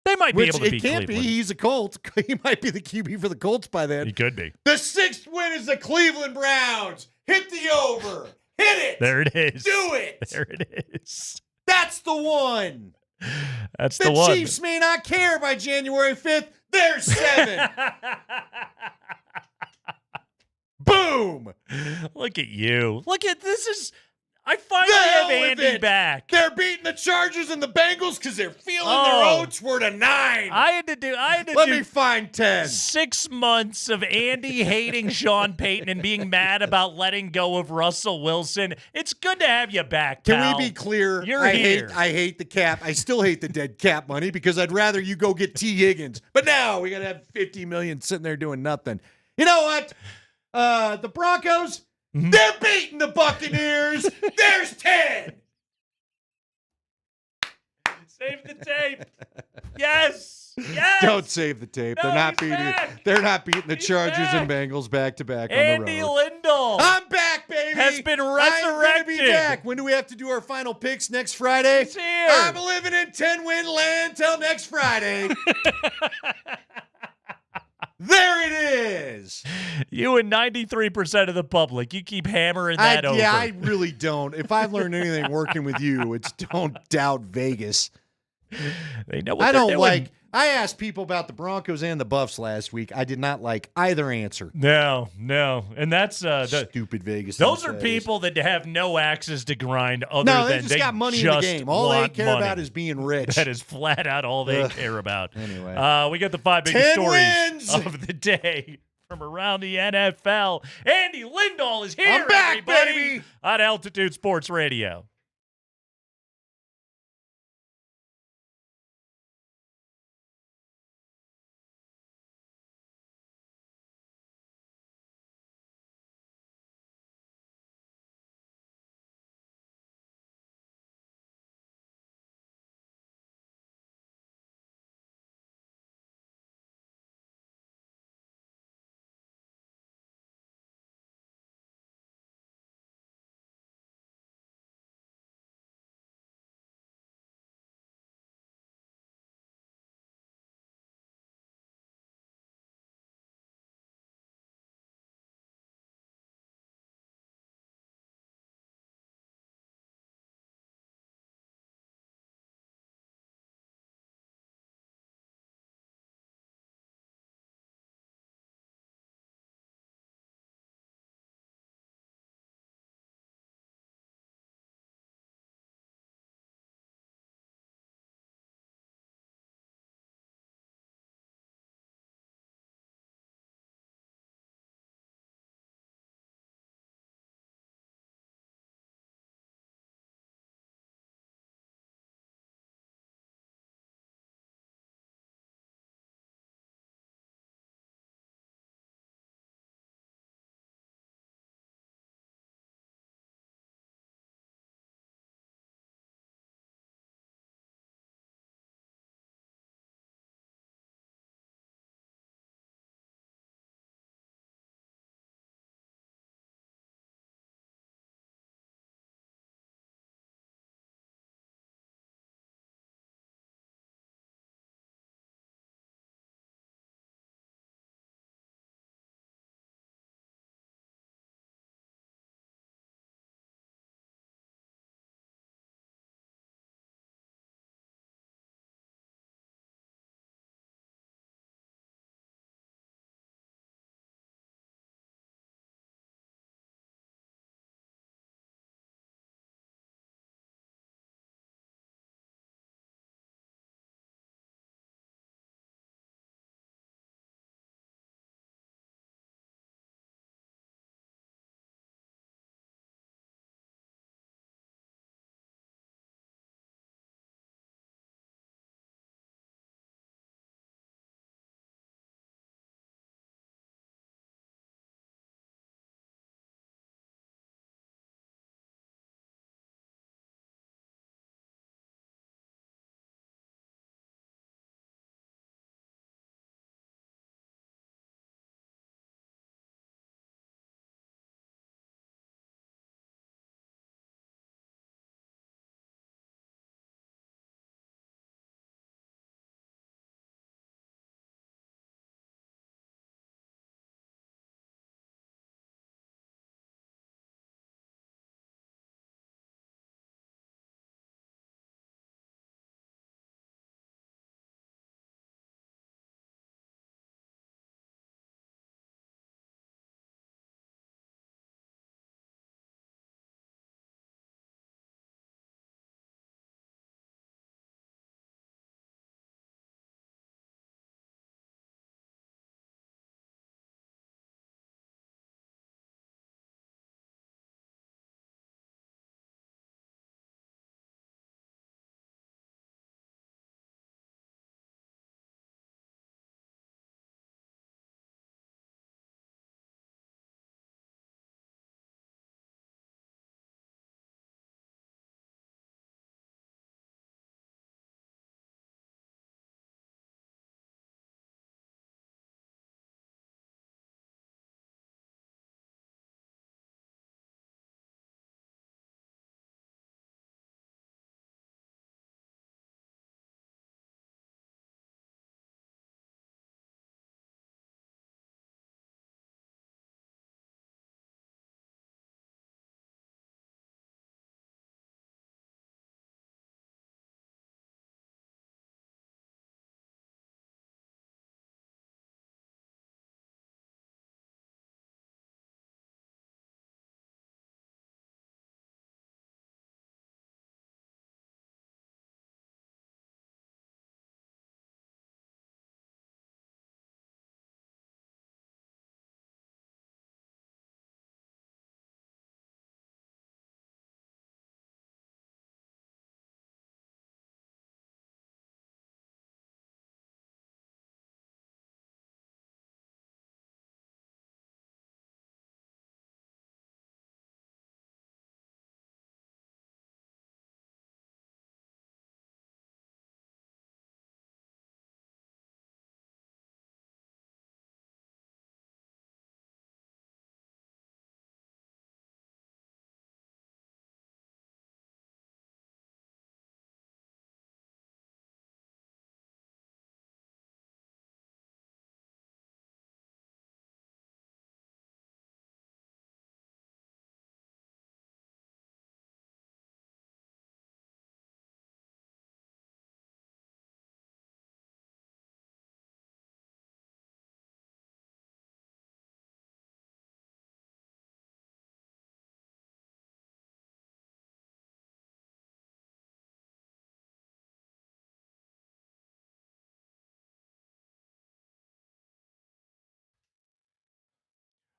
They might be able to beat Cleveland. It can't Cleveland. be. He's a Colt. He might be the QB for the Colts by then. He could be. The 6th win is the Cleveland Browns. Hit the over. Hit it. There it is. Do it. There it is. That's the one. That's the the one. Chiefs may not care by January 5th. There's 7. Boom. Look at you. Look at this. I finally have Andy back. They're beating the Chargers and the Bengals because they're feeling their oats. We're to 9. I had to do Let me find 10. 6 months of Andy hating Sean Payton and being mad about letting go of Russell Wilson. It's good to have you back, pal. Can we be clear? You're here. I hate the cap. I still hate the dead cap money because I'd rather you go get T. Higgins. But now we got to have $50 million sitting there doing nothing. You know what? The Broncos, they're beating the Buccaneers. There's 10. Save the tape. Yes. Yes. Don't save the tape. No, they're not beating the Chargers and Bengals back to back on the road. Andy Lindahl. I'm back, baby. Has been I'm resurrected. gonna be back. When do we have to do our final picks? Next Friday? He's here. I'm living in 10-win land till next Friday. There it is. You and 93% of the public. You keep hammering that over. Yeah, I really don't. If I've learned anything working with you, it's don't doubt Vegas. They know what they're doing. I asked people about the Broncos and the Buffs last week. I did not like either answer. No. And that's stupid Vegas. Those are people that have no axes to grind other no, than they just got money in the game. All they care about is being rich. That is flat out all they care about. Anyway. We got the 5 biggest stories wins! of the day from around the NFL. Andy Lindahl is here, I'm back, everybody, baby! on Altitude Sports Radio.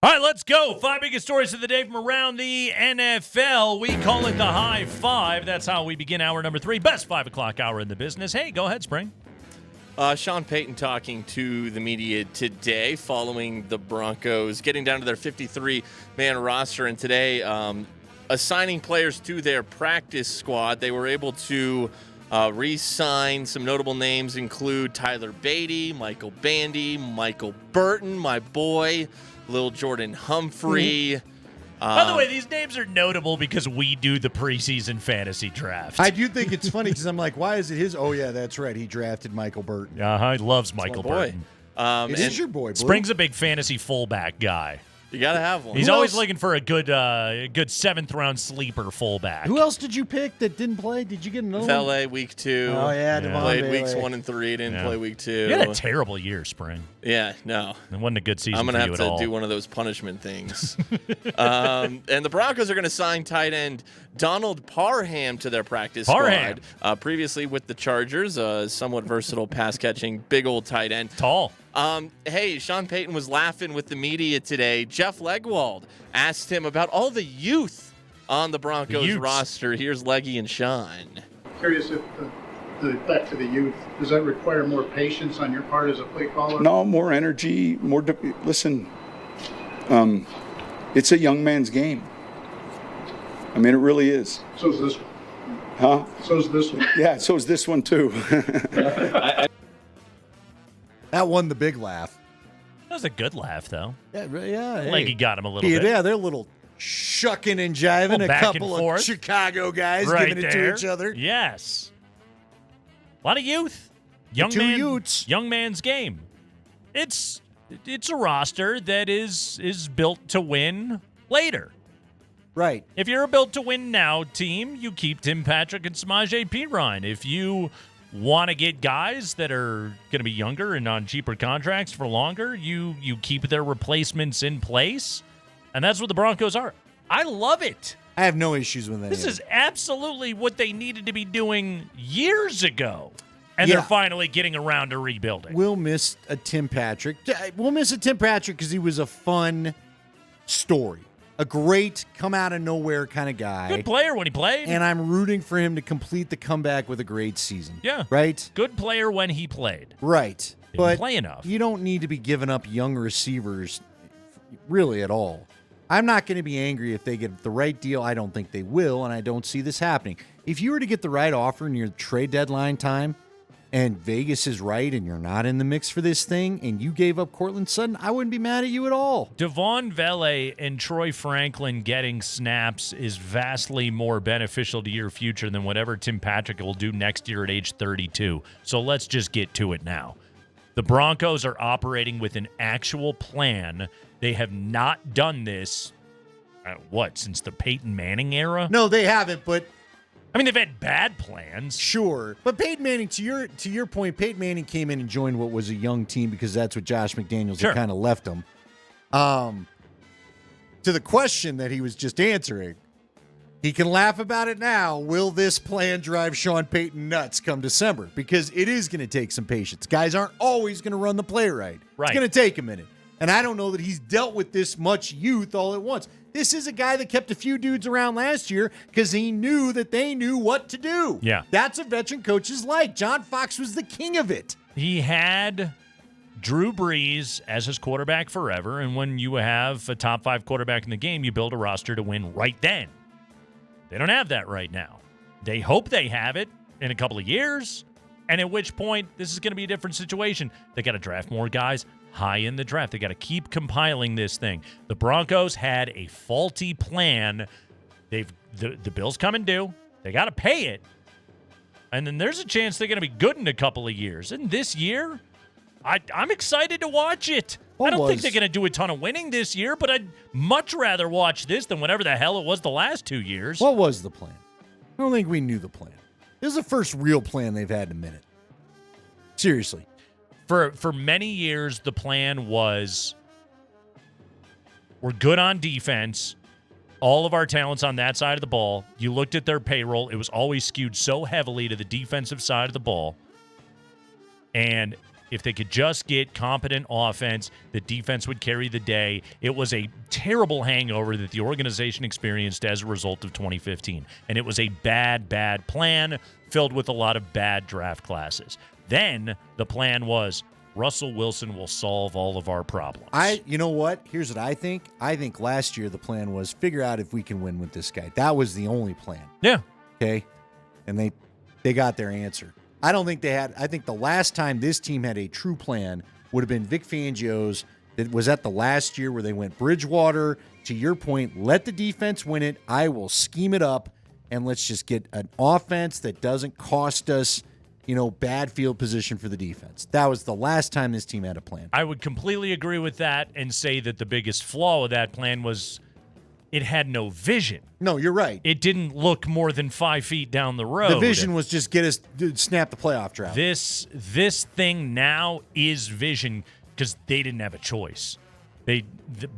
All right, let's go. 5 biggest stories of the day from around the NFL. We call it the High Five. That's how we begin hour number 3. Best 5 o'clock hour in the business. Hey, go ahead, Spring. Sean Payton talking to the media today following the Broncos getting down to their 53-man roster. And today, assigning players to their practice squad, they were able to re-sign. Some notable names include Tyler Beatty, Michael Bandy, Michael Burton, my boy, Lil Jordan Humphrey. By the way, these names are notable because we do the preseason fantasy draft. I do think it's funny because I'm like, why is it his? Oh, yeah, that's right. He drafted Michael Burton. He loves Michael Burton. It is your boy, Blue. Spring's a big fantasy fullback guy. You got to have one. He's always looking for a good 7th-round sleeper fullback. Who else did you pick that didn't play? Did you get another one? Valet week 2. Oh, yeah, Devon Played Bailey. weeks 1 and 3. Didn't play week 2. You had a terrible year, Spring. Yeah, no. It wasn't a good season I'm going to for you have at all. to do one of those punishment things. And the Broncos are going to sign tight end Donald Parham to their practice squad. Previously with the Chargers, somewhat versatile pass-catching, big old tight end. Tall. Hey, Sean Payton was laughing with the media today. Jeff Legwold asked him about all the youth on the Broncos roster. Here's Leggy and Sean. Curious if back to the youth, does that require more patience on your part as a play caller? No, more energy, listen, it's a young man's game. I mean, it really is. So's this one. Huh? So's this one. Yeah, so's this one, too. That won the big laugh. That was a good laugh, though. Yeah. Hey. Leggy got him a little bit. Yeah, they're a little shucking and jiving. A back couple and forth. of Chicago guys Right giving it there. to each other. Yes. A lot of youth. Young man's game. It's a roster that is built to win later. Right. If you're a built to win now team, you keep Tim Patrick and Samaje Perine. If you want to get guys that are going to be younger and on cheaper contracts for longer, you keep their replacements in place. And that's what the Broncos are. I love it. I have no issues with that. This is absolutely what they needed to be doing years ago. And they're finally getting around to rebuilding. We'll miss a Tim Patrick. We'll miss a Tim Patrick because he was a fun story. A great come-out-of-nowhere kind of guy. Good player when he played. And I'm rooting for him to complete the comeback with a great season. Yeah. Right? Good player when he played. Right. Didn't play enough. You don't need to be giving up young receivers really at all. I'm not going to be angry if they get the right deal. I don't think they will, and I don't see this happening. If you were to get the right offer near trade deadline time, and Vegas is right and you're not in the mix for this thing, and you gave up Courtland Sutton, I wouldn't be mad at you at all. Devon Vele and Troy Franklin getting snaps is vastly more beneficial to your future than whatever Tim Patrick will do next year at age 32. So let's just get to it now. The Broncos are operating with an actual plan. They have not done this, since the Peyton Manning era? No, they haven't, but I mean, they've had bad plans. Sure. But Peyton Manning, to your point, Peyton Manning came in and joined what was a young team because that's what Josh McDaniels had kind of left him. To the question that he was just answering, he can laugh about it now. Will this plan drive Sean Payton nuts come December? Because it is going to take some patience. Guys aren't always going to run the play right. It's going to take a minute. And I don't know that he's dealt with this much youth all at once. This is a guy that kept a few dudes around last year because he knew that they knew what to do. Yeah. That's what veteran coaches like. John Fox was the king of it. He had Drew Brees as his quarterback forever, and when you have a top 5 quarterback in the game, you build a roster to win right then. They don't have that right now. They hope they have it in a couple of years, and at which point this is going to be a different situation. They got to draft more guys high in the draft. They got to keep compiling this thing. The Broncos had a faulty plan. The bill's coming due. They got to pay it. And then there's a chance they're going to be good in a couple of years. And this year, I'm excited to watch it. I don't think they're going to do a ton of winning this year, but I'd much rather watch this than whatever the hell it was the last 2 years. What was the plan? I don't think we knew the plan. This is the first real plan they've had in a minute. Seriously. For many years, the plan was we're good on defense. All of our talent's on that side of the ball. You looked at their payroll. It was always skewed so heavily to the defensive side of the ball. And If they could just get competent offense, the defense would carry the day. It was a terrible hangover that the organization experienced as a result of 2015. And it was a bad, bad plan filled with a lot of bad draft classes. Then the plan was Russell Wilson will solve all of our problems. You know what? Here's what I think. I think last year the plan was figure out if we can win with this guy. That was the only plan. Yeah. Okay. And they got their answer. I don't think they had. I think the last time this team had a true plan would have been Vic Fangio's. That was at the last year where they went Bridgewater. To your point, let the defense win it. I will scheme it up, and let's just get an offense that doesn't cost us, bad field position for the defense. That was the last time this team had a plan. I would completely agree with that and say that the biggest flaw of that plan was it had no vision. No, you're right. It didn't look more than 5 feet down the road. The vision was just snap the playoff drought. This thing now is vision because they didn't have a choice. The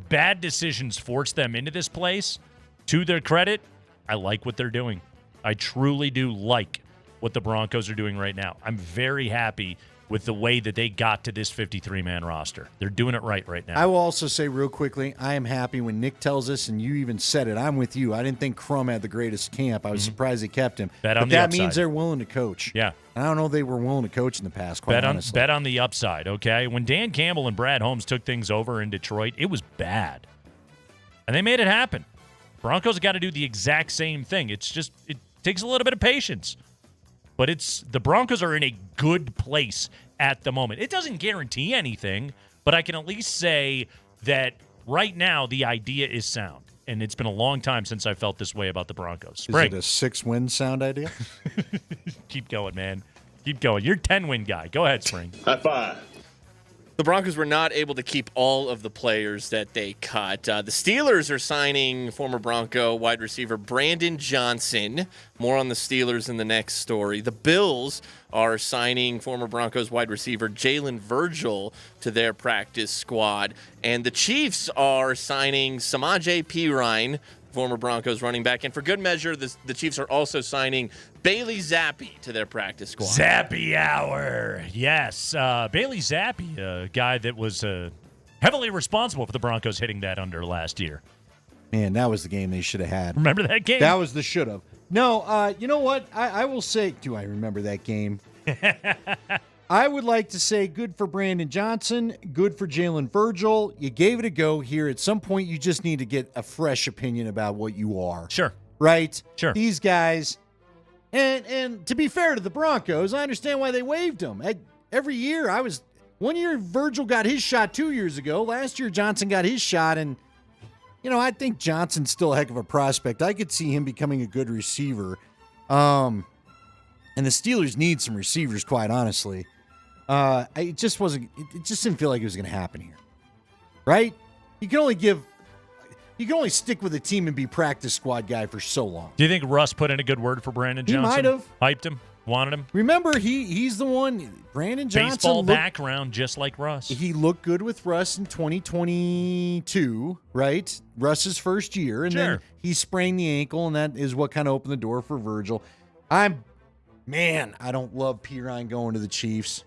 bad decisions forced them into this place. To their credit, I like what they're doing. I truly do like what the Broncos are doing right now. I'm very happy with the way that they got to this 53-man roster. They're doing it right now. I will also say real quickly, I am happy when Nick tells us, and you even said it, I'm with you. I didn't think Crum had the greatest camp. I was surprised they kept him. But that means they're willing to coach. Yeah. I don't know if they were willing to coach in the past, quite honestly. Bet on the upside, okay? When Dan Campbell and Brad Holmes took things over in Detroit, it was bad. And they made it happen. Broncos got to do the exact same thing. It takes a little bit of patience. But the Broncos are in a good place at the moment. It doesn't guarantee anything, but I can at least say that right now the idea is sound. And it's been a long time since I felt this way about the Broncos. Spring. Is it a 6-win sound idea? Keep going, man. Keep going. You're a 10-win guy. Go ahead, Spring. High five. The Broncos were not able to keep all of the players that they cut. The Steelers are signing former Bronco wide receiver Brandon Johnson. More on the Steelers in the next story. The Bills are signing former Broncos wide receiver Jalen Virgil to their practice squad. And the Chiefs are signing Samaje Perine, former Broncos running back. And for good measure, the Chiefs are also signing Bailey Zappi to their practice squad. Zappi Hour. Yes. Bailey Zappi, a guy that was heavily responsible for the Broncos hitting that under last year. Man, that was the game they should have had. Remember that game? That was the should have. No, you know what? I will say, do I remember that game? I would like to say good for Brandon Johnson, good for Jalen Virgil. You gave it a go here. At some point, you just need to get a fresh opinion about what you are. Sure. Right? Sure. These guys, and to be fair to the Broncos, I understand why they waived them. Every year, 1 year Virgil got his shot 2 years ago. Last year, Johnson got his shot, and I think Johnson's still a heck of a prospect. I could see him becoming a good receiver. And the Steelers need some receivers, quite honestly. It just didn't feel like it was going to happen here. Right? You can only stick with a team and be practice squad guy for so long. Do you think Russ put in a good word for Brandon Johnson? He might have. Hyped him? Wanted him? Remember, he's the one. Brandon Johnson. Baseball background, just like Russ. He looked good with Russ in 2022, right? Russ's first year. And then he sprained the ankle, and that is what kind of opened the door for Virgil. I don't love Perine going to the Chiefs.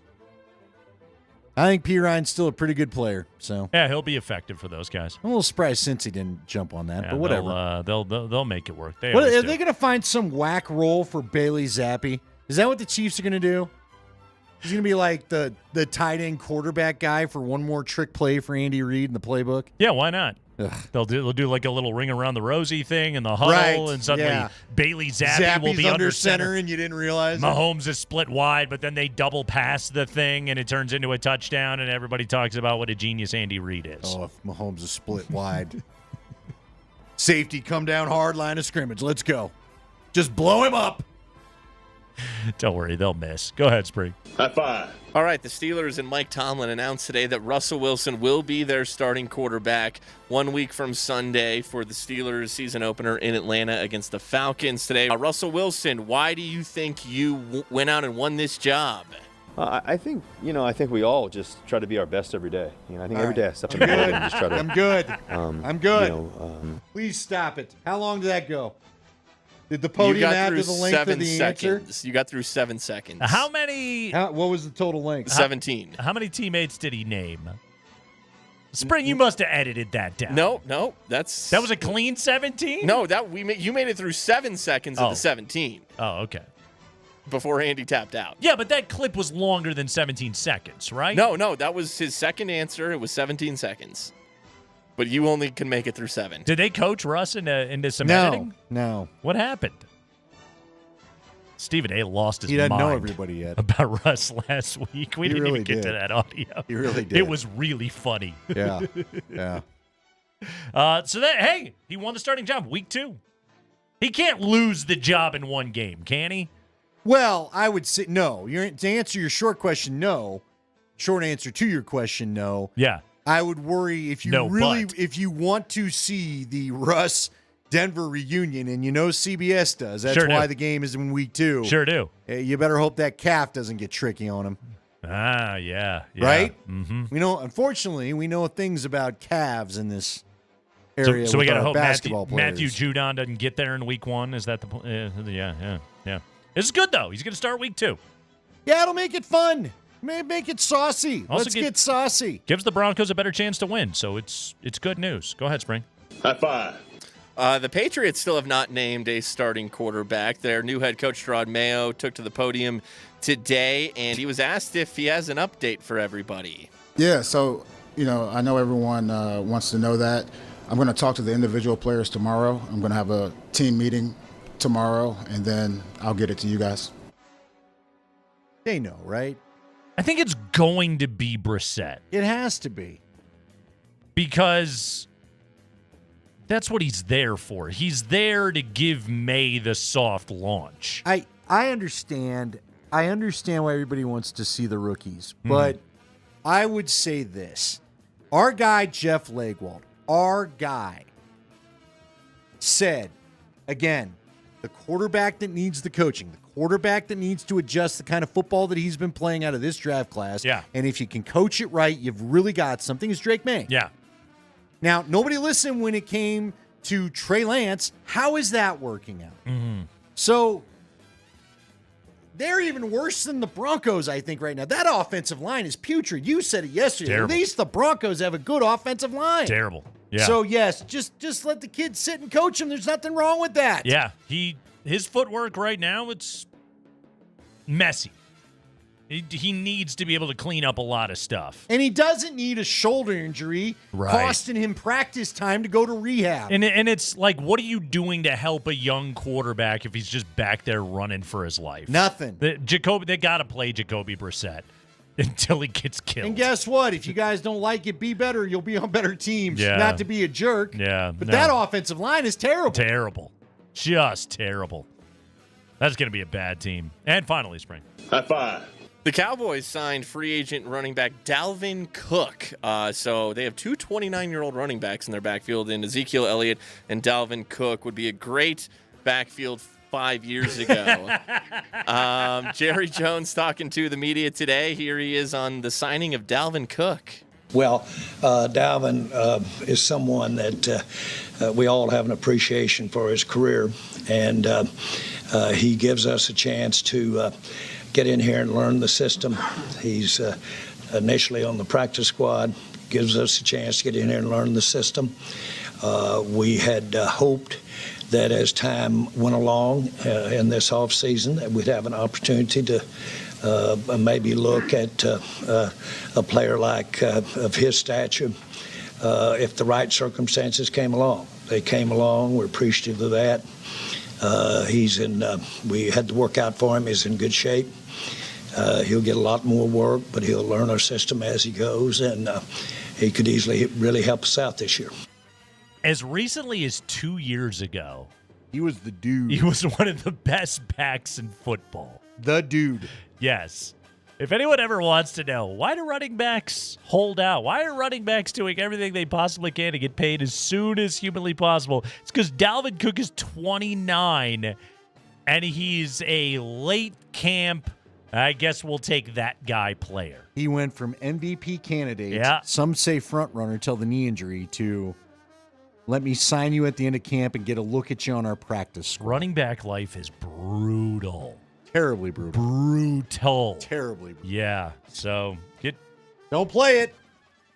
I think Perine's still a pretty good player. So yeah, he'll be effective for those guys. I'm a little surprised since he didn't jump on that, but whatever. They'll make it work. Are they going to find some whack role for Bailey Zappi? Is that what the Chiefs are going to do? He's going to be like the tight end quarterback guy for one more trick play for Andy Reid in the playbook? Yeah, why not? Ugh. They'll do like a little ring around the rosy thing in the huddle, and suddenly Bailey Zappi will be under center, and you didn't realize Mahomes is split wide, but then they double pass the thing, and it turns into a touchdown, and everybody talks about what a genius Andy Reid is. Oh, if Mahomes is split wide. Safety, come down hard, line of scrimmage. Let's go. Just blow him up. Don't worry, they'll miss. Go ahead, Spring. High five. All right, the Steelers and Mike Tomlin announced today that Russell Wilson will be their starting quarterback 1 week from Sunday for the Steelers season opener in Atlanta against the Falcons today. Russell Wilson, why do you think you went out and won this job? I think we all just try to be our best every day. I think All every day I right. step in the field and just try to. I'm good. I'm good. You know, Please stop it. How long did that go? Did the podium add to the length of 7 the seconds. answer? You got through 7 seconds. How many? What was the total length? 17. How many teammates did he name? Spring, you must have edited that down. No, that was a clean 17. No, you made it through 7 seconds of the 17. Oh, okay. Before Andy tapped out. Yeah, but that clip was longer than 17 seconds, right? No, that was his second answer. It was 17 seconds. But you only can make it through 7. Did they coach Russ into some editing? No. What happened? Stephen A. lost his mind. He doesn't know everybody yet. About Russ last week. We didn't really even get to did. that audio. He really did. It was really funny. Yeah. Yeah. Hey, he won the starting job week 2. He can't lose the job in one game, can he? Well, I would say no. To answer your short question, no. Short answer to your question, no. Yeah. I would worry if you if you want to see the Russ Denver reunion, and you know CBS does. That's Sure why do. the game is in week 2. Sure do. You better hope that calf doesn't get tricky on him. Ah, yeah. Right? Mm-hmm. Unfortunately, we know things about calves in this area. So we got to hope basketball Matthew players. Judon doesn't get there in week 1. Is that the yeah. This is good, though. He's going to start week 2. Yeah, it'll make it fun. Make it saucy. Also Let's get saucy. Gives the Broncos a better chance to win, so it's good news. Go ahead, Spring. High five. The Patriots still have not named a starting quarterback. Their new head coach, Gerard Mayo, took to the podium today, and he was asked if he has an update for everybody. Yeah, so, I know everyone wants to know that. I'm going to talk to the individual players tomorrow. I'm going to have a team meeting tomorrow, and then I'll get it to you guys. They know, right? I think it's going to be Brissett. It has to be. Because that's what he's there for. He's there to give May the soft launch. I understand. I understand why everybody wants to see the rookies, but I would say this. Our guy, Jeff Legwold, said, again, the quarterback that needs the coaching, the quarterback that needs to adjust the kind of football that he's been playing out of this draft class. Yeah. And if you can coach it right, you've really got something, is Drake May. Yeah. Now, nobody listened when it came to Trey Lance. How is that working out? Mm-hmm. So they're even worse than the Broncos, I think, right now. That offensive line is putrid. You said it yesterday. Terrible. At least the Broncos have a good offensive line. Terrible. Yeah. So, yes, just let the kids sit and coach them. There's nothing wrong with that. Yeah. His footwork right now, it's messy. He needs to be able to clean up a lot of stuff. And he doesn't need a shoulder injury costing him practice time to go to rehab. And it's like, what are you doing to help a young quarterback if he's just back there running for his life? Nothing. They got to play Jacoby Brissett until he gets killed. And guess what? If you guys don't like it, be better. You'll be on better teams. Yeah. Not to be a jerk. Yeah. But that offensive line is terrible. Terrible. Just terrible. That's going to be a bad team. And finally, Spring. High five. The Cowboys signed free agent running back Dalvin Cook. So they have two 29-year-old running backs in their backfield, and Ezekiel Elliott and Dalvin Cook would be a great backfield 5 years ago. Jerry Jones talking to the media today. Here he is on the signing of Dalvin Cook. Well, Dalvin is someone that we all have an appreciation for his career, and he gives us a chance to get in here and learn the system. He's initially on the practice squad, gives us a chance to get in here and learn the system. We had hoped that as time went along in this offseason, that we'd have an opportunity to maybe look at a player like of his stature if the right circumstances came along. They came along. We're appreciative of that. We had to work out for him. He's in good shape. He'll get a lot more work, but he'll learn our system as he goes, and he could easily really help us out this year. As recently as 2 years ago, he was the dude. He was one of the best backs in football. The dude. Yes. If anyone ever wants to know, why do running backs hold out? Why are running backs doing everything they possibly can to get paid as soon as humanly possible? It's because Dalvin Cook is 29, and he's a late camp, I guess we'll take that guy player. He went from MVP candidate, Yeah. some say front runner till the knee injury, to Let me sign you at the end of camp and get a look at you on our practice squad. Running back life is brutal. Terribly brutal. Brutal. Terribly brutal. Yeah. So don't play it.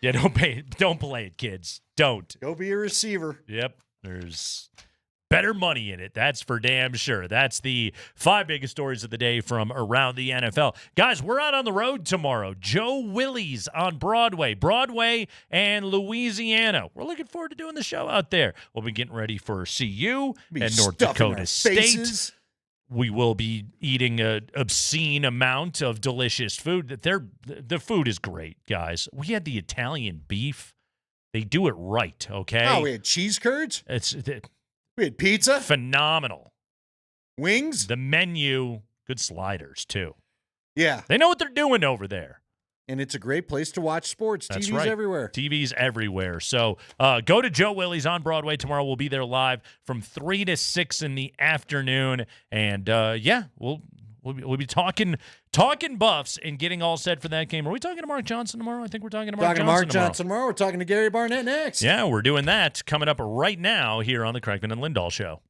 Yeah, don't play it, kids. Don't. Go be a receiver. Yep. There's better money in it. That's for damn sure. That's the 5 biggest stories of the day from around the NFL. Guys, we're out on the road tomorrow. Joe Willie's on Broadway and Louisiana. We're looking forward to doing the show out there. We'll be getting ready for CU and North Dakota State. We will be eating an obscene amount of delicious food. The food is great, guys. We had the Italian beef. They do it right, okay? Oh, we had cheese curds? We had pizza? Phenomenal. Wings? The menu, good sliders, too. Yeah. They know what they're doing over there. And it's a great place to watch sports. That's TVs right. everywhere. TVs everywhere. So go to Joe Willie's on Broadway tomorrow. We'll be there live from 3 to 6 in the afternoon. And, we'll be talking Buffs and getting all set for that game. Are we talking to Mark Johnson tomorrow? I think we're talking to Mark Johnson tomorrow. We're talking to Gary Barnett next. Yeah, we're doing that coming up right now here on the Crankman and Lindahl Show.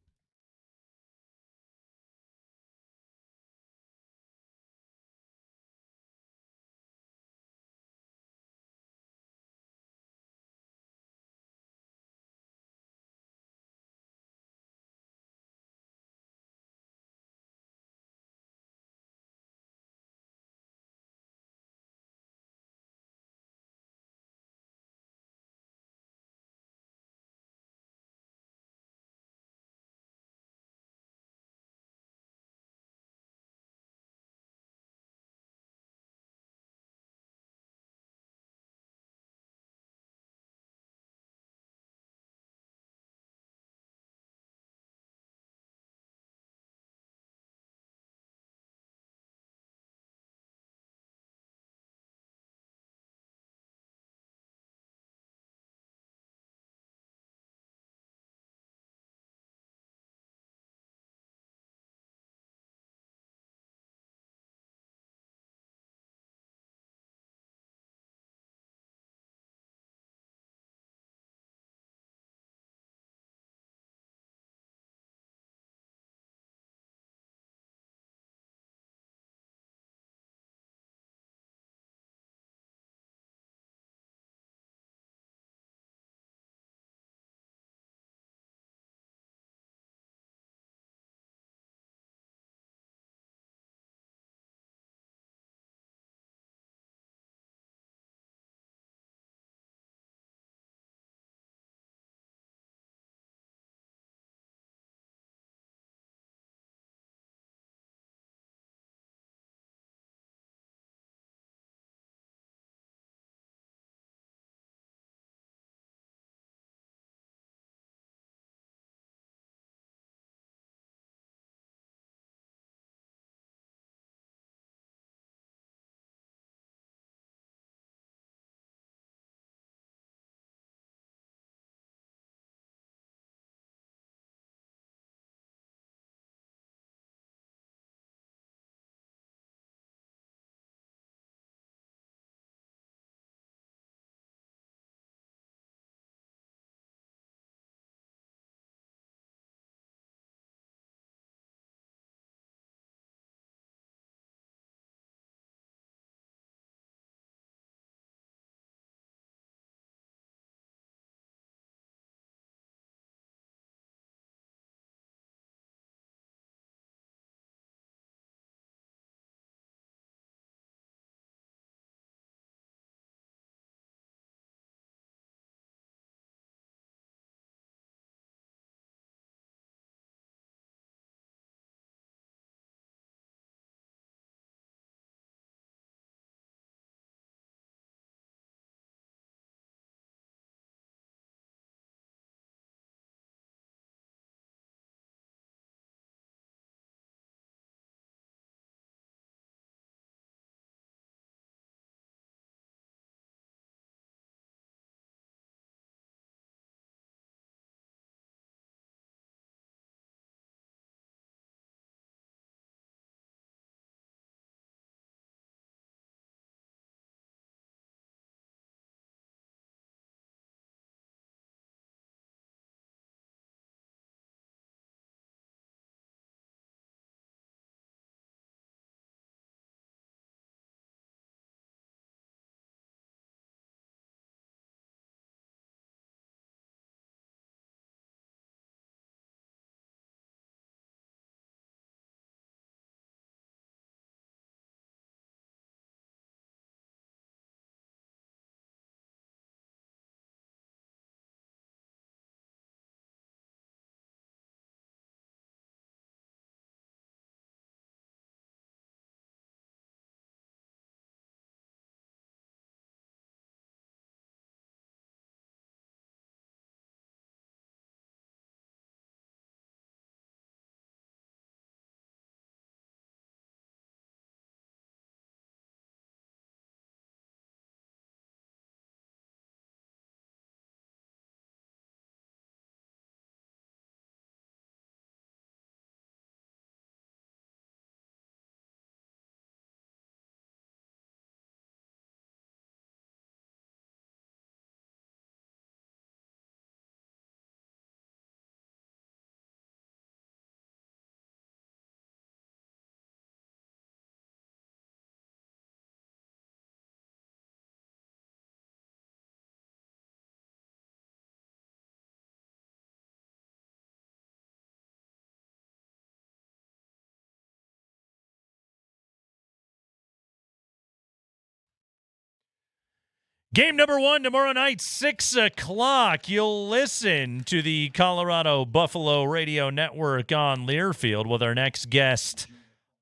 Game number 1 tomorrow night, 6 o'clock. You'll listen to the Colorado Buffalo Radio Network on Learfield with our next guest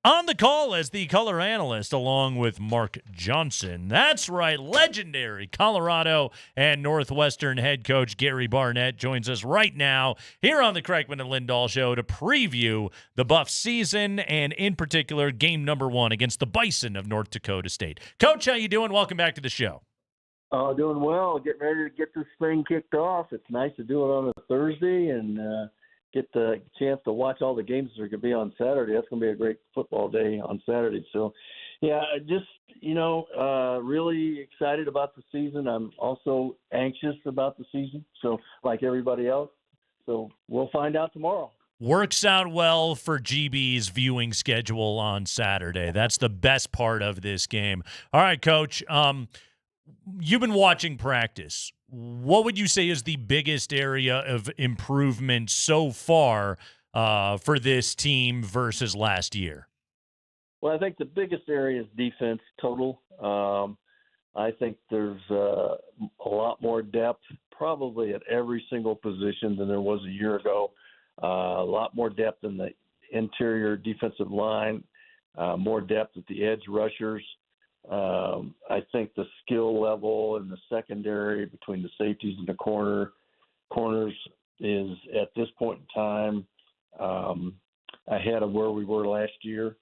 on the call as the color analyst, along with Mark Johnson. That's right, legendary Colorado and Northwestern head coach Gary Barnett joins us right now here on the Craigman and Lindahl Show to preview the Buff season and, in particular, game number 1 against the Bison of North Dakota State. Coach, how you doing? Welcome back to the show. Doing well. Getting ready to get this thing kicked off. It's nice to do it on a Thursday and get the chance to watch all the games that are going to be on Saturday. That's going to be a great football day on Saturday. So, yeah, just, really excited about the season. I'm also anxious about the season, so like everybody else. So we'll find out tomorrow. Works out well for GB's viewing schedule on Saturday. That's the best part of this game. All right, Coach. You've been watching practice. What would you say is the biggest area of improvement so far for this team versus last year? Well, I think the biggest area is defense total. I think there's a lot more depth probably at every single position than there was a year ago. A lot more depth in the interior defensive line, more depth at the edge rushers. I think the skill level in the secondary between the safeties and the corners is at this point in time ahead of where we were last year.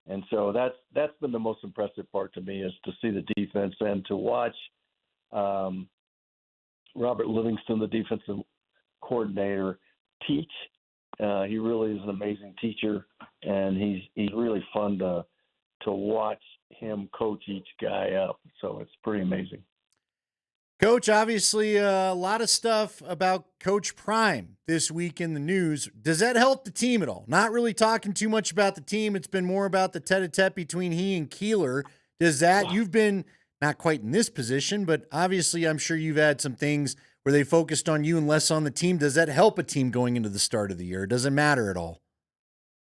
And so that's been the most impressive part to me, is to see the defense and to watch Robert Livingston, the defensive coordinator, teach. He really is an amazing teacher, and he's really fun to watch him coach each guy up. So it's pretty amazing. Coach, obviously a lot of stuff about Coach Prime this week in the news. Does that help the team at all? Not really talking too much about the team. It's been more about the tete-a-tete between he and Keeler. Does that, you've been not quite in this position, but obviously I'm sure you've had some things where they focused on you and less on the team. Does that help a team going into the start of the year? Does it matter at all?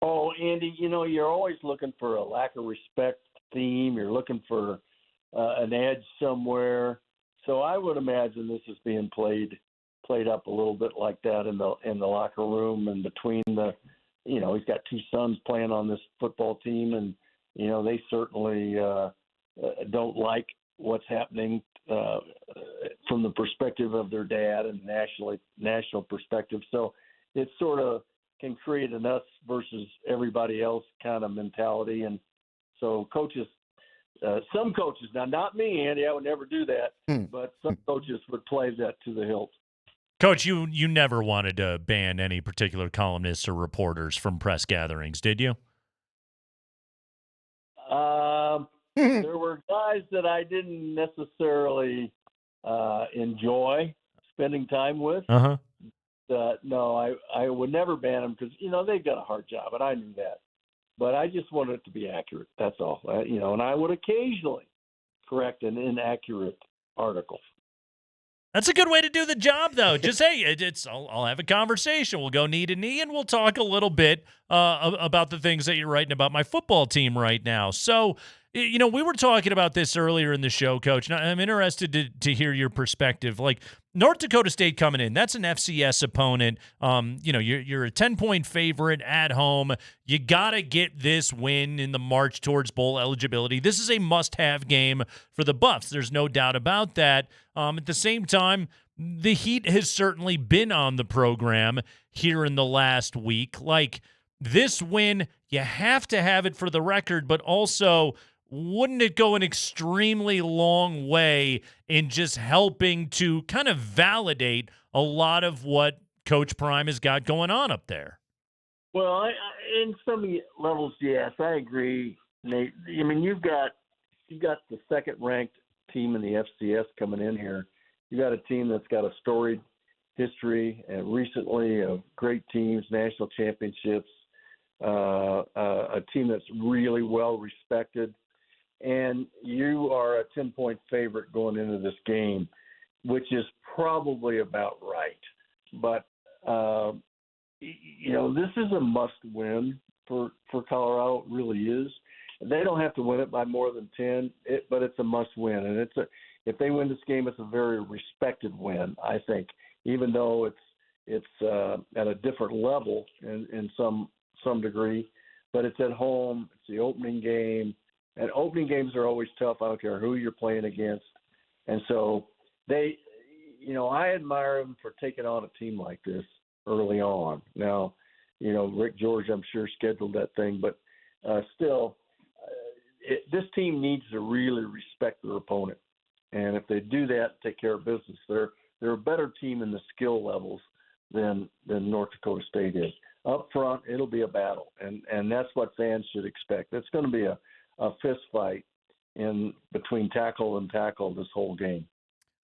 Oh, Andy, you're always looking for a lack of respect theme. You're looking for an edge somewhere. So I would imagine this is being played up a little bit like that in the locker room and between the, he's got 2 sons playing on this football team, and they certainly don't like what's happening from the perspective of their dad and national perspective. So it sort of can create an us versus everybody else kind of mentality. And so coaches, some coaches, now not me, Andy, I would never do that, but some coaches would play that to the hilt. Coach, you never wanted to ban any particular columnists or reporters from press gatherings, did you? There were guys that I didn't necessarily enjoy spending time with. Uh-huh. No, I would never ban them because, they've got a hard job, and I knew that. But I just wanted it to be accurate. That's all. And I would occasionally correct an inaccurate article. That's a good way to do the job, though. Just, hey, I'll have a conversation. We'll go knee to knee, and we'll talk a little bit about the things that you're writing about my football team right now. So, we were talking about this earlier in the show, Coach. Now, I'm interested to hear your perspective. Like, North Dakota State coming in, that's an FCS opponent. You're a 10-point favorite at home. You got to get this win in the march towards bowl eligibility. This is a must-have game for the Buffs. There's no doubt about that. At the same time, the heat has certainly been on the program here in the last week. Like, this win, you have to have it for the record, but also, wouldn't it go an extremely long way in just helping to kind of validate a lot of what Coach Prime has got going on up there? Well, in some levels, yes, I agree, Nate. I mean, you've got the second-ranked team in the FCS coming in here. You got a team that's got a storied history and recently of great teams, national championships, a team that's really well respected. And you are a 10-point favorite going into this game, which is probably about right. But, this is a must-win for Colorado. It really is. They don't have to win it by more than 10, but it's a must-win. And if they win this game, it's a very respected win, I think, even though it's at a different level in some degree, but it's at home. It's the opening game, and opening games are always tough. I don't care who you're playing against, and so I admire them for taking on a team like this early on. Now, Rick George, I'm sure, scheduled that thing, but still, this team needs to really respect their opponent. And if they do that, take care of business, they're a better team in the skill levels than North Dakota State is. Up front, it'll be a battle, and that's what fans should expect. It's going to be a fist fight in between tackle and tackle this whole game.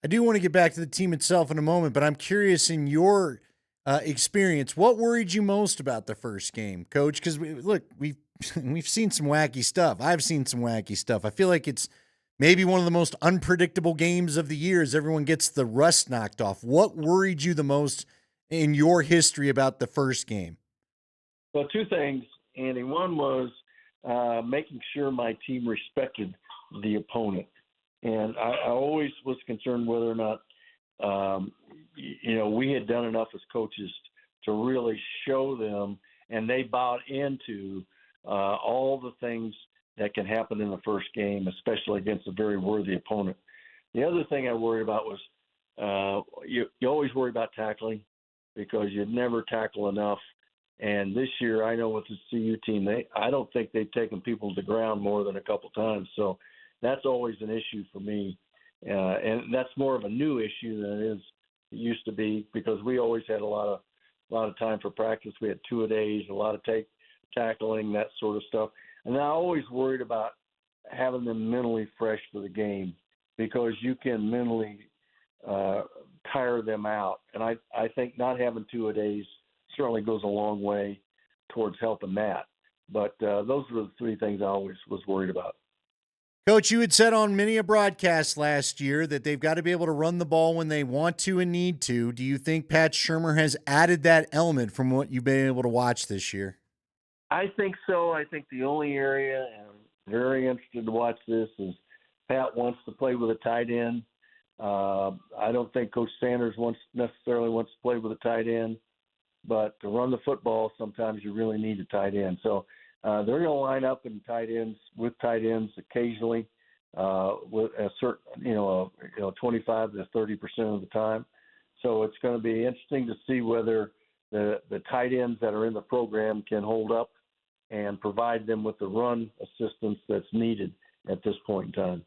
I do want to get back to the team itself in a moment, but I'm curious, in your experience, what worried you most about the first game, Coach? Because we've seen some wacky stuff. I've seen some wacky stuff. I feel like it's maybe one of the most unpredictable games of the year as everyone gets the rust knocked off. What worried you the most in your history about the first game? Well, two things, Andy. One was making sure my team respected the opponent. And I always was concerned whether or not, we had done enough as coaches to really show them, and they bought into all the things that can happen in the first game, especially against a very worthy opponent. The other thing I worried about was you always worry about tackling because you never tackle enough. And this year, I know with the CU team, I don't think they've taken people to the ground more than a couple times. So that's always an issue for me. And that's more of a new issue than it used to be, because we always had a lot of time for practice. We had two-a-days, a lot of tackling, that sort of stuff. And I always worried about having them mentally fresh for the game, because you can mentally tire them out. And I think not having two-a-days certainly goes a long way towards helping that. But those were the three things I always was worried about. Coach, you had said on many a broadcast last year that they've got to be able to run the ball when they want to and need to. Do you think Pat Shurmur has added that element from what you've been able to watch this year? I think so. I think the only area, and I'm very interested to watch this, is Pat wants to play with a tight end. I don't think Coach Sanders necessarily wants to play with a tight end, but to run the football, sometimes you really need a tight end. So they're going to line up with tight ends occasionally, with a certain, 25 to 30% of the time. So it's going to be interesting to see whether the tight ends that are in the program can hold up and provide them with the run assistance that's needed at this point in time.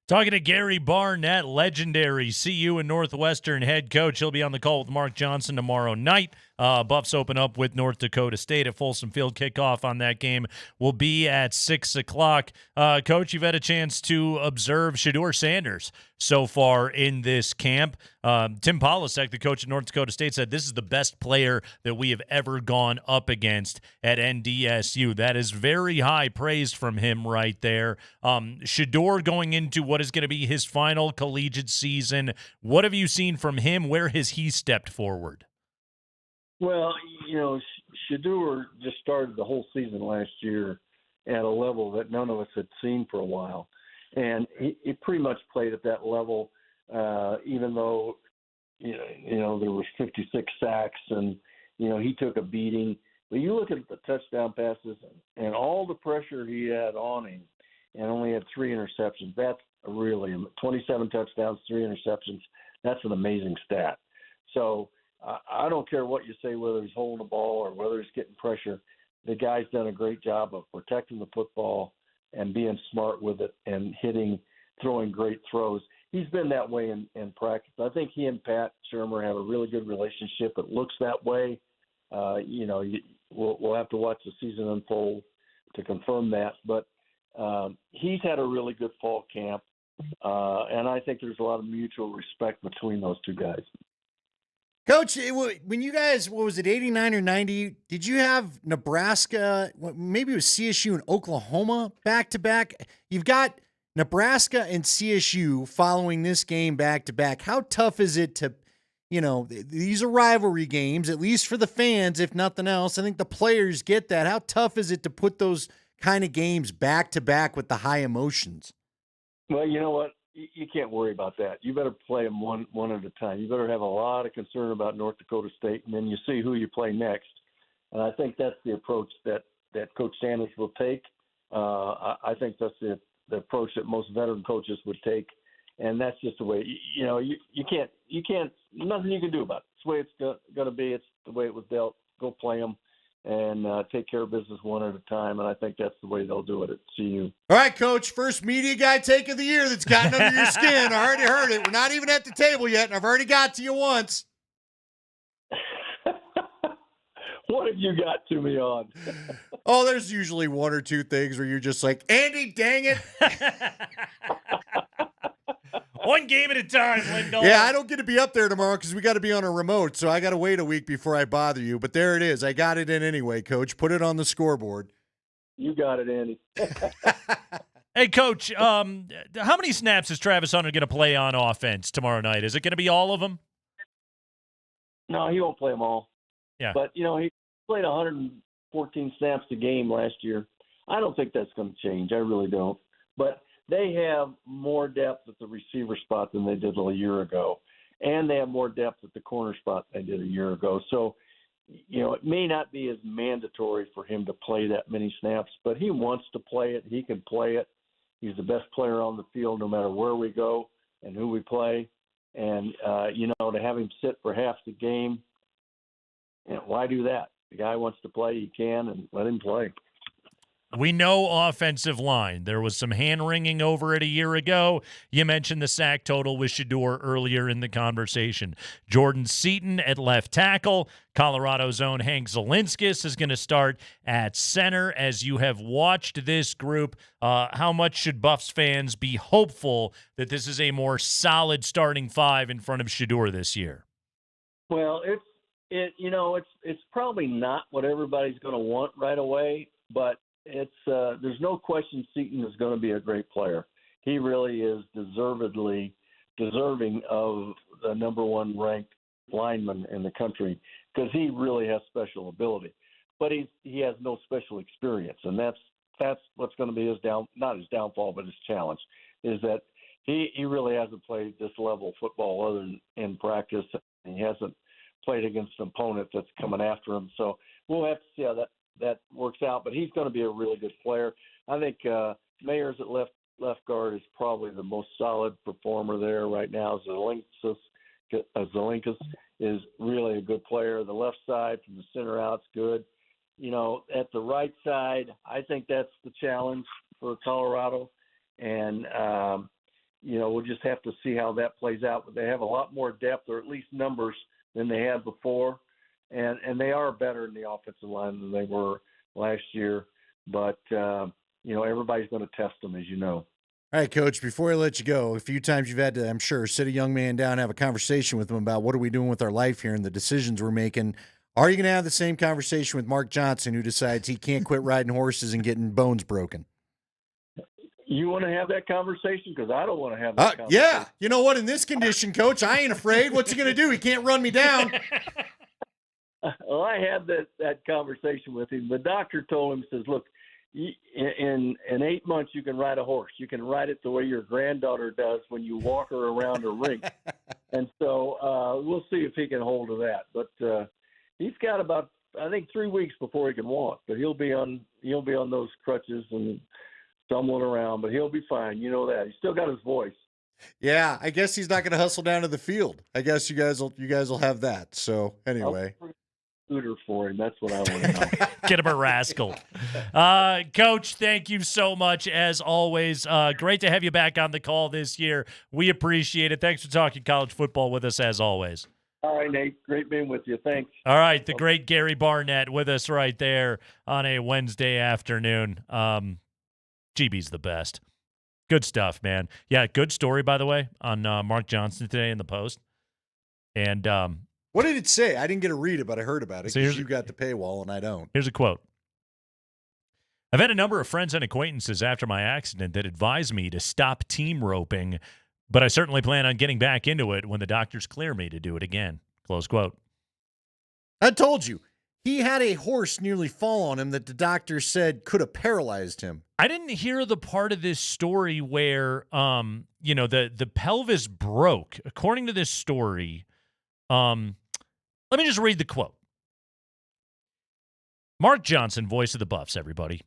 Talking to Gary Barnett, legendary CU and Northwestern head coach. He'll be on the call with Mark Johnson tomorrow night. Buffs open up with North Dakota State at Folsom Field. Kickoff on that game will be at 6 o'clock. Coach, you've had a chance to observe Shedeur Sanders so far in this camp. Tim Polasek, the coach at North Dakota State, said this is the best player that we have ever gone up against at NDSU. That is very high praise from him right there. Shedeur going into what is going to be his final collegiate season. What have you seen from him? Where has he stepped forward? Well, Shedeur just started the whole season last year at a level that none of us had seen for a while. And he pretty much played at that level, even though, there was 56 sacks and, he took a beating. But you look at the touchdown passes and all the pressure he had on him and only had 3 interceptions. That's really 27 touchdowns, 3 interceptions. That's an amazing stat. So I don't care what you say, whether he's holding the ball or whether he's getting pressure. The guy's done a great job of protecting the football and being smart with it and throwing great throws. He's been that way in practice. I think he and Pat Shurmur have a really good relationship. It looks that way. We'll have to watch the season unfold to confirm that. But he's had a really good fall camp, and I think there's a lot of mutual respect between those two guys. Coach, when you guys, what was it, 89 or 90, did you have Nebraska, maybe it was CSU and Oklahoma back-to-back? You've got Nebraska and CSU following this game back-to-back. How tough is it to, these are rivalry games, at least for the fans, if nothing else. I think the players get that. How tough is it to put those kind of games back-to-back with the high emotions? Well, you know what? you can't worry about that. You better play them one at a time. You better have a lot of concern about North Dakota State, and then you see who you play next. And I think that's the approach that Coach Sanders will take. I think that's the approach that most veteran coaches would take, and that's just the way. You can't. Nothing you can do about it. It's the way it's going to be. It's the way it was dealt. Go play them and take care of business one at a time. And I think that's the way they'll do it at CU. All right, Coach. First media guy take of the year that's gotten under your skin. I already heard it. We're not even at the table yet, and I've already got to you once. What have you got to me on? Oh, there's usually one or two things where you're just like, Andy, dang it. One game at a time, Lindahl. Yeah, I don't get to be up there tomorrow because we got to be on a remote, so I got to wait a week before I bother you. But there it is. I got it in anyway, Coach. Put it on the scoreboard. You got it, Andy. Hey, Coach, how many snaps is Travis Hunter going to play on offense tomorrow night? Is it going to be all of them? No, he won't play them all. Yeah. But, he played 114 snaps a game last year. I don't think that's going to change. I really don't. But they have more depth at the receiver spot than they did a year ago. And they have more depth at the corner spot than they did a year ago. So, it may not be as mandatory for him to play that many snaps, but he wants to play it. He can play it. He's the best player on the field no matter where we go and who we play. And, to have him sit for half the game, why do that? The guy wants to play, he can, and let him play. We know offensive line. There was some hand-wringing over it a year ago. You mentioned the sack total with Shedeur earlier in the conversation. Jordan Seaton at left tackle. Colorado's own Hank Zielinskis is going to start at center. As you have watched this group, how much should Buffs fans be hopeful that this is a more solid starting five in front of Shedeur this year? Well, it's probably not what everybody's going to want right away, but there's no question Seaton is going to be a great player. He really is deserving of the number one ranked lineman in the country because he really has special ability. But he has no special experience, and that's what's going to be not his downfall, but his challenge, is that he really hasn't played this level of football other than in practice, and he hasn't played against an opponent that's coming after him. So we'll have to see how that works out, but he's going to be a really good player. I think Mayers at left guard is probably the most solid performer there right now. Zielinskis is really a good player. The left side from the center out's good. At the right side, I think that's the challenge for Colorado, and we'll just have to see how that plays out. But they have a lot more depth, or at least numbers, than they had before. And they are better in the offensive line than they were last year. But, everybody's going to test them, as you know. All right, Coach, before I let you go, a few times you've had to, I'm sure, sit a young man down and have a conversation with him about what are we doing with our life here and the decisions we're making. Are you going to have the same conversation with Mark Johnson, who decides he can't quit riding horses and getting bones broken? You want to have that conversation? Because I don't want to have that conversation. Yeah. You know what? In this condition, Coach, I ain't afraid. What's he going to do? He can't run me down. Well, I had that conversation with him. The doctor told him, says, look, in 8 months you can ride a horse. You can ride it the way your granddaughter does when you walk her around a rink. And so we'll see if he can hold to that. But he's got about, I think, 3 weeks before he can walk. But he'll be on those crutches and stumbling around. But he'll be fine. You know that. He's still got his voice. Yeah, I guess he's not going to hustle down to the field. I guess you guys will have that. So anyway. Scooter for him. That's what I want to know. Get him a rascal. Coach, thank you so much, as always. Great to have you back on the call this year. We appreciate it. Thanks for talking college football with us, as always. All right, Nate. Great being with you. Thanks. All right, the great Gary Barnett with us right there on a Wednesday afternoon. GB's the best. Good stuff, man. Yeah, good story, by the way, on Mark Johnson today in the Post. And what did it say? I didn't get to read it, but I heard about it. So you got the paywall, and I don't. Here's a quote. I've had a number of friends and acquaintances after my accident that advised me to stop team roping, but I certainly plan on getting back into it when the doctors clear me to do it again. Close quote. I told you. He had a horse nearly fall on him that the doctor said could have paralyzed him. I didn't hear the part of this story where, the pelvis broke. According to this story, let me just read the quote. Mark Johnson, voice of the Buffs, everybody.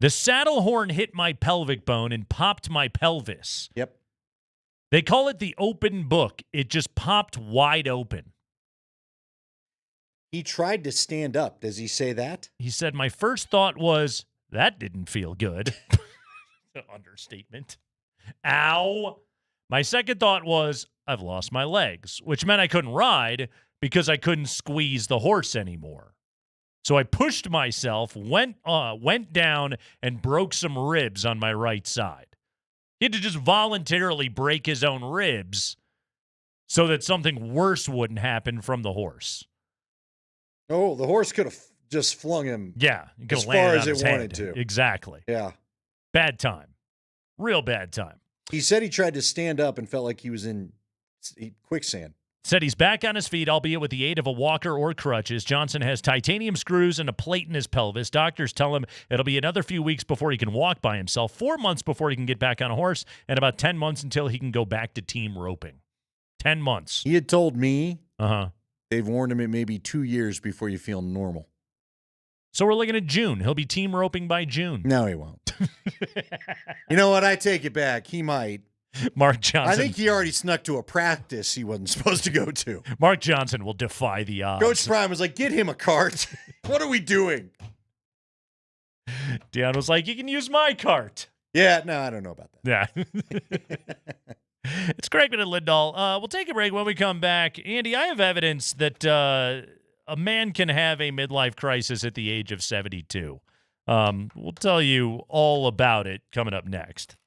The saddle horn hit my pelvic bone and popped my pelvis. Yep. They call it the open book. It just popped wide open. He tried to stand up. Does he say that? He said, my first thought was, that didn't feel good. Understatement. Ow. My second thought was, I've lost my legs, which meant I couldn't ride because I couldn't squeeze the horse anymore. So I pushed myself, went down, and broke some ribs on my right side. He had to just voluntarily break his own ribs so that something worse wouldn't happen from the horse. Oh, the horse could have just flung him as far as it wanted to. Exactly. Yeah. Bad time. Real bad time. He said he tried to stand up and felt like he was in quicksand. Said he's back on his feet, albeit with the aid of a walker or crutches. Johnson has titanium screws and a plate in his pelvis. Doctors tell him it'll be another few weeks before he can walk by himself, 4 months before he can get back on a horse, and about 10 months until he can go back to team roping. 10 months. He had told me they've warned him it may be 2 years before you feel normal. So we're looking at June. He'll be team roping by June. No, he won't. You know what? I take it back. He might. Mark Johnson. I think he already snuck to a practice he wasn't supposed to go to. Mark Johnson will defy the odds. Coach Prime was like, get him a cart. What are we doing? Deion was like, you can use my cart. Yeah, no, I don't know about that. Yeah. It's Craigman and Lindahl. We'll take a break. When we come back, Andy, I have evidence that a man can have a midlife crisis at the age of 72. We'll tell you all about it coming up next.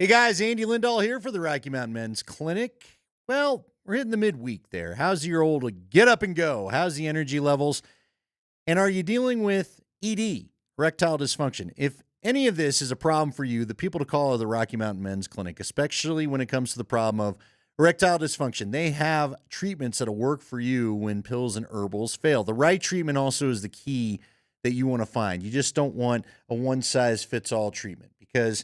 Hey guys, Andy Lindahl here for the Rocky Mountain Men's Clinic. Well, we're hitting the midweek there. How's your old get up and go? How's the energy levels? And are you dealing with ED, erectile dysfunction? If any of this is a problem for you, the people to call are the Rocky Mountain Men's Clinic, especially when it comes to the problem of erectile dysfunction. They have treatments that'll work for you when pills and herbals fail. The right treatment also is the key that you want to find. You just don't want a one-size-fits-all treatment because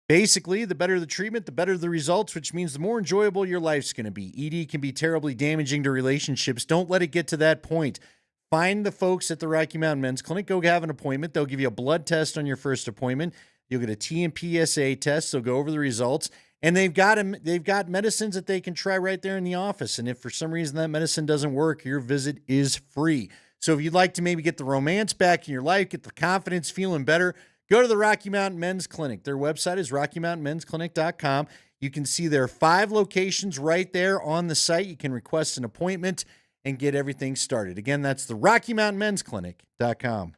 basically, the better the treatment, the better the results, which means the more enjoyable your life's going to be. ED can be terribly damaging to relationships. Don't let it get to that point. Find the folks at the Rocky Mountain Men's Clinic. Go have an appointment. They'll give you a blood test on your first appointment. You'll get a T and PSA test. They'll go over the results. And they've got medicines that they can try right there in the office. And if for some reason that medicine doesn't work, your visit is free. So if you'd like to maybe get the romance back in your life, get the confidence, feeling better, go to the Rocky Mountain Men's Clinic. Their website is RockyMountainMen'sClinic.com. You can see their 5 locations right there on the site. You can request an appointment and get everything started. Again, that's the RockyMountainMen'sClinic.com.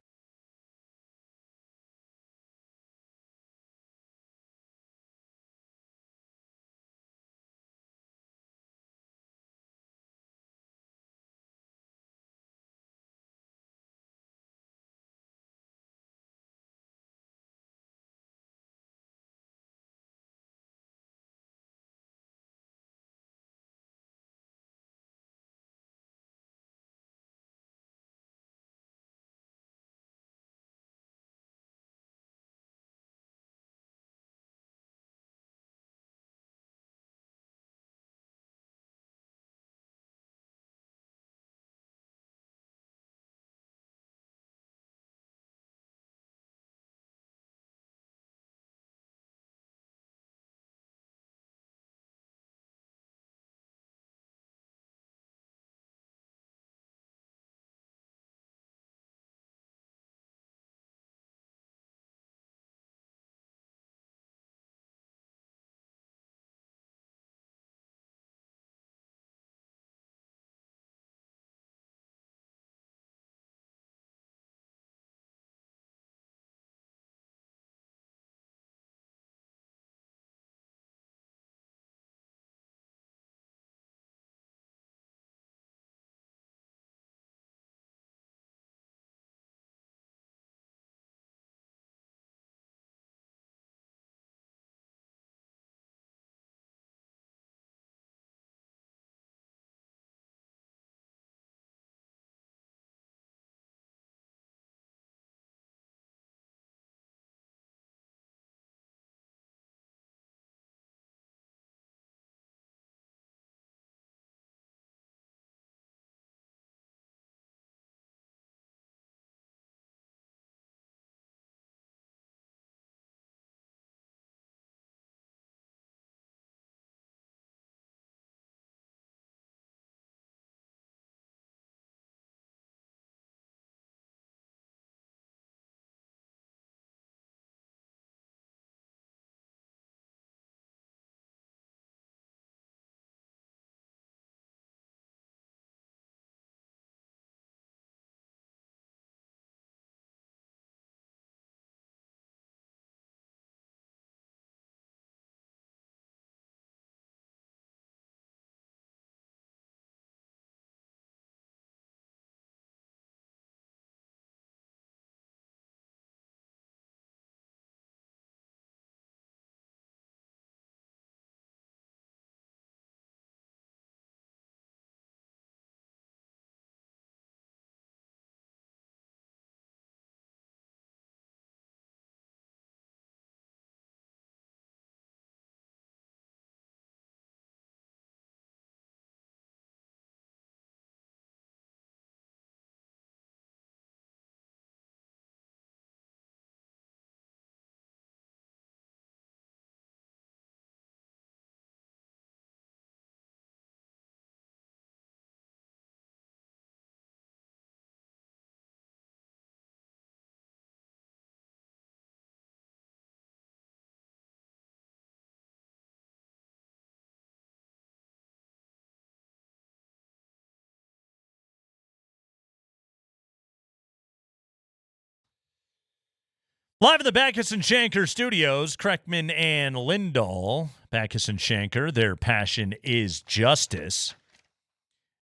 Live in the Backus and Shanker studios, Kreckman and Lindahl. Backus and Shanker, their passion is justice.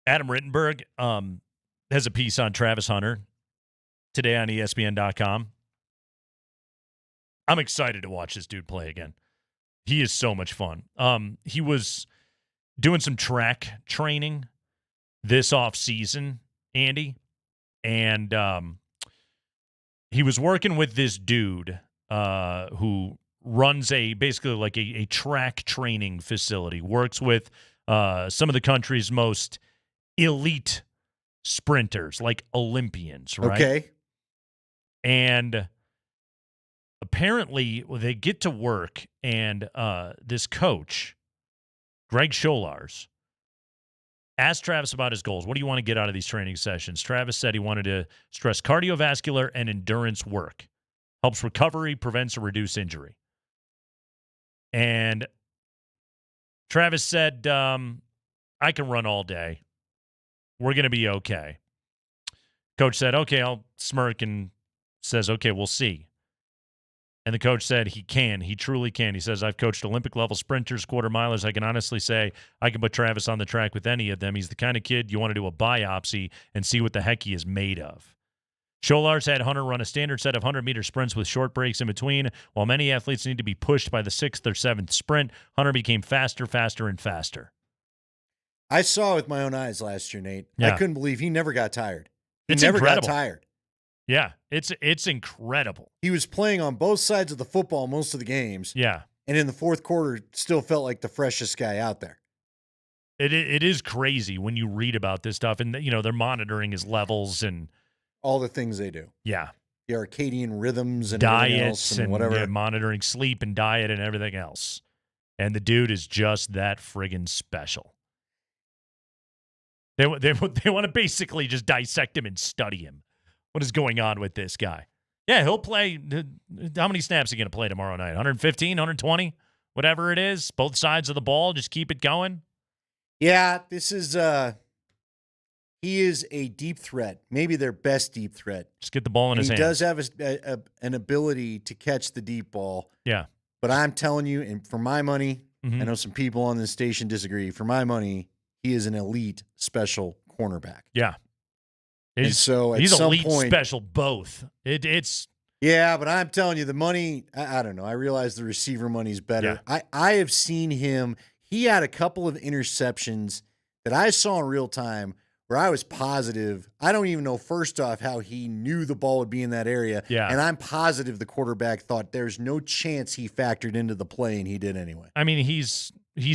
Adam Rittenberg has a piece on Travis Hunter today on ESPN.com. I'm excited to watch this dude play again. He is so much fun. He was doing some track training this offseason, Andy, and he was working with this dude who runs basically like a track training facility, works with some of the country's most elite sprinters, like Olympians, right? Okay. And apparently they get to work, and this coach, Greg Scholars, asked Travis about his goals. What do you want to get out of these training sessions? Travis said he wanted to stress cardiovascular and endurance work. Helps recovery, prevents or reduce injury. And Travis said, I can run all day. We're going to be okay. Coach said, okay, I'll smirk and says, okay, we'll see. And the coach said he can. He truly can. He says, I've coached Olympic-level sprinters, quarter milers. I can honestly say I can put Travis on the track with any of them. He's the kind of kid you want to do a biopsy and see what the heck he is made of. Scholars had Hunter run a standard set of 100-meter sprints with short breaks in between. While many athletes need to be pushed by the 6th or 7th sprint, Hunter became faster, and faster. I saw it with my own eyes last year, Nate. Yeah. I couldn't believe he never got tired. He It's never incredible. got tired. Yeah, it's incredible. He was playing on both sides of the football most of the games. Yeah. And in the fourth quarter, still felt like the freshest guy out there. It is crazy when you read about this stuff, and they're monitoring his levels and all the things they do. Yeah. The circadian rhythms and everything else Diets and whatever. Yeah, monitoring sleep and diet and everything else. And the dude is just that friggin' special. They want to basically just dissect him and study him. What is going on with this guy? Yeah, he'll play. How many snaps is he going to play tomorrow night? 115, 120, whatever it is. Both sides of the ball. Just keep it going. Yeah, this is he is a deep threat. Maybe their best deep threat. Just get the ball in his hands. He does have an ability to catch the deep ball. Yeah. But I'm telling you, and for my money, Mhm. I know some people on this station disagree. For my money, he is an elite special cornerback. Yeah. And so at he's some elite point, special both. It's yeah, but I'm telling you, the money, I don't know. I realize the receiver money's better. I have seen him. He had a couple of interceptions that I saw in real time where I was positive. I don't even know, first off, how he knew the ball would be in that area. Yeah. And I'm positive the quarterback thought there's no chance he factored into the play, and he did anyway. I mean, he's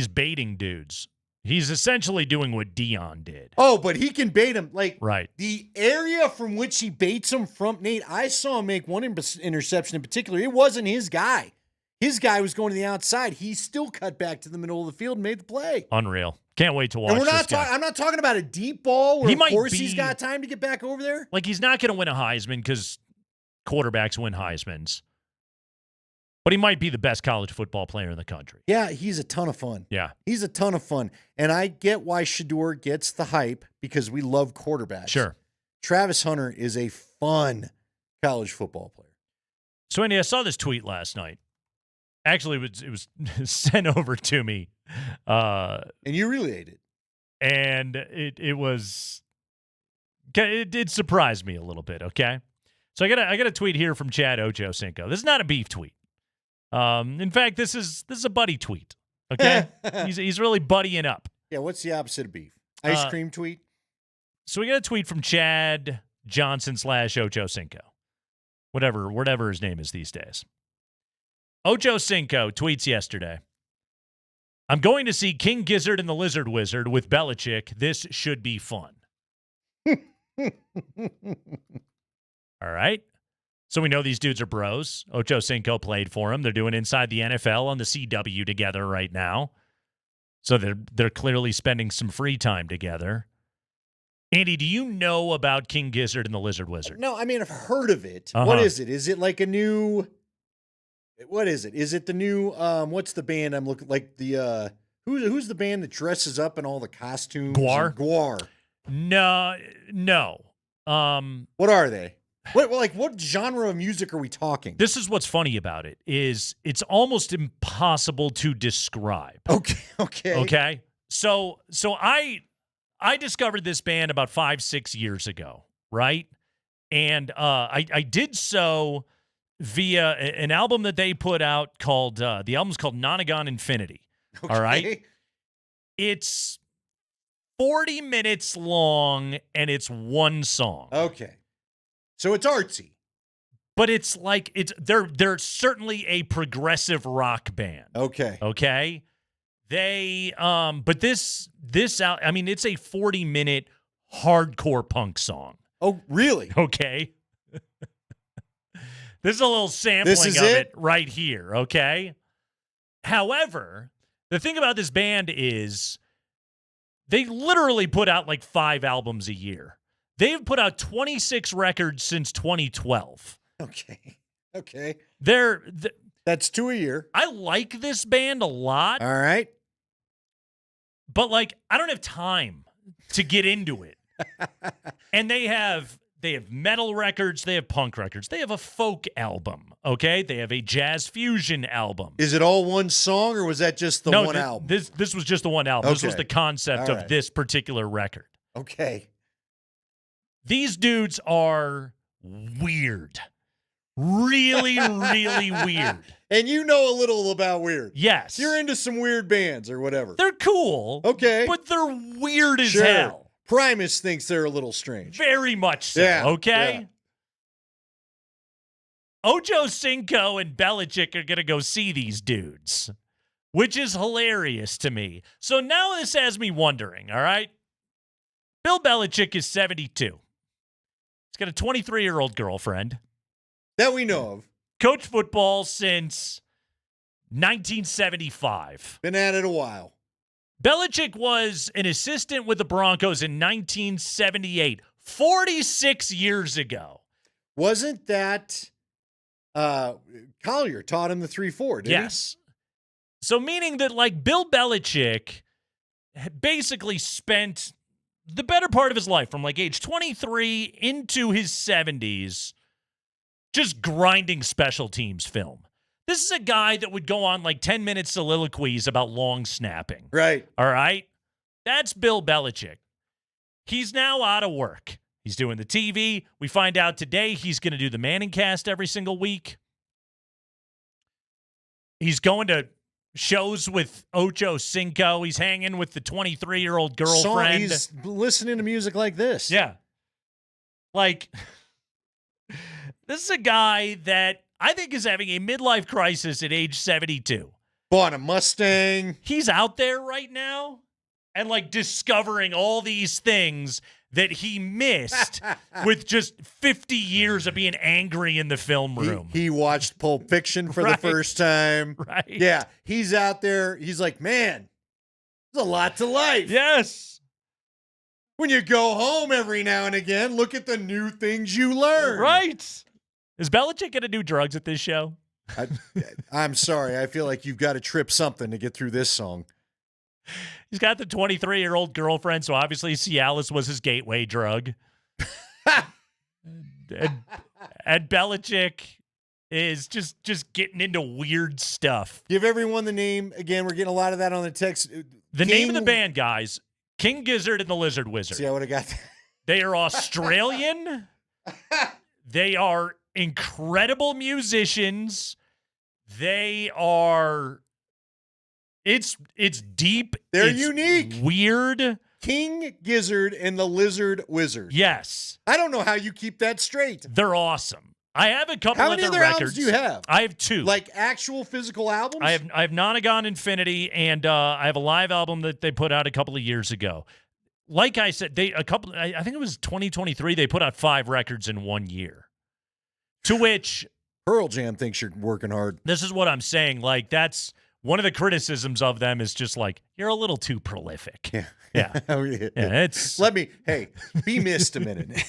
baiting dudes. He's essentially doing what Dion did. Oh, but he can bait him. Like, Right. the area from which he baits him from, Nate, I saw him make one interception in particular. It wasn't his guy. His guy was going to the outside. He still cut back to the middle of the field and made the play. Unreal. Can't wait to watch And we're this not guy. I'm not talking about a deep ball where, He of might course, be- he's got time to get back over there. Like, he's not going to win a Heisman because quarterbacks win Heismans. But he might be the best college football player in the country. Yeah, he's a ton of fun. Yeah. He's a ton of fun. And I get why Shador gets the hype because we love quarterbacks. Sure. Travis Hunter is a fun college football player. So, Andy, I saw this tweet last night. Actually, it was sent over to me. And you relayed it. And it surprised me a little bit, okay? So I got a tweet here from Chad Ochocinco. This is not a beef tweet. In fact, this is a buddy tweet. Okay? he's really buddying up. Yeah, what's the opposite of beef? Ice cream tweet? So we got a tweet from Chad Johnson / Ochocinco. Whatever his name is these days. Ochocinco tweets yesterday, I'm going to see King Gizzard and the Lizard Wizard with Belichick. This should be fun. All right. So we know these dudes are bros. Ochocinco played for him. They're doing Inside the NFL on the CW together right now. So they're clearly spending some free time together. Andy, do you know about King Gizzard and the Lizard Wizard? No, I mean, I've heard of it. Uh-huh. What is it? Is it like a new... What is it? Is it the new... what's the band I'm looking... Like the... Who's the band that dresses up in all the costumes? Guar? Guar. No. What are they? What genre of music are we talking? This is what's funny about it is it's almost impossible to describe. Okay. So I discovered this band about 5-6 years ago, right? And I did so via an album that they put out called the album's called Nonagon Infinity. Okay. All right. It's 40 minutes long and it's one song. Okay. So it's artsy. But it's like they're certainly a progressive rock band. Okay. Okay. They but this out I mean it's a 40-minute hardcore punk song. Oh, really? Okay. This is a little sampling of it right here, okay? However, the thing about this band is they literally put out like 5 albums a year. They've put out 26 records since 2012. Okay. That's 2 a year. I like this band a lot. All right. But like I don't have time to get into it. And they have metal records, they have punk records, they have a folk album, okay? They have a jazz fusion album. Is it all one song, or was that just the one album? This was just the one album. This was Okay. the concept All of right. this particular record. Okay. These dudes are weird. Really, really weird. And you know a little about weird. Yes. You're into some weird bands or whatever. They're cool. Okay. But they're weird as Sure. hell. Primus thinks they're a little strange. Very much so, Yeah, okay? yeah. Ocho Cinco and Belichick are going to go see these dudes, which is hilarious to me. So now this has me wondering, all right? Bill Belichick is 72. He's got a 23-year-old girlfriend. That we know of. Coached football since 1975. Been at it a while. Belichick was an assistant with the Broncos in 1978, 46 years ago. Wasn't that Collier taught him the 3-4, didn't Yes. So meaning that like Bill Belichick basically spent the better part of his life from like age 23 into his 70s just grinding special teams film. This is a guy that would go on like 10-minute soliloquies about long snapping. Right. All right? That's Bill Belichick. He's now out of work. He's doing the TV. We find out today he's going to do the Manning cast every single week. He's going to shows with Ocho Cinco. He's hanging with the 23-year-old girlfriend. He's listening to music like this. Yeah. Like, this is a guy that I think is having a midlife crisis at age 72. Bought a Mustang. He's out there right now and like discovering all these things that he missed with just 50 years of being angry in the film room. He watched Pulp Fiction for the first time. Right. Yeah. He's out there. He's like, man, there's a lot to life. Yes. When you go home every now and again, look at the new things you learn. Right. Is Belichick going to do drugs at this show? I'm sorry. I feel like you've got to trip something to get through this song. He's got the 23-year-old girlfriend, so obviously Cialis was his gateway drug. and Belichick is just getting into weird stuff. Give everyone the name. Again, we're getting a lot of that on the text. The name of the band, guys, King Gizzard and the Lizard Wizard. See, I would have got that. They are Australian. They are incredible musicians. They are... It's deep. They're it's unique. Weird. King Gizzard and the Lizard Wizard. Yes. I don't know how you keep that straight. They're awesome. I have a couple How of many their other records. albums do you have? I have 2. Like actual physical albums? I have Nonagon Infinity, and I have a live album that they put out a couple of years ago. Like I said, I think it was 2023, they put out 5 records in 1 year. To which Pearl Jam thinks you're working hard. This is what I'm saying. Like, that's one of the criticisms of them is just like, you're a little too prolific. Yeah. Yeah. Oh, yeah. Yeah, it's be missed a minute.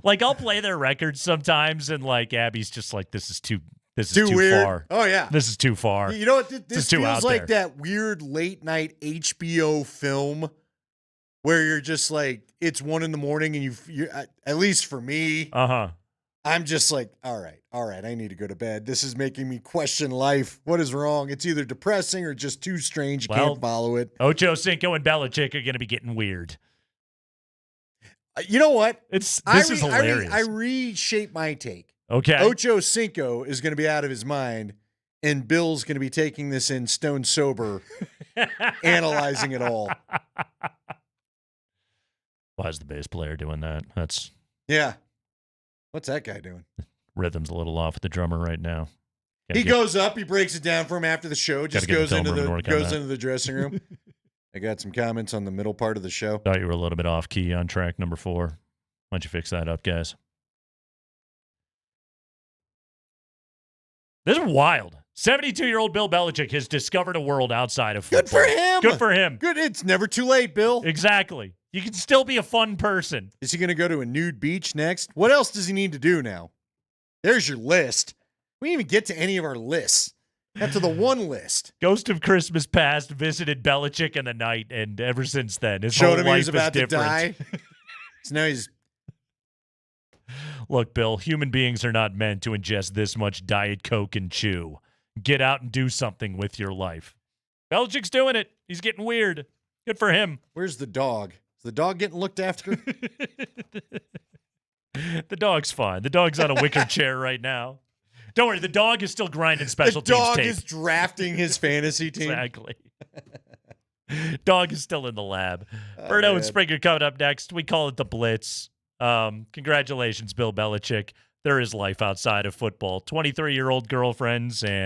Like, I'll play their records sometimes, and like Abby's just like, this is too weird. far. Oh yeah, this is too far. You know what? This is too feels out like there. that weird late night HBO film where you're just like, it's 1 a.m. and you at least for me, I'm just like, all right, I need to go to bed. This is making me question life. What is wrong? It's either depressing or just too strange. You can't follow it. Ocho Cinco and Belichick are going to be getting weird. You know what? This is hilarious. I reshape my take. Okay. Ocho Cinco is going to be out of his mind, and Bill's going to be taking this in stone sober, analyzing it all. Why is the bass player doing that? Yeah. What's that guy doing? Rhythm's a little off with the drummer right now. He goes up, he breaks it down for him after the show, just goes into the dressing room. I got some comments on the middle part of the show. Thought you were a little bit off key on track number 4. Why don't you fix that up, guys? This is wild. 72-year-old Bill Belichick has discovered a world outside of football. Good for him. Good for him. Good. It's never too late, Bill. Exactly. You can still be a fun person. Is he going to go to a nude beach next? What else does he need to do now? There's your list. We didn't even get to any of our lists. Got to the one list. Ghost of Christmas Past visited Belichick in the night, and ever since then, his whole life is different. To die. So now he's... Look, Bill, human beings are not meant to ingest this much Diet Coke and chew. Get out and do something with your life. Belichick's doing it. He's getting weird. Good for him. Where's the dog? Is the dog getting looked after? The dog's fine. The dog's on a wicker chair right now. Don't worry, the dog is still grinding special teams tape. The dog is drafting his fantasy team. Exactly. Dog is still in the lab. Berto and Springer coming up next. We call it the Blitz. Congratulations, Bill Belichick. There is life outside of football. 23-year-old girlfriends and